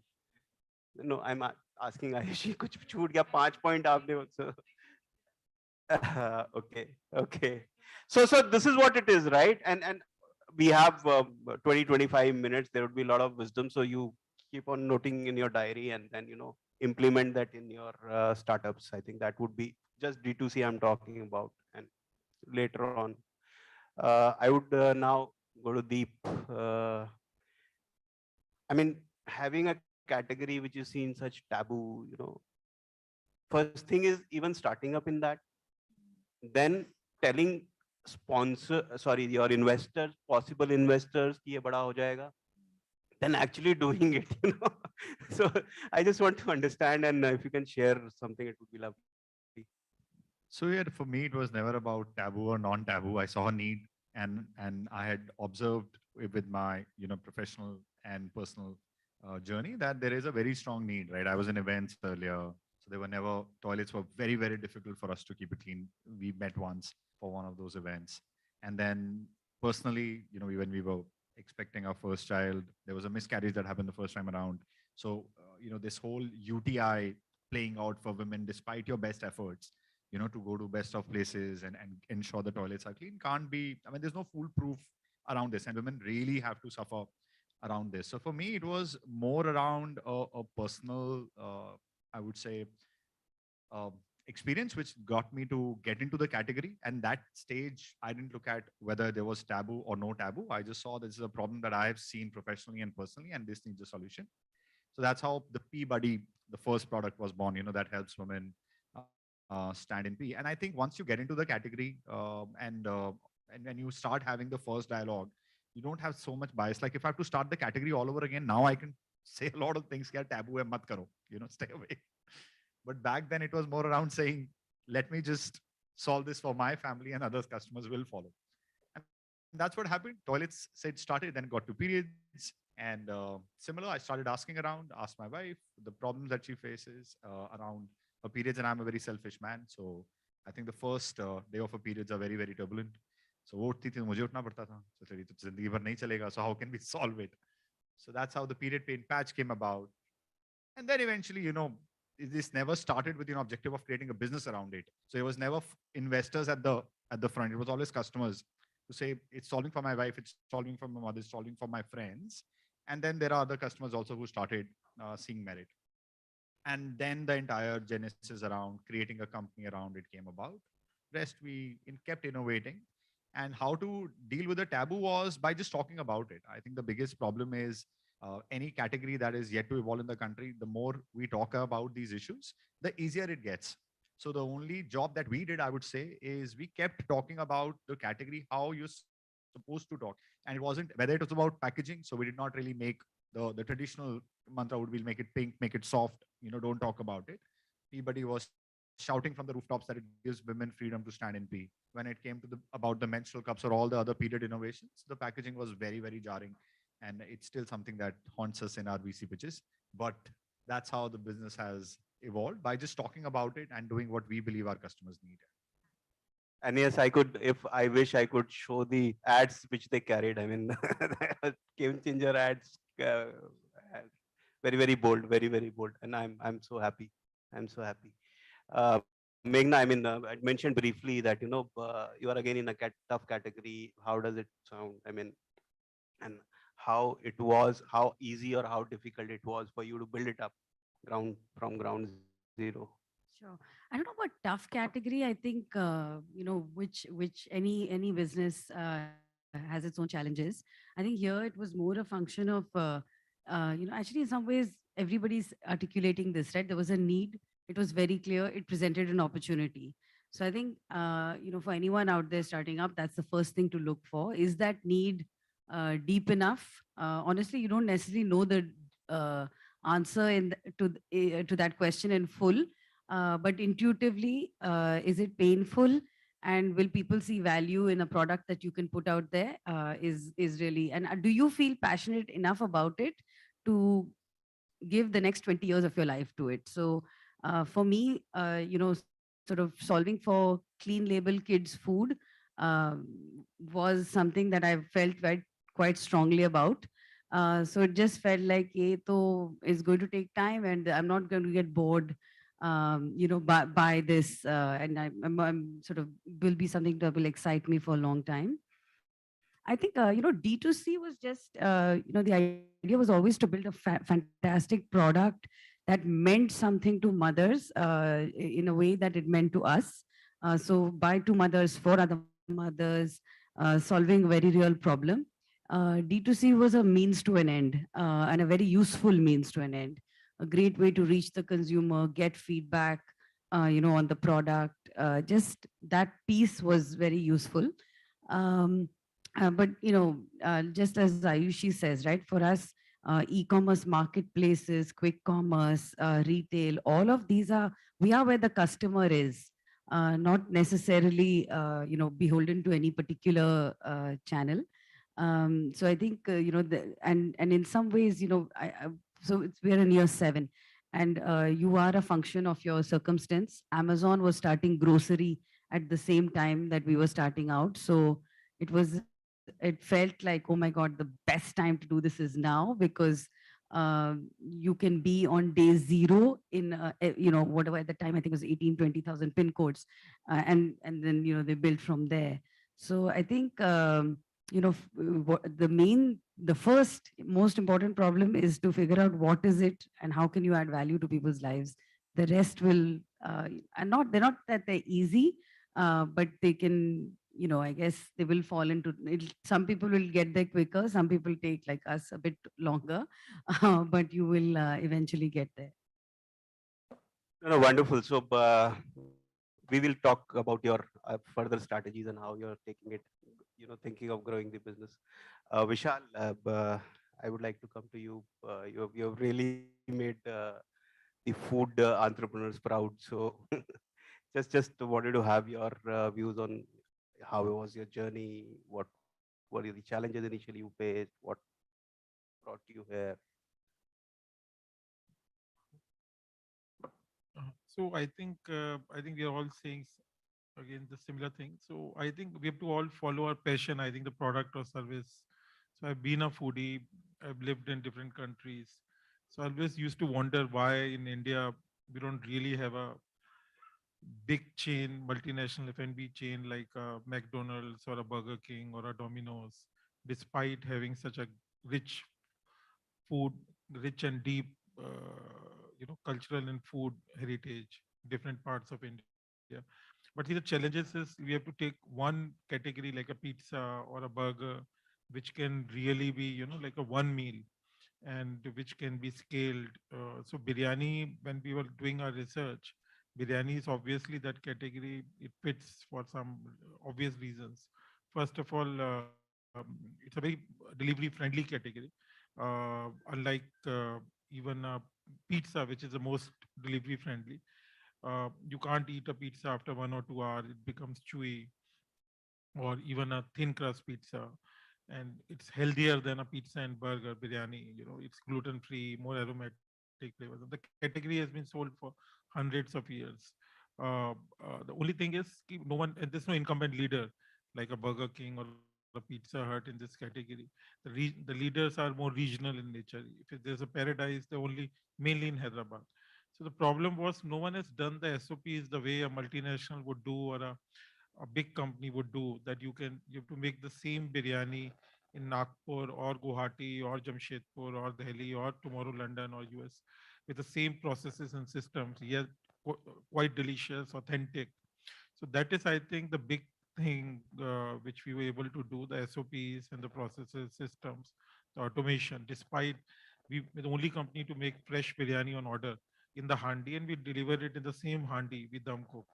No, I'm asking Ayushi, kuch chhoot gaya, 5 point aapne also. Okay. So this is what it is, right? And we have 20-25 minutes. There would be a lot of wisdom. So you keep on noting in your diary and then, implement that in your startups. I think that would be just D2C I'm talking about. And later on, I would now go to Deep. I mean, having a category which is seen such taboo, first thing is even starting up in that, then telling your investors, possible investors, ki ye bada ho jayega, then actually doing it, So I just want to understand, and if you can share something, it would be lovely. So yeah, for me, it was never about taboo or non-taboo. I saw a need, and I had observed with my professional and personal journey that there is a very strong need, right? I was in events earlier, so there were never toilets were very, very difficult for us to keep it clean. We met once for one of those events, and then personally, when we were expecting our first child, there was a miscarriage that happened the first time around. So this whole UTI playing out for women, despite your best efforts, to go to best of places and ensure the toilets are clean can't be, I mean, there's no foolproof around this, and women really have to suffer around this. So for me, it was more around a personal, I would say, experience which got me to get into the category. And that stage, I didn't look at whether there was taboo or no taboo. I just saw this is a problem that I've seen professionally and personally, and this needs a solution. So that's how the P Buddy, the first product, was born, that helps women stand in P. And I think once you get into the category and when you start having the first dialogue, you don't have so much bias. Like if I have to start the category all over again, now I can say a lot of things. Kya taboo hai, mat karo, stay away. But back then it was more around saying, let me just solve this for my family and others customers will follow. And that's what happened. Toilets said started, then got to periods. And similar, I started asking around, asked my wife the problems that she faces around her periods. And I'm a very selfish man. So I think the first day of her periods are very, very turbulent. So वो उठती थी तो मुझे उठना पड़ता था. So चलिए तो जिंदगी भर नहीं चलेगा. So how can we solve it? So that's how the period pain patch came about. And then eventually, this never started with the objective of creating a business around it. So it was never investors at the front. It was always customers to say it's solving for my wife, it's solving for my mother, it's solving for my friends. And then there are other customers also who started seeing merit. And then the entire genesis around creating a company around it came about. Rest we kept innovating. And how to deal with the taboo was by just talking about it. I think the biggest problem is any category that is yet to evolve in the country, the more we talk about these issues, the easier it gets. So the only job that we did, I would say, is we kept talking about the category, how you're supposed to talk. And it wasn't whether it was about packaging. So we did not really make the traditional mantra would be make it pink, make it soft, don't talk about it. Everybody was shouting from the rooftops that it gives women freedom to stand in pee. When it came to about the menstrual cups or all the other period innovations, the packaging was very, very jarring. And it's still something that haunts us in our VC pitches. But that's how the business has evolved, by just talking about it and doing what we believe our customers need. And yes, if I wish I could show the ads which they carried. I mean, game changer ads, very, very bold, very, very bold. And I'm so happy. I'm so happy. Meghna, I mean, I mentioned briefly that, you are again in a tough category. How does it sound? I mean, and how easy or how difficult it was for you to build it up from ground zero. Sure. I don't know about tough category. I think which any business has its own challenges. I think here it was more a function of actually in some ways everybody's articulating this, right? There was a need. It was very clear. It presented an opportunity. So I think for anyone out there starting up, that's the first thing to look for. Is that need deep enough? Honestly, you don't necessarily know the answer to that question in full. But intuitively, is it painful? And will people see value in a product that you can put out there? Is really, and do you feel passionate enough about it to give the next 20 years of your life to it? So for me, sort of solving for clean label kids food was something that I felt quite strongly about. So it just felt like it's going to take time and I'm not going to get bored by this, and I'm sort of will be something that will excite me for a long time. I think D2C was just the idea was always to build a fantastic product that meant something to mothers in a way that it meant to us. So by to mothers for other mothers, solving a very real problem. D2C was a means to an end and a very useful means to an end. A great way to reach the consumer, get feedback, on the product. Just that piece was very useful. But just as Ayushi says, right, for us, e-commerce marketplaces, quick commerce, retail, all of these we are where the customer is, not necessarily, beholden to any particular channel. So I think, and in some ways, so we're in year 7 and you are a function of your circumstance. Amazon was starting grocery at the same time that we were starting out. So it felt like, oh my God, the best time to do this is now, because you can be on day 0 in, whatever at the time, I think it was 18, 20,000 pin codes. And then, they built from there. So I think, the first most important problem is to figure out what is it and how can you add value to people's lives. The rest will, they're not that they're easy, but they can, I guess they will fall into it. Some people will get there quicker. Some people take like us a bit longer, but you will eventually get there. No, wonderful. So we will talk about your further strategies and how you're taking it, thinking of growing the business. Vishal, I would like to come to you. You have really made the food entrepreneurs proud. So just wanted to have your views on how was your journey, what were the challenges initially you faced, what brought you here. So I think we are all saying again the similar thing. So I think we have to all follow our passion. I think the product or service. So I've been a foodie. I've lived in different countries. So I always used to wonder why in India we don't really have a big chain, multinational F&B chain like a McDonald's or a Burger King or a Domino's, despite having such a rich food, rich and deep, cultural and food heritage, different parts of India. But see, the challenges is we have to take one category like a pizza or a burger, which can really be, like a one meal and which can be scaled. So biryani, when we were doing our research, biryani is obviously that category. It fits for some obvious reasons. First of all, it's a very delivery friendly category. Unlike even pizza, which is the most delivery friendly. You can't eat a pizza after 1 or 2 hours; it becomes chewy, or even a thin crust pizza. And it's healthier than a pizza and burger biryani. It's gluten free, more aromatic flavors. And the category has been sold for hundreds of years. The only thing is, no one, and there's no incumbent leader like a Burger King or a Pizza Hut in this category. The leaders are more regional in nature. If there's a paradise, they're only mainly in Hyderabad. So the problem was no one has done the SOPs the way a multinational would do, or a big company would do, that you have to make the same biryani in Nagpur or Guwahati or Jamshedpur or Delhi or tomorrow London or US with the same processes and systems, yet quite delicious, authentic. So that is, I think, the big thing which we were able to do, the SOPs and the processes, systems, the automation, despite we're the only company to make fresh biryani on order in the handi, and we deliver it in the same handi with dum cook.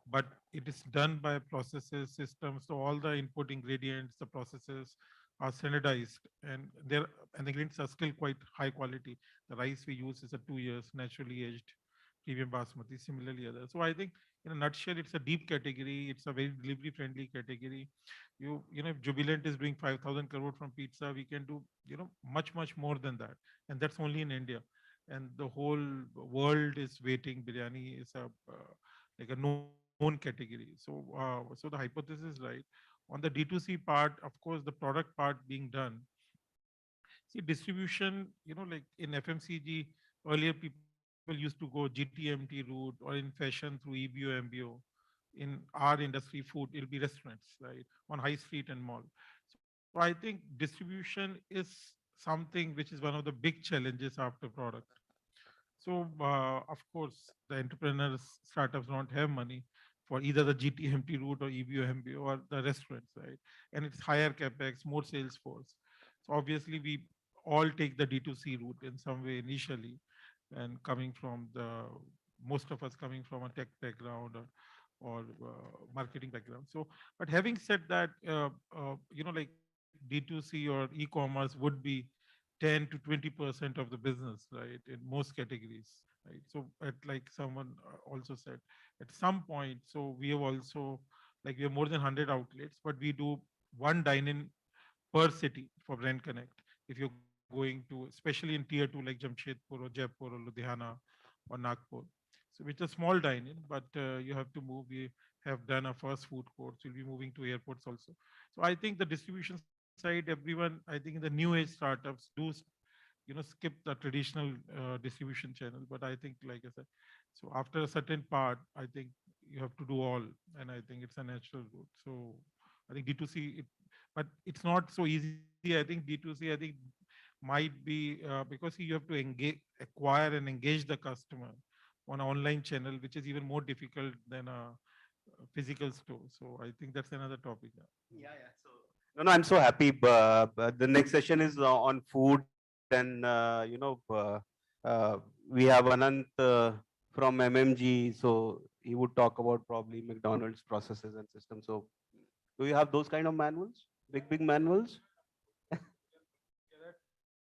But it is done by processes, systems, so all the input ingredients, the processes are standardized, and there and the ingredients are still quite high quality. The rice we use is a 2 years naturally aged premium basmati, similarly others. So I think in a nutshell, it's a deep category. It's a very delivery friendly category. If Jubilant is doing 5,000 crore from pizza, we can do, much more than that. And that's only in India. And the whole world is waiting. Biryani is like a known category. So the hypothesis is right. On the D2C part, of course, the product part being done. See, distribution, like in FMCG, earlier people used to go GTMT route, or in fashion through EBO, MBO. In our industry, food, it'll be restaurants, right? On high street and mall. So I think distribution is something which is one of the big challenges after product. So, of course, the entrepreneurs, startups don't have money for either the GTMT route or EBO, MBO or the restaurants, right? And it's higher capex, more sales force. So obviously, we all take the D2C route in some way initially, and coming from most of us coming from a tech background or marketing background. So, but having said that, like D2C or e-commerce would be 10 to 20% of the business, right? In most categories, right? So at like someone also said, at some point, so we have also, like we have more than 100 outlets, but we do one dine-in per city for Brand Connect. If you're going to, especially in tier 2 like Jamshedpur or Jaipur or Ludhiana or Nagpur. So it's a small dine-in, but you have to move. We have done a first food court. So we'll be moving to airports also. So I think the distribution side, everyone, I think in the new age startups do skip the traditional distribution channel. But I think, like I said, so after a certain part, I think you have to do all, and I think it's a natural route. So I think D2C, but it's not so easy. I think D2C, I think might be because you have to engage, acquire and engage the customer on an online channel, which is even more difficult than a physical store. So I think that's another topic. Yeah. So no, I'm so happy. The next session is on food, and we have Anant from MMG. So he would talk about probably McDonald's processes and systems. So do you have those kind of manuals, big manuals? That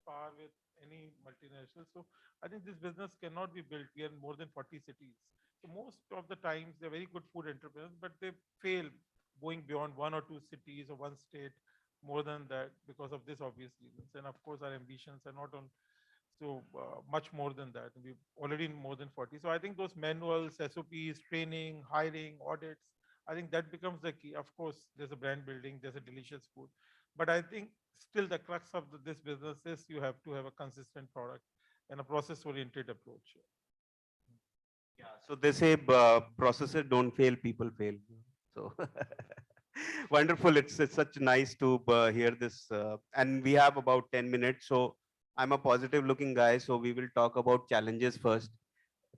par with any multinational. So I think this business cannot be built. We are in more than 40 cities. So most of the times they're very good food entrepreneurs, but they fail going beyond one or two cities or one state more than that because of this obvious reasons. And of course, our ambitions are not on so much more than that. We've already in more than 40. So I think those manuals, SOPs, training, hiring, audits, I think that becomes the key. Of course, there's a brand building, there's a delicious food. But I think still the crux of this business is you have to have a consistent product and a process-oriented approach. Yeah. So they say processes don't fail, people fail. So wonderful. It's such nice to hear this. And we have about 10 minutes. So I'm a positive looking guy. So we will talk about challenges first,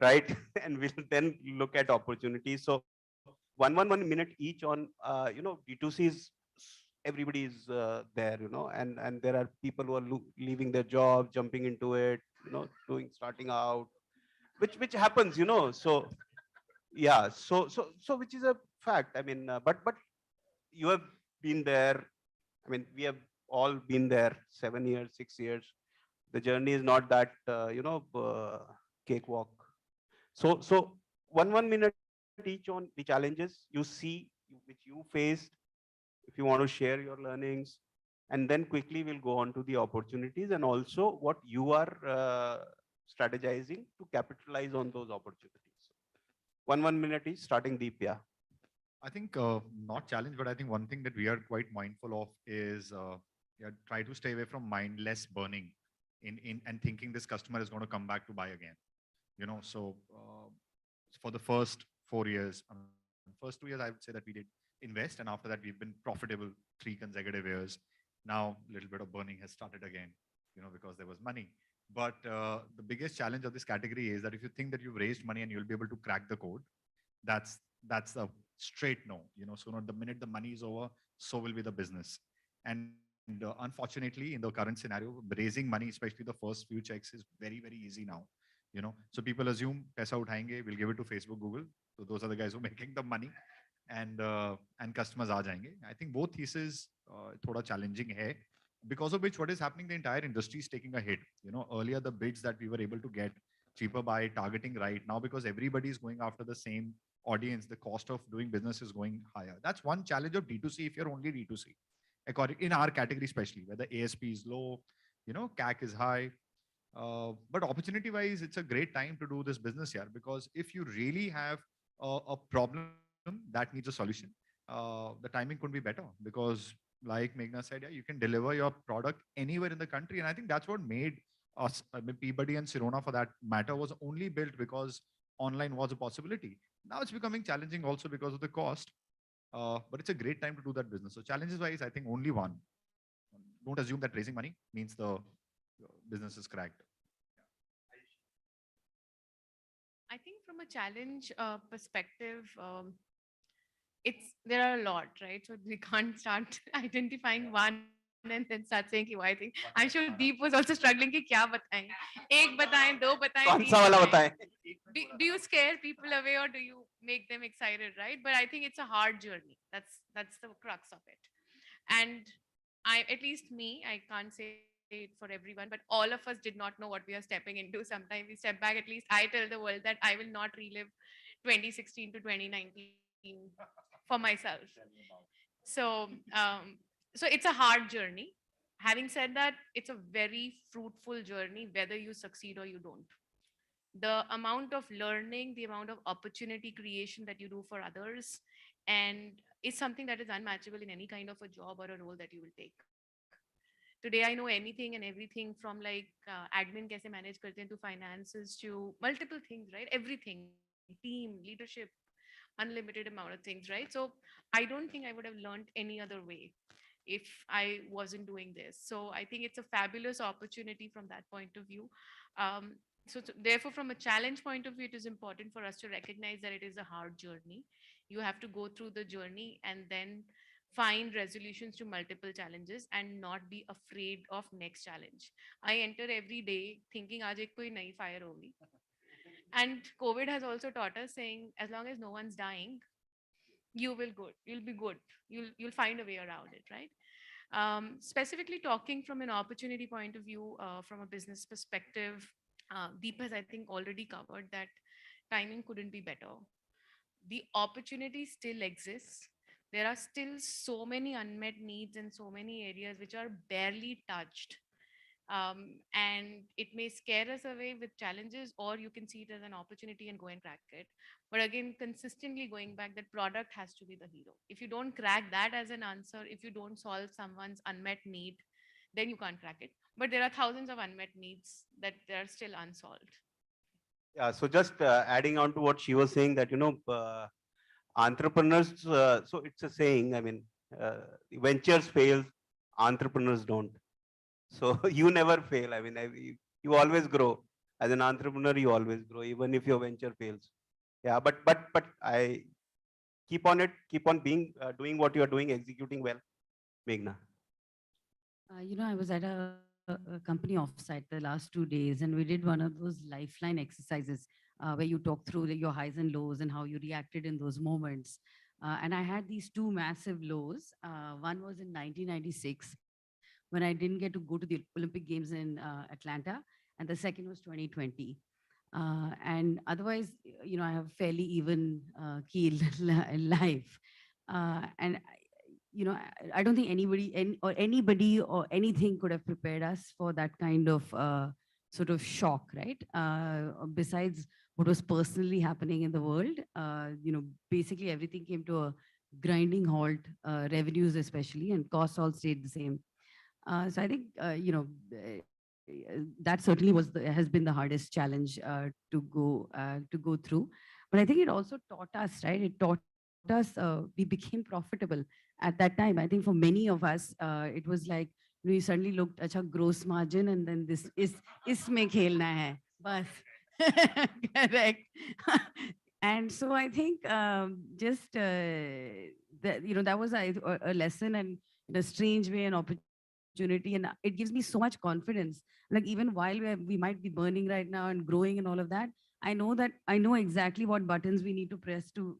right? And we'll then look at opportunities. So one minute each on, D2C is everybody is there, and there are people who are leaving their job, jumping into it, starting out, which happens, so yeah, so which is a fact. I mean, but you have been there. I mean, we have all been there 7 years, 6 years. The journey is not that, cakewalk. So one minute each on the challenges you see, which you faced, if you want to share your learnings, and then quickly we'll go on to the opportunities and also what you are strategizing to capitalize on those opportunities. One minute each, starting Deep. Yeah. I think not challenge, but I think one thing that we are quite mindful of is try to stay away from mindless burning in and thinking this customer is going to come back to buy again. So for the first 4 years, first 2 years, I would say that we did invest, and after that we've been profitable 3 consecutive years. Now a little bit of burning has started again, because there was money. But the biggest challenge of this category is that if you think that you've raised money and you'll be able to crack the code, that's a straight no. So the minute the money is over, so will be the business. And unfortunately, in the current scenario, raising money, especially the first few checks, is very, very easy now. So people assume paisa uthayenge, we'll give it to Facebook, Google. So those are the guys who are making the money, and customers aa jayenge. I think both theses thoda challenging hai, because of which what is happening, the entire industry is taking a hit. Earlier the bids that we were able to get cheaper by targeting right now, because everybody is going after the same audience, the cost of doing business is going higher. That's one challenge of D2C if you're only D2C. According in our category, especially where the ASP is low, CAC is high. But opportunity wise, it's a great time to do this business here, because if you really have a problem that needs a solution, the timing could be better, because like Meghna said, yeah, you can deliver your product anywhere in the country. And I think that's what made us, Peabody and Sirona for that matter, was only built because online was a possibility. Now it's becoming challenging also because of the cost. But it's a great time to do that business. So challenges wise, I think only one. Don't assume that raising money means the business is cracked. I think from a challenge perspective, there are a lot, right? So we can't start identifying one and then start saying, I think I'm sure Deep was also struggling ki kya bataएं, ek bataएं, do bataएं, कौन सा वाला बताएं? Do you scare people away or do you make them excited, right? But I think it's a hard journey. That's the crux of it. And at least me, I can't say it for everyone, but all of us did not know what we are stepping into. Sometimes we step back. At least I tell the world that I will not relive 2016 to 2019 for myself. So it's a hard journey. Having said that, it's a very fruitful journey, whether you succeed or you don't. The amount of learning, the amount of opportunity creation that you do for others, and is something that is unmatchable in any kind of a job or a role that you will take. Today, I know anything and everything from like admin kaise manage karte hain to finances to multiple things, right? Everything, team, leadership, unlimited amount of things, right? So I don't think I would have learned any other way if I wasn't doing this. So I think it's a fabulous opportunity from that point of view. So therefore, from a challenge point of view, it is important for us to recognize that it is a hard journey. You have to go through the journey and then find resolutions to multiple challenges and not be afraid of next challenge. I enter every day thinking aaj ek koi nahi fire hogi. And COVID has also taught us saying, as long as no one's dying, you'll be good. You'll find a way around it, right? Specifically talking from an opportunity point of view, from a business perspective, Deep has, I think, already covered that timing couldn't be better. The opportunity still exists. There are still so many unmet needs in so many areas which are barely touched. And it may scare us away with challenges, or you can see it as an opportunity and go and crack it. But again, consistently going back, that product has to be the hero. If you don't crack that as an answer, if you don't solve someone's unmet need, then you can't crack it. But there are thousands of unmet needs that they are still unsolved. Yeah, so just adding on to what she was saying, that entrepreneurs, so it's a saying, I mean, ventures fail, entrepreneurs don't. So you never fail. I mean, you always grow. As an entrepreneur, you always grow, even if your venture fails. Yeah, but I keep on it, keep on being doing what you are doing, executing well. Meghna. I was at a company offsite the last 2 days, and we did one of those lifeline exercises where you talk through your highs and lows and how you reacted in those moments. And I had these two massive lows. One was in 1996 when I didn't get to go to the Olympic Games in Atlanta, and the second was 2020. And otherwise, I have fairly even keel life. And I don't think anybody or anything could have prepared us for that kind of sort of shock, right? Besides what was personally happening in the world, basically everything came to a grinding halt, revenues especially, and costs all stayed the same. So I think, that certainly has been the hardest challenge to go through. But I think it also taught us, right? It taught us, we became profitable at that time. I think for many of us, it was like, we suddenly looked at a gross margin, and then this is isme khelna hai, bas. Correct. And so I think just that was a lesson, and in a strange way, an opportunity, and it gives me so much confidence. Like, even while we might be burning right now and growing and all of that, I know exactly what buttons we need to press to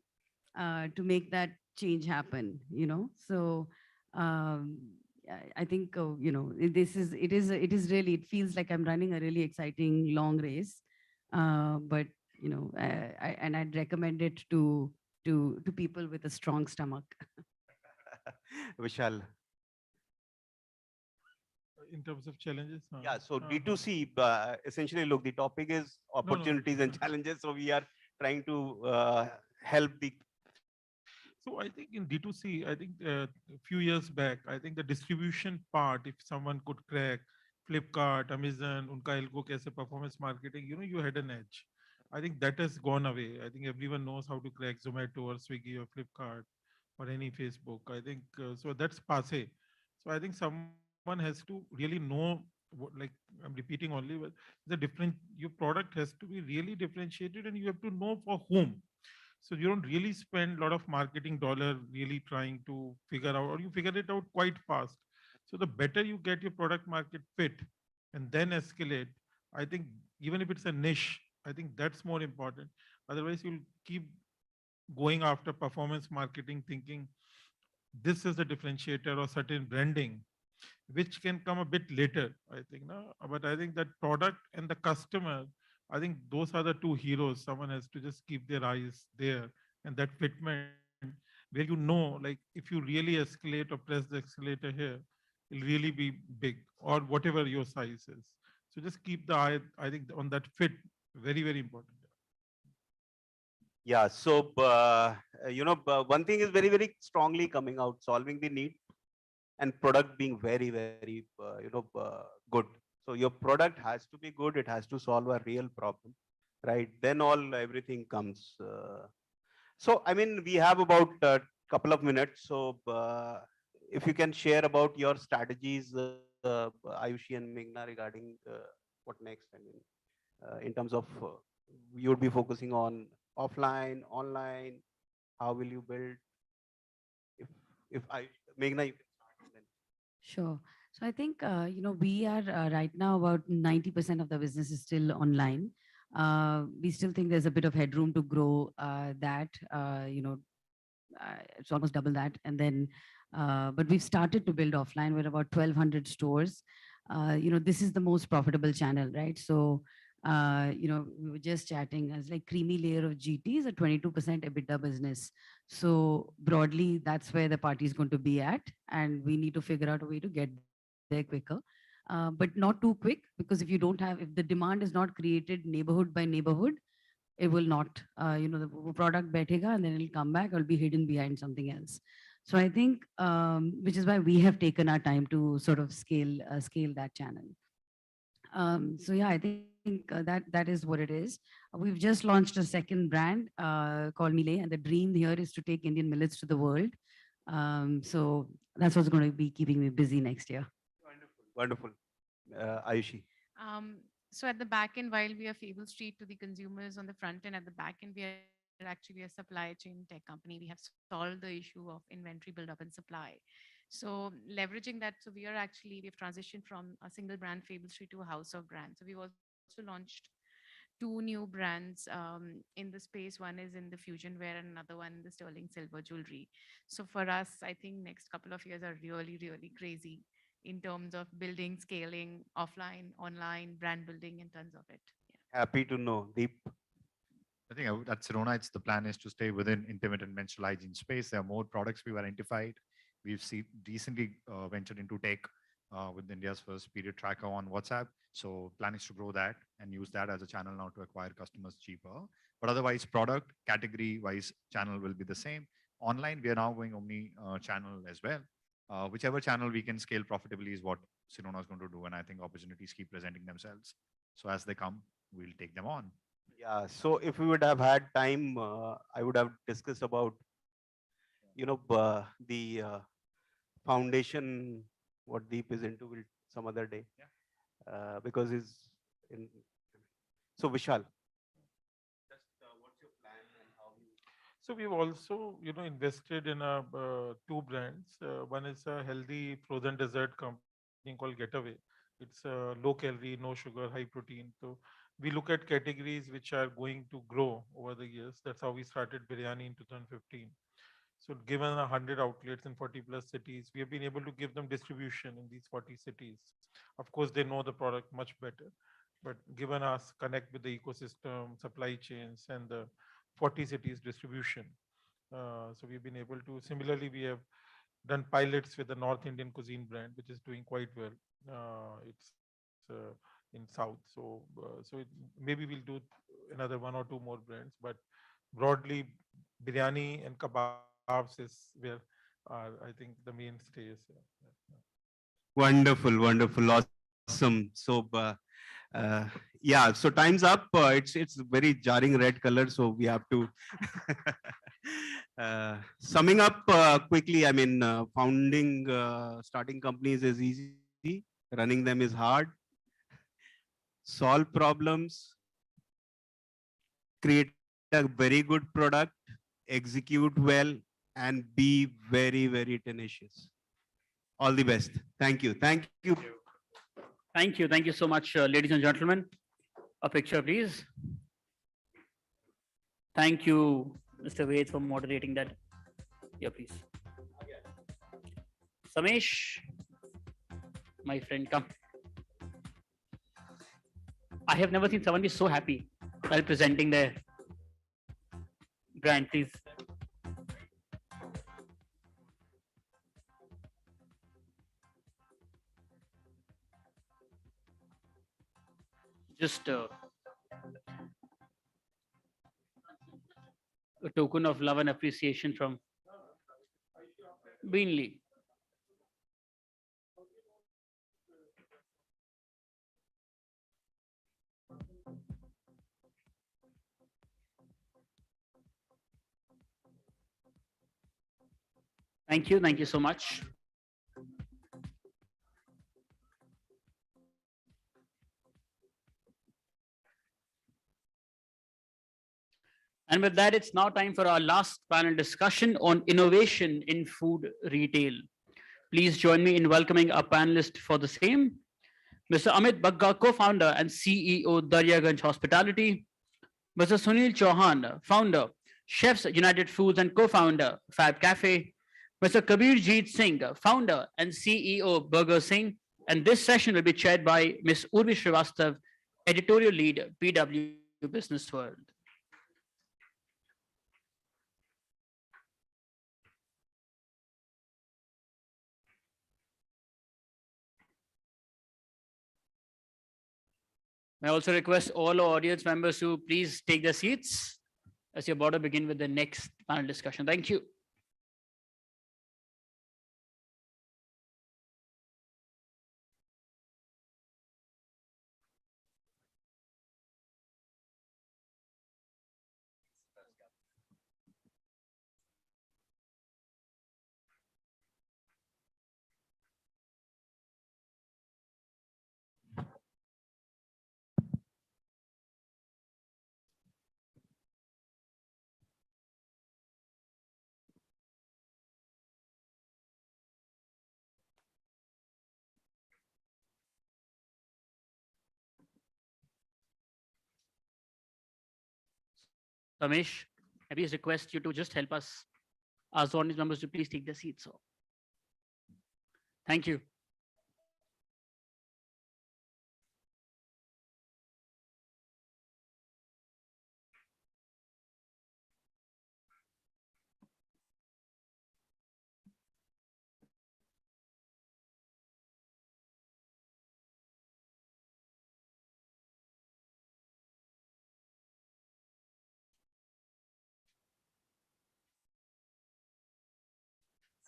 make that change happen. So I think it feels like I'm running a really exciting long race, but I'd recommend it to people with a strong stomach. Vishal. In terms of challenges? Yeah, so D2C, essentially, look, the topic is opportunities and challenges. So we are trying to help the. So I think in D2C, I think a few years back, I think the distribution part, if someone could crack Flipkart, Amazon, unka ilko kaise performance marketing, you had an edge. I think that has gone away. I think everyone knows how to crack Zomato or Swiggy or Flipkart or any Facebook. I think so that's passe. So I think someone has to really know what, like I'm repeating only, but your product has to be really differentiated, and you have to know for whom. So you don't really spend a lot of marketing dollar really trying to figure out, or you figure it out quite fast. So the better you get your product market fit and then escalate, I think even if it's a niche, I think that's more important. Otherwise, you'll keep going after performance marketing, thinking this is the differentiator or certain branding, which can come a bit later, I think. No? But I think that product and the customer, I think those are the two heroes. Someone has to just keep their eyes there, and that fitment where like if you really escalate or press the accelerator here, it'll really be big, or whatever your size is. So just keep the eye, I think, on that fit. Very, very important. Yeah, so, one thing is very, very strongly coming out, solving the need and product being very, very, good. So your product has to be good. It has to solve a real problem, right? Then everything comes. So, I mean, we have about a couple of minutes. So if you can share about your strategies, Ayushi and Meghna, regarding what next, I mean, in terms of you would be focusing on offline, online, how will you build? Meghna, you can start. Then. Sure. So I think, we are right now about 90% of the business is still online. We still think there's a bit of headroom to grow that, it's almost double that. And then, but we've started to build offline. We're about 1,200 stores. This is the most profitable channel, right? So, we were just chatting as like creamy layer of GT is a 22% EBITDA business. So broadly, that's where the party is going to be at. And we need to figure out a way to get there quicker. But not too quick, because if the demand is not created neighborhood by neighborhood, it will not, the product betega and then it'll come back or be hidden behind something else. So I think, which is why we have taken our time to sort of scale that channel. So yeah, I think that is what it is. We've just launched a second brand called Mile, and the dream here is to take Indian millets to the world. So that's what's going to be keeping me busy next year. Wonderful. Ayushi. So at the back end, while we are Fable Street to the consumers, on the front end, at the back end, we are actually a supply chain tech company. We have solved the issue of inventory buildup and supply. So leveraging that, so we've transitioned from a single brand Fable Street to a house of brands. So we've also launched 2 new brands in the space. One is in the fusion wear and another one in the sterling silver jewelry. So for us, I think next couple of years are really, really crazy in terms of building, scaling, offline, online, brand building, in terms of it. Yeah. Happy to know. Deep. I think at Sirona, the plan is to stay within intimate and menstrual hygiene space. There are more products we've identified. We've recently ventured into tech with India's first period tracker on WhatsApp. So plan is to grow that and use that as a channel now to acquire customers cheaper. But otherwise, product category-wise channel will be the same. Online, we are now going omni-channel as well. Whichever channel we can scale profitably is what Sirona is going to do. And I think opportunities keep presenting themselves. So as they come, we'll take them on. Yeah. So if we would have had time, I would have discussed about, the foundation, what Deep is into some other day. Yeah. Because he's in. So Vishal. What's your plan and how you? So we've also, invested in 2 brands. One is a healthy frozen dessert company called Getaway. It's low calorie, no sugar, high protein. So we look at categories which are going to grow over the years. That's how we started biryani in 2015. So given 100 outlets in 40 plus cities, we have been able to give them distribution in these 40 cities. Of course, they know the product much better, but given us connect with the ecosystem, supply chains, and the 40 cities distribution. So we've been able to, similarly, we have done pilots with the North Indian cuisine brand, which is doing quite well. It's in South. So, maybe we'll do another 1 or 2 more brands, but broadly, biryani and kebabs is where I think the mainstay is. Wonderful, wonderful, awesome. So, yeah. So time's up. It's very jarring red color, so we have to. Summing up quickly, I mean, starting companies is easy, running them is hard. Solve problems, create a very good product, execute well, and be very, very tenacious. All the best. Thank you. Thank you. Thank you. Thank you so much, ladies and gentlemen. A picture, please. Thank you, Mr. Ved, for moderating that. Yeah, please. Samesh, my friend, come. I have never seen someone be so happy while presenting their brand, please. Just a token of love and appreciation from Beanley. Thank you. Thank you so much. And with that, it's now time for our last panel discussion on innovation in food retail. Please join me in welcoming our panelists for the same. Mr. Amit Bagga, co-founder and CEO, Daryaganj Hospitality. Mr. Sunil Chauhan, founder, Chefs United Foods and co-founder, Fab Cafe. Mr. Kabir Jeet Singh, founder and CEO, Burger Singh. And this session will be chaired by Ms. Urvi Srivastav, editorial lead, PW Business World. I also request all our audience members to please take their seats as you're about to begin with the next panel discussion. Thank you. Ramesh, I please request you to just help us ask the audience members to please take their seats. So, thank you.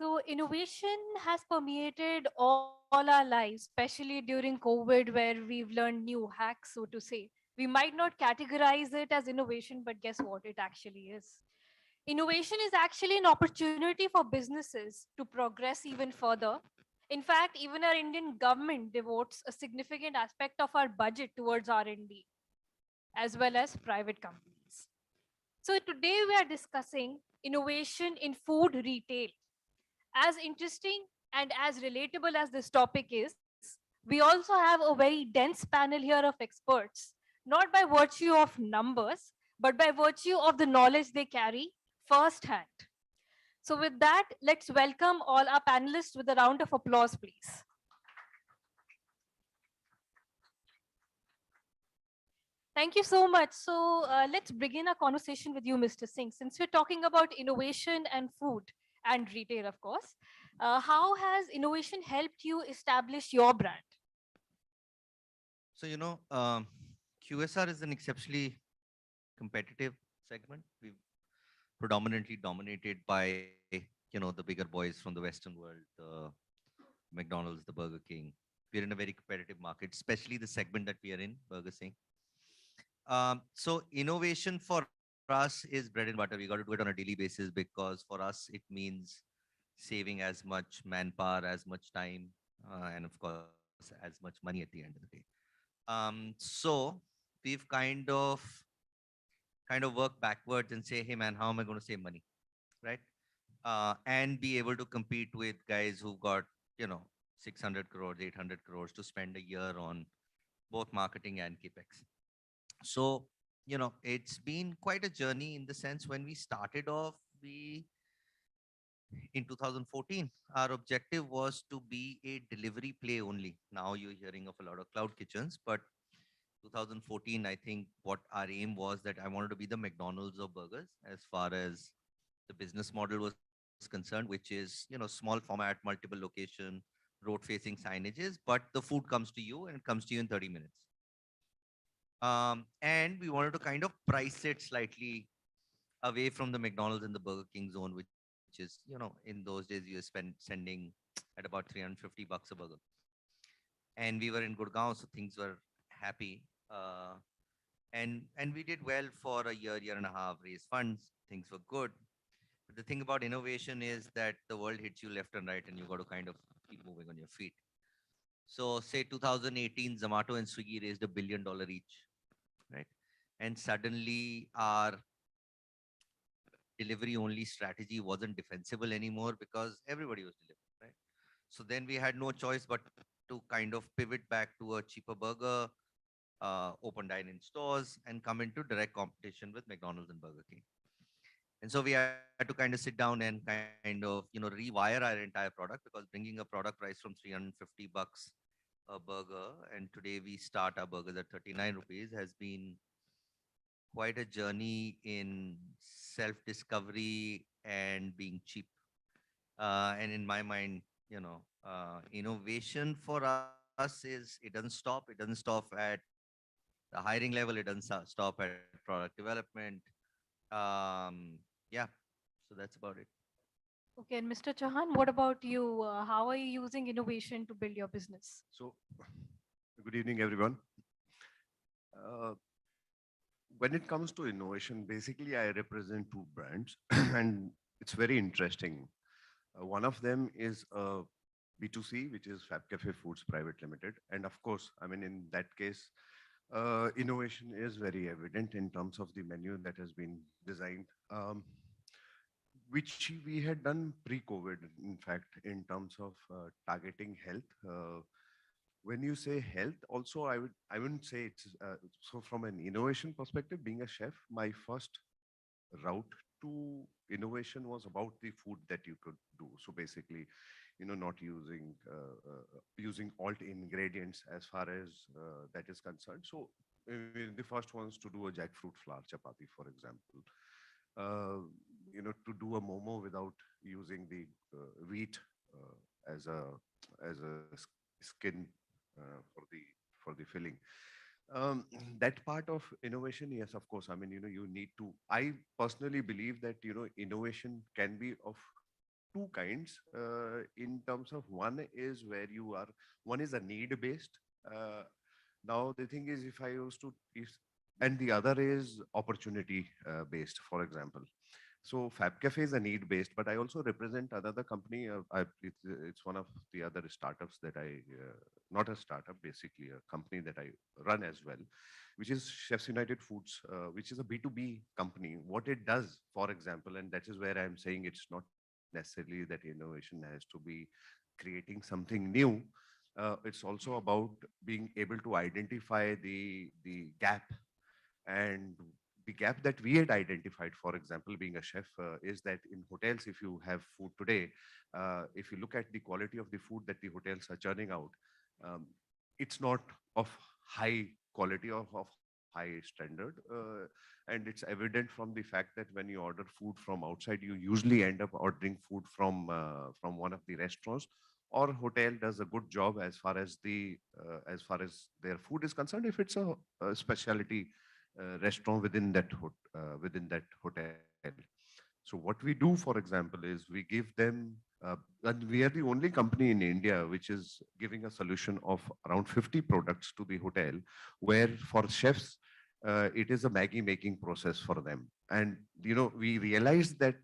So innovation has permeated all our lives, especially during COVID, where we've learned new hacks, so to say. We might not categorize it as innovation, but guess what? It actually is. Innovation is actually an opportunity for businesses to progress even further. In fact, even our Indian government devotes a significant aspect of our budget towards R&D, as well as private companies. So today we are discussing innovation in food retail. As interesting and as relatable as this topic is, we also have a very dense panel here of experts, not by virtue of numbers, but by virtue of the knowledge they carry firsthand. So with that, let's welcome all our panelists with a round of applause, please. Thank you so much. So let's begin our conversation with you, Mr. Singh. Since we're talking about innovation and food and retail, of course, how has innovation helped you establish your brand? So, QSR is an exceptionally competitive segment. We've predominantly dominated by, the bigger boys from the Western world, the McDonald's, the Burger King. We're in a very competitive market, especially the segment that we are in, Burger King. So innovation for us is bread and butter. We got to do it on a daily basis because for us, it means saving as much manpower, as much time, and of course, as much money at the end of the day. So we've kind of work backwards and say, hey man, how am I going to save money, right? And be able to compete with guys who've got 600 crores, 800 crores to spend a year on both marketing and capex. So it's been quite a journey in the sense when we started off, in 2014, our objective was to be a delivery play only. Now you're hearing of a lot of cloud kitchens, but 2014, I think what our aim was that I wanted to be the McDonald's of burgers as far as the business model was concerned, which is, small format, multiple location, road facing signages, but the food comes to you and it comes to you in 30 minutes. And we wanted to kind of price it slightly away from the McDonald's and the Burger King zone, which is, in those days you were sending at about $350 a burger. And we were in Gurgaon, so things were happy. And we did well for a year and a half, raised funds, things were good. But the thing about innovation is that the world hits you left and right and you got to kind of keep moving on your feet. So say 2018, Zomato and Swiggy raised $1 billion each, right? And suddenly our delivery only strategy wasn't defensible anymore because everybody was delivering, right? So then we had no choice but to kind of pivot back to a cheaper burger, open dine-in stores, and come into direct competition with McDonald's and Burger King. And so we had to kind of sit down and kind of, rewire our entire product, because bringing a product price from 350 bucks a burger, and today we start our burgers at 39 rupees, has been quite a journey in self-discovery and being cheap. And in my mind, innovation for us is, it doesn't stop. It doesn't stop at the hiring level. It doesn't stop at product development. Yeah, so that's about it. Okay, and Mr. Chauhan, what about you? How are you using innovation to build your business? So, good evening, everyone. Uh, when it comes to innovation, basically I represent two brands, and it's very interesting. One of them is B2C, which is Fab Cafe Foods Private Limited. And of course, I mean, in that case, innovation is very evident in terms of the menu that has been designed, which we had done pre-COVID, in fact, in terms of targeting health. When you say health, also I wouldn't say it's so from an innovation perspective. Being a chef, my first route to innovation was about the food that you could do. So basically, not using alt ingredients as far as that is concerned. So the first ones to do a jackfruit flour chapati, for example. To do a momo without using the wheat as a skin for the filling. That part of innovation, yes, of course. I mean, you need to. I personally believe that innovation can be of two kinds. In terms of one is where one is a need based. Now the thing is, if I used to, and the other is opportunity based, for example. So Fab Cafe is a need based, but I also represent another company. It's one of the other startups that not a startup, basically a company that I run as well, which is Chefs United Foods, which is a B2B company. What it does, for example, and that is where I'm saying it's not necessarily that innovation has to be creating something new. It's also about being able to identify the gap. And the gap that we had identified, for example, being a chef, is that in hotels, if you have food today, if you look at the quality of the food that the hotels are churning out, it's not of high quality or of high standard. And it's evident from the fact that when you order food from outside, you usually end up ordering food from one of the restaurants, or hotel does a good job as far as their food is concerned, if it's a specialty restaurant within that hotel. So what we do, for example, is we give them, and we are the only company in India which is giving a solution of around 50 products to the hotel, where for chefs, it is a Maggie making process for them. And, we realized that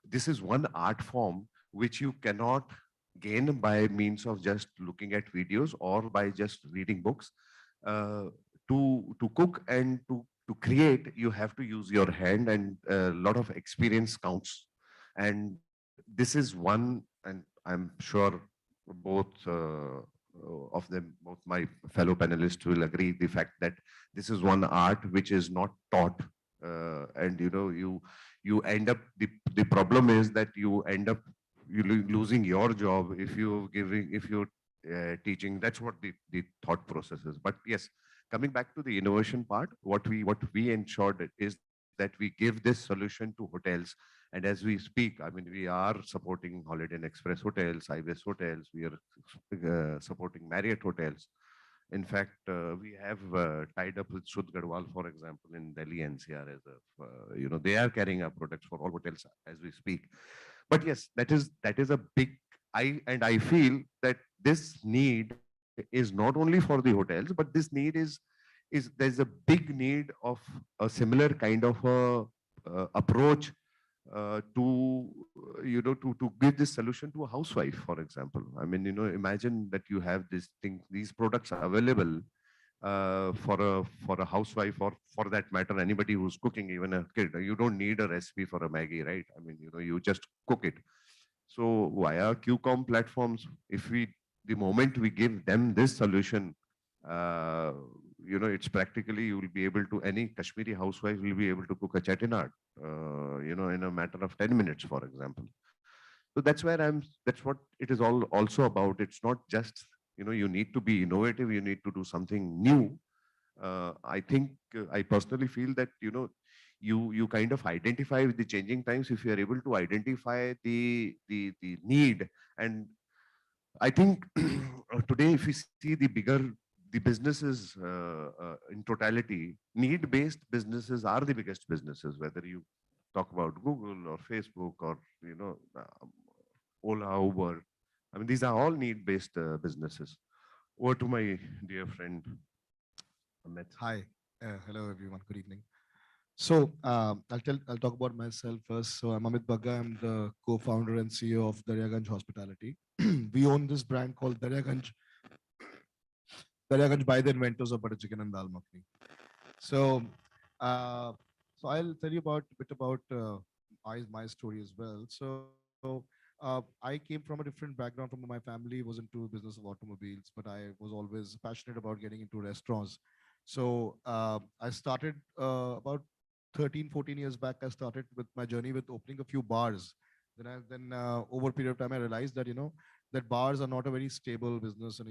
this is one art form which you cannot gain by means of just looking at videos or by just reading books. To cook and to create, you have to use your hand, and a lot of experience counts. And this is one, and I'm sure both both my fellow panelists will agree, the fact that this is one art which is not taught. And you end up, the problem is that you end up losing your job if you're teaching. That's what the thought process is. But yes, coming back to the innovation part, what we ensured is that we give this solution to hotels. And as we speak, I mean, we are supporting Holiday Inn Express hotels, Ibis hotels, we are supporting Marriott hotels. In fact, we have tied up with Shudh Gadwal, for example, in Delhi NCR, as they are carrying our products for all hotels as we speak. But yes, that is a big, I feel that this need is not only for the hotels, but this need is there's a big need of a similar kind of approach to give this solution to a housewife, for example. I mean, imagine that you have these products are available for a housewife, or for that matter, anybody who's cooking, even a kid. You don't need a recipe for a Maggie, right? I mean, you just cook it. So via QCOM platforms, if we the moment we give them this solution, it's practically, you will be able to, any Kashmiri housewife will be able to cook a chettinad, in a matter of 10 minutes, for example. So that's what it is all also about. It's not just, you need to be innovative, you need to do something new. I think I personally feel that, you kind of identify with the changing times if you are able to identify the need. And I think today, if we see the businesses in totality, need-based businesses are the biggest businesses, whether you talk about Google or Facebook or, Ola, Uber. I mean, these are all need-based businesses. Over to my dear friend, Amit. Hi, hello everyone. Good evening. So I'll talk about myself first. So I'm Amit Bagga. I'm the co-founder and CEO of Daryaganj Hospitality. We own this brand called Daryaganj by the inventors of butter chicken and dal makhani. So, I'll tell you a bit about my story as well. So, I came from a different background. From my family was into business of automobiles, but I was always passionate about getting into restaurants. So I started about 13, 14 years back. I started with my journey with opening a few bars. Then over a period of time, I realized that that bars are not a very stable business, and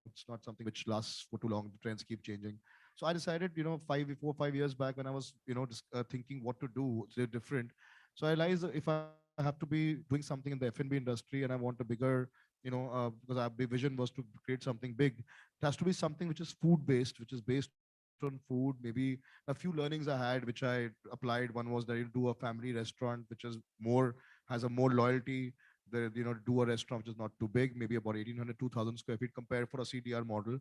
it's not something which lasts for too long. The trends keep changing. So I decided, 5 years back, when I was just, thinking what to do different. So I realized that if I have to be doing something in the F&B industry and I want a bigger, because our big vision was to create something big, it has to be something which is food based, which is based on food. Maybe a few learnings I had, which I applied. One was that you do a family restaurant, which is has a more loyalty. Do a restaurant which is not too big, maybe about 1,800, 2,000 square feet compared for a CDR model.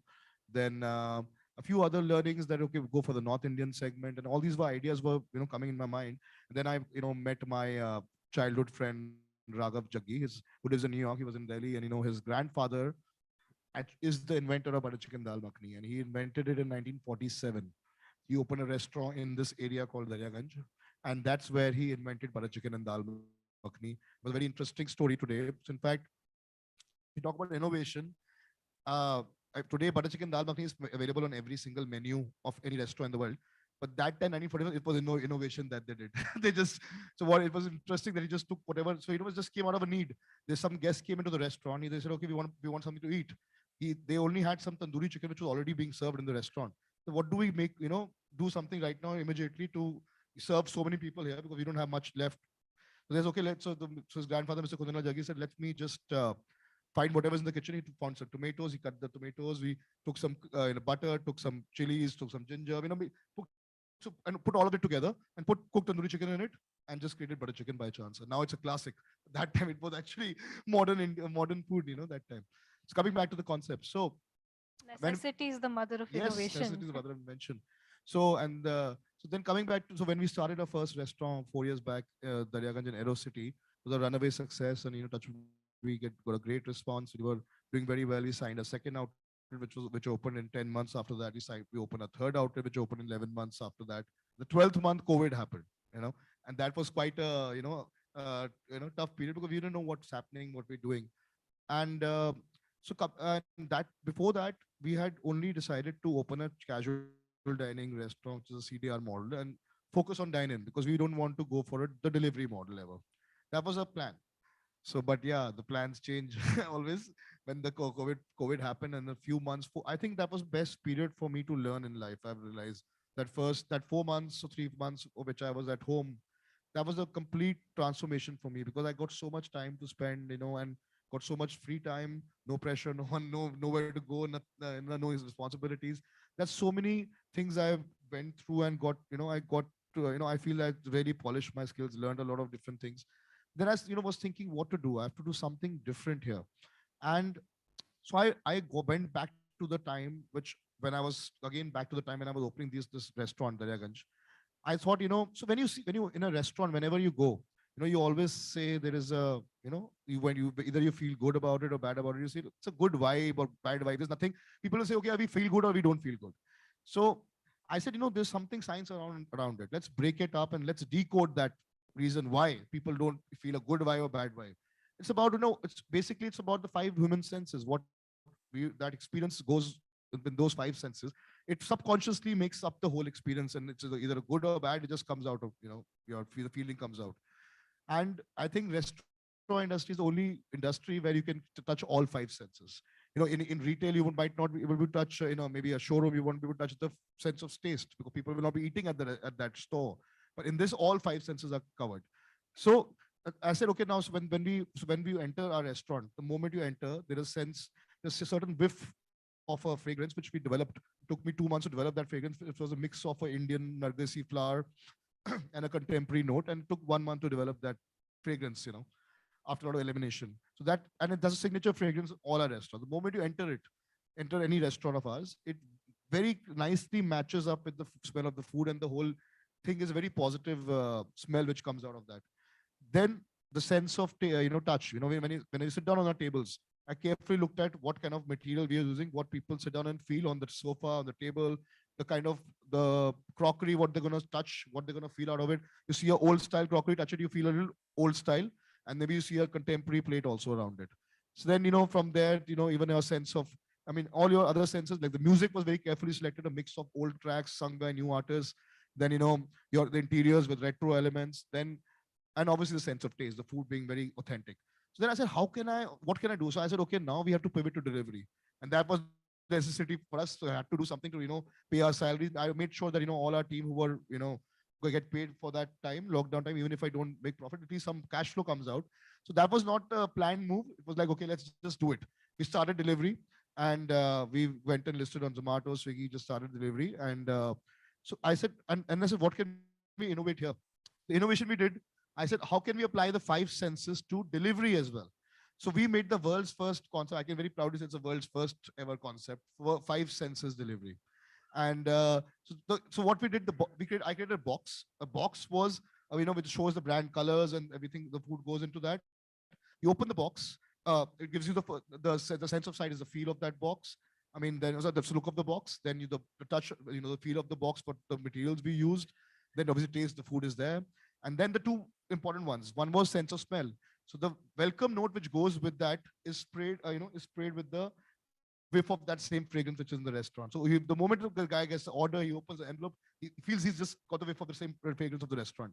Then a few other learnings that, okay, go for the North Indian segment, and all these ideas were, coming in my mind. And then I, met my childhood friend Raghav Jaggi, who lives in New York. He was in Delhi, and his grandfather is the inventor of butter chicken dal makhani, and he invented it in 1947. He opened a restaurant in this area called Daryaganj, and that's where he invented butter chicken and dal makhani. It was a very interesting story today. So in fact, we talk about innovation. Today, butter chicken dal makhani is available on every single menu of any restaurant in the world. But that time, 1941, it was no innovation that they did. It was interesting that he just took whatever. So it was just came out of a need. There's some guests came into the restaurant. They said, okay, we want something to eat. They only had some tandoori chicken, which was already being served in the restaurant. So what do we make, do something right now immediately to serve so many people here, because we don't have much left. So there's okay, so his grandfather, Mr. Kundana Jaggi, said, let me just find whatever's in the kitchen. He found some tomatoes. He cut the tomatoes. We took some butter, took some chilies, took some ginger. And put all of it together and cooked tandoori chicken in it, and just created butter chicken by chance. And now it's a classic. That time it was actually modern food. That time. It's coming back to the concept. So necessity is the mother of innovation. Necessity is the mother of invention. So then coming back to, so when we started our first restaurant 4 years back, Daryaganj in Aero City, it was a runaway success, and we got a great response. We were doing very well. We signed a second outlet, which opened in 10 months after that. We opened a third outlet, which opened in 11 months after that. The 12th month, COVID happened, and that was quite a tough period, because we didn't know what's happening, what we're doing. And that before that, we had only decided to open a casual dining restaurant, which is a CDR model, and focus on dine-in, because we don't want to go for the delivery model ever. That was our plan. So, but yeah, the plans change always when the COVID happened, and a few months. I think that was best period for me to learn in life. I've realized that 4 months or 3 months of which I was at home, that was a complete transformation for me, because I got so much time to spend, and got so much free time, no pressure, nowhere to go, no responsibilities. There's so many things I've went through and got, I got to, I feel I really polished my skills, learned a lot of different things. Then I was thinking what to do. I have to do something different here. And so I went back to the time, when I was opening this restaurant, Daryaganj. I thought, so when you in a restaurant, whenever you go, you always say there is a, when you either you feel good about it or bad about it, you say it's a good vibe or bad vibe. There's nothing. People will say, okay, we feel good or we don't feel good. So I said, there's something science around it. Let's break it up and let's decode that reason why people don't feel a good vibe or bad vibe. It's about, it's about the 5 human senses. What that experience goes in those five senses, it subconsciously makes up the whole experience, and it's either good or bad. It just comes out of the feeling comes out. And I think restaurant industry is the only industry where you can touch all five senses. In retail, you might not be able to touch, maybe a showroom, you won't be able to touch the sense of taste because people will not be eating at that store. But in this, all five senses are covered. So I said, okay, now so when we enter our restaurant, the moment you enter, there's a certain whiff of a fragrance which we developed. It took me 2 months to develop that fragrance. It was a mix of an Indian Nargisi flower and a contemporary note, and it took 1 month to develop that fragrance, after a lot of elimination. So that, and it does a signature fragrance in all our restaurants. The moment you enter any restaurant of ours, it very nicely matches up with the smell of the food, and the whole thing is a very positive smell which comes out of that. Then the sense of touch. When you sit down on our tables, I carefully looked at what kind of material we are using, what people sit down and feel on the sofa, on the table, the kind of the crockery, what they're going to touch, what they're going to feel out of it. You see a old style crockery, touch it, you feel a little old style, and maybe you see a contemporary plate also around it. So then, from there, even your sense of, all your other senses, like the music was very carefully selected, a mix of old tracks sung by new artists. Then, the interiors with retro elements. Then, and obviously the sense of taste, the food being very authentic. So then I said, what can I do? So I said, okay, now we have to pivot to delivery. And that was necessity for us. So I had to do something to, pay our salaries. I made sure that, all our team who were, go get paid for that time, lockdown time, even if I don't make profit, at least some cash flow comes out. So that was not a planned move. It was like, okay, let's just do it. We started delivery, and we went and listed on Zomato, Swiggy, just started delivery. And so I said, and I said, what can we innovate here? The innovation we did, I said, how can we apply the five senses to delivery as well? So we made the world's first concept. I can very proudly say it's the world's first ever concept for five senses delivery. And so what we did, I created a box. A box was, which shows the brand colors and everything. The food goes into that. You open the box. It gives you the sense of sight is the feel of that box. Then also the look of the box. Then the touch, the feel of the box, what the materials we used. Then obviously taste, the food is there. And then the two important ones. One was sense of smell. So the welcome note which goes with that is sprayed, with the whiff of that same fragrance which is in the restaurant. So the moment the guy gets the order, he opens the envelope, he feels he's just got the whiff of the same fragrance of the restaurant.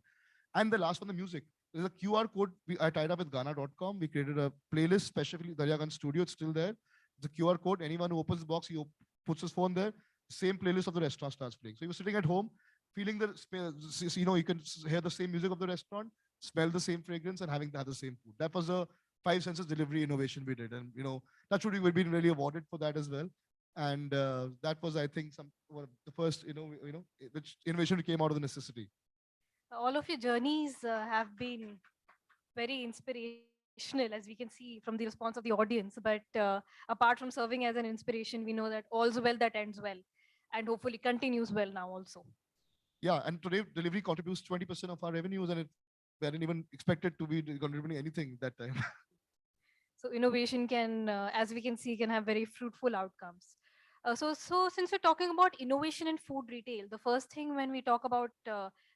And the last one, the music. There's a QR code. I tied up with Ghana.com. We created a playlist, specifically Daryaganj Studio. It's still there. The QR code. Anyone who opens the box, he puts his phone there. Same playlist of the restaurant starts playing. So you're sitting at home, feeling you can hear the same music of the restaurant, smell the same fragrance, and having the same food. That was a five senses delivery innovation we did. And, that's what we've been really awarded for that as well. And that was, I think, the first, which innovation came out of the necessity. All of your journeys have been very inspirational, as we can see from the response of the audience. But apart from serving as an inspiration, we know that all's well that ends well, and hopefully continues well now also. Yeah, and today delivery contributes 20% of our revenues, and we hadn't even expected to be contributing anything that time. So innovation can, as we can see, can have very fruitful outcomes. So since we're talking about innovation in food retail, the first thing when we talk about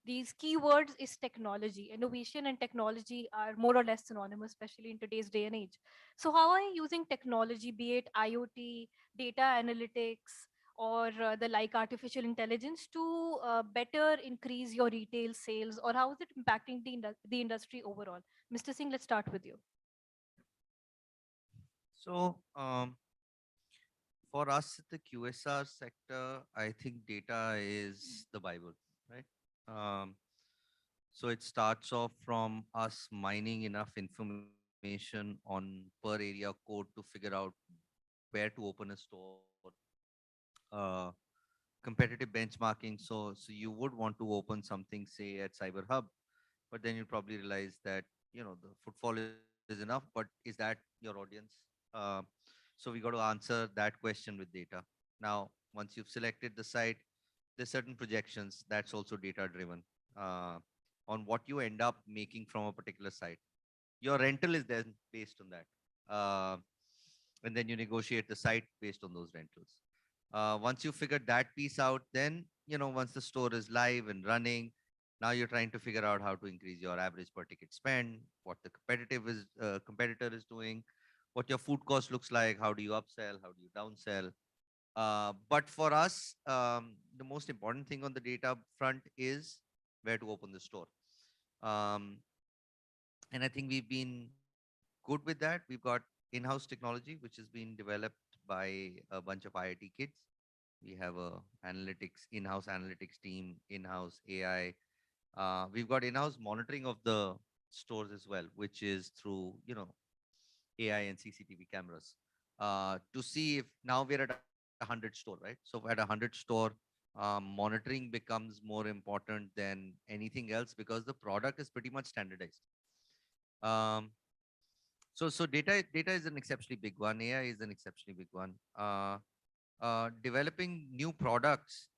these keywords is technology. Innovation and technology are more or less synonymous, especially in today's day and age. So how are you using technology, be it IoT, data analytics, or the like artificial intelligence to better increase your retail sales, or how is it impacting the industry overall? Mr. Singh, let's start with you. So for us, the QSR sector, I think data is the Bible, right? So it starts off from us mining enough information on per area code to figure out where to open a store, competitive benchmarking. So you would want to open something, say at Cyber Hub, but then you probably realize that, the footfall is enough, but is that your audience? So we got to answer that question with data. Now, once you've selected the site, there's certain projections that's also data driven on what you end up making from a particular site. Your rental is then based on that. And then you negotiate the site based on those rentals. Once you figure that piece out, then, once the store is live and running, now you're trying to figure out how to increase your average per ticket spend, what the competitor is doing, what your food cost looks like, how do you upsell, how do you downsell. But for us, the most important thing on the data front is where to open the store. Um, and I think we've been good with that. We've got in-house technology, which has been developed by a bunch of IIT kids. We have a in-house analytics team, in-house AI. We've got in-house monitoring of the stores as well, which is through, AI and CCTV cameras, to see if now we're at 100 store, right? So at 100 store, monitoring becomes more important than anything else because the product is pretty much standardized. So data is an exceptionally big one. AI is an exceptionally big one. Developing new products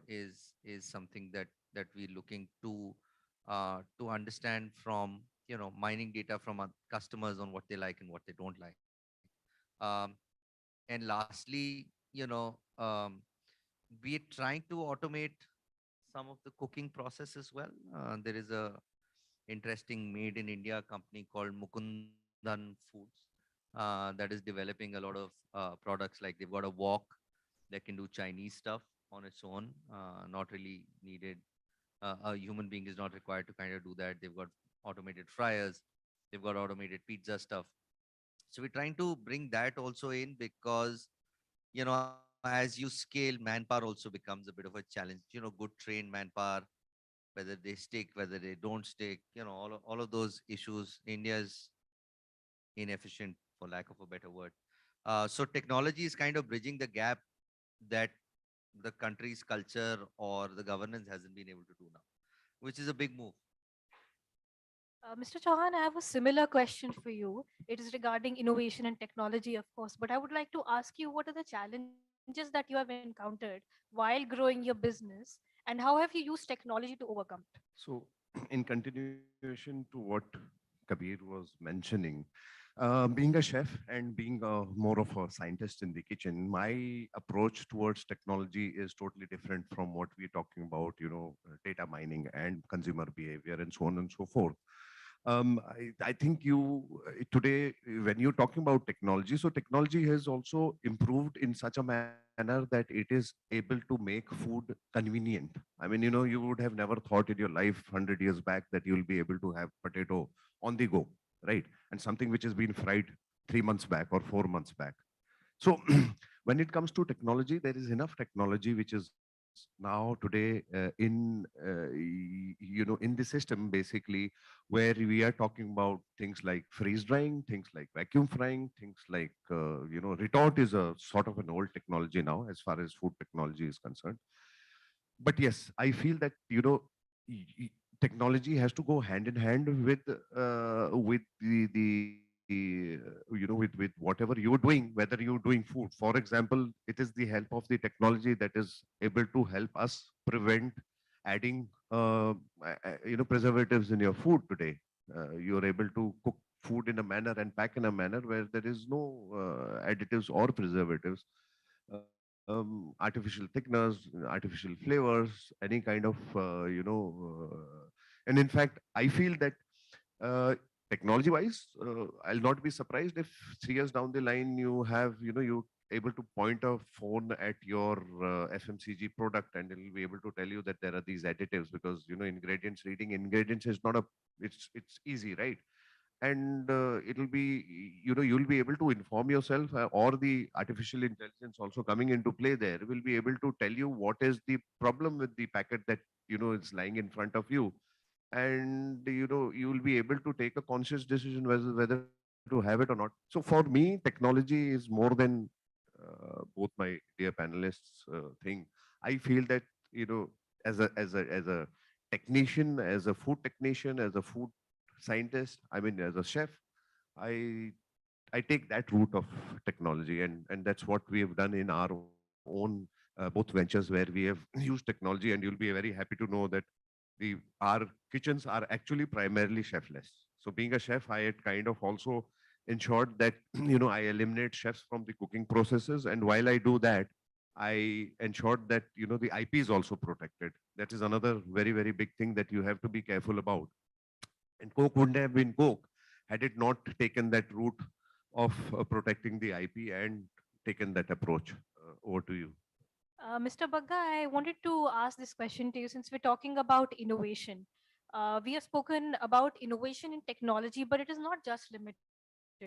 is something that we're looking to understand from mining data from our customers on what they like and what they don't like. And lastly, we're trying to automate some of the cooking process as well. There is a interesting made in India company called Mukundan Foods that is developing a lot of products. Like they've got a wok that can do Chinese stuff on its own, not really needed. A human being is not required to kind of do that. They've got automated fryers, they've got automated pizza stuff. So we're trying to bring that also in because, as you scale, manpower also becomes a bit of a challenge. Good trained manpower, whether they stick, whether they don't stick, all of those issues. India is inefficient, for lack of a better word. So technology is kind of bridging the gap that the country's culture or the governance hasn't been able to do now, which is a big move. Mr. Chauhan, I have a similar question for you. It is regarding innovation and technology, of course, but I would like to ask you, what are the challenges that you have encountered while growing your business, and how have you used technology to overcome it? So, in continuation to what Kabir was mentioning, being a chef and being more of a scientist in the kitchen, my approach towards technology is totally different from what we're talking about, data mining and consumer behavior and so on and so forth. I think today, when you're talking about technology, so technology has also improved in such a manner that it is able to make food convenient. I mean, you would have never thought in your life 100 years back that you'll be able to have potato on the go, right? And something which has been fried 3 months back or 4 months back. So when it comes to technology, there is enough technology which is now today in the system, basically, where we are talking about things like freeze drying, things like vacuum frying, things like retort is a sort of an old technology now as far as food technology is concerned. But yes, I feel that technology has to go hand in hand with with whatever you're doing, whether you're doing food. For example, it is the help of the technology that is able to help us prevent adding preservatives in your food today. You're able to cook food in a manner and pack in a manner where there is no additives or preservatives, artificial thickeners, artificial flavors, any kind of and in fact, I feel that technology wise, I'll not be surprised if 3 years down the line you have, you able to point a phone at your FMCG product and it'll be able to tell you that there are these additives, because, ingredients, reading ingredients is not it's easy, right? And it'll be, you'll be able to inform yourself, or the artificial intelligence also coming into play there will be able to tell you what is the problem with the packet that, is lying in front of you. And you will be able to take a conscious decision whether to have it or not. So for me, technology is more than both my dear panelists think. I feel that as a technician, as a food technician, as a food scientist, I mean as a chef, I take that route of technology, and that's what we have done in our own both ventures where we have used technology. And you'll be very happy to know that our kitchens are actually primarily chefless. So being a chef, I had kind of also ensured that I eliminate chefs from the cooking processes. And while I do that, I ensured that the IP is also protected. That is another very, very big thing that you have to be careful about. And Coke wouldn't have been Coke had it not taken that route of protecting the IP and taken that approach. Over to you. Mr. Bagga, I wanted to ask this question to you since we're talking about innovation. We have spoken about innovation in technology, but it is not just limited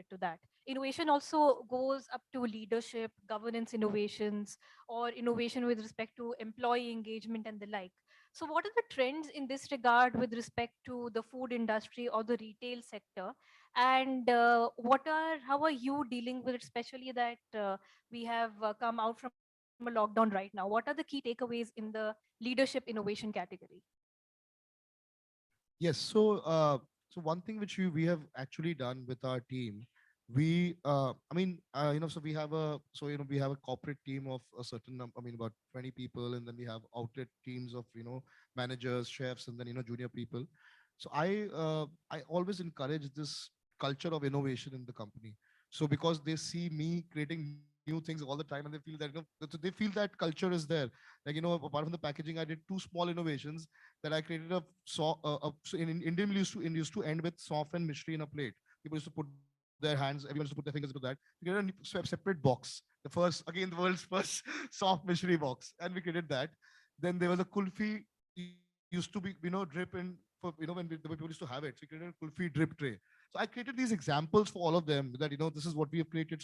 to that. Innovation also goes up to leadership, governance innovations, or innovation with respect to employee engagement and the like. So, what are the trends in this regard with respect to the food industry or the retail sector? And how are you dealing with it, especially that we have come out from a lockdown right now? What are the key takeaways in the leadership innovation category? Yes. So one thing which we have actually done with our team, so we have we have a corporate team of a certain number, about 20 people, and then we have outlet teams of, managers, chefs, and then, junior people. So I always encourage this culture of innovation in the company. So because they see me creating new things all the time, and they feel that, they feel that culture is there. Like, apart from the packaging, I did two small innovations that I created in Indian used to end with soft and mystery in a plate. People used to put their hands, everyone used to put their fingers into that. We created a separate box. The first, again, the world's first soft mystery box, and we created that. Then there was a kulfi used to be, drip in for, when the people used to have it. So we created a kulfi drip tray. So I created these examples for all of them that, this is what we have created.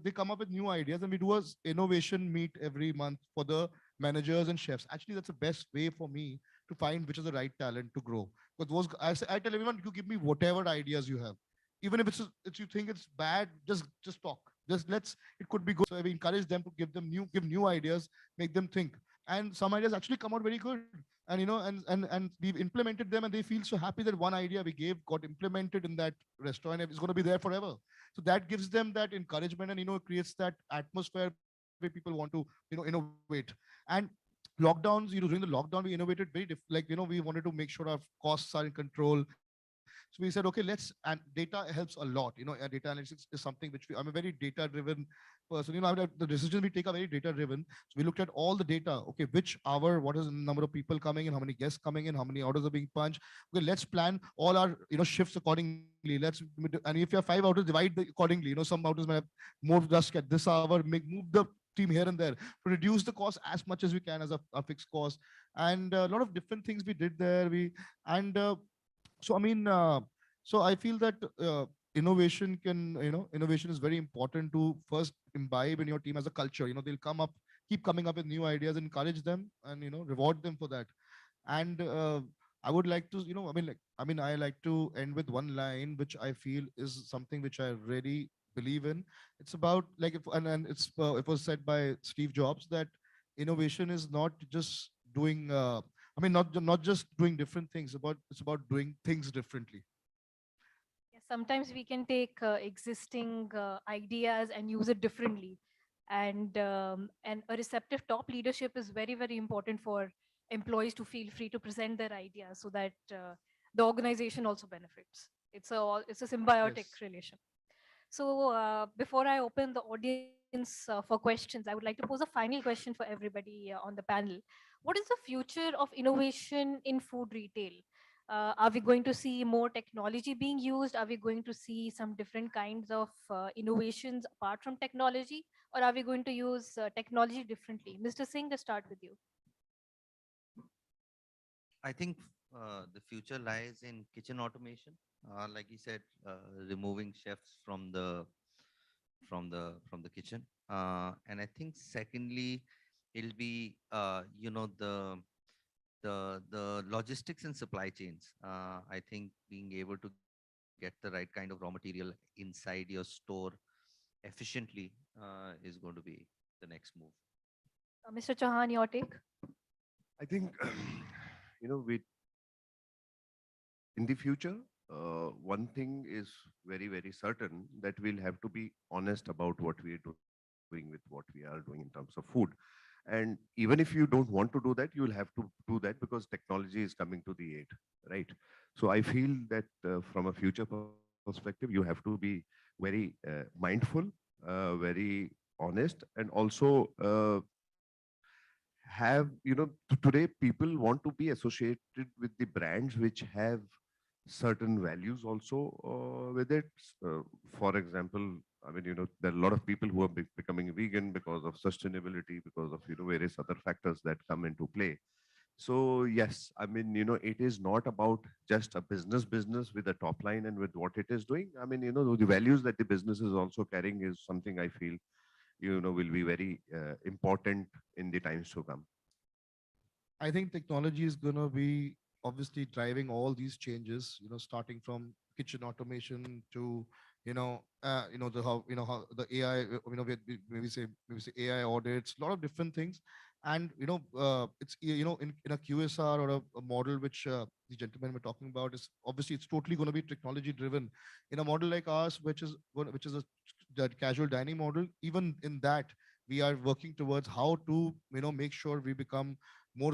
They come up with new ideas, and we do a innovation meet every month for the managers and chefs. Actually, that's the best way for me to find which is the right talent to grow. But I tell everyone, you give me whatever ideas you have, even if it's you think it's bad, just talk. It could be good. So we encourage them to give new ideas, make them think. And some ideas actually come out very good. And and we've implemented them, and they feel so happy that one idea we gave got implemented in that restaurant, and it's going to be there forever. So that gives them that encouragement, and creates that atmosphere where people want to innovate. And lockdowns, during the lockdown, we innovated very we wanted to make sure our costs are in control. So we said, okay, and data helps a lot. Data analytics is something which I'm a very data driven person. The decisions we take are very data driven. So we looked at all the data. Okay, which hour, what is the number of people coming in, how many guests coming in, how many orders are being punched. Okay, let's plan all our shifts accordingly. And if you have 5 hours, divide accordingly. Some hotels might have more just at this hour, move the team here and there to reduce the cost as much as we can as a fixed cost. And a lot of different things we did there. And so I mean, so I feel that innovation innovation is very important to first imbibe in your team as a culture. They'll keep coming up with new ideas, encourage them, and reward them for that. And I would like to, I like to end with one line which I feel is something which I really believe in. It's about and it was said by Steve Jobs that innovation is not just doing not just doing different things, it's about doing things differently. Yes, sometimes we can take existing ideas and use it differently. And a receptive top leadership is very, very important for employees to feel free to present their ideas so that the organization also benefits. It's a symbiotic Yes. relation. So before I open the audience for questions, I would like to pose a final question for everybody on the panel. What is the future of innovation in food retail? Are we going to see more technology being used? Are we going to see some different kinds of innovations apart from technology? Or are we going to use technology differently? Mr. Singh, let's start with you. I think the future lies in kitchen automation, like you said, removing chefs from the kitchen. And I think secondly, it'll be the logistics and supply chains. I think being able to get the right kind of raw material inside your store efficiently is going to be the next move. Mr. Chauhan, your take? I think, we in the future, one thing is very, very certain that we'll have to be honest about what we are doing with what we are doing in terms of food. And even if you don't want to do that, you will have to do that because technology is coming to the aid, right? So I feel that from a future perspective, you have to be very mindful, very honest, and also have, today people want to be associated with the brands which have certain values also with it. For example, I mean, there are a lot of people who are becoming vegan because of sustainability, because of, various other factors that come into play. So yes, I mean, it is not about just a business with a top line and with what it is doing. I mean, the values that the business is also carrying is something I feel, will be very important in the times to come. I think technology is going to be obviously driving all these changes, starting from kitchen automation to, the how, how the AI, maybe say AI audits, a lot of different things. And, it's, in a QSR or a model which the gentlemen were talking about is obviously it's totally going to be technology driven. In a model like ours, which is a that casual dining model, even in that, we are working towards how to, make sure we become more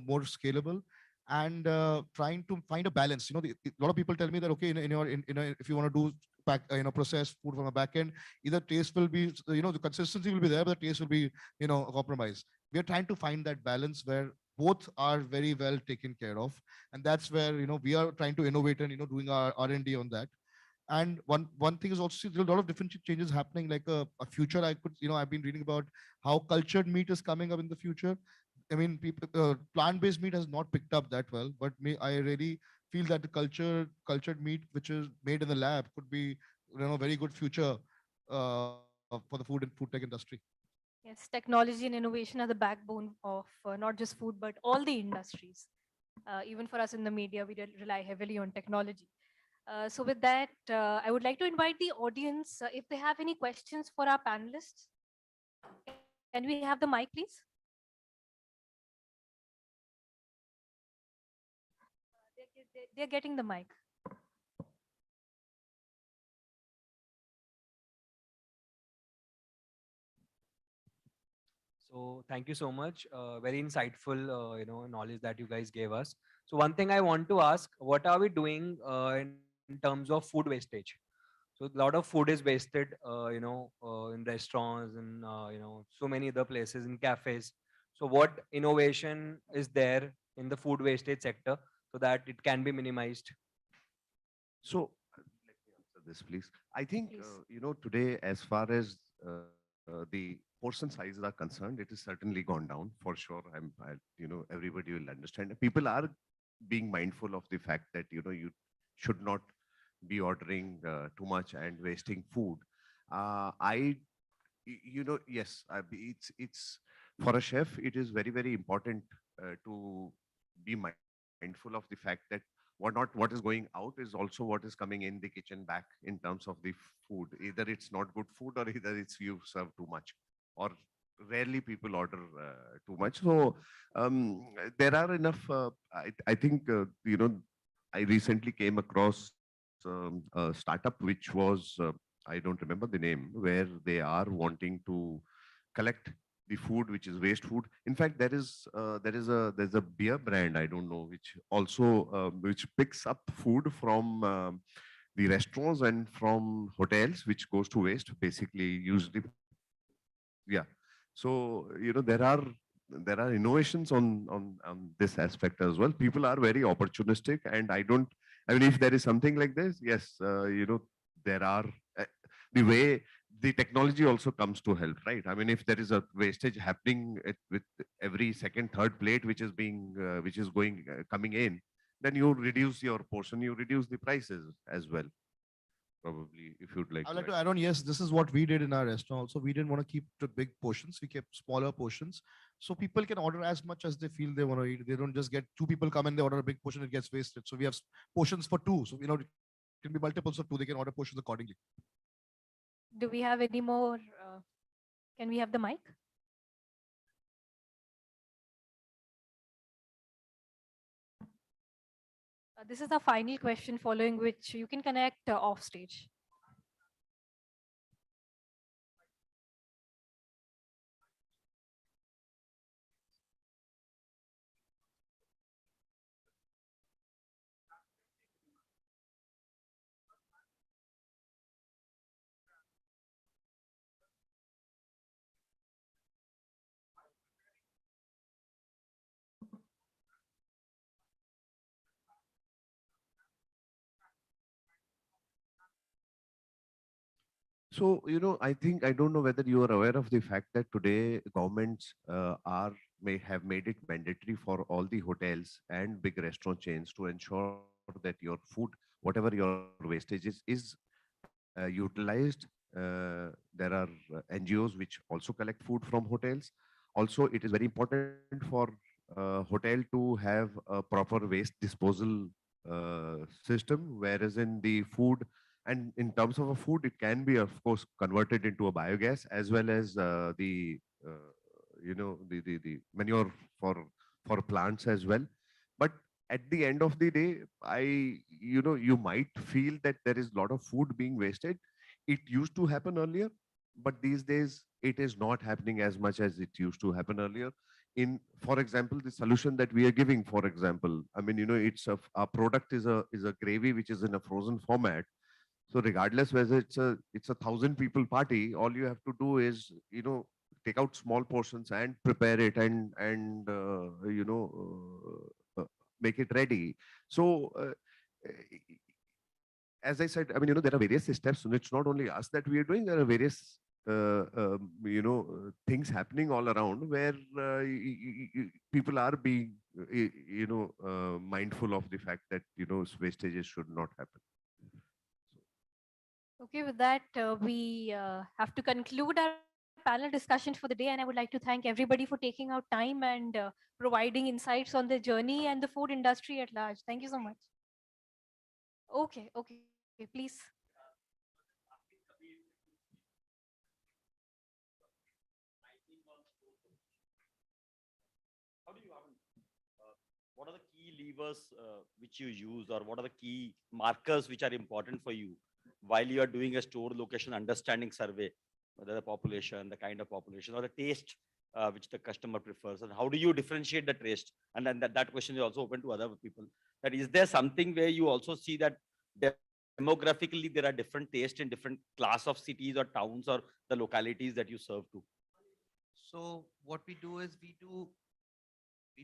more scalable, and trying to find a balance. A lot of people tell me that, okay, if you want to do process food from a back end, either taste will be, the consistency will be there, but the taste will be, compromised. We are trying to find that balance where both are very well taken care of, and that's where, we are trying to innovate and, doing our R&D on that. And one thing is also there are a lot of different changes happening, like a future I could, I've been reading about how cultured meat is coming up in the future. I mean, people, plant-based meat has not picked up that well, but I really feel that the cultured meat, which is made in the lab, could be, very good future for the food and food tech industry. Yes, technology and innovation are the backbone of not just food, but all the industries. Even for us in the media, we rely heavily on technology. So with that, I would like to invite the audience, if they have any questions for our panelists. Can we have the mic, please? They're getting the mic. So thank you so much. Very insightful, knowledge that you guys gave us. So one thing I want to ask, what are we doing in terms of food wastage? So a lot of food is wasted, in restaurants and, so many other places, in cafes. So what innovation is there in the food wastage sector so that it can be minimized? So let me answer this, please. I think, today, as far as the portion sizes are concerned, it has certainly gone down for sure. Everybody will understand. People are being mindful of the fact that, you should not be ordering too much and wasting food. Yes, it's for a chef, it is very, very important to be mindful of the fact that what is going out is also what is coming in the kitchen back in terms of the food. Either it's not good food, or either it's you serve too much, or rarely people order too much. So there are enough. I think I recently came across a startup which was I don't remember the name, where they are wanting to collect the food which is waste food. In fact, there's a beer brand, I don't know, which also which picks up food from the restaurants and from hotels, which goes to waste, basically, usually. Yeah. So there are innovations on this aspect as well. People are very opportunistic, and I mean, if there is something like this, yes, there are the way the technology also comes to help, right? I mean, if there is a wastage happening with every second, third plate which is going coming in, then you reduce your portion, you reduce the prices as well. Probably, if you'd like. I'd like to add on, yes, this is what we did in our restaurant also. We didn't want to keep the big portions. We kept smaller portions. So people can order as much as they feel they want to eat. They don't just get two people come and they order a big portion, it gets wasted. So we have portions for two. So, it can be multiples of two. They can order portions accordingly. Do we have any more? Can we have the mic? This is the final question, following which you can connect off stage. So, I don't know whether you are aware of the fact that today governments may have made it mandatory for all the hotels and big restaurant chains to ensure that your food, whatever your wastage is utilized. There are NGOs which also collect food from hotels. Also, it is very important for hotel to have a proper waste disposal system, whereas in the food, and in terms of a food, it can be, of course, converted into a biogas as well as the manure for plants as well. But at the end of the day, you might feel that there is a lot of food being wasted. It used to happen earlier, but these days it is not happening as much as it used to happen earlier. For example, the solution that we are giving, for example, I mean, our product is a gravy which is in a frozen format. So regardless whether it's a 1,000 people party, all you have to do is take out small portions and prepare it and make it ready. So as I said, I mean, there are various steps, and it's not only us that we are doing. There are various things happening all around where people are being mindful of the fact that wastages should not happen. Okay, with that, we have to conclude our panel discussion for the day. And I would like to thank everybody for taking out time and providing insights on their journey and the food industry at large. Thank you so much. Okay, please. What are the key levers which you use, or what are the key markers which are important for you while you are doing a store location understanding survey, whether the population, the kind of population, or the taste which the customer prefers, and how do you differentiate the taste? And then that question is also open to other people. That is there something where you also see that demographically there are different tastes in different class of cities or towns or the localities that you serve to? So what we do is we do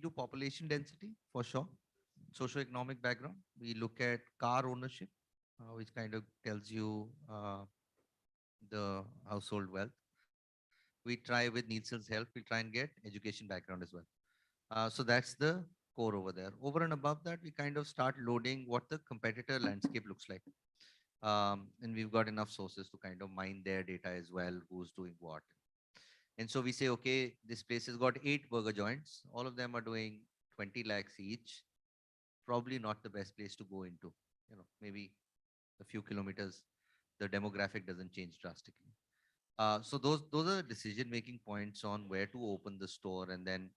population density for sure, socioeconomic background. We look at car ownership, which kind of tells you the household wealth. We try with Nielsen's help, we try and get education background as well. So that's the core over there. Over and above that, we kind of start loading what the competitor landscape looks like. And we've got enough sources to kind of mine their data as well, who's doing what. And so we say, okay, this place has got 8 burger joints. All of them are doing 20 lakhs each. Probably not the best place to go into. Maybe a few kilometers, the demographic doesn't change drastically. So those are decision-making points on where to open the store. And then,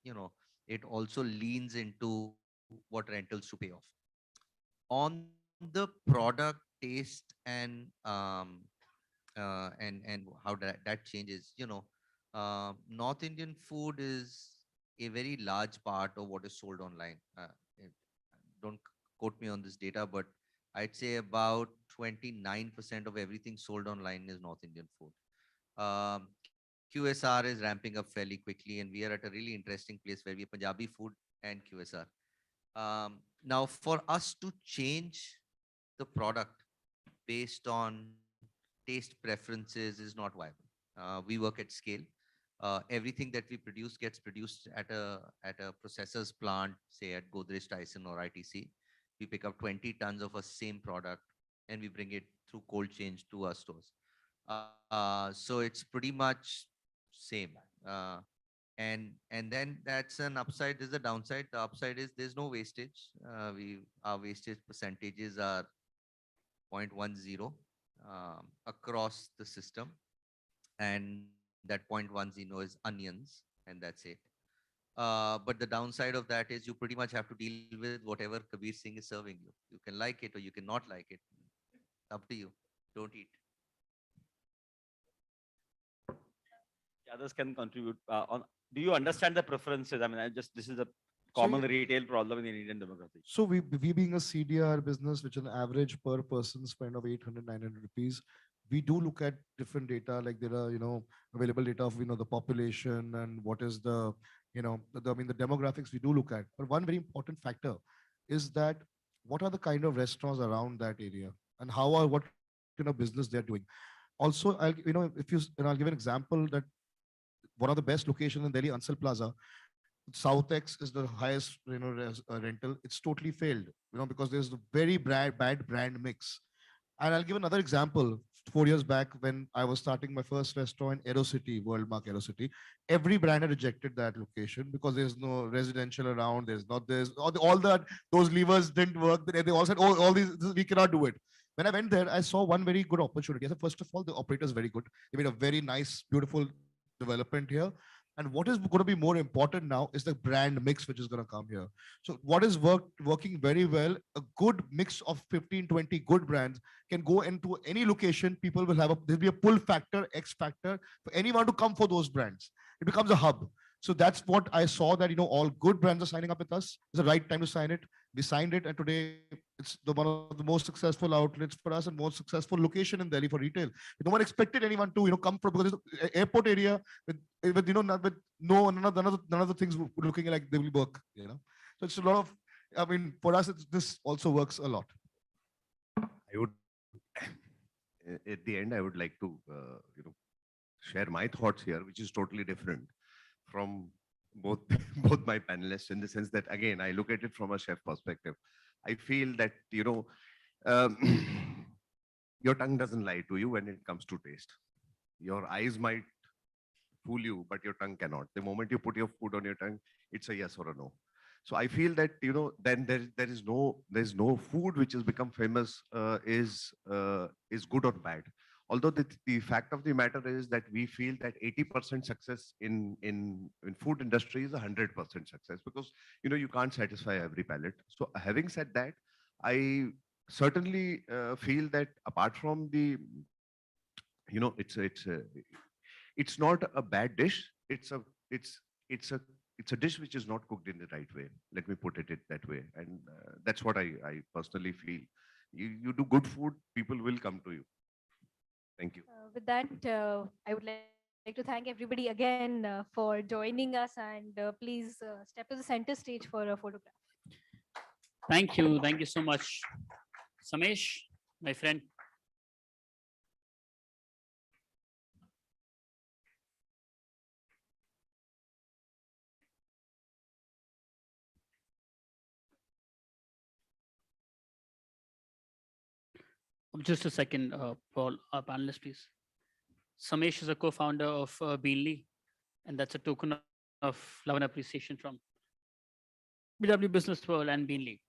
it also leans into what rentals to pay off. On the product taste and how that changes, North Indian food is a very large part of what is sold online. Don't quote me on this data, but I'd say about 29% of everything sold online is North Indian food. QSR is ramping up fairly quickly, and we are at a really interesting place where we have Punjabi food and QSR. Now, for us to change the product based on taste preferences is not viable. We work at scale. Everything that we produce gets produced at a processor's plant, say at Godrej Tyson or ITC. We pick up 20 tons of a same product and we bring it through cold change to our stores. So it's pretty much same. And then that's an upside. There's a downside. The upside is there's no wastage. Our wastage percentages are 0.10 across the system. And that 0.10 is onions, and that's it. But the downside of that is you pretty much have to deal with whatever Kabir Singh is serving you. You can like it or you can not like it. Up to you. Don't eat. Others can contribute. Do you understand the preferences? I mean, this is a common retail problem in the Indian demography. So we being a CDR business, which an average per person spend of 800, 900 rupees, we do look at different data, like there are, available data of, the population and what is the, the demographics we do look at. But one very important factor is that what are the kind of restaurants around that area and what kind of business they're doing. Also, I'll give an example that one of the best locations in Delhi, Ansal Plaza, South X is the highest, rental. It's totally failed, because there's a very bad brand mix. And I'll give another example. 4 years back, when I was starting my first restaurant in Aero City, World Mark Aero City, every brand had rejected that location because there's no residential around. There's all that, those levers didn't work. They all said, oh, all these, we cannot do it. When I went there, I saw one very good opportunity. I said, first of all, the operator is very good. They made a very nice, beautiful development here. And what is going to be more important now is the brand mix which is going to come here. So what is working very well, a good mix of 15, 20 good brands can go into any location. People will have there'll be a pull factor, X factor for anyone to come for those brands. It becomes a hub. So that's what I saw, that, all good brands are signing up with us. It's the right time to sign it. We signed it, and today it's one of the most successful outlets for us and most successful location in Delhi for retail. No one expected anyone to, come from, because it's an airport area with none of the things looking like they will work. So it's a lot of. I mean, for us, this also works a lot. I would, at the end, I would like to, share my thoughts here, which is totally different from both both my panelists, in the sense that, again, I look at it from a chef perspective. I feel that, your tongue doesn't lie to you when it comes to taste. Your eyes might fool you, but your tongue cannot. The moment you put your food on your tongue, it's a yes or a no. So I feel that, then there's no food which has become famous is good or bad. Although the fact of the matter is that we feel that 80% success in food industry is 100% success, because you can't satisfy every palate. So having said that, I certainly feel that apart from the, it's not a bad dish. It's a dish which is not cooked in the right way. Let me put it that way, and that's what I personally feel. You do good food, people will come to you. Thank you. With that, I would like to thank everybody again for joining us, and please step to the center stage for a photograph. Thank you. Thank you so much. Samesh, my friend. Just a second, Paul, our panelist, please. Samesh is a co-founder of Beanly, and that's a token of love and appreciation from BW Business World and Beanly.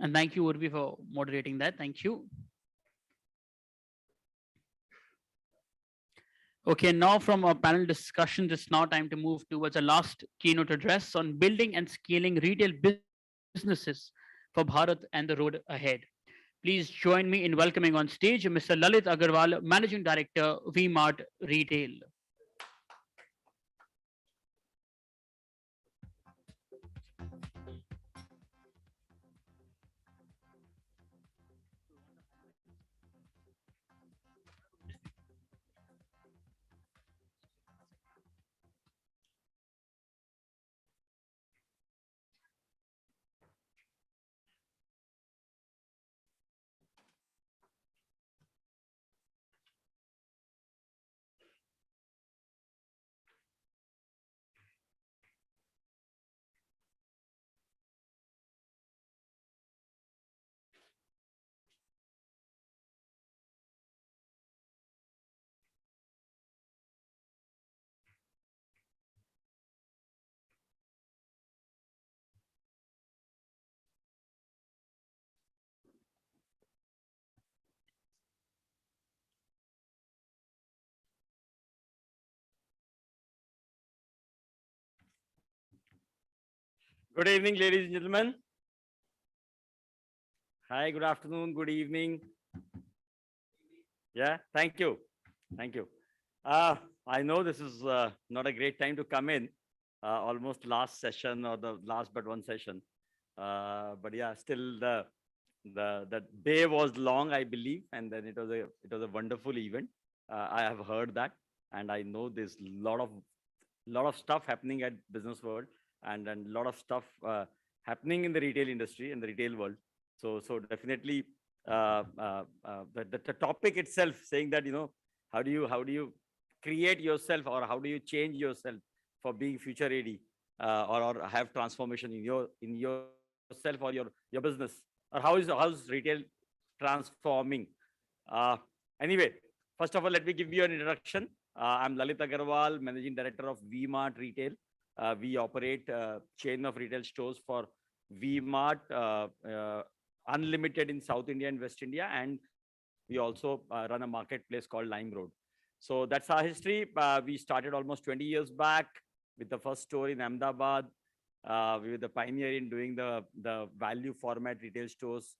And thank you, Urvi, for moderating that. Thank you. Okay, now from our panel discussion, it's now time to move towards a last keynote address on building and scaling retail businesses for Bharat and the road ahead. Please join me in welcoming on stage Mr. Lalit Agarwal, Managing Director, V-Mart Retail. Good evening, ladies and gentlemen. Hi, good afternoon, good evening. Yeah, thank you. Thank you. I know this is not a great time to come in, almost last session or the last but one session. But yeah, still the day was long, I believe, and then it was a wonderful event. I have heard that, and I know there's a lot of stuff happening at business world, and a lot of stuff happening in the retail industry and the retail world. So definitely the topic itself saying that, how do you create yourself, or how do you change yourself for being future ready, or have transformation in yourself or your business, or how's retail transforming. uh, Anyway, first of all, let me give you an introduction. I'm Lalit Agarwal, Managing Director of V-Mart Retail. We operate a chain of retail stores for V-Mart Unlimited in South India and West India, and we also run a marketplace called LimeRoad. So that's our history. We started almost 20 years back with the first store in Ahmedabad. We were the pioneer in doing the value format retail stores.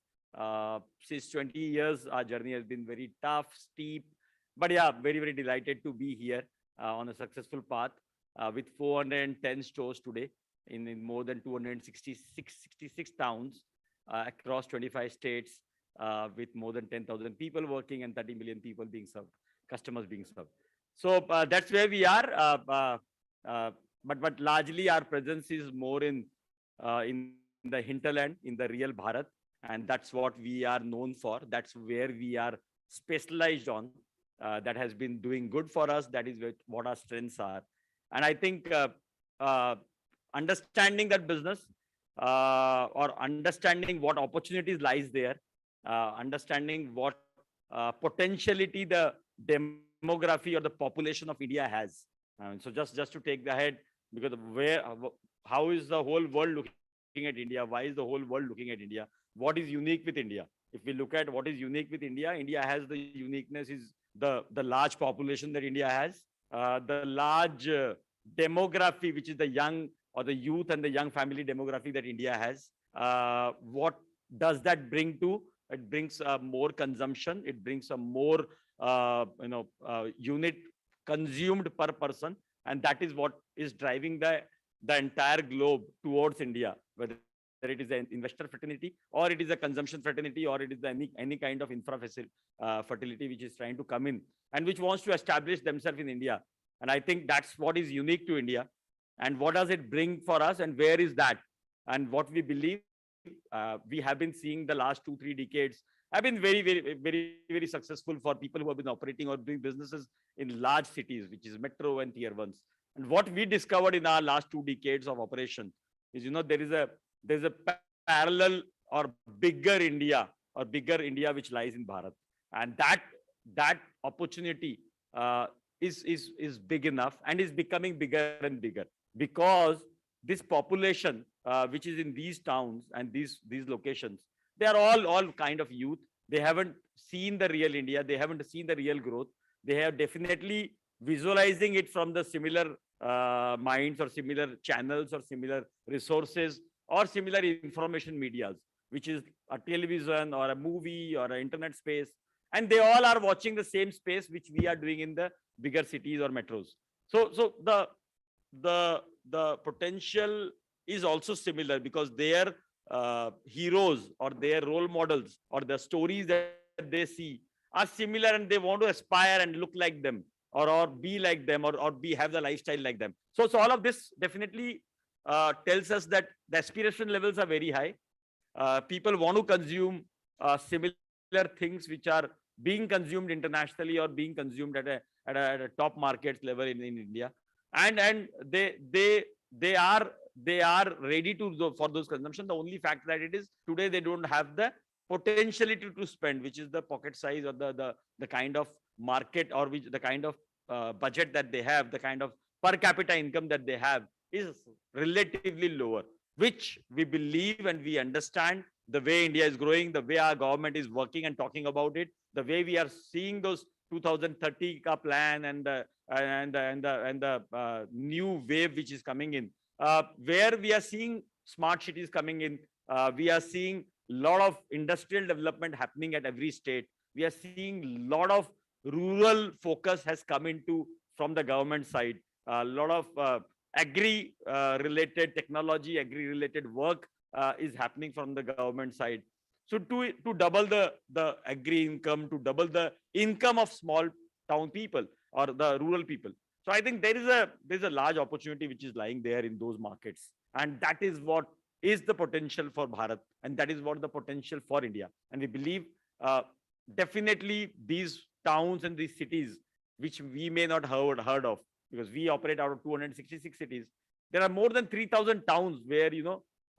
Since 20 years, our journey has been very tough, steep, but yeah, very, very delighted to be here on a successful path with 410 stores today in more than 66 towns across 25 states, with more than 10,000 people working and 30 million people being served, customers being served. So that's where we are. But largely our presence is more in the hinterland, in the real Bharat, and that's what we are known for. That's where we are specialized on. That has been doing good for us. That is what our strengths are. And I think understanding that business, or understanding what opportunities lies there, understanding what potentiality the demography or the population of India has. So just to take the head, because how is the whole world looking at India? Why is the whole world looking at India? What is unique with India? If we look at what is unique with India, India has the uniqueness is the large population that India has, the large demography, which is the young or the youth and the young family demography that India has. What does that bring to? It brings more consumption. It brings a more unit consumed per person, and that is what is driving the entire globe towards India, whether it is an investor fraternity, or it is a consumption fraternity, or it is any kind of infra fertility which is trying to come in and which wants to establish themselves in India. And I think that's what is unique to India. And what does it bring for us, and where is that? And what we believe, we have been seeing the last 2-3 decades have been very, very, very, very successful for people who have been operating or doing businesses in large cities, which is metro and tier ones. And what we discovered in our last 2 decades of operation is, there's a parallel or bigger India which lies in Bharat, and that opportunity is big enough and is becoming bigger and bigger, because this population which is in these towns and these locations, they are all kind of youth. They haven't seen the real India. They haven't seen the real growth. They have definitely visualizing it from the similar minds or similar channels or similar resources or similar information medias, which is a television or a movie or an internet space. And they all are watching the same space which we are doing in the bigger cities or metros. So the potential is also similar, because their heroes or their role models or the stories that they see are similar, and they want to aspire and look like them, or be like them, or have the lifestyle like them. So all of this definitely tells us that the aspiration levels are very high. People want to consume similar things which are being consumed internationally or being consumed at a top markets level in India, and they are ready for those consumption. The only fact that it is today they don't have the potentiality to spend, which is the pocket size or the kind of market, or which the kind of budget that they have, the kind of per capita income that they have is relatively lower, which we believe and we understand the way India is growing, the way our government is working and talking about it, the way we are seeing those 2030 ka plan and the new wave which is coming in, where we are seeing smart cities coming in. We are seeing a lot of industrial development happening at every state. We are seeing a lot of rural focus has come into from the government side. A lot of agri-related technology, agri-related work is happening from the government side. So to double the agri income, to double the income of small town people or the rural people. So I think there's a large opportunity which is lying there in those markets, and that is what is the potential for Bharat, and that is what the potential for India. And we believe definitely these towns and these cities, which we may not heard of, because we operate out of 266 cities. There are more than 3,000 towns where,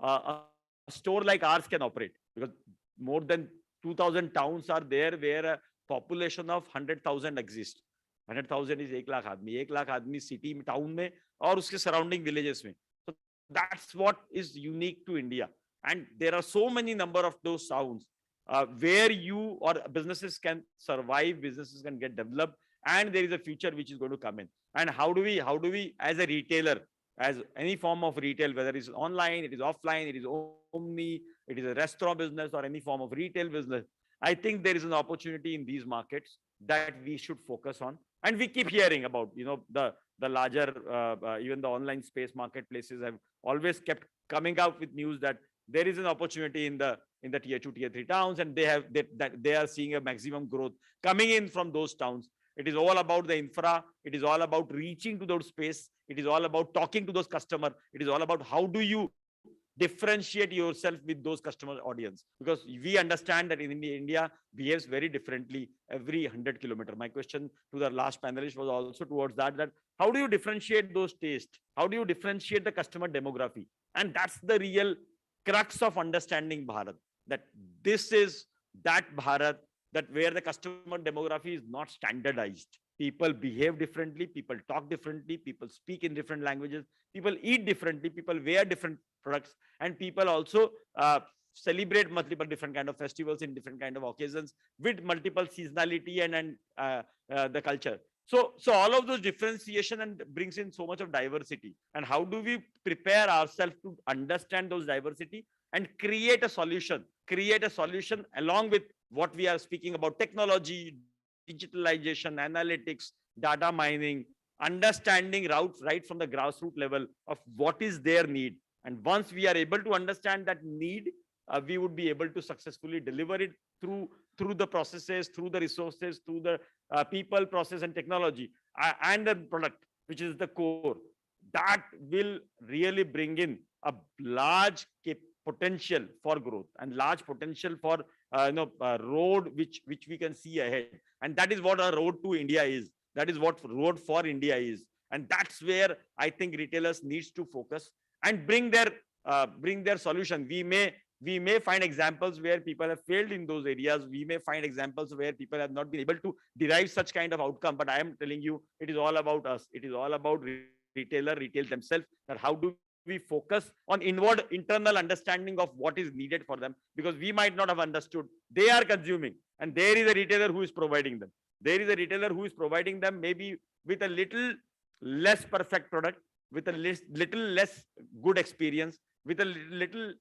a store like ours can operate, because more than 2,000 towns are there where a population of 100,000 exists. 100,000 is 1 lakh आदमी, 1 lakh आदमी city में, town में, और उसके surrounding villages में. So that's what is unique to India. And there are so many number of those towns where you or businesses can survive, businesses can get developed, and there is a future which is going to come in. And how do we as a retailer, as any form of retail, whether it's online, it is offline, it is omni, it is a restaurant business or any form of retail business, I think there is an opportunity in these markets that we should focus on. And we keep hearing about, the larger, even the online space marketplaces have always kept coming out with news that there is an opportunity in the tier 2, tier 3 towns, and they are seeing a maximum growth coming in from those towns. It is all about the infra. It is all about reaching to those space. It is all about talking to those customers. It is all about how do you differentiate yourself with those customer audience, because we understand that in India behaves very differently every 100 kilometers. My question to the last panelist was also towards that how do you differentiate those tastes? How do you differentiate the customer demography? And that's the real crux of understanding Bharat, that this is that Bharat, that where the customer demography is not standardized. People behave differently, people talk differently, people speak in different languages, people eat differently, people wear different products, and people also celebrate multiple different kind of festivals in different kind of occasions with multiple seasonality and the culture. So all of those differentiation and brings in so much of diversity. And how do we prepare ourselves to understand those diversity and create a solution along with what we are speaking about: technology, digitalization, analytics, data mining, understanding routes right from the grassroots level of what is their need. And once we are able to understand that need, we would be able to successfully deliver it through the processes, through the resources, through the people, process, and technology, and the product, which is the core. That will really bring in a large potential for growth and large potential for road which we can see ahead. And that is what a road to India is. That is what road for India is. And that's where I think retailers needs to focus and bring their solution. We may find examples where people have failed in those areas. We may find examples where people have not been able to derive such kind of outcome. But I am telling you, it is all about us. It is all about retail themselves, that how do we focus on internal understanding of what is needed for them, because we might not have understood. They are consuming, and there is a retailer who is providing them. There is a retailer who is providing them maybe with a little less perfect product, with a little less good experience, with a little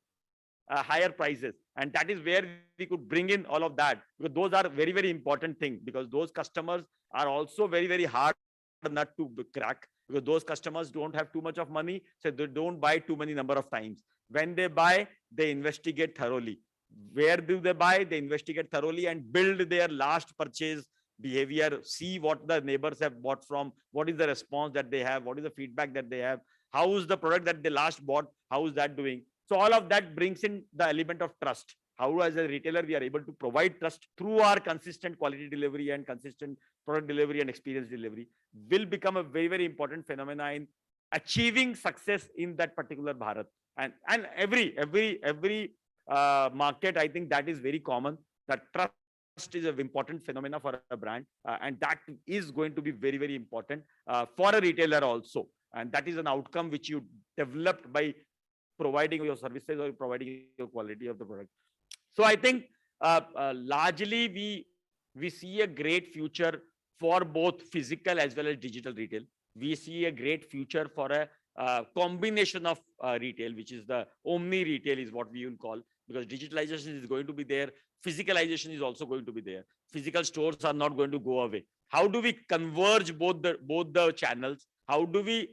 higher prices. And that is where we could bring in all of that, because those are very, very important thing, because those customers are also very, very hard nut to crack, because those customers don't have too much of money, so they don't buy too many number of times. When they buy, they investigate thoroughly. Where do they buy? They investigate thoroughly and build their last purchase behavior, see what the neighbors have bought from, what is the response that they have, what is the feedback that they have, how is the product that they last bought, how is that doing. So all of that brings in the element of trust. How, as a retailer, we are able to provide trust through our consistent quality delivery and consistent product delivery and experience delivery will become a very, very important phenomena in achieving success in that particular Bharat. And every market, I think that is very common. That trust is an important phenomena for a brand, and that is going to be very, very important for a retailer also. And that is an outcome which you developed by providing your services or providing your quality of the product. So I think largely we see a great future for both physical as well as digital retail. We see a great future for a combination of retail, which is the omni retail is what we will call, because digitalization is going to be there. Physicalization is also going to be there. Physical stores are not going to go away. How do we converge both the channels? How do we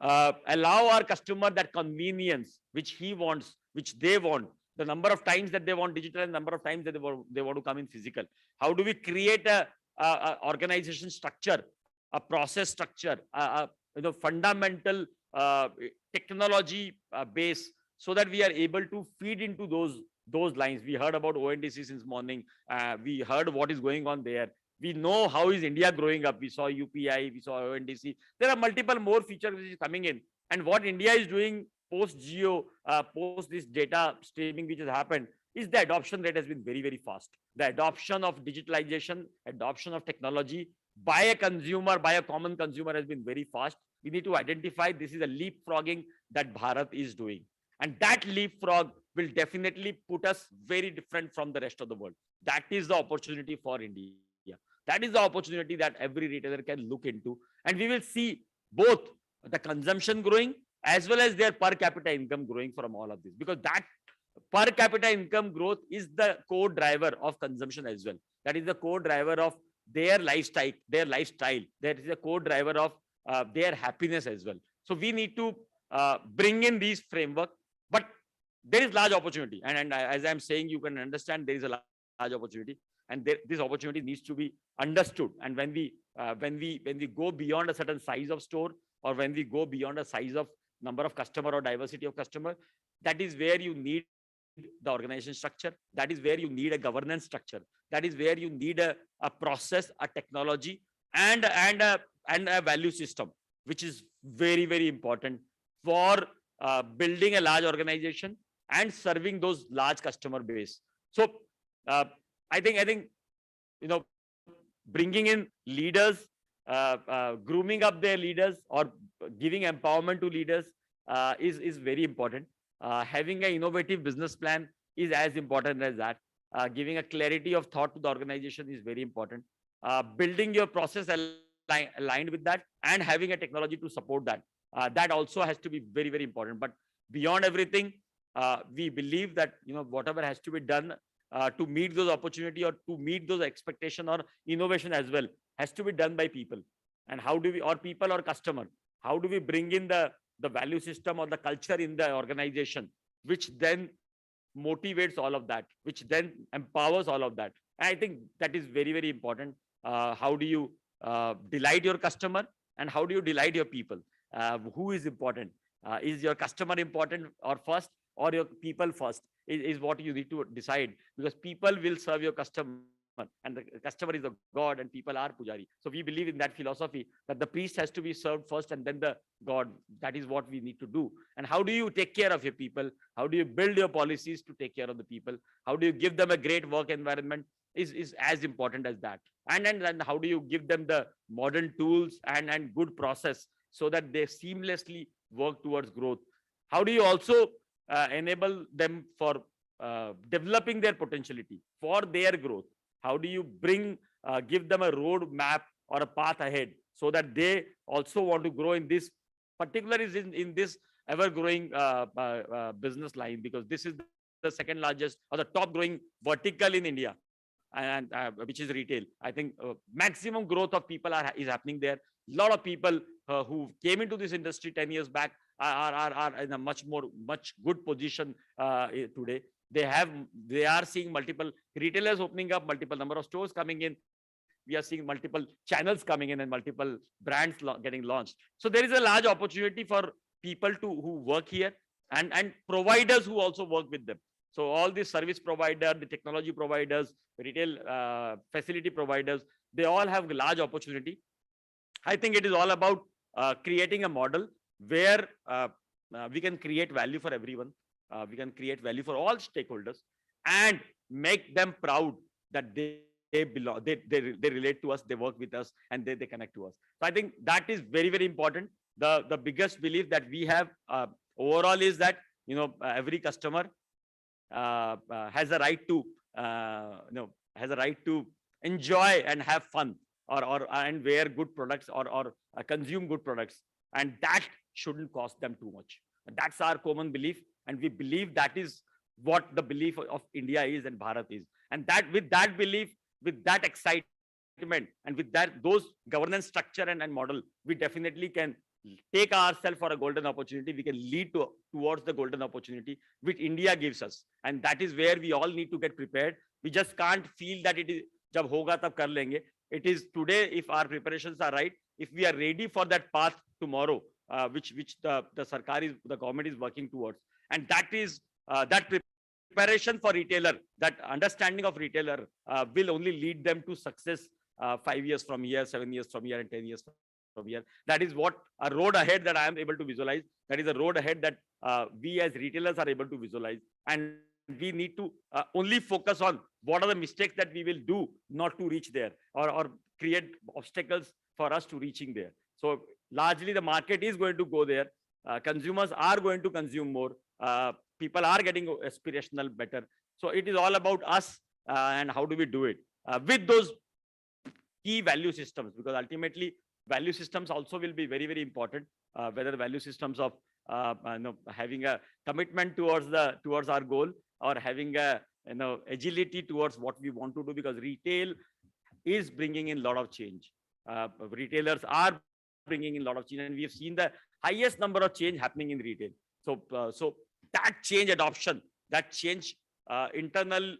allow our customer that convenience which he wants, which they want, the number of times that they want digital and number of times that they want to come in physical? How do we create a organization structure, a process structure, fundamental technology base, so that we are able to feed into those lines. We heard about ONDC since morning. We heard what is going on there. We know how is India growing up. We saw UPI, we saw ONDC. There are multiple more features which is coming in. And what India is doing post Geo, post this data streaming which has happened, is the adoption rate has been very, very fast. The adoption of digitalization, adoption of technology by a consumer, by a common consumer has been very fast. We need to identify this is a leapfrogging that Bharat is doing. And that leapfrog will definitely put us very different from the rest of the world. That is the opportunity for India. That is the opportunity that every retailer can look into. And we will see both the consumption growing as well as their per capita income growing from all of this. Because that per capita income growth is the core driver of consumption as well. That is the core driver of their lifestyle. That is the core driver of their happiness as well. So we need to bring in these framework, but there is large opportunity. And as I'm saying, you can understand there is a large opportunity, and this opportunity needs to be understood. And when we go beyond a certain size of store, or when we go beyond a size of number of customer or diversity of customer, that is where you need the organization structure. That is where you need a governance structure. That is where you need a process, a technology, and a value system, which is very, very important for building a large organization and serving those large customer base. So I think bringing in leaders, grooming up their leaders, or giving empowerment to leaders is very important. Having an innovative business plan is as important as that. Giving a clarity of thought to the organization is very important. Building your process aligned with that, and having a technology to support that. That also has to be very, very important. But beyond everything, we believe that whatever has to be done to meet those opportunity, or to meet those expectation, or innovation as well, has to be done by people. And how do we, or people or customer, how do we bring in the value system or the culture in the organization, which then motivates all of that, which then empowers all of that. And I think that is very, very important. How do you delight your customer, and how do you delight your people? Who is important? Is your customer important or first, or your people first? Is what you need to decide, because people will serve your customer, and the customer is a god, and people are pujari. So we believe in that philosophy, that the priest has to be served first and then the god. That is what we need to do. And how do you take care of your people? How do you build your policies to take care of the people? How do you give them a great work environment is as important as that. And how do you give them the modern tools and good process, so that they seamlessly work towards growth? How do you also enable them for developing their potentiality for their growth? How do you give them a road map or a path ahead, so that they also want to grow in this, particularly in this ever-growing business line, because this is the second largest or the top growing vertical in India, and which is retail. I think maximum growth of people is happening there. A lot of people who came into this industry 10 years back are in a much good position today. They are seeing multiple retailers opening up, multiple number of stores coming in. We are seeing multiple channels coming in, and multiple brands getting launched. So there is a large opportunity for people who work here, and providers who also work with them. So all the service provider, the technology providers, retail facility providers, they all have a large opportunity. I think it is all about creating a model where we can create value for everyone. We can create value for all stakeholders, and make them proud that they belong, they relate to us, they work with us, and they connect to us. So I think that is very, very important. The biggest belief that we have overall is that every customer has a right to enjoy and have fun, and wear good products, or consume good products, and that shouldn't cost them too much. That's our common belief, and we believe that is what the belief of India is and Bharat is. And that, with that belief, with that excitement, and with those governance structure and model, we definitely can take ourselves for a golden opportunity. We can lead towards the golden opportunity which India gives us, and that is where we all need to get prepared. We just can't feel that it is jab hoga tab kar lenge. It is today. If our preparations are right, if we are ready for that path tomorrow, which the government is working towards, And that is that preparation for retailer, that understanding of retailer will only lead them to success 5 years from here, 7 years from here, and 10 years from here. That is what a road ahead that I am able to visualize. That is a road ahead that we as retailers are able to visualize. And we need to only focus on what are the mistakes that we will do not to reach there, or create obstacles for us to reaching there. So largely the market is going to go there. Consumers are going to consume more. People are getting aspirational better. So it is all about us and how do we do it with those key value systems, because ultimately value systems also will be very, very important. Whether value systems of having a commitment towards our goal, or having a agility towards what we want to do, because retail is bringing in a lot of change. Retailers are bringing in a lot of change, and we have seen the highest number of change happening in retail. So that change adoption, that change internal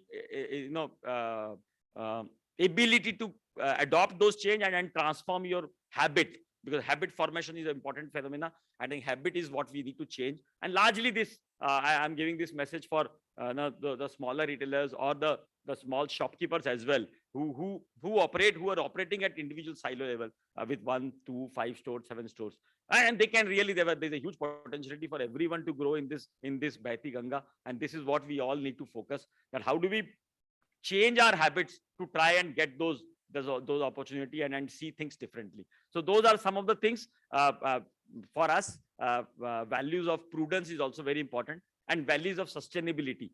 ability to adopt those change and transform your habit, because habit formation is an important phenomena. I think habit is what we need to change. And largely this, I am giving this message for the smaller retailers or the small shopkeepers as well, who are operating at individual silo level with 1, 2, 5 stores, 7 stores. And they can really, there's a huge potentiality for everyone to grow in this Bahti Ganga. And this is what we all need to focus, that how do we change our habits to try and get those opportunity and see things differently. So those are some of the things for us. Values of prudence is also very important, and values of sustainability.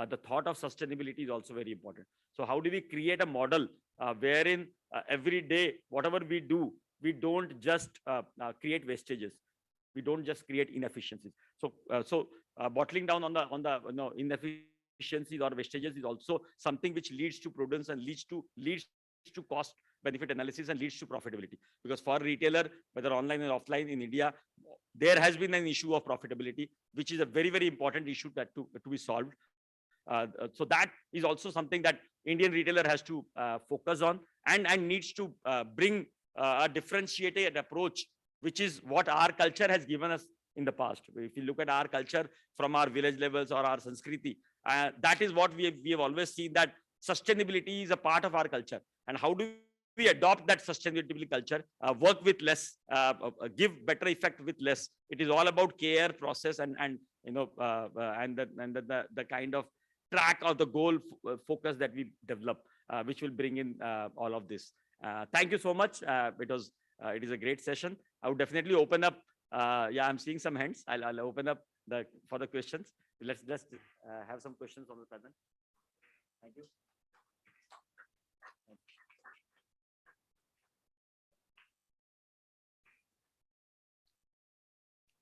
The thought of sustainability is also very important. So how do we create a model wherein every day, whatever we do, we don't just create wastages. We don't just create inefficiencies. So bottling down on the inefficiencies or wastages is also something which leads to prudence and leads to cost benefit analysis and leads to profitability. Because for retailer, whether online or offline in India, there has been an issue of profitability, which is a very, very important issue that to be solved. So that is also something that Indian retailer has to focus on and needs to bring a differentiated approach, which is what our culture has given us in the past. If you look at our culture from our village levels or our Sanskriti, that is what we have always seen, that sustainability is a part of our culture. And how do we adopt that sustainability culture, work with less, give better effect with less? It is all about care, process, and the kind of track of the goal focus that we develop, which will bring in all of this. Thank you so much. It is a great session. I would definitely open up. Yeah, I'm seeing some hands. I'll open up for the questions. Let's just have some questions on the panel. Thank you.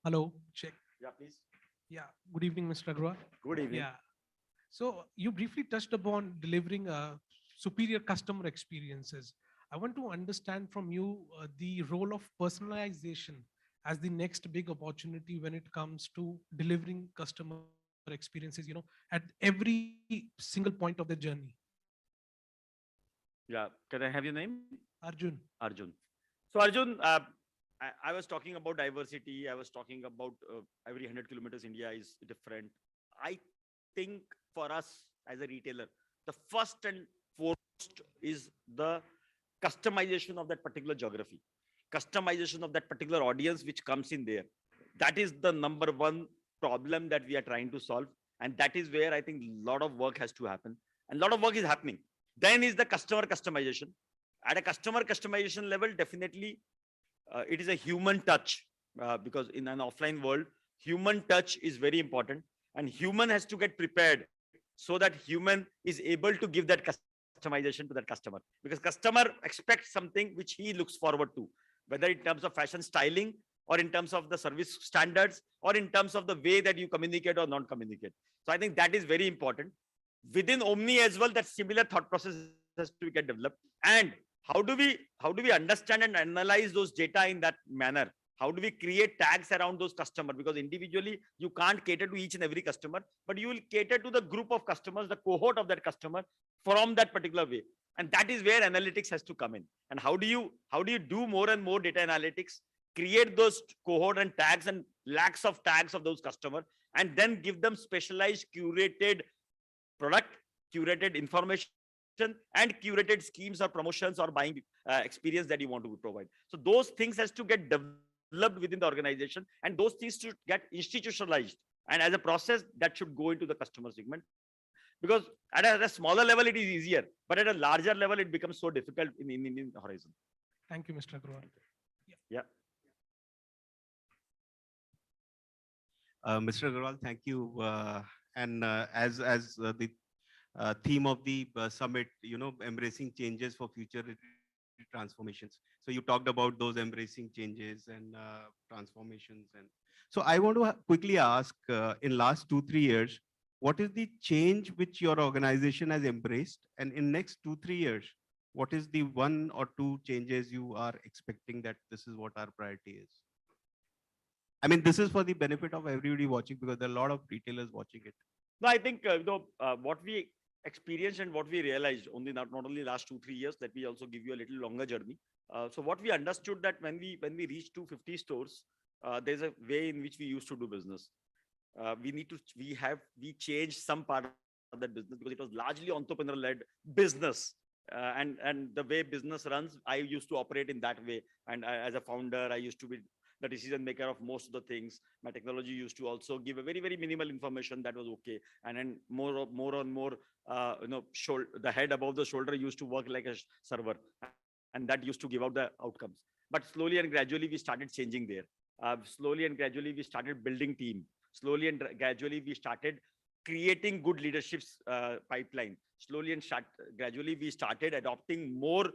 Hello, check. Yeah, please. Yeah, good evening, Mr. Agarwal. Good evening. Yeah. So you briefly touched upon delivering superior customer experiences. I want to understand from you the role of personalization as the next big opportunity when it comes to delivering customer experiences, at every single point of the journey. Yeah, can I have your name? Arjun. Arjun. So Arjun, I was talking about diversity. I was talking about every 100 kilometers India is different. I think for us as a retailer, the first and foremost is the customization of that particular geography, customization of that particular audience which comes in there. That is the number one problem that we are trying to solve. And that is where I think a lot of work has to happen. And a lot of work is happening. Then is the customer customization. At a customer customization level, definitely it is a human touch, because in an offline world, human touch is very important, and human has to get prepared so that human is able to give that customization to that customer, because customer expects something which he looks forward to, whether in terms of fashion styling or in terms of the service standards or in terms of the way that you communicate or not communicate. So I think that is very important. Within Omni as well, that similar thought process has to get developed. And how do we understand and analyze those data in that manner? How do we create tags around those customers? Because individually, you can't cater to each and every customer, but you will cater to the group of customers, the cohort of that customer from that particular way. And that is where analytics has to come in. And how do you do more and more data analytics, create those cohort and tags and lakhs of tags of those customers, and then give them specialized, curated product, curated information, and curated schemes or promotions or buying experience that you want to provide. So those things has to get developed within the organization, and those things should get institutionalized. And as a process, that should go into the customer segment. Because at a smaller level, it is easier, but at a larger level, it becomes so difficult in horizon. Thank you, Mr. Agrawal. Yeah. Mr. Agrawal, thank you. And as the theme of the summit, embracing changes for future transformations. So you talked about those embracing changes and transformations. And so I want to quickly ask, in last 2-3 years, what is the change which your organization has embraced? And in next 2-3 years, what is the 1 or 2 changes you are expecting that this is what our priority is? I mean, this is for the benefit of everybody watching, because there are a lot of retailers watching it. No, I think what we experienced and what we realized only not only last 2-3 years, let me also give you a little longer journey. So what we understood that when we reached 250 stores, there's a way in which we used to do business. We changed some part of that business because it was largely entrepreneur-led business. And the way business runs, I used to operate in that way. And as a founder, I used to be the decision maker of most of the things. My technology used to also give a very, very minimal information that was okay. And then more and more, the head above the shoulder used to work like a server, and that used to give out the outcomes. But slowly and gradually, we started changing there. Slowly and gradually, we started building team. Slowly and gradually, we started creating good leadership's pipeline. Slowly and gradually, we started adopting more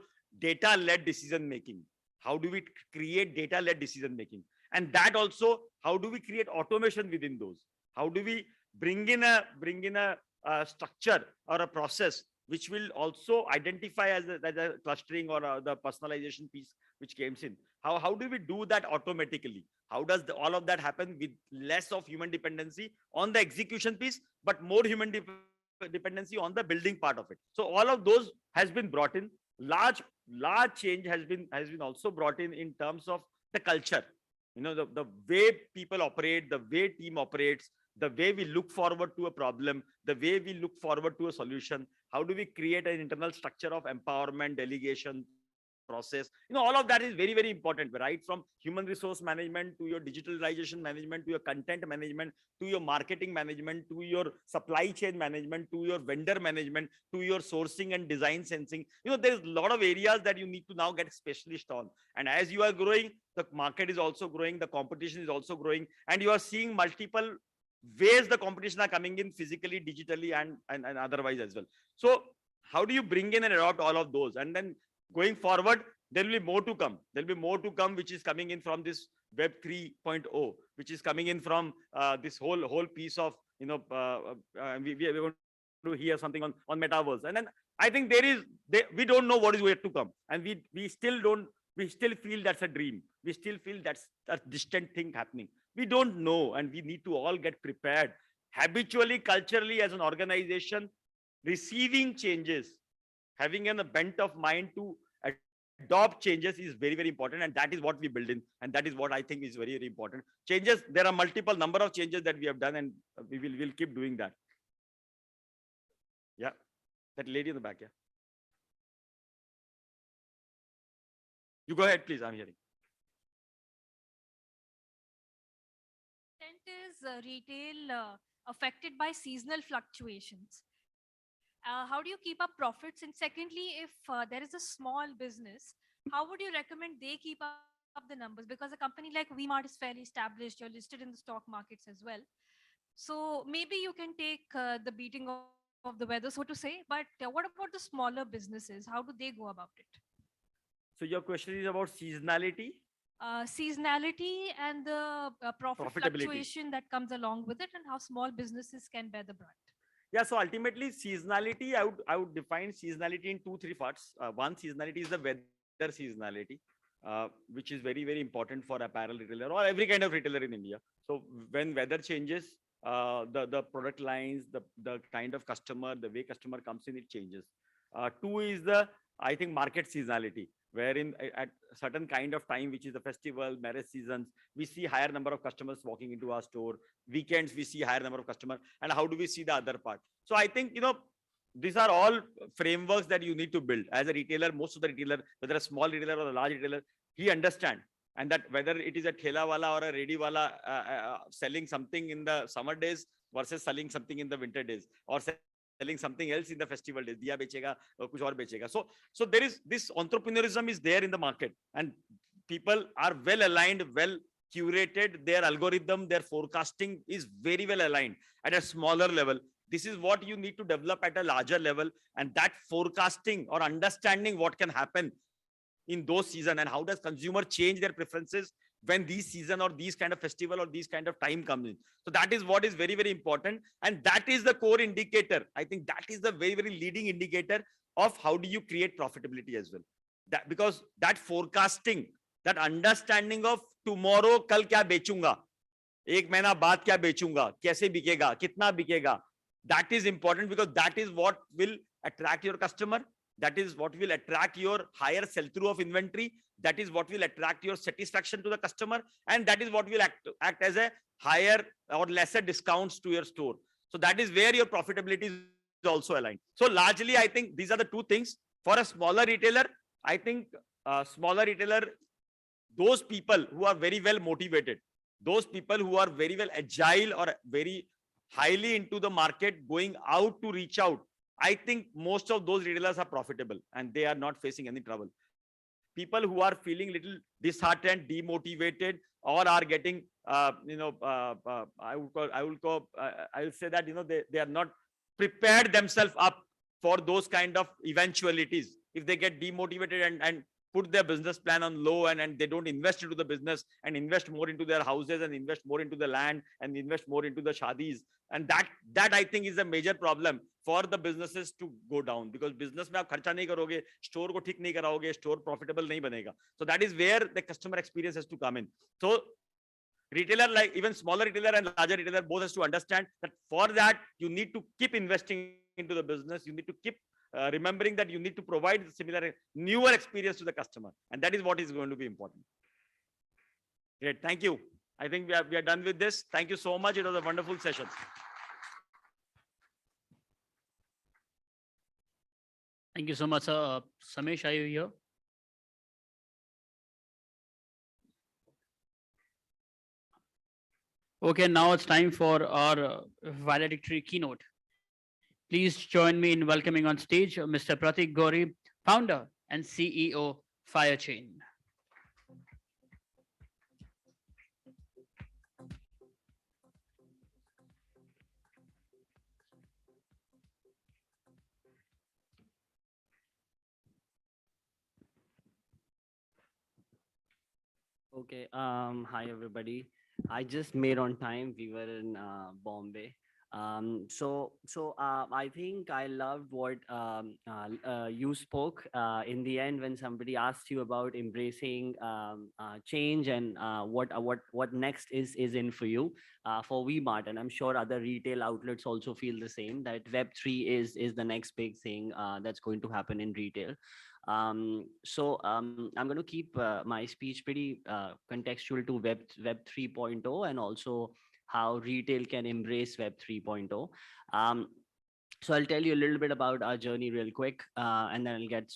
data-led decision making. How do we create data-led decision making? And that also, how do we create automation within those? How do we bring in a structure or a process which will also identify as a clustering or the personalization piece which comes in? How do we do that automatically? How does all of that happen with less of human dependency on the execution piece, but more human dependency on the building part of it? So all of those has been brought in. Large change has been also brought in terms of the culture. The way people operate, the way team operates, the way we look forward to a problem, the way we look forward to a solution. How do we create an internal structure of empowerment, delegation, process? All of that is very, very important, right? From human resource management to your digitalization management, to your content management, to your marketing management, to your supply chain management, to your vendor management, to your sourcing and design sensing. There's a lot of areas that you need to now get specialist on. And as you are growing, the market is also growing, the competition is also growing, and you are seeing multiple ways the competition are coming in physically, digitally, and otherwise as well. So how do you bring in and adopt all of those? And then going forward, there will be more to come. There will be more to come, which is coming in from this Web 3.0, which is coming in from this whole piece of, we are going to hear something on metaverse. And then I think we don't know what is yet to come. And we still feel that's a dream. We still feel that's a distant thing happening. We don't know, and we need to all get prepared habitually, culturally, as an organization, receiving changes, having a bent of mind to adopt changes is very, very important. And that is what we build in. And that is what I think is very, very important. Changes, there are multiple number of changes that we have done, and we'll keep doing that. Yeah. That lady in the back, yeah. You go ahead, please. I'm hearing. Is retail affected by seasonal fluctuations? How do you keep up profits? And secondly, if there is a small business, how would you recommend they keep up the numbers? Because a company like V-Mart is fairly established. You're listed in the stock markets as well. So maybe you can take the beating of the weather, so to say. But what about the smaller businesses? How do they go about it? So your question is about seasonality? Seasonality and the profit Profitability. fluctuation that comes along with it, and how small businesses can bear the brunt. Yeah, so ultimately seasonality, I would define seasonality in 2-3 parts. One seasonality is the weather seasonality, which is very, very important for apparel retailer or every kind of retailer in India. So when weather changes, the product lines, the kind of customer, the way customer comes in, it changes. Two is I think market seasonality. wherein at a certain kind of time, which is the festival, marriage seasons, we see higher number of customers walking into our store. Weekends, we see higher number of customers. And how do we see the other part? So I think, these are all frameworks that you need to build. As a retailer, most of the retailer, whether a small retailer or a large retailer, he understands. And that whether it is a thela wala or a ready wala selling something in the summer days versus selling something in the winter days, or selling something else in the festival days, diya bechega or kuch aur bechega. So there is this entrepreneurism is there in the market, and people are well aligned, well curated. Their algorithm, their forecasting is very well aligned at a smaller level. This is what you need to develop at a larger level, and that forecasting or understanding what can happen in those seasons, and how does consumer change their preferences when these season or these kind of festival or these kind of time comes in. So that is what is very, very important. And that is the core indicator. I think that is the very, very leading indicator of how do you create profitability as well. That, because that forecasting, that understanding of tomorrow, kal kya bechunga, ek mahina baad kya bechunga, kaise bikega, kitna bikega, that is important, because that is what will attract your customer. That is what will attract your higher sell-through of inventory. That is what will attract your satisfaction to the customer. And that is what will act as a higher or lesser discounts to your store. So that is where your profitability is also aligned. So largely, I think these are the two things. For a smaller retailer, I think smaller retailer, those people who are very well motivated, those people who are very well agile or very highly into the market, going out to reach out, I think most of those retailers are profitable and they are not facing any trouble. People who are feeling little disheartened, demotivated, or are getting, I will say that, they are not prepared themselves up for those kind of eventualities. If they get demotivated and put their business plan on low, and they don't invest into the business and invest more into their houses and invest more into the land and invest more into the shadis, and that I think is a major problem for the businesses to go down, because business mein aap kharcha nahi karoge, store ko theek nahi karaoge, store profitable nahi banega. So that is where the customer experience has to come in. So retailer, like even smaller retailer and larger retailer, both has to understand that for that you need to keep investing into the business. You need to keep remembering that you need to provide similar newer experience to the customer, and that is what is going to be important. Great, thank you. I think we are done with this. Thank you so much. It was a wonderful session. Thank you so much, sir. Samesh, are you here? Okay, now it's time for our valedictory keynote. Please join me in welcoming on stage Mr. Pratik Gori, founder and CEO, Firechain. Okay, hi everybody. I just made on time. We were in Bombay. I think I loved what you spoke in the end when somebody asked you about embracing change and what next is in for you for VMart, and I'm sure other retail outlets also feel the same, that Web3 is the next big thing that's going to happen in retail. I'm going to keep my speech pretty contextual to Web 3.0 and also how retail can embrace Web 3.0. So I'll tell you a little bit about our journey real quick, and then I'll get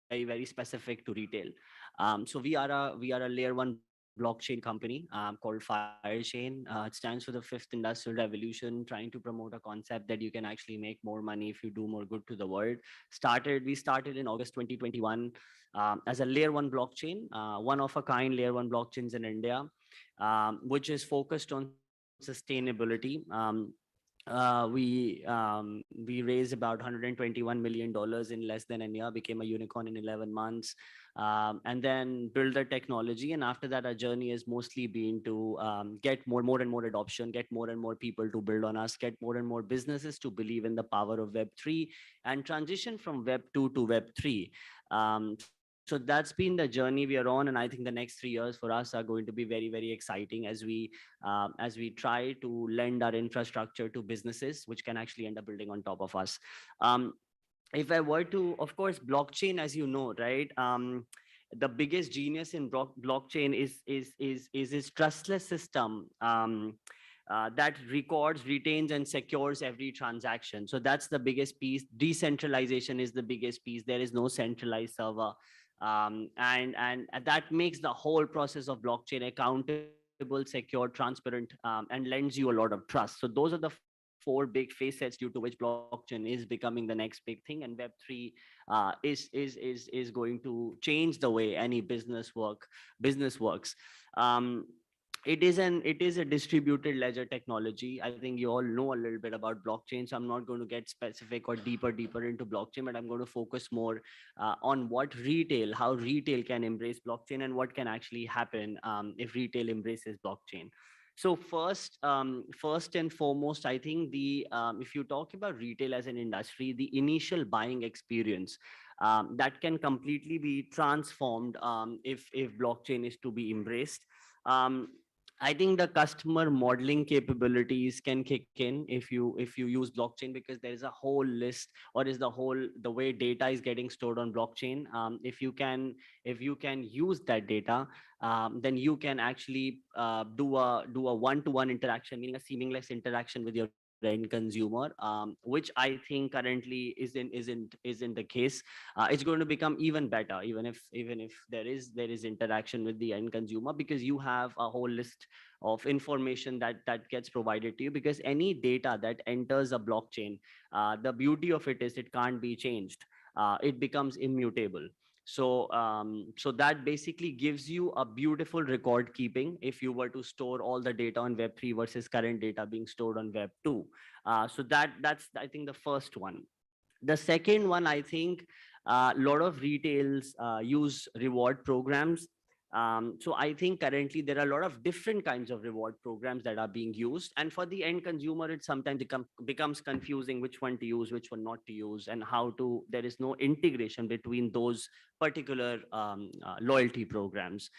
very, very specific to retail. So we are a layer 1 blockchain company called Firechain. It stands for the 5th industrial revolution, trying to promote a concept that you can actually make more money if you do more good to the world. We started in August 2021 as a layer 1 blockchain, one of a kind layer 1 blockchains in India, which is focused on sustainability. We raised about $121 million in less than a year, became a unicorn in 11 months, and then build the technology. And after that, our journey has mostly been to get more and more adoption, get more and more people to build on us, get more and more businesses to believe in the power of Web3, and transition from Web 2 to Web 3. So that's been the journey we are on, and I think the next 3 years for us are going to be very, very exciting as we try to lend our infrastructure to businesses which can actually end up building on top of us. if I were to, of course, blockchain, as you know, right? The biggest genius in blockchain is its trustless system that records, retains, and secures every transaction. So that's the biggest piece. Decentralization is the biggest piece. There is no centralized server, and that makes the whole process of blockchain accountable, secure, transparent, and lends you a lot of trust. So those are the four big facets due to which blockchain is becoming the next big thing, and Web3 is going to change the way any business works. um, it is a distributed ledger technology. I think you all know a little bit about blockchain, so I'm not going to get specific or deeper into blockchain, but I'm going to focus more on how retail can embrace blockchain, and what can actually happen if retail embraces blockchain. So first and foremost, I think if you talk about retail as an industry, the initial buying experience that can completely be transformed if blockchain is to be embraced. Um, I think the customer modeling capabilities can kick in if you use blockchain, because there is a whole list, or is the way data is getting stored on blockchain. If you can use that data, then you can actually do a one-to-one interaction, meaning a seamless interaction with your end consumer, which I think currently isn't the case. It's going to become even better, even if there is interaction with the end consumer, because you have a whole list of information that gets provided to you, because any data that enters a blockchain, the beauty of it is it can't be changed. It becomes immutable. So that basically gives you a beautiful record keeping if you were to store all the data on Web3 versus current data being stored on Web2. So that's, I think, the first one. The second one, I think, a lot of retails use reward programs. So I think currently there are a lot of different kinds of reward programs that are being used. And for the end consumer, it sometimes becomes confusing which one to use, which one not to use, and there is no integration between those particular loyalty programs.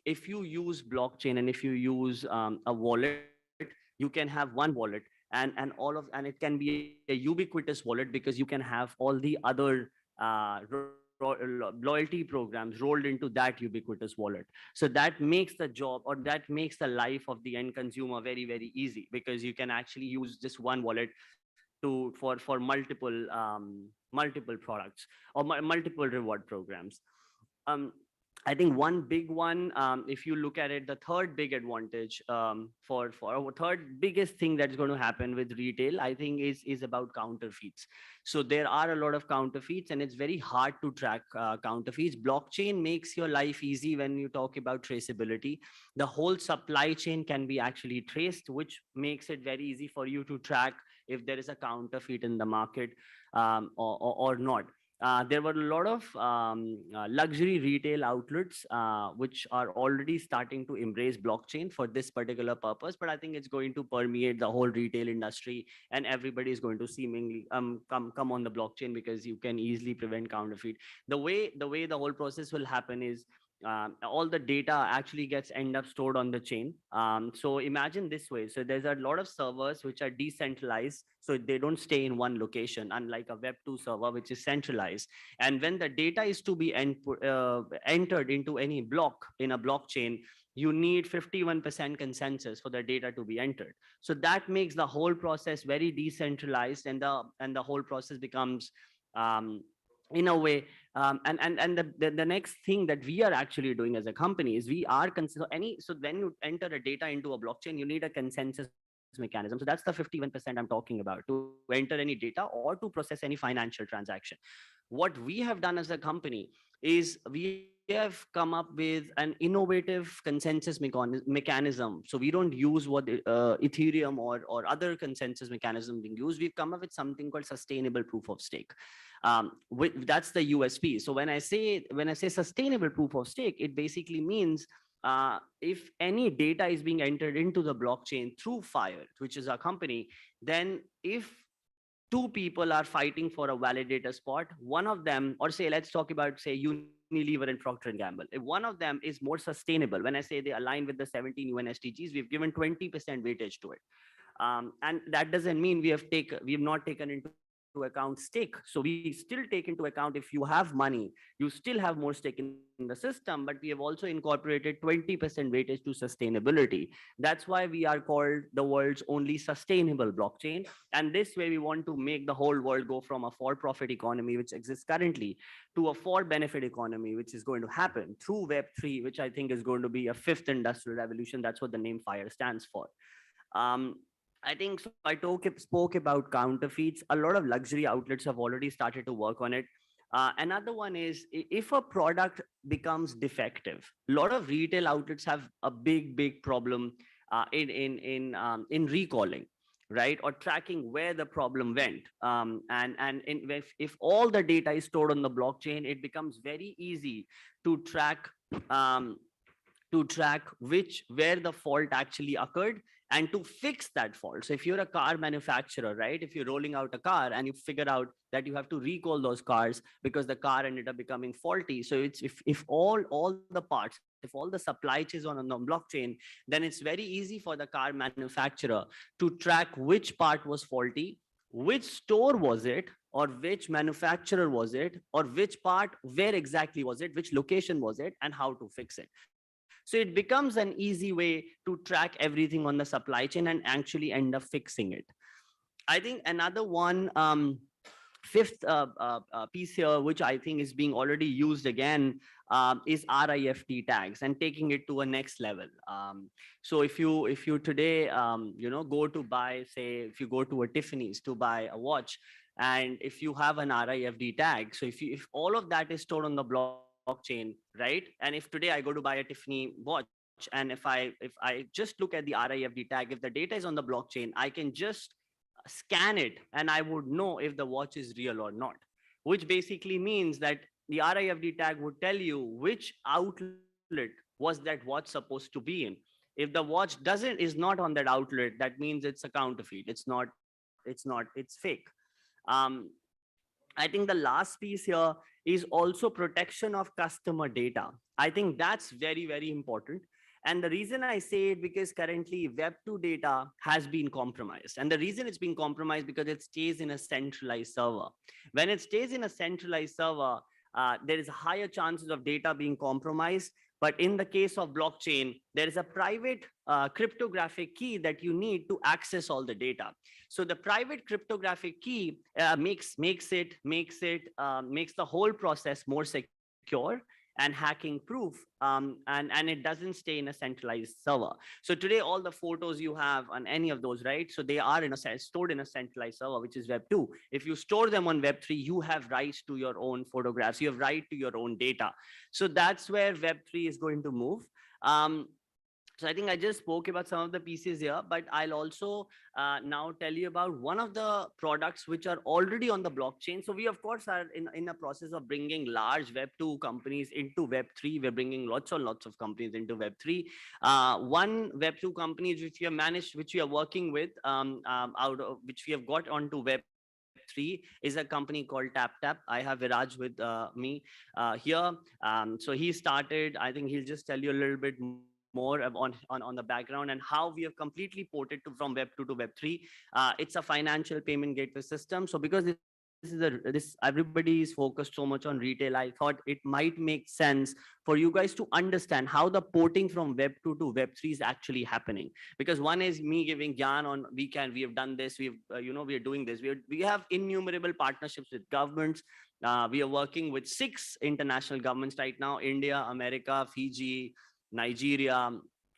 If you use blockchain, and if you use a wallet, you can have one wallet, and it can be a ubiquitous wallet, because you can have all the other loyalty programs rolled into that ubiquitous wallet. So that makes the job, or that makes the life of the end consumer very, very easy, because you can actually use this one wallet for multiple products, or multiple reward programs. um, I think one big one, if you look at it, the third big advantage, for our third biggest thing that's going to happen with retail, I think, is about counterfeits. So there are a lot of counterfeits, and it's very hard to track counterfeits. Blockchain makes your life easy when you talk about traceability. The whole supply chain can be actually traced, which makes it very easy for you to track if there is a counterfeit in the market, or not. There were a lot of luxury retail outlets which are already starting to embrace blockchain for this particular purpose, but I think it's going to permeate the whole retail industry, and everybody is going to seemingly come on the blockchain, because you can easily prevent counterfeit. The way the whole process will happen is, all the data actually gets end up stored on the chain. So imagine this way. So there's a lot of servers which are decentralized, so they don't stay in one location, unlike a Web2 server, which is centralized. And when the data is to be entered into any block in a blockchain, you need 51% consensus for the data to be entered. So that makes the whole process very decentralized, and the whole process becomes, in a way, and the next thing that we are actually doing as a company is we are so when you enter a data into a blockchain, you need a consensus mechanism. So that's the 51% I'm talking about, to enter any data or to process any financial transaction. What we have done as a company is we have come up with an innovative consensus mechanism. So we don't use what Ethereum or other consensus mechanism being used. We've come up with something called sustainable proof of stake. That's the USP. So when I say sustainable proof of stake, it basically means, if any data is being entered into the blockchain through Fire, which is our company, then if two people are fighting for a validator spot, one of them, or say, let's talk about, say, Unilever and Procter and Gamble. If one of them is more sustainable, when I say they align with the 17 UN SDGs, we've given 20% weightage to it. And that doesn't mean we have not taken into account stake. So we still take into account if you have money, you still have more stake in the system, but we have also incorporated 20% weightage to sustainability. That's why we are called the world's only sustainable blockchain. And this way we want to make the whole world go from a for-profit economy, which exists currently, to a for-benefit economy, which is going to happen through Web3, which I think is going to be a fifth industrial revolution. That's what the name FIRE stands for. I think so. Spoke about counterfeits. A lot of luxury outlets have already started to work on it. Another one is if a product becomes defective, a lot of retail outlets have a big problem in recalling, right, or tracking where the problem went. If all the data is stored on the blockchain, it becomes very easy to track where the fault actually occurred and to fix that fault. So if you're a car manufacturer, right, if you're rolling out a car and you figure out that you have to recall those cars because the car ended up becoming faulty. So it's if all the parts, if all the supply chains on the blockchain, then it's very easy for the car manufacturer to track which part was faulty, which store was it, or which manufacturer was it, or which part, where exactly was it, which location was it, and how to fix it. So it becomes an easy way to track everything on the supply chain and actually end up fixing it. I think another one, fifth piece here, which I think is being already used again, is RIFT tags and taking it to a next level. So if you today, go to buy, say, if you go to a Tiffany's to buy a watch, and if you have an RIFD tag, so if all of that is stored on the blockchain, right? And if today I go to buy a Tiffany watch, and if I just look at the RIFD tag, if the data is on the blockchain, I can just scan it and I would know if the watch is real or not, which basically means that the RIFD tag would tell you which outlet was that watch supposed to be in. If the watch is not on that outlet, that means it's a counterfeit. It's fake. I think the last piece here is also protection of customer data. I think that's very important. And the reason I say it, because currently Web2 data has been compromised. And the reason it's been compromised because it stays in a centralized server. When it stays in a centralized server, there is higher chances of data being compromised. But in the case of blockchain, there is a private cryptographic key that you need to access all the data. So the private cryptographic key makes the whole process more secure and hacking proof, and it doesn't stay in a centralized server. So today, all the photos you have on any of those, right? So they are stored in a centralized server, which is Web2. If you store them on Web3, you have rights to your own photographs. You have right to your own data. So that's where Web3 is going to move. So I think I just spoke about some of the pieces here, but I'll also now tell you about one of the products which are already on the blockchain. So we, of course, are in a process of bringing large Web2 companies into Web3. We're bringing lots and lots of companies into Web3. One Web2 company which we have managed, which we are working with, which we have got onto Web3 is a company called TapTap. I have Viraj with me here. So he started, I think he'll just tell you a little bit more on the background and how we have completely ported from Web2 to Web3. It's a financial payment gateway system. So because everybody is focused so much on retail, I thought it might make sense for you guys to understand how the porting from Web2 to Web3 is actually happening. Because one is me giving gyan on we have done this, we are doing this. We have innumerable partnerships with governments. We are working with 6 international governments right now: India, America, Fiji, Nigeria,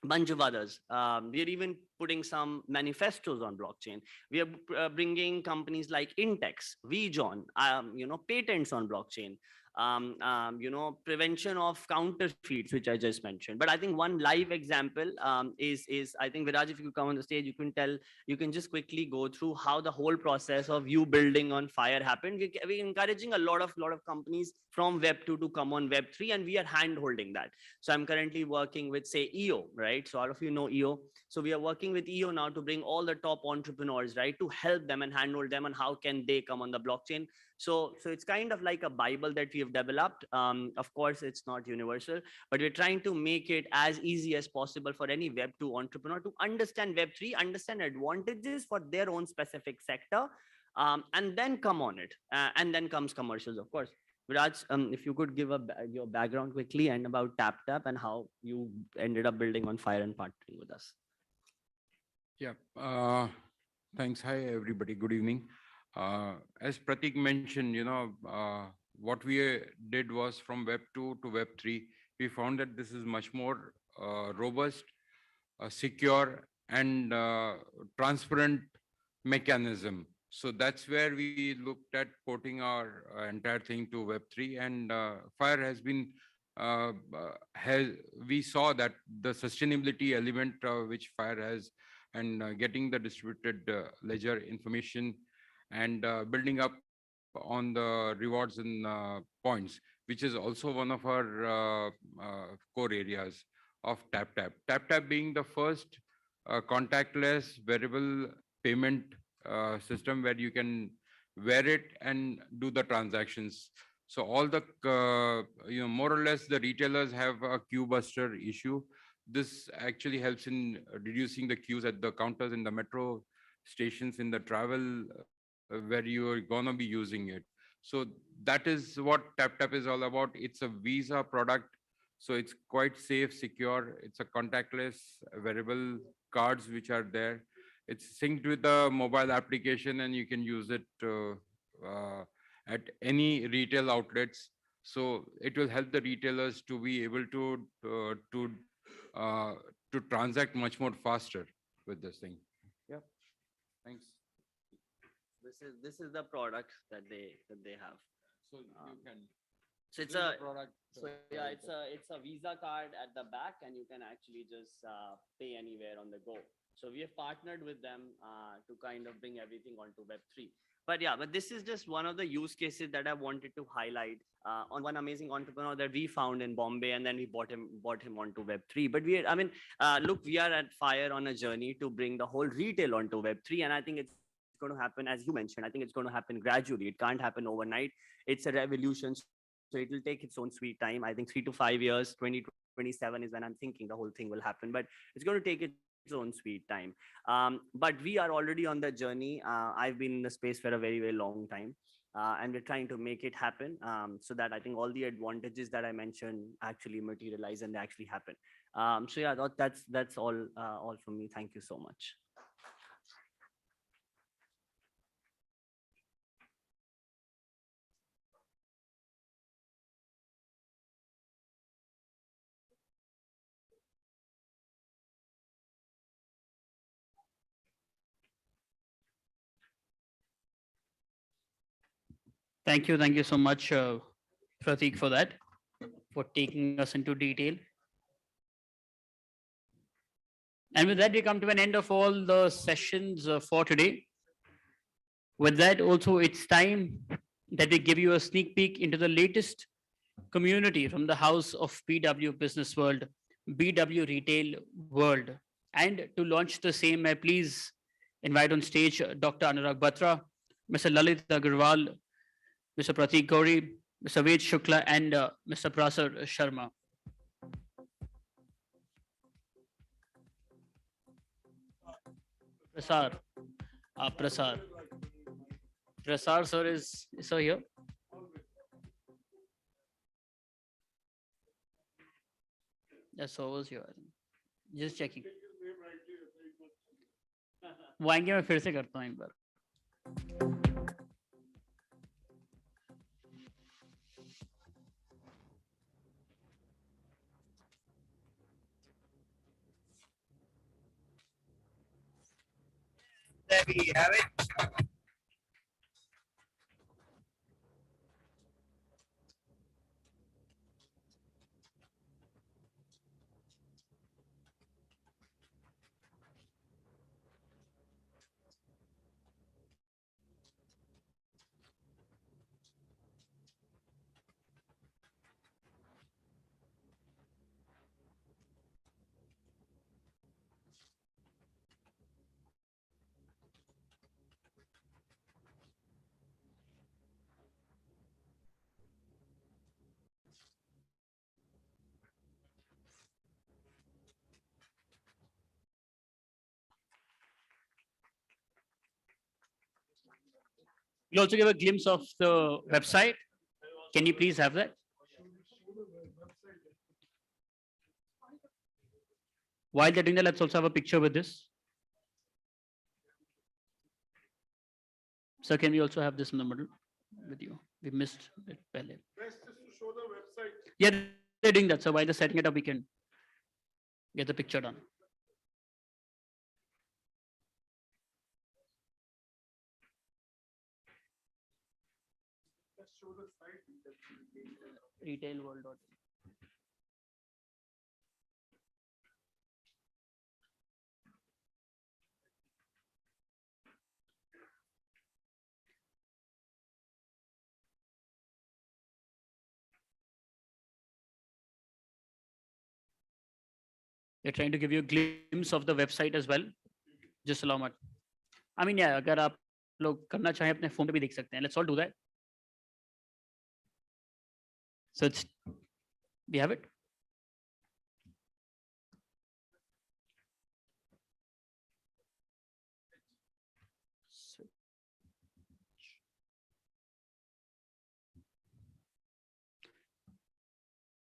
bunch of others. We are even putting some manifestos on blockchain. We are bringing companies like Intex, VJON, patents on blockchain, prevention of counterfeits, which I just mentioned. But I think one live example is I think, Viraj, if you come on the stage, you can just quickly go through how the whole process of you building on FIRE happened. We're encouraging a lot of companies from Web2 to come on Web3, and we are hand holding that. So I'm currently working with, say, EO, right? So all of you know EO. So we are working with EO now to bring all the top entrepreneurs, right, to help them and handhold them on how can they come on the blockchain. So it's kind of like a Bible that we have developed. Of course, it's not universal, but we're trying to make it as easy as possible for any Web2 entrepreneur to understand Web3, understand advantages for their own specific sector, and then come on it, and then comes commercials, of course. Viraj, if you could give your background quickly and about TapTap and how you ended up building on Fire and partnering with us. Yeah. Thanks. Hi, everybody. Good evening. As Pratik mentioned, what we did was from Web 2 to Web 3, we found that this is much more robust, secure, and transparent mechanism. So that's where we looked at porting our entire thing to Web 3, and Fire has been, we saw that the sustainability element which Fire has, and getting the distributed ledger information, and building up on the rewards and points, which is also one of our core areas of TapTap. TapTap being the first contactless wearable payment system where you can wear it and do the transactions. So all the, more or less the retailers have a queue buster issue. This actually helps in reducing the queues at the counters in the metro stations, in the travel where you are gonna be using it. So that is what TapTap is all about. It's a Visa product, so it's quite safe, secure. It's a contactless wearable cards which are there. It's synced with the mobile application, and you can use it at any retail outlets. So it will help the retailers to be able to transact much more faster with this thing. Yeah. Thanks. This is the product that they have. So you can. So it's this is a the product. So yeah, it's a Visa card at the back, and you can actually just pay anywhere on the go. So we have partnered with them to kind of bring everything onto Web3. But yeah, but this is just one of the use cases that I wanted to highlight on one amazing entrepreneur that we found in Bombay, and then we brought him onto Web3. But look, we are at Fire on a journey to bring the whole retail onto Web3, and I think it's going to happen, as you mentioned. I think it's going to happen gradually. It can't happen overnight. It's a revolution. So it will take its own sweet time. I think 3 to 5 years, 2027 is when I'm thinking the whole thing will happen, but it's going to take its own sweet time. But we are already on the journey. I've been in the space for a very, very long time. And we're trying to make it happen so that I think all the advantages that I mentioned actually materialize and they actually happen. So yeah, that's all from me. Thank you so much. Thank you so much, Pratik, for that, for taking us into detail. And with that, we come to an end of all the sessions for today. With that, also, it's time that we give you a sneak peek into the latest community from the house of BW Business World, BW Retail World. And to launch the same, I please invite on stage Dr. Anurag Batra, Mr. Lalit Agarwal, Mr. Pratik Gauri, Mr. Ved Shukla, and Mr. Prasar Sharma. Prasar sir is so here. Yes, so was here. Just checking. वो आएंगे, मैं फिर से करता हूँ एक बार. There we have it. We'll also give a glimpse of the website. Can you please have that? While they're doing that, let's also have a picture with this. So can we also have this in the middle with you? We missed it. Yeah, they're doing that. So while they're setting it up, we can get the picture done. Retail world. They're trying to give you a glimpse of the website as well. Just allow me. I mean, yeah, अगर आप लोग करना चाहें अपने phone पे भी देख सकते हैं. Let's all do that. So it's, we have it.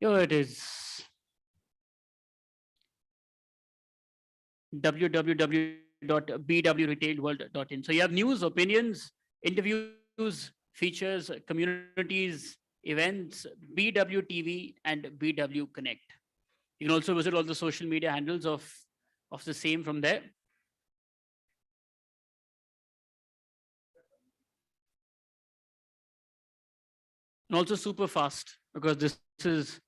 Here it is. www.bwretailworld.in. So you have news, opinions, interviews, features, communities, events, BW and BW Connect. You can also visit all the social media handles of the same from there. And also super fast because this is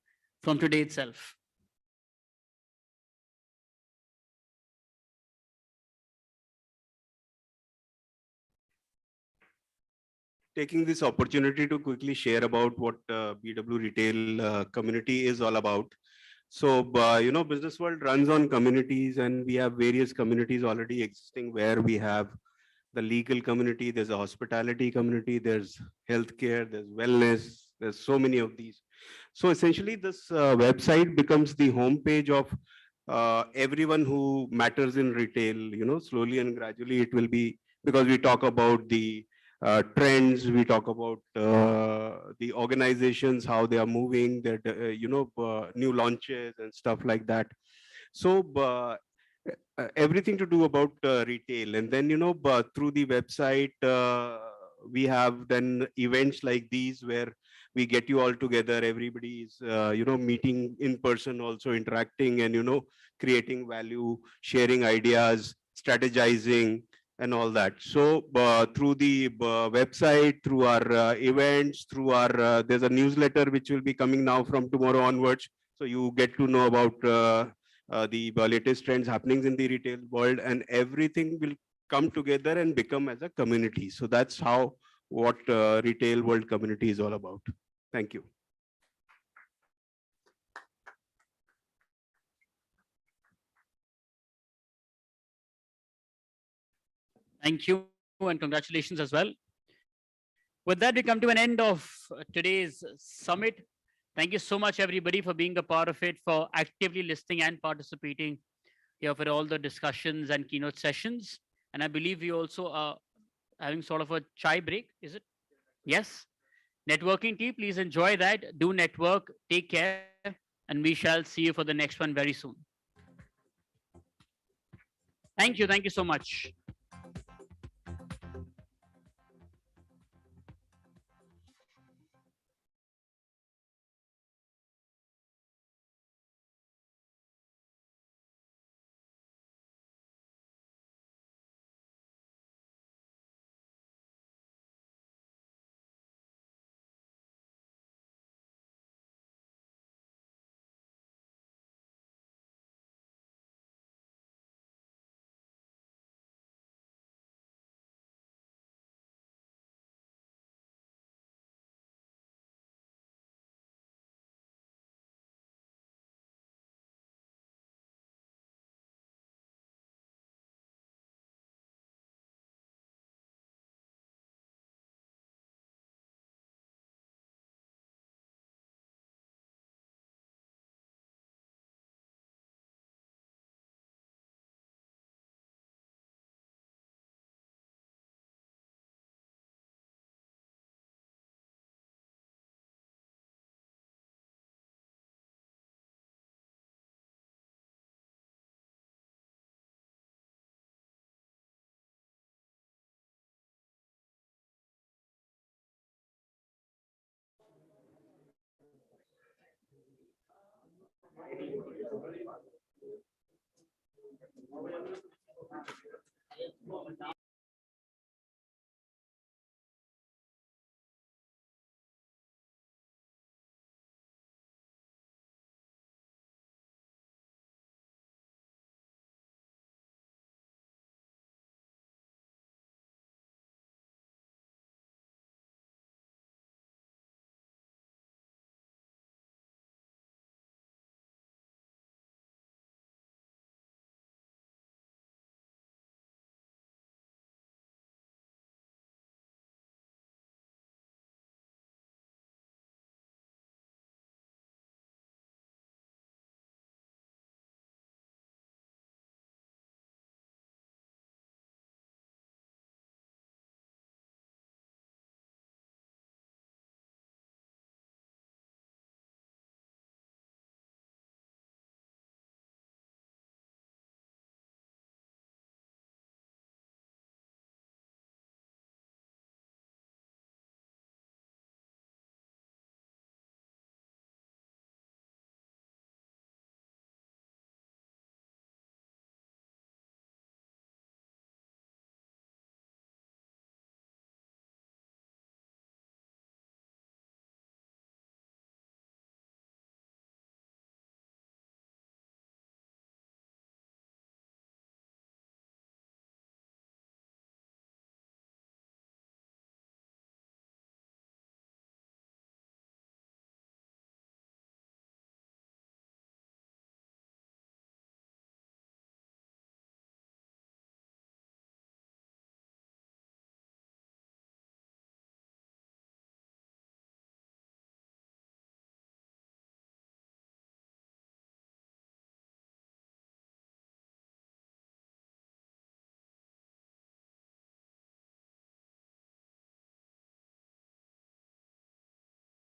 from today itself. Taking this opportunity to quickly share about what BW retail community is all about. So, Business World runs on communities, and we have various communities already existing where we have the legal community, there's a hospitality community, there's healthcare, there's wellness, there's so many of these. So essentially this website becomes the homepage of everyone who matters in retail, slowly and gradually it will be, because we talk about the trends, we talk about the organizations, how they are moving, their, new launches and stuff like that. So everything to do about retail. And then, through the website, we have then events like these where we get you all together, everybody is, meeting in person, also interacting and, creating value, sharing ideas, strategizing, and all that. So through the website, through our events, through our, there's a newsletter which will be coming now from tomorrow onwards. So you get to know about the latest trends happenings in the retail world, and everything will come together and become as a community. So that's how what retail world community is all about. Thank you. Thank you and congratulations as well. With that, we come to an end of today's summit. Thank you so much, everybody, for being a part of it, for actively listening and participating here for all the discussions and keynote sessions. And I believe we also are having sort of a chai break, is it? Yes. Networking tea, please enjoy that. Do network, take care, and we shall see you for the next one very soon. Thank you. Thank you so much.